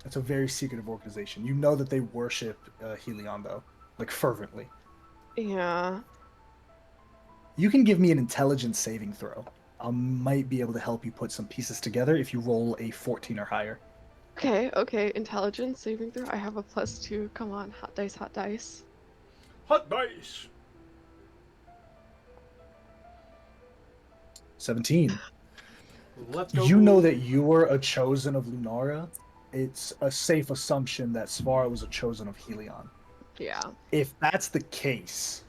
It's a very secretive organization. You know that they worship Helion, though, like fervently. Yeah. You can give me an intelligence saving throw. I might be able to help you put some pieces together if you roll a 14 or higher. Okay, okay. Intelligence saving throw. I have a +2. Come on, hot dice, hot dice. Hot dice. 17. Let's go. You know Blue. that you were a chosen of Lunara. It's a safe assumption that Svara was a chosen of Helion. Yeah. If that's the case,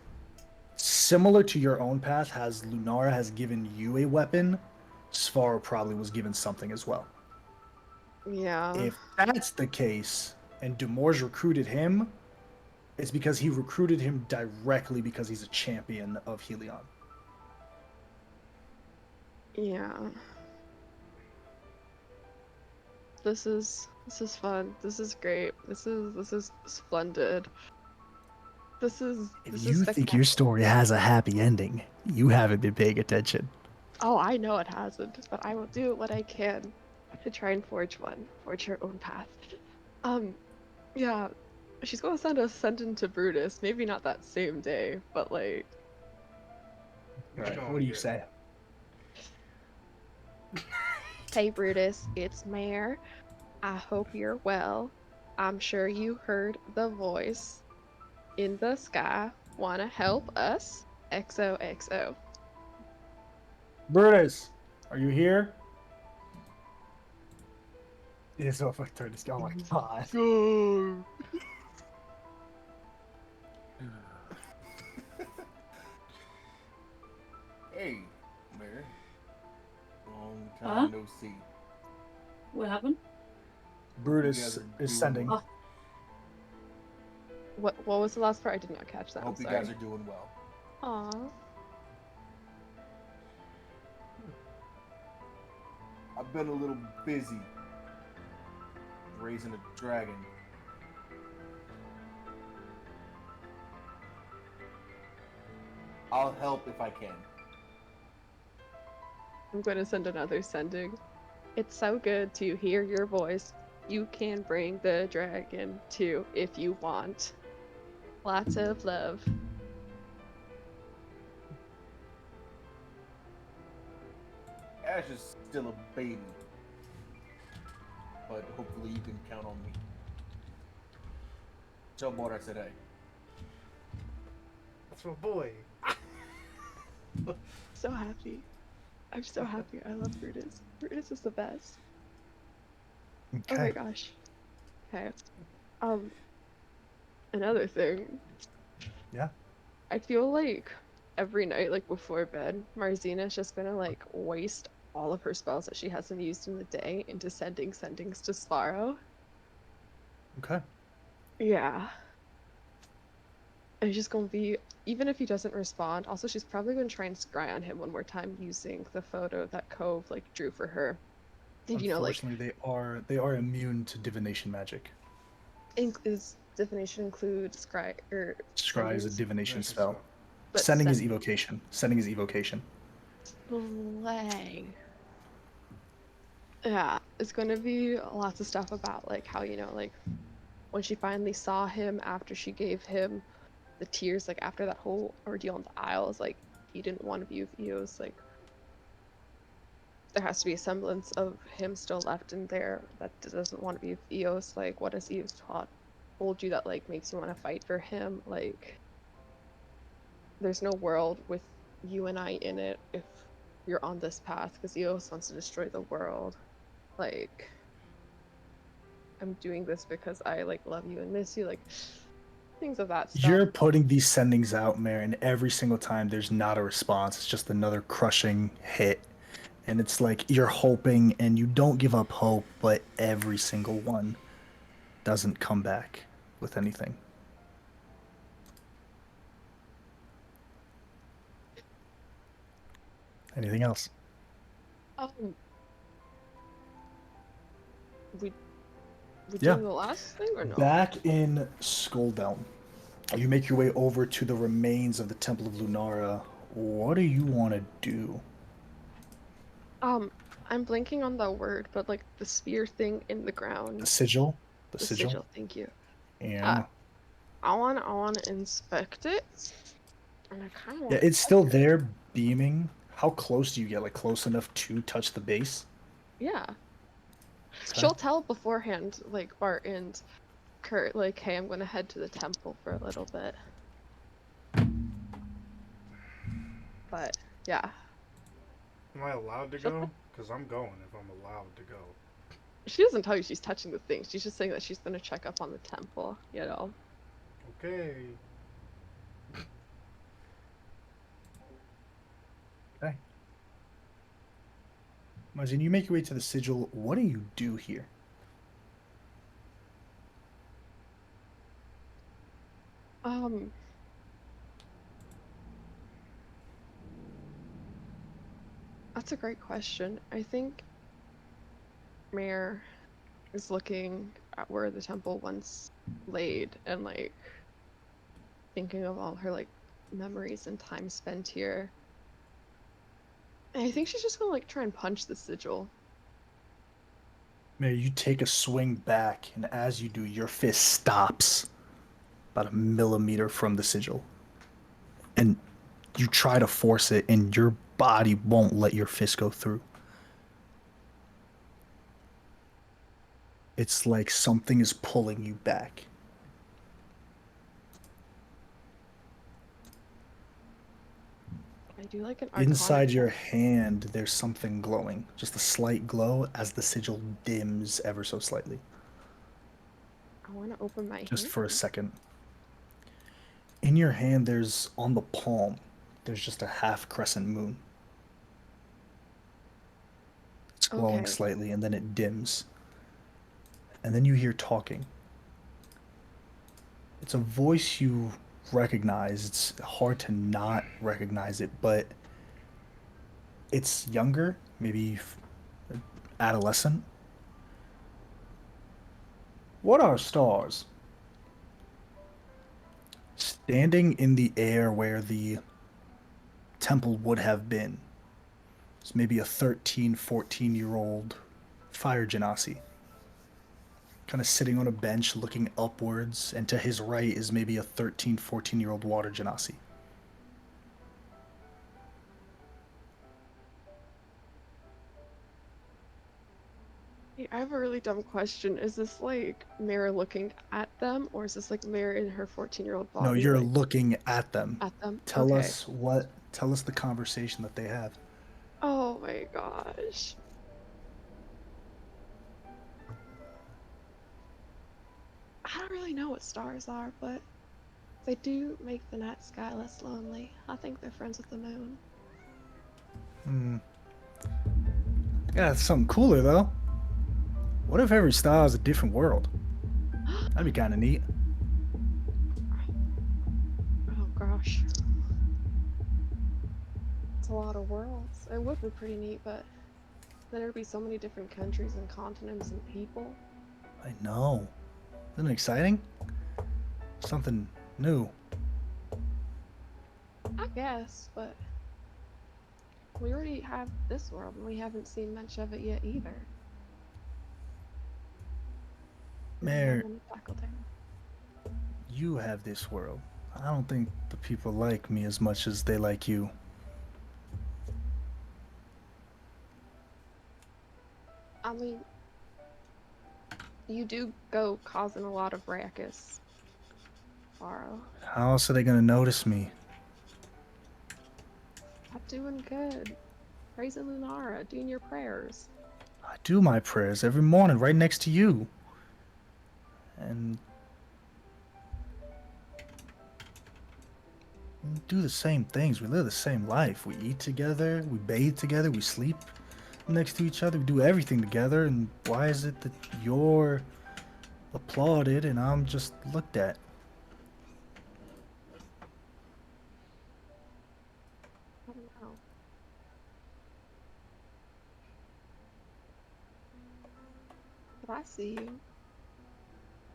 similar to your own path, has Lunara has given you a weapon, Svara probably was given something as well. Yeah. If that's the case, and Demorge recruited him, it's because he recruited him directly because he's a champion of Helion. Yeah. This is fun. This is great. This is splendid. This is If this you is think spectacular. your story has a happy ending, you haven't been paying attention. Oh, I know it hasn't, but I will do what I can to try and forge your own path. Yeah, she's gonna send a sentence to Brutus. Maybe not that same day, but like, What you Right, gonna what do you get? say? hey Brutus, it's Mare. I hope you're well. I'm sure you heard the voice in the sky. Wanna help us? XOXO. Brutus, are you here? It is so if I turn this. Oh my god. Go. Hey, Mayor. Long Huh? time no see. What happened? Brutus You guys are is doing sending. well. What was the last part? I did not catch that. I hope I'm you sorry. guys are doing well. Aw. I've been a little busy raising a dragon. I'll help if I can. I'm going to send another sending. It's so good to hear your voice. You can bring the dragon too if you want. Lots of love. Ash is still a baby. But hopefully you can count on me. Tell Bord I said hey. That's my boy. So happy. I'm so happy. I love Brutus. Brutus is the best. Oh my Okay. gosh. Okay. Another thing. Yeah. I feel like every night, like before bed, Marzina's just gonna like waste all of her spells that she hasn't used in the day into sendings to Svaro. Okay. Yeah. And it's just gonna be, even if he doesn't respond, also she's probably gonna try and scry on him one more time using the photo that Cove like drew for her. And you know, like Unfortunately, they are immune to divination magic. is divination include scry or Scry is a sendings? divination spell. But Sending is send- evocation. Sending is evocation. Slay. Yeah, it's gonna be lots of stuff about like how, you know, like when she finally saw him after she gave him the tears, like after that whole ordeal in the Isles, like he didn't want to be with Eos, like there has to be a semblance of him still left in there that doesn't want to be with Eos. Like what has Eos told you that like makes you want to fight for him? Like there's no world with you and I in it if you're on this path, because Eos wants to destroy the world. Like I'm doing this because I like love you and miss you, like things of that stuff. You're putting these sendings out, Mare, and every single time there's not a response. It's just another crushing hit. And it's like you're hoping and you don't give up hope, but every single one doesn't come back with anything. Anything else? Um, we Yeah. doing the last thing or no? Back in Skulldelm, you make your way over to the remains of the Temple of Lunara. What do you want to do? I'm blanking on that word, but like the spear thing in the ground. The sigil? The The sigil? thank you. Yeah. I wanna inspect it. And I kinda Yeah, want it's still there beaming. How close do you get? Like close enough to touch the base? Yeah. She'll tell beforehand, like Bart and Kurt, like, hey, I'm gonna head to the temple for a little bit. But yeah, Am I allowed to go? Because I'm going if I'm allowed to go. she doesn't tell you she's touching the thing. She's just saying that she's gonna check up on the temple. You know. Okay. Marcin, you make your way to the sigil. What do you do here? That's a great question. I think Mare is looking at where the temple once laid and like thinking of all her like memories and time spent here. And I think she's just gonna like try and punch the sigil. Mary, you take a swing back, and as you do, your fist stops about a millimeter from the sigil. And you try to force it, and your body won't let your fist go through. It's like something is pulling you back. I do like an Inside arcana your check. hand, there's something glowing. Just a slight glow as the sigil dims ever so slightly. I want to open my Just hand. for a second. In your hand, there's on the palm, there's just a half crescent moon. It's glowing Okay. slightly and then it dims. And then you hear talking. It's a voice you recognize. It's hard to not recognize it, but it's younger, maybe adolescent. What are stars? Standing in the air where the temple would have been. It's maybe a 13, 14-year-old fire genasi. Kind of sitting on a bench looking upwards, and to his right is maybe a 13, 14-year-old water genasi. Hey, I have a really dumb question. Is this like Mare looking at them, or is this like Mare in her 14-year-old body? No, you're like, looking at them. at them. Tell Okay. us the conversation that they have. Oh my gosh. I don't really know what stars are, but they do make the night sky less lonely. I think they're friends with the moon. Yeah, it's something cooler though. What if every star is a different world? That'd be kind of neat. Oh gosh. It's a lot of worlds. It would be pretty neat, but then there'd be so many different countries and continents and people. I know. Isn't it exciting? Something new. I guess, but we already have this world and we haven't seen much of it yet either. Mare, Wanna tackle there. you have this world. I don't think the people like me as much as they like you. I mean, you do go causing a lot of ruckus, Faro. How else are they gonna notice me? I'm doing good. Praising Lunara, doing your prayers. I do my prayers every morning right next to you. And we do the same things. We live the same life. We eat together, we bathe together, we sleep next to each other, we do everything together. And why is it that you're applauded and I'm just looked at? I don't know. But I see you.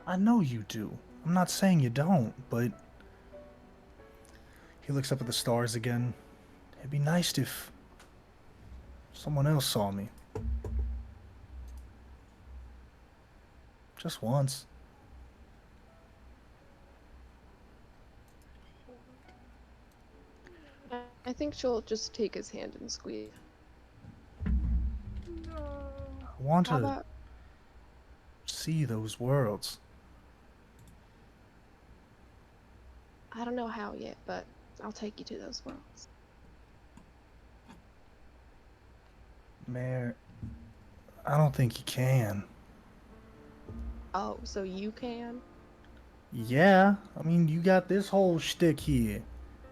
I know you do. I'm not saying you don't, but he looks up at the stars again. It'd be nice if someone else saw me. Just once. I think she'll just take his hand and squeeze. I want How to about see those worlds. I don't know how yet, but I'll take you to those worlds. Mayor, I don't think you can. Oh, so you can? Yeah, I mean, you got this whole shtick here.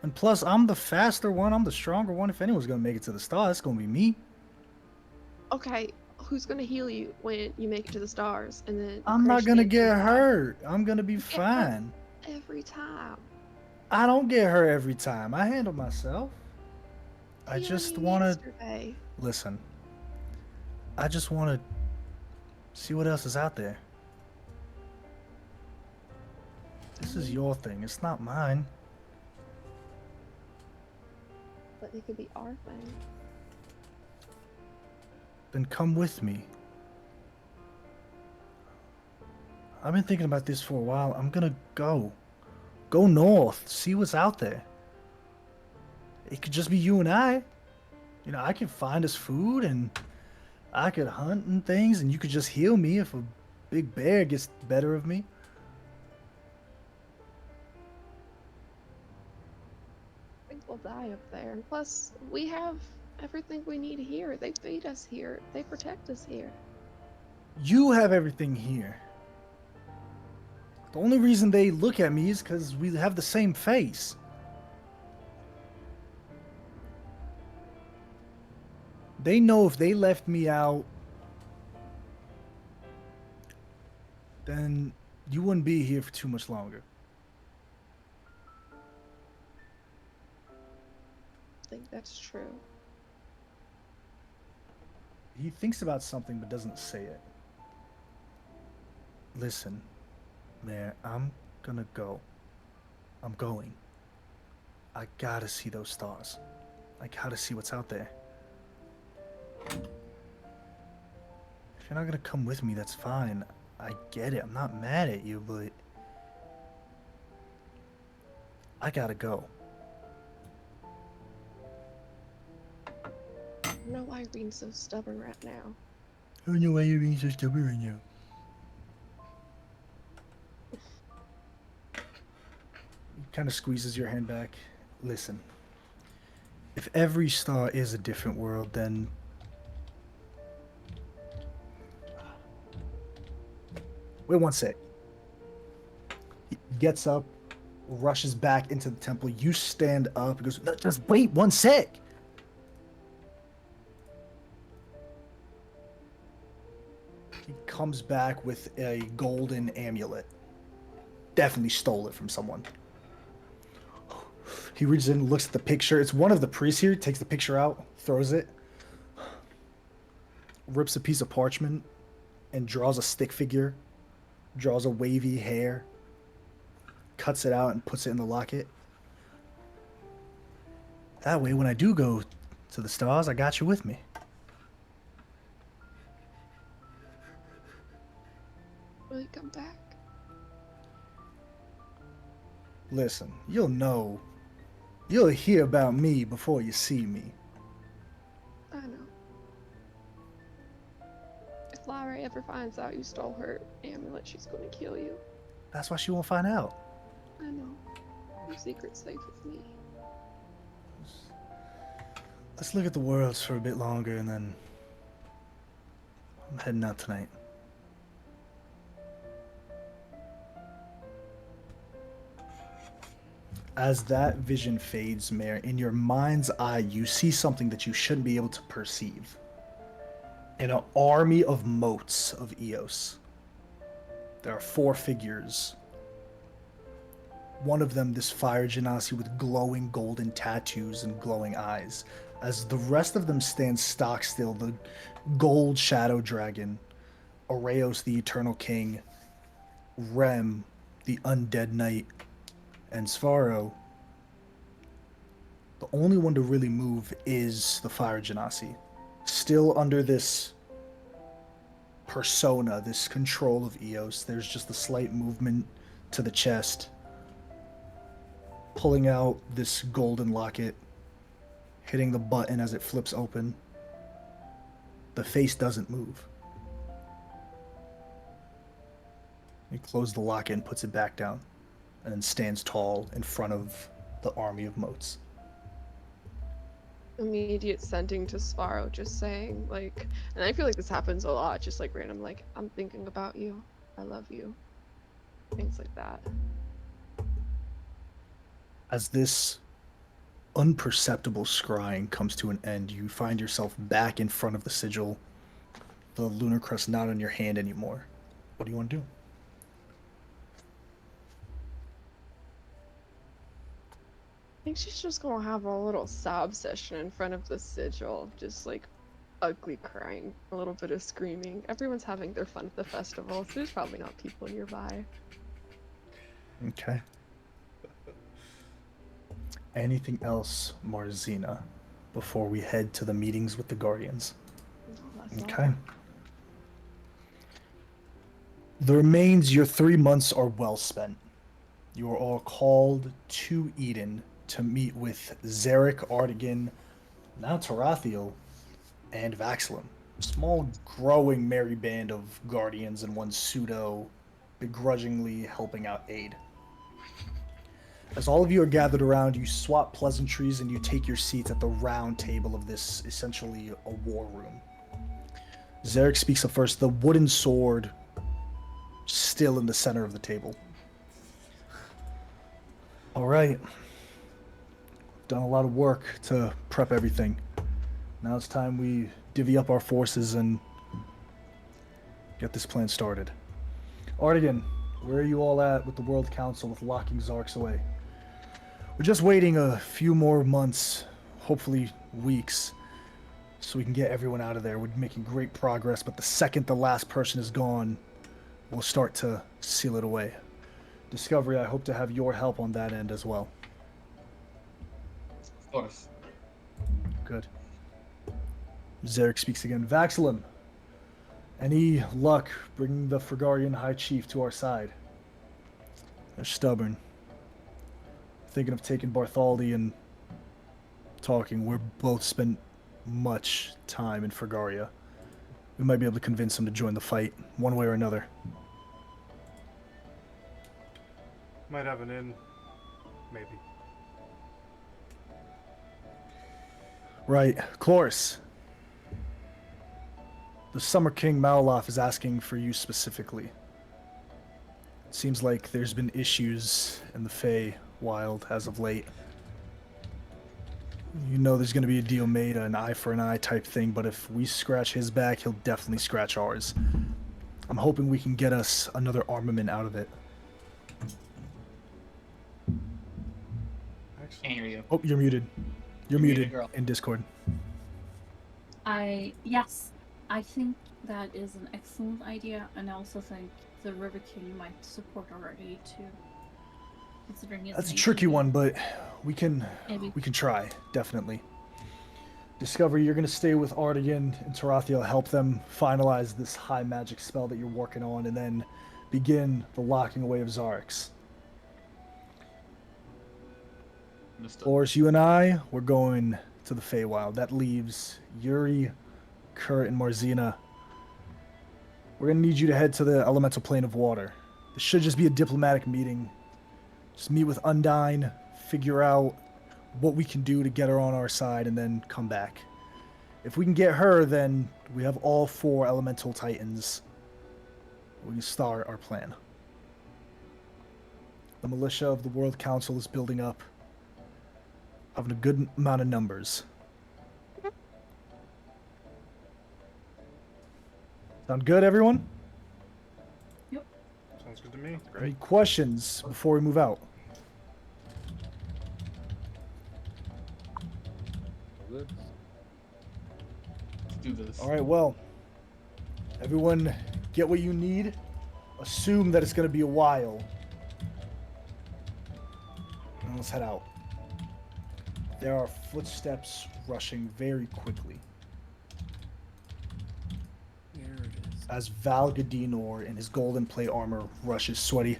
And plus, I'm the faster one, I'm the stronger one. If anyone's gonna make it to the stars, it's gonna be me. Okay, who's gonna heal you when you make it to the stars and then I'm not crash gonna into the get sky? hurt. I'm gonna be You get hurt fine. every time. I don't get hurt every time. I handle myself. I Healing just you wanna yesterday. listen. I just wanna see what else is out there. This is your thing. It's not mine. But it could be our thing. Then come with me. I've been thinking about this for a while. I'm gonna go. Go north. See what's out there. It could just be you and I. You know, I could find us food and I could hunt and things, and you could just heal me if a big bear gets the better of me. I think we'll die up there. And plus, we have everything we need here. They feed us here. They protect us here. You have everything here. The only reason they look at me is because we have the same face. They know if they left me out, then you wouldn't be here for too much longer. I think that's true. He thinks about something but doesn't say it. Listen, Mayor, I'm gonna go. I'm going. I gotta see those stars. I gotta see what's out there. If you're not gonna come with me, that's fine. I get it. I'm not mad at you, but I gotta go. I don't know why Irene's so stubborn right now. I don't know why you're being so stubborn right now. He kind of squeezes your hand back. Listen, if every star is a different world, then wait one sec. He gets up, rushes back into the temple. You stand up. He goes, "No, just wait one sec." He comes back with a golden amulet. Definitely stole it from someone. He reaches in, looks at the picture. It's one of the priests here. Takes the picture out, throws it, rips a piece of parchment, and draws a stick figure. Draws a wavy hair, cuts it out, and puts it in the locket. That way, when I do go to the stars, I got you with me. Will he come back? Listen, you'll know. You'll hear about me before you see me. I know. If Lyra ever finds out you stole her amulet, she's gonna kill you. That's why she won't find out. I know. Your secret's safe with me. Let's look at the worlds for a bit longer, and then I'm heading out tonight. As that vision fades, Mayor, in your mind's eye, you see something that you shouldn't be able to perceive. In an army of motes of Eos, there are 4 figures. One of them, this fire genasi with glowing golden tattoos and glowing eyes. As the rest of them stand stock still, the gold shadow dragon, Areos the eternal king, Rem the undead knight, and Sfaro, the only one to really move is the fire genasi. Still under this persona, this control of Eos. There's just a slight movement to the chest, pulling out this golden locket, hitting the button as it flips open. The face doesn't move. He closes the locket and puts it back down, and then stands tall in front of the army of moats. Immediate sending to Svaro, just saying, like, and I feel like this happens a lot, just like random, like, I'm thinking about you, I love you, things like that. As this unperceptible scrying comes to an end, you find yourself back in front of the sigil, the lunar crest not on your hand anymore. What do you want to do? I think she's just gonna have a little sob session in front of the sigil, just like ugly crying, a little bit of screaming. Everyone's having their fun at the festival, so there's probably not people nearby. Okay. Anything else, Marzina, before we head to the meetings with the Guardians? That's all. Okay. The remains, your 3 months are well spent. You are all called to Eden to meet with Zarek, Artigan, now Tarathiel, and Vaxilum. Small, growing merry band of Guardians and one pseudo begrudgingly helping out aid. As all of you are gathered around, you swap pleasantries and you take your seats at the round table of this essentially a war room. Zarek speaks up first, the wooden sword still in the center of the table. All right. Done a lot of work to prep everything. Now it's time we divvy up our forces and get this plan started. Artigan, where are you all at with the World Council with locking Zarks away? We're just waiting a few more months, hopefully weeks, so we can get everyone out of there. We're making great progress, but the second the last person is gone, we'll start to seal it away. Discovery, I hope to have your help on that end as well. Of course. Good. Zarek speaks again. Vaxilum, any luck bringing the Fragarian High Chief to our side? They're stubborn. Thinking of taking Bartholdi and talking. We're both spent much time in Fragaria. We might be able to convince him to join the fight, one way or another. Might have an in, maybe. Right. Cloris. The Summer King Maloloth is asking for you specifically. It seems like there's been issues in the Feywild as of late. You know there's going to be a deal made, an eye for an eye type thing, but if we scratch his back, he'll definitely scratch ours. I'm hoping we can get us another armament out of it. Can't hear you. Oh, you're muted. You're Muted, muted girl. in Discord. Yes, I think that is an excellent idea, and I also think the River King might support already too. Considering it's That's a an tricky ATV. one, but we can Maybe. try, definitely. Discovery, you're gonna stay with Artigan and Tarathiel, help them finalize this high magic spell that you're working on, and then begin the locking away of Zarx. Understood. Boris, you and I, we're going to the Feywild. That leaves Yuri, Kurt, and Marzina. We're gonna need you to head to the elemental plane of water. This should just be a diplomatic meeting. Just meet with Undyne, figure out what we can do to get her on our side, and then come back. If we can get her, then we have all 4 elemental titans. We can start our plan. The militia of the World Council is building up, having a good amount of numbers. Sound good, everyone? Sounds good to me. Any questions before we move out? Let's do this. All right, well, everyone get what you need. Assume that it's going to be a while. And let's head out. There are footsteps rushing very quickly Here it is. as Val Gadinor in his golden plate armor rushes sweaty.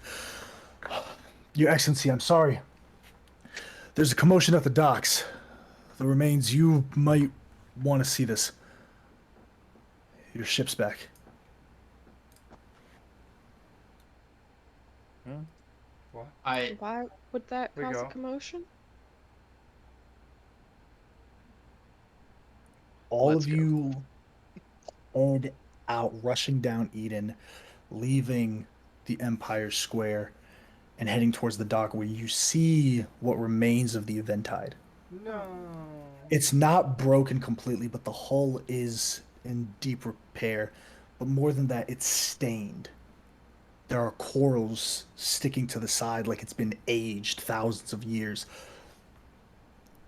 Your Excellency, I'm sorry. There's a commotion at the docks. The remains, you might want to see this. Your ship's back. What? Why would that We cause a go. commotion? All Let's of go. you head out, rushing down Eden, leaving the Empire Square, and heading towards the dock where you see what remains of the Eventide. No. It's not broken completely, but the hull is in deep repair. But more than that, it's stained. There are corals sticking to the side like it's been aged thousands of years.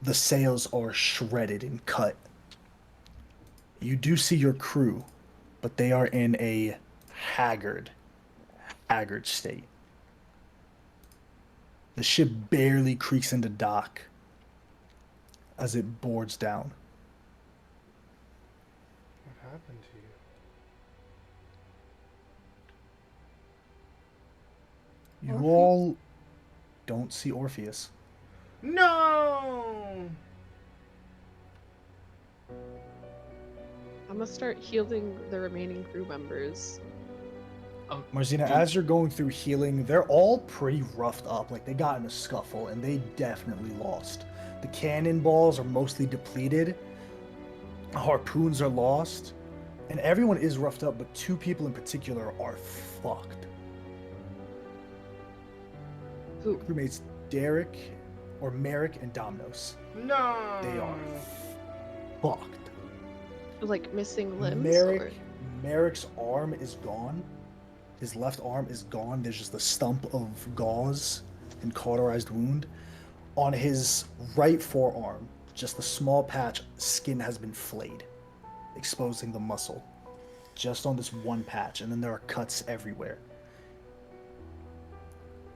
The sails are shredded and cut. You do see your crew, but they are in a haggard state. The ship barely creaks into dock as it boards down. What happened to you? You Orpheus? all don't see Orpheus. No. I'm gonna start healing the remaining crew members. Marcina, as you're going through healing, they're all pretty roughed up. Like, they got in a scuffle, and they definitely lost. The cannonballs are mostly depleted. Harpoons are lost. And everyone is roughed up, but two people in particular are fucked. Who? Crewmates Derek, or Merrick, and Domnos. No. They are fucked. Like missing limbs? Merrick's arm is gone. His left arm is gone. There's just a stump of gauze and cauterized wound. On his right forearm, just a small patch, skin has been flayed, exposing the muscle. Just on this one patch, and then there are cuts everywhere.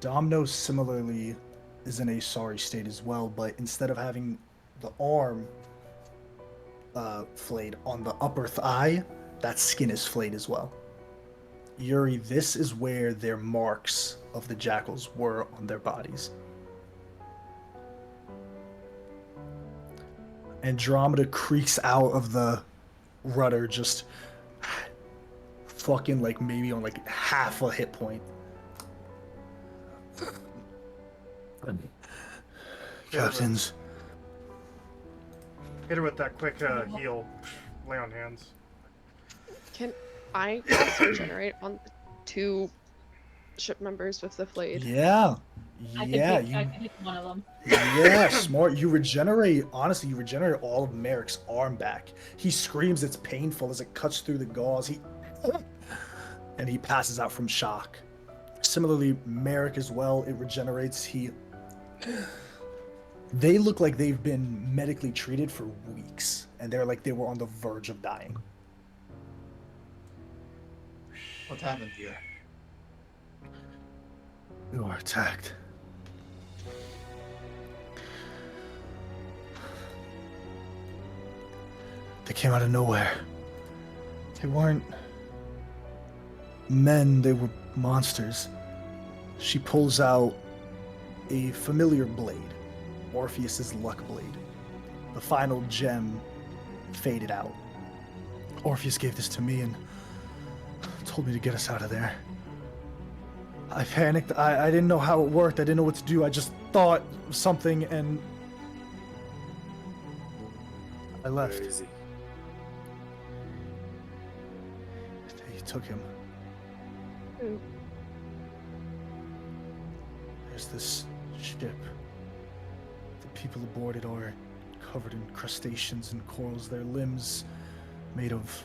Domino similarly is in a sorry state as well, but instead of having the arm flayed on the upper thigh, that skin is flayed as well. Yuri, this is where their marks of the jackals were on their bodies. Andromeda creaks out of the rudder, just fucking like maybe on like half a hit point. Captains. Hit her with that quick heal. Lay on hands. Can I cast regenerate on the two ship members with the flayed? Yeah. I Yeah, can hit one of them. yeah, smart. You regenerate, honestly, you regenerate all of Merrick's arm back. He screams it's painful as it cuts through the gauze. And he passes out from shock. Similarly, Merrick as well, it regenerates. They look like they've been medically treated for weeks, and they're like they were on the verge of dying. What happened here? We were attacked. They came out of nowhere. They weren't men, they were monsters. She pulls out a familiar blade, Orpheus's luck blade. The final gem faded out. Orpheus gave this to me and told me to get us out of there. I panicked. I didn't know how it worked. I didn't know what to do. I just thought something and I left. Crazy. They took him. Who? There's this ship. The people aboard it are covered in crustaceans and corals. Their limbs made of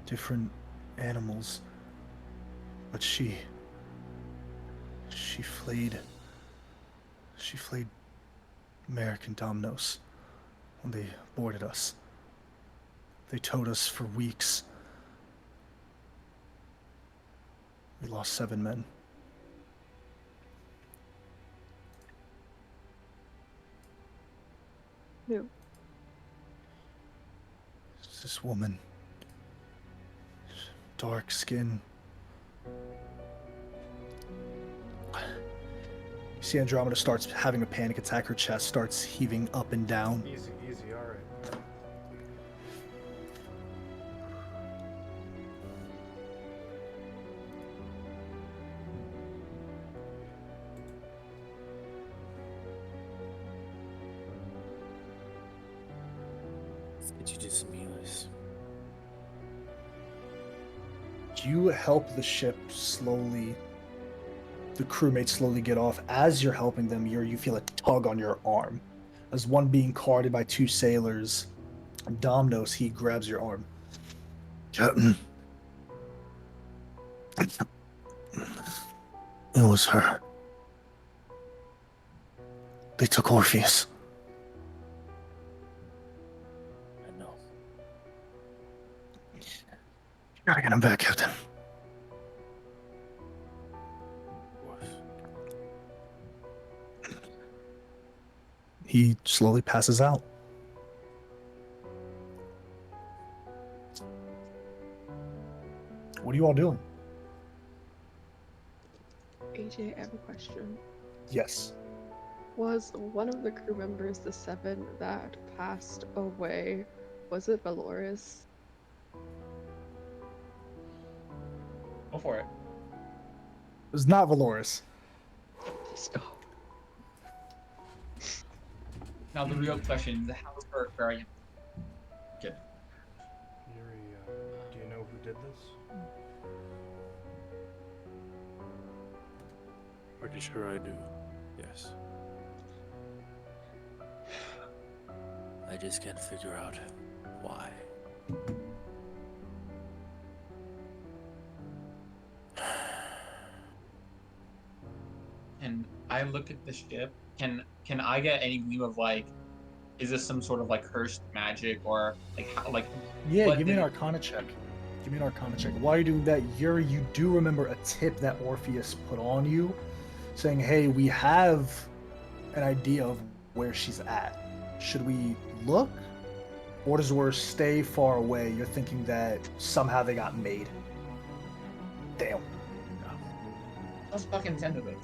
different animals. But she flayed Merrick and Domnos when they boarded us. They towed us for weeks. We lost 7 men. Who? It's this woman. Dark skin. You see Andromeda starts having a panic attack. Her chest starts heaving up and down. Easy, easy. All right. Did you do some healers? You help the ship slowly, the crewmates slowly get off. As you're helping them, you feel a tug on your arm. As one being carted by two sailors, Domnos, he grabs your arm. Captain. It was her. They took Orpheus. I know. Gotta get him back, Captain. He slowly passes out. What are you all doing? AJ, I have a question. Yes. Was one of the crew members the 7 that passed away? Was it Valoris? Go for it. It was not Valoris. Let's go. Now the real question is, how is her aquarium? Good. Yuri, do you know who did this? Pretty sure I do. Yes. I just can't figure out why. And I look at the ship. Can I get any gleam of like, is this some sort of like cursed magic or like how like? Yeah, what give me an did- Arcana check. Give me an Arcana check. While you're doing that, you do remember a tip that Orpheus put on you, saying, "Hey, we have an idea of where she's at. Should we look, or does we stay far away?" You're thinking that somehow they got made. Damn. That's fucking tentative.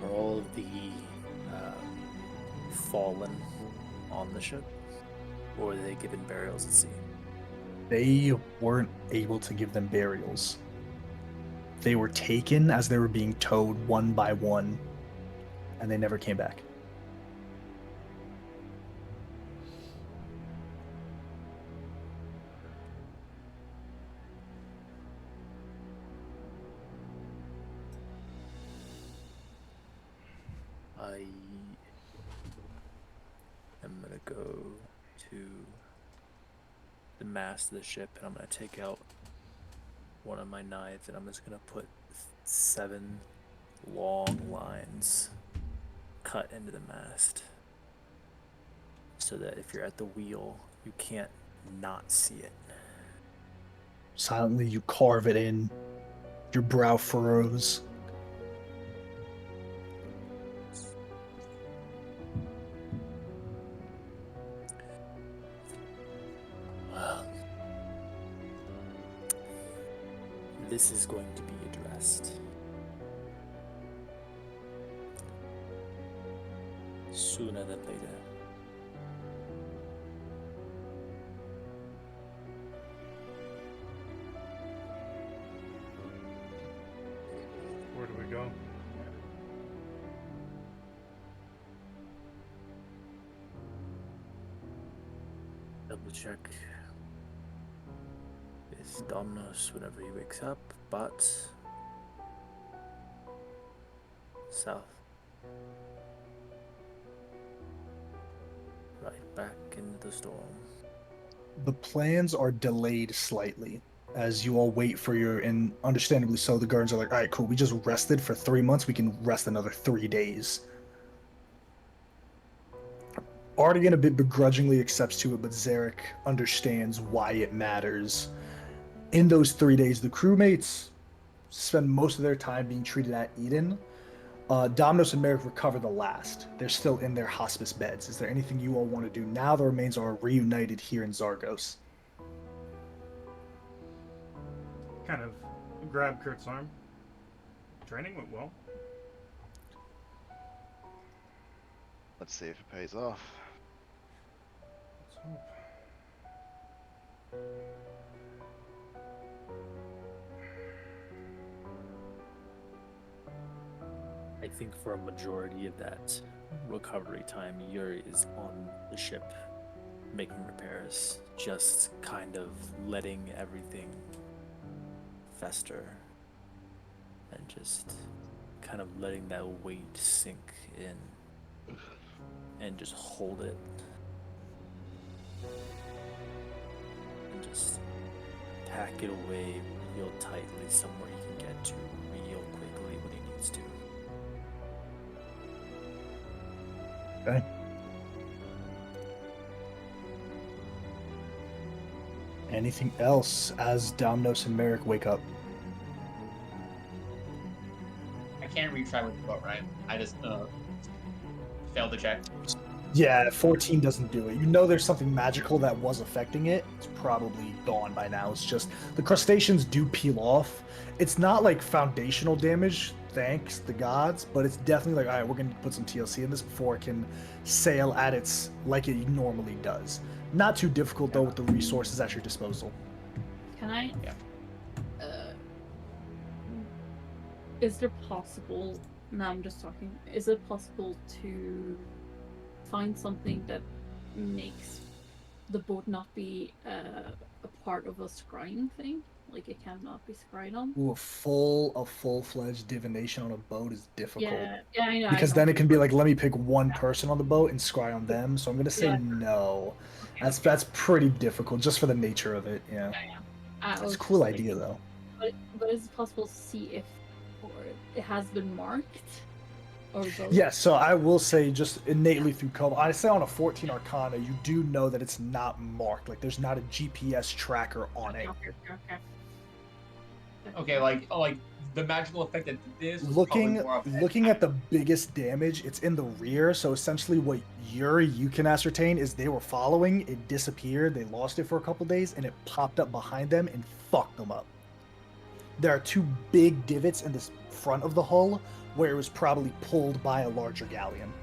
Are all of the fallen on the ship, or were they given burials at sea? They weren't able to give them burials. They were taken as they were being towed one by one, and they never came back. I am gonna go to the mast of the ship, and I'm gonna take out one of my knives, and I'm just gonna put 7 long lines cut into the mast, so that if you're at the wheel, you can't not see it. Silently, you carve it in. Your brow furrows. Well, this is going to be addressed sooner than later. Where do we go? Double check with Domnos whenever he wakes up, but south. Right back into the storm. The plans are delayed slightly as you all wait for your, and understandably so, the guards are like, all right, cool, we just rested for 3 months, we can rest another 3 days. Artigan a bit begrudgingly accepts to it, but Zarek understands why it matters. In those 3 days, the crewmates spend most of their time being treated at Eden. Domnos and Merrick recover the last. They're still in their hospice beds. Is there anything you all want to do now? The remains are reunited here in Zargos. Kind of grab Kurt's arm. Training went well. Let's see if it pays off. Let's hope. I think for a majority of that recovery time, Yuri is on the ship making repairs, just kind of letting everything fester and just kind of letting that weight sink in and just hold it and just pack it away real tightly somewhere he can get to real quickly when he needs to. Okay. Anything else as Domnos and Merrick wake up? I can't retry with the boat, right? I just failed to check. Yeah, 14 doesn't do it. You know there's something magical that was affecting it. It's probably gone by now. It's just the crustaceans do peel off. It's not like foundational damage, thanks the gods, but it's definitely like, all right, we're going to put some TLC in this before it can sail at its like it normally does. Not too difficult though with the resources at your disposal. Can I? Yeah. Is there possible? No, I'm just talking. Is it possible to find something that makes the boat not be a part of a scrying thing? Like it cannot be scryed on? Ooh, a full-fledged divination on a boat is difficult. Yeah, I know. Because then it can be like, let me pick one person on the boat and scry on them. So I'm gonna say Yeah. no. That's pretty difficult just for the nature of it. Yeah, it's a cool idea though. But is it possible to see if or it has been marked? Or both? Yeah, so I will say just innately through cover, I say on a 14 Arcana, you do know that it's not marked. Like there's not a GPS tracker on it. Okay, like the magical effect that this was Looking probably more of looking at the biggest damage, it's in the rear. So essentially, what you can ascertain is they were following. It disappeared. They lost it for a couple days, and it popped up behind them and fucked them up. There are two big divots in the front of the hull where it was probably pulled by a larger galleon.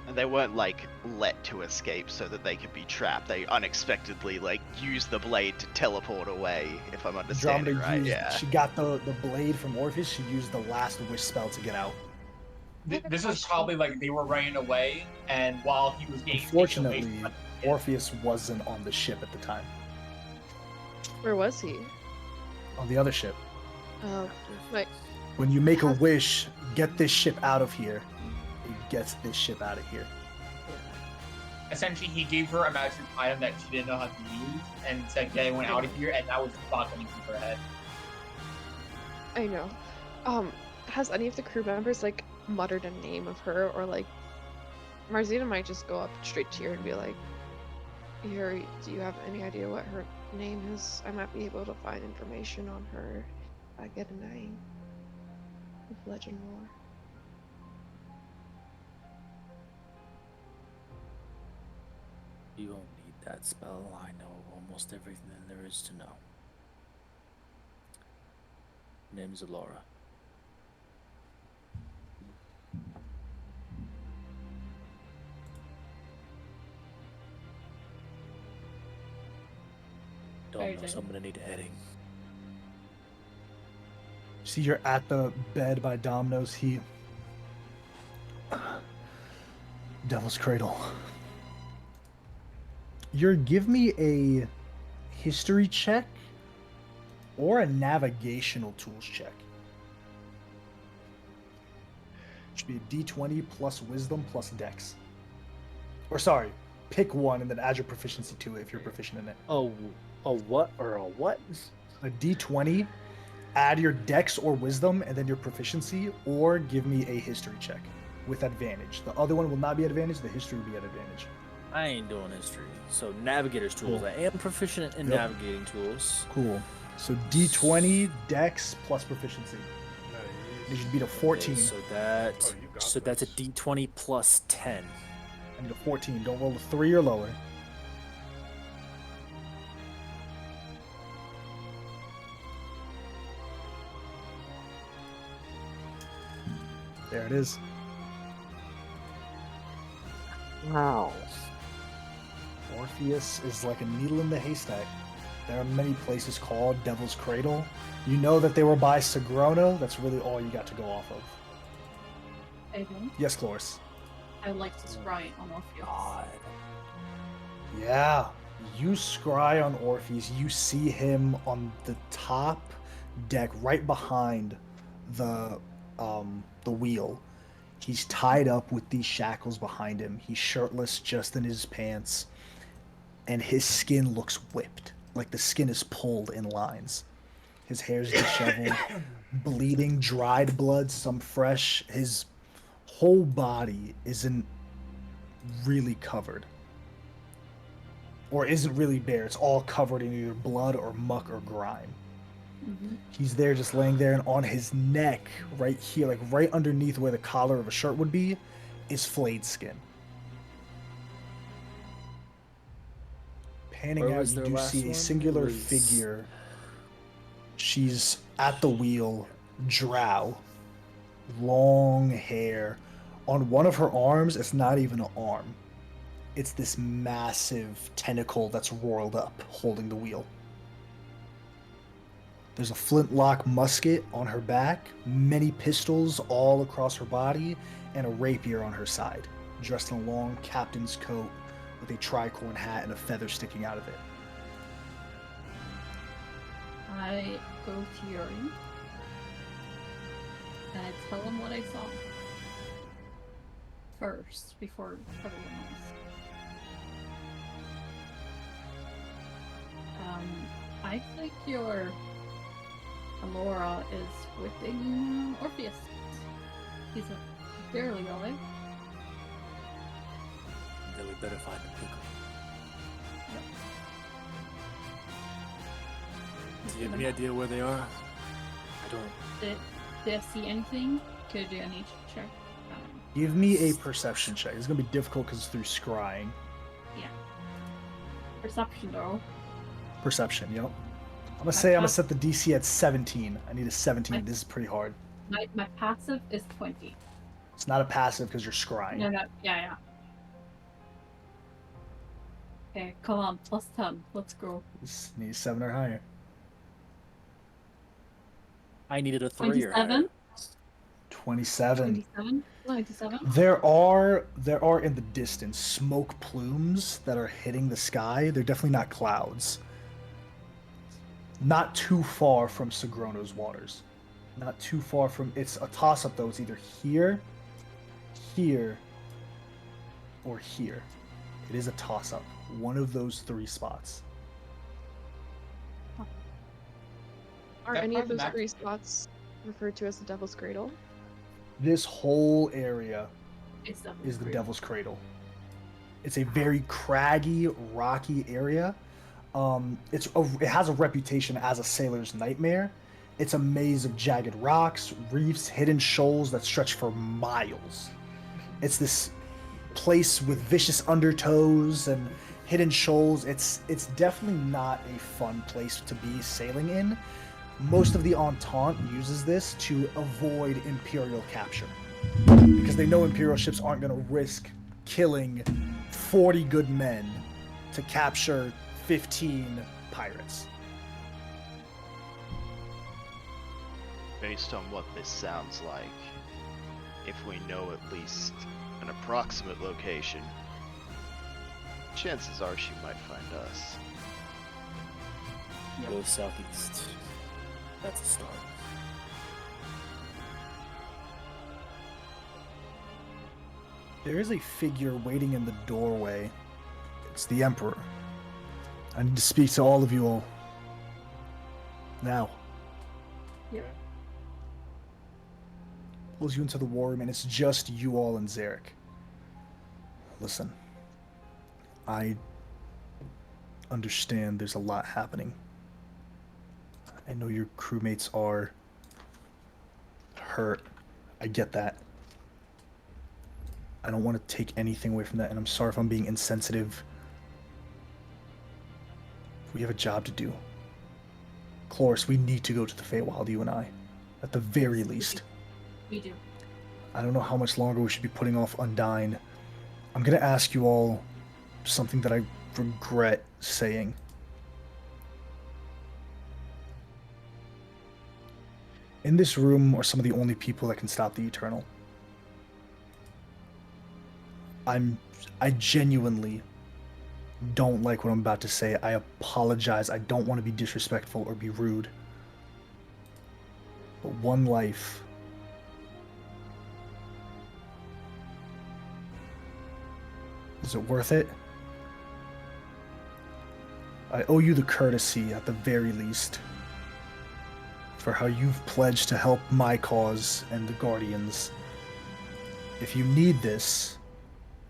And they weren't like let to escape so that they could be trapped. They unexpectedly like used the blade to teleport away, if I'm understanding Andromeda right. used, Yeah. she got the blade from Orpheus. She used the last wish spell to get out. This is probably like they were running away, and while he was getting taken away Unfortunately, from Orpheus wasn't on the ship at the time. Where was he? On the other ship. Oh, wait. When you make a wish, get this ship out of here. It gets this ship out of here. essentially he gave her a magic item that she didn't know how to use, and said, "Get everyone out of here," and that was the thought coming through her head. I know. Has any of the crew members like muttered a name of her, or like Marzina might just go up straight to her and be like, "Yuri, do you have any idea what her name is? I might be able to find information on her if I get a name of legend lore." You won't need that spell. I know almost everything there is to know. Name's Alora. Don't know, so I'm gonna need a heading. See, you're at the bed by Domino's. He. Devil's Cradle. Give me a history check or a navigational tools check. Should be a d20 plus wisdom plus dex. Or sorry, pick one and then add your proficiency to it if you're proficient in it. Oh, a what or a what? A d20, add your dex or wisdom and then your proficiency, or give me a history check with advantage. The other one will not be at advantage, the history will be at advantage. I ain't doing history. So navigator's tools. Cool. I am proficient in Yep. navigating tools. Cool. So d20, dex plus proficiency. You should beat a 14. Okay, so that Oh, you got so that's a this. d20 plus 10. And a 14. Don't roll a 3 or lower. There it is. Wow. Orpheus is like a needle in the haystack. There are many places called Devil's Cradle. You know that they were by Sagrona. That's really all you got to go off of. Adrian, Yes, Cloris. I would like to scry on Orpheus. God. Yeah, you scry on Orpheus. You see him on the top deck, right behind the wheel. He's tied up with these shackles behind him. He's shirtless, just in his pants, and his skin looks whipped, like the skin is pulled in lines. His hair's disheveled, bleeding, dried blood, some fresh. His whole body isn't really covered. Or isn't really bare. It's all covered in either blood or muck or grime. Mm-hmm. He's there just laying there, and on his neck, right here, like right underneath where the collar of a shirt would be, is flayed skin. Panning Where out, was you their do last see a one? singular It was- figure. She's at the wheel, drow, long hair. On one of her arms, it's not even an arm. It's this massive tentacle that's roiled up, holding the wheel. There's a flintlock musket on her back, many pistols all across her body, and a rapier on her side, dressed in a long captain's coat with a tricorn hat and a feather sticking out of it. I go to Yuri and I tell him what I saw first before everyone else. I think your Alora is whipping Orpheus. He's a barely guy. Then we better find the pickle. Do you have any idea where they are? I don't. Did I see anything? Could do a nature check. Give me a perception check. It's gonna be difficult because it's through scrying. Yeah. Perception though. Perception, yep. I'm gonna set the DC at 17. I need a 17. This is pretty hard. My passive is 20. It's not a passive because you're scrying. No, yeah. Okay, come on, plus 10. Let's go. Just need 7 or higher. I needed a 3 or 27? higher. 27. 27? 97? There are in the distance smoke plumes that are hitting the sky. They're definitely not clouds. Not too far from Sagrono's waters. Not too far from. It's a toss-up though. It's either here, here, or here. It is a toss-up. One of those 3 spots. Are That any part of of those the map- 3 spots referred to as the Devil's Cradle? This whole area It's is the Devil's Cradle. It's a very craggy, rocky area. It has a reputation as a sailor's nightmare. It's a maze of jagged rocks, reefs, hidden shoals that stretch for miles. It's this place with vicious undertows and hidden shoals. It's definitely not a fun place to be sailing in. Most of the Entente uses this to avoid Imperial capture, because they know Imperial ships aren't going to risk killing 40 good men to capture 15 pirates. Based on what this sounds like, if we know at least an approximate location, chances are she might find us. Go southeast. That's a start. There is a figure waiting in the doorway. It's the Emperor. I need to speak to all of you all. Now. Yep. Pulls you into the war room, and it's just you all and Zarek. Listen. I understand there's a lot happening. I know your crewmates are hurt. I get that. I don't want to take anything away from that, and I'm sorry if I'm being insensitive. We have a job to do. Cloris, we need to go to the Feywild, you and I. At the very least. We do. I don't know how much longer we should be putting off Undyne. I'm gonna ask you all something that I regret saying. in this room are some of the only people that can stop the Eternal. I genuinely don't like what I'm about to say. I apologize. I don't want to be disrespectful or be rude. But one life. Is it worth it? I owe you the courtesy, at the very least, for how you've pledged to help my cause and the Guardians. If you need this,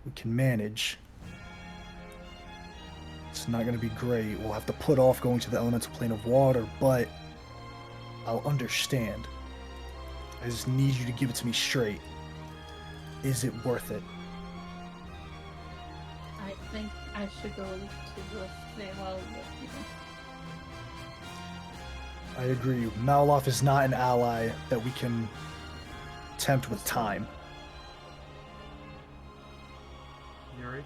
we can manage. It's not going to be great. We'll have to put off going to the elemental plane of water, but I'll understand. I just need you to give it to me straight. Is it worth it? I think I should go to the Feywild with you. I agree. Maloff is not an ally that we can tempt with time. Yuri?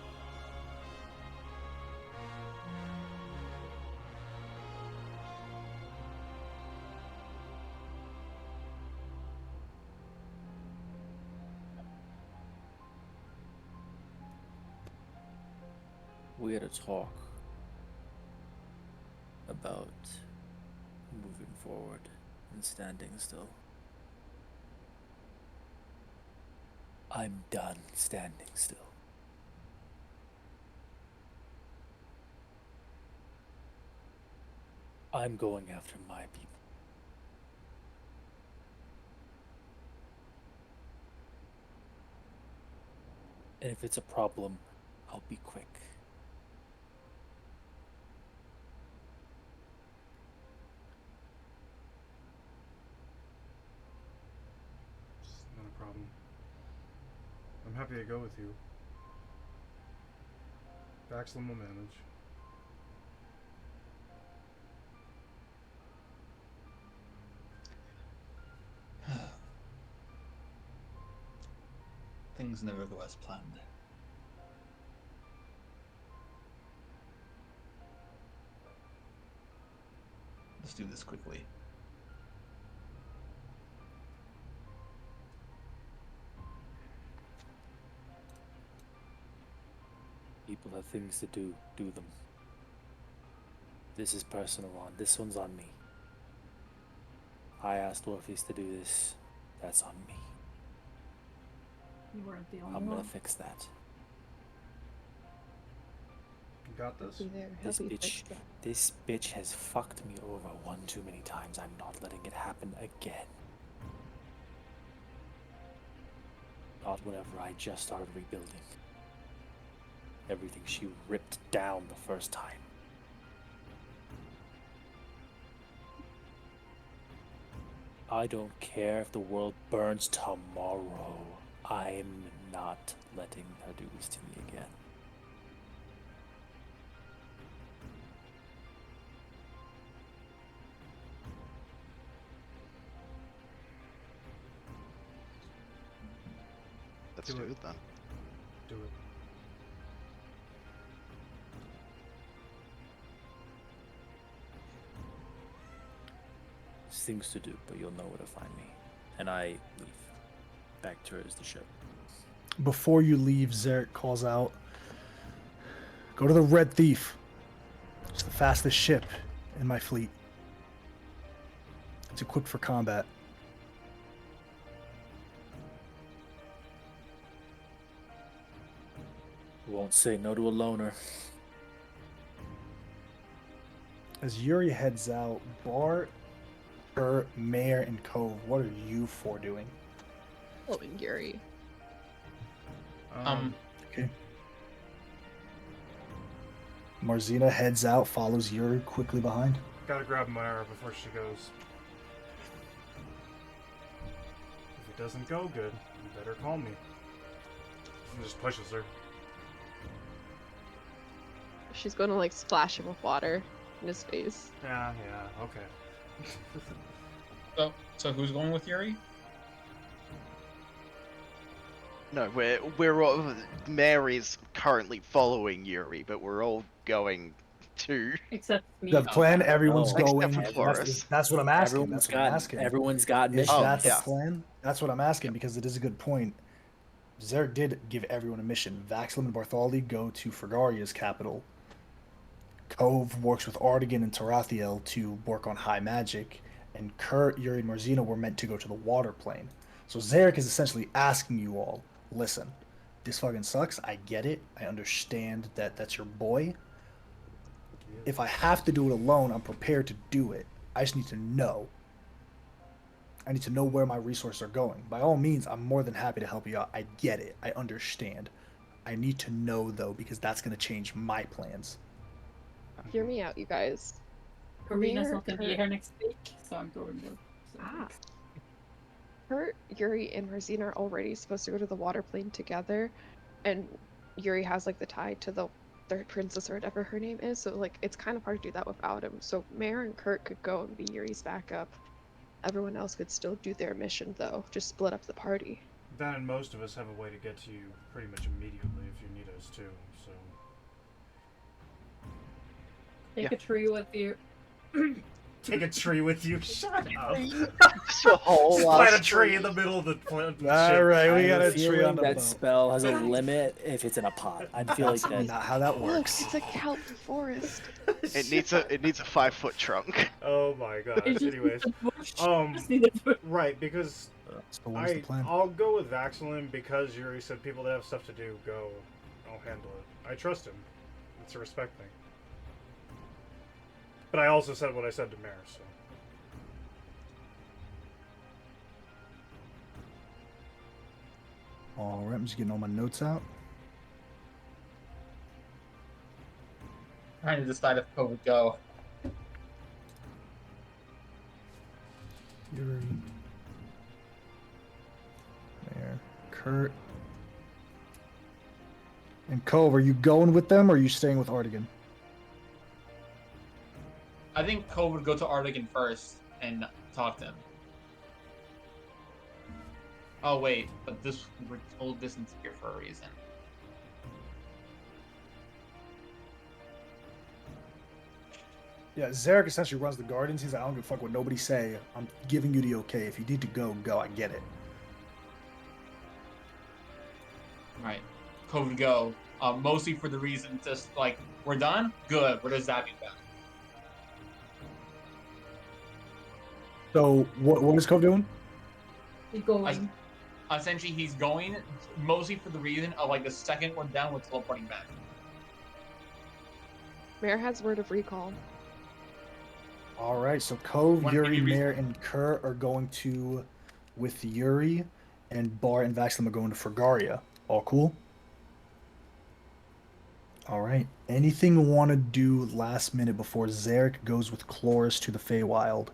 We had a talk about moving forward and standing still. I'm done standing still. I'm going after my people. And if it's a problem, I'll be quick. It's not a problem. I'm happy to go with you. Baxlin will manage. Things never go as planned. Let's do this quickly. People have things to do them. This is personal on. This one's on me. I asked Orpheus to do this. That's on me. You weren't the only I'm one. gonna fix that. You got this? Be there. This He'll be bitch, fixed. this bitch has fucked me over one too many times. I'm not letting it happen again. Not whenever I just started rebuilding. Everything she ripped down the first time. I don't care if the world burns tomorrow. I'm not letting her do this to me again. Let's Do do it. it then. Do it. There's things to do, but you'll know where to find me. And I leave. Back towards the ship. Before you leave, Zarek calls out, "Go to the Red Thief. It's the fastest ship in my fleet. It's equipped for combat." Won't say no to a loner. As Yuri heads out, Bart, Bert, Mayor, and Cove, what are you four doing? Following Yuri. Okay. Marzina heads out, follows Yuri quickly behind. Gotta grab Myra before she goes. If it doesn't go good, you better call me. And just pushes her. She's gonna like splash him with water in his face. Yeah, okay. So who's going with Yuri? No, we're all, Mary's currently following Yuri, but we're all going 2. Except me. The plan, everyone's No. going. Except for Flores. That's what I'm asking. Everyone's That's what I'm got asking. everyone's got Is missions. Oh, that the yeah. plan? That's what I'm asking because it is a good point. Zarek did give everyone a mission. Vaxlim and Bartholomew go to Fragaria's capital. Cove works with Artigan and Tarathiel to work on high magic, and Kurt, Yuri, and Marzino were meant to go to the water plane. So Zarek is essentially asking you all, listen, this fucking sucks. I get it. I understand that that's your boy. If I have to do it alone, I'm prepared to do it. I just need to know. I need to know where my resources are going. By all means, I'm more than happy to help you out. I get it. I understand. I need to know, though, because that's going to change my plans. Hear me out, you guys. Karina's Mir, not gonna be Kurt- here next week, so I'm going to. Kurt, Yuri, and Marzina are already supposed to go to the water plane together, and Yuri has like the tie to the third princess or whatever her name is, so like it's kind of hard to do that without him. So Mare and Kurt could go and be Yuri's backup. Everyone else could still do their mission though, just split up the party. That and most of us have a way to get to you pretty much immediately if you need us to. So Take a tree with you. take a tree with you. Shut up. Just a whole Plant a ass tree in the middle of the plant. All right, we I got have a a tree feeling on the that boat. spell has a limit if it's in a pot. I feel like That's that. not how that Look, works. it's a kelp forest. It needs a 5-foot trunk. Oh my gosh. It's just Anyways, a bush. um, Just need a bush. right, because So what's the plan? I'll go with Vaxilin because Yuri said people that have stuff to do go. I'll handle it. I trust him. It's a respect thing. But I also said what I said to Mare, so. All right, I'm just getting all my notes out. Trying to decide if Cove would go. Yuri. There. Kurt. And Cove, are you going with them or are you staying with Artigan? I think Cove would go to Artigan first and talk to him. Oh wait, but this we're told this into here for a reason. Yeah, Zarek essentially runs the Gardens. He's like, I don't give a fuck what nobody say. I'm giving you the okay. If you need to go, go. I get it. Right. Cove would go. Mostly for the reason just like we're done? Good. Where does that mean then? So what is Cove doing? Keep going. Essentially he's going mostly for the reason of like the second we're done with teleporting back. Mare has word of recall. All right, so Cove, Wanna Yuri, give me Mare, and Kurt are going to with Yuri, and Bar and Vaxlim are going to Fragaria. All cool? All right. Anything you want to do last minute before Zarek goes with Chloris to the Feywild?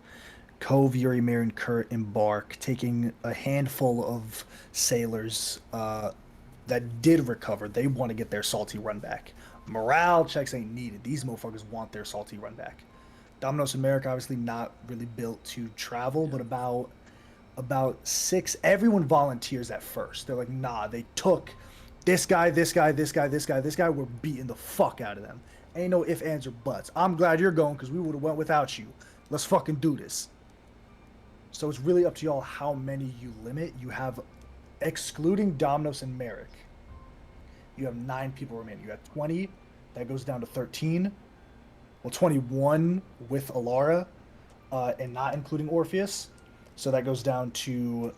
Cove, Yuri, Mare, and Kurt embark, taking a handful of sailors that did recover. They want to get their salty run back. Morale checks ain't needed. These motherfuckers want their salty run back. Dominos and Merrick obviously not really built to travel, but about 6. Everyone volunteers at first. They're like, nah, they took this guy, this guy, this guy, this guy, this guy. We're beating the fuck out of them. Ain't no ifs, ands, or buts. I'm glad you're going because we would have went without you. Let's fucking do this. So it's really up to y'all how many you limit. You have, excluding Domnos and Merrick, you have 9 people remaining. You have 20. That goes down to 13. Well, 21 with Alara, and not including Orpheus. So that goes down to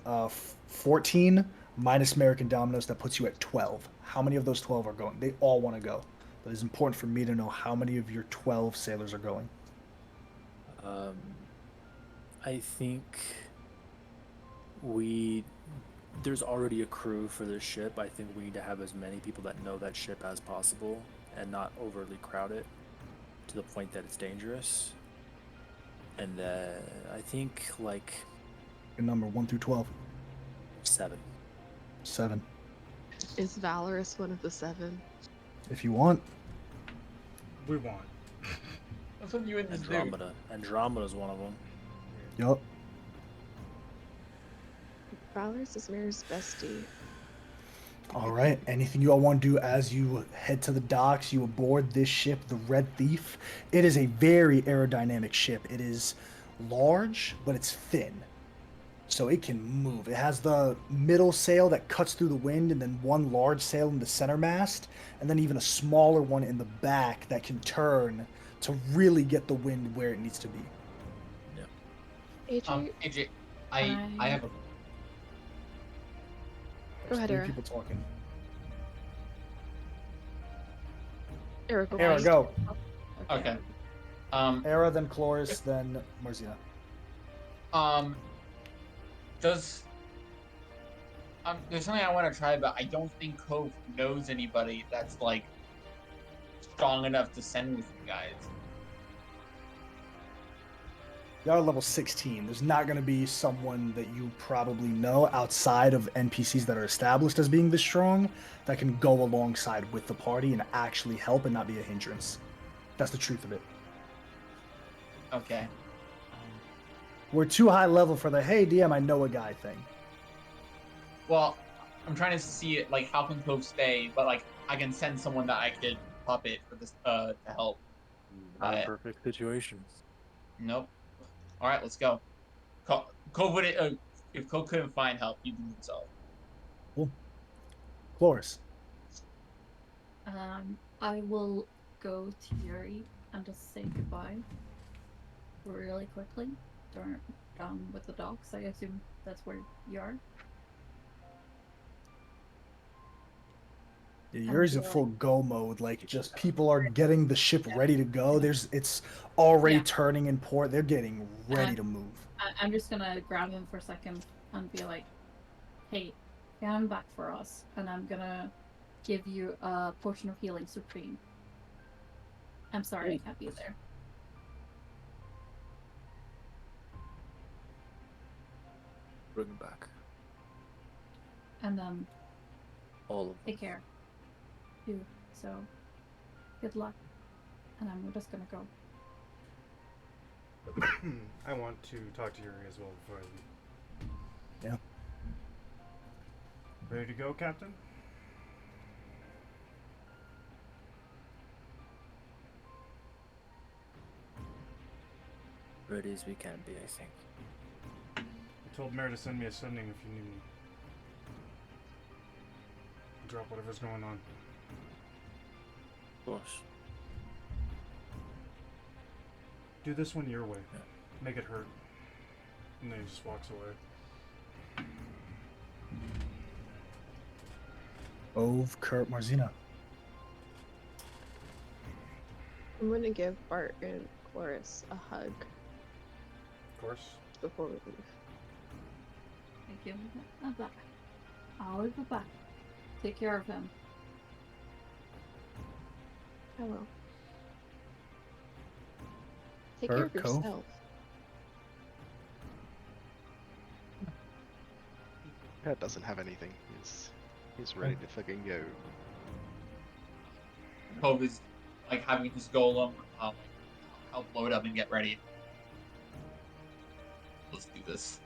14 minus Merrick and Dominoes. That puts you at 12. How many of those 12 are going? They all want to go. But it's important for me to know how many of your 12 sailors are going. I think there's already a crew for this ship. I think we need to have as many people that know that ship as possible and not overly crowd it to the point that it's dangerous. And I think like Your number 1 through 12. 7. 7. Is Valorous one of the 7? If you want. We want. That's what you and this dude. Andromeda. Andromeda's one of them. Yup. Valorous is Mare's bestie. All right. Anything you all want to do as you head to the docks? You aboard this ship, the Red Thief. It is a very aerodynamic ship. It is large, but it's thin, so it can move. It has the middle sail that cuts through the wind, and then one large sail in the center mast, and then even a smaller one in the back that can turn to really get the wind where it needs to be. AJ, AJ, I have a. Go ahead, Three Era. people talking. Era, go Era, first. go. Okay. Era, then Chloris, then Marzina. Does there's something I want to try, but I don't think Cove knows anybody that's like strong enough to send with you guys. Y'all are level 16. There's not going to be someone that you probably know outside of NPCs that are established as being this strong that can go alongside with the party and actually help and not be a hindrance. That's the truth of it. Okay. We're too high level for the, hey, DM, I know a guy thing. Well, I'm trying to see it like how can Cove stay, but like I can send someone that I could puppet for this to help. Not a perfect situation. Nope. All right, let's go. Cove would if Cove couldn't find help, he'd do it himself. Cool. Chloris. I will go to Yuri and just say goodbye really quickly. Down with the docks. I assume that's where you are. Yeah, Yuri's in full go mode. Like, just people are getting the ship ready to go. It's already turning in port. They're getting ready to move. I'm just gonna grab him for a second and be like, "Hey, come back for us," and I'm gonna give you a potion of healing supreme. I'm sorry I can't be there. Bring him back. And All of take care. Too. So good luck. And I'm just gonna go. I want to talk to Yuri as well before I leave. Yeah. Ready to go, Captain? ready as we can be, I think. I told Mare to send me a sending if you need me. Drop whatever's going on. Of course. Do this one your way. Make it hurt. And then he just walks away. Ove, Kurt, Marzina. I'm gonna give Bart and Chloris a hug Of course. before we leave. Thank you. I'm back. I'll be back. Take care of him. I will. Take care of Bert, Cove? yourself. Pat doesn't have anything. He's ready to fucking go. Cove is like having his golem help load up and get ready. Let's do this.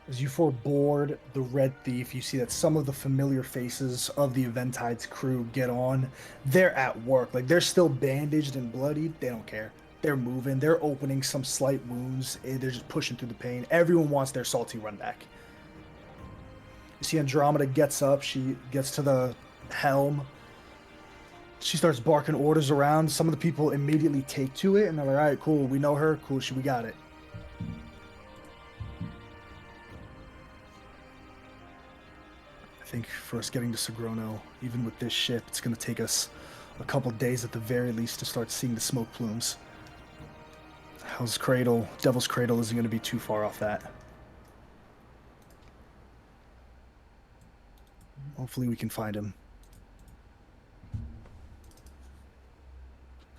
As you board the Red Thief, you see that some of the familiar faces of the Eventide's crew get on. They're at work. Like, they're still bandaged and bloodied. They don't care. They're moving. They're opening some slight wounds. They're just pushing through the pain. Everyone wants their salty run back. You see Andromeda gets up. She gets to the helm. She starts barking orders around. Some of the people immediately take to it, and they're like, all right, cool. We know her. Cool. We got it. I think for us getting to Sagrono, even with this ship, it's going to take us a couple days at the very least to start seeing the smoke plumes. Hell's Cradle, Devil's Cradle isn't going to be too far off that. Hopefully we can find him.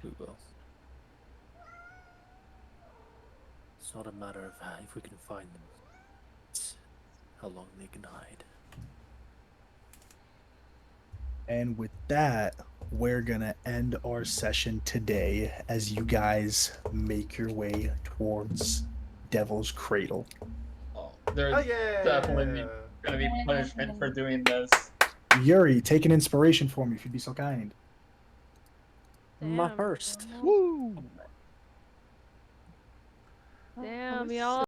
We will. It's not a matter of if we can find them. It's how long they can hide. And with that, we're going to end our session today as you guys make your way towards Devil's Cradle. Oh, there's Oh yeah! definitely gonna be punishment for doing this. Yuri, take an inspiration for me if you'd be so kind. My Damn. first. Woo! Damn, y'all.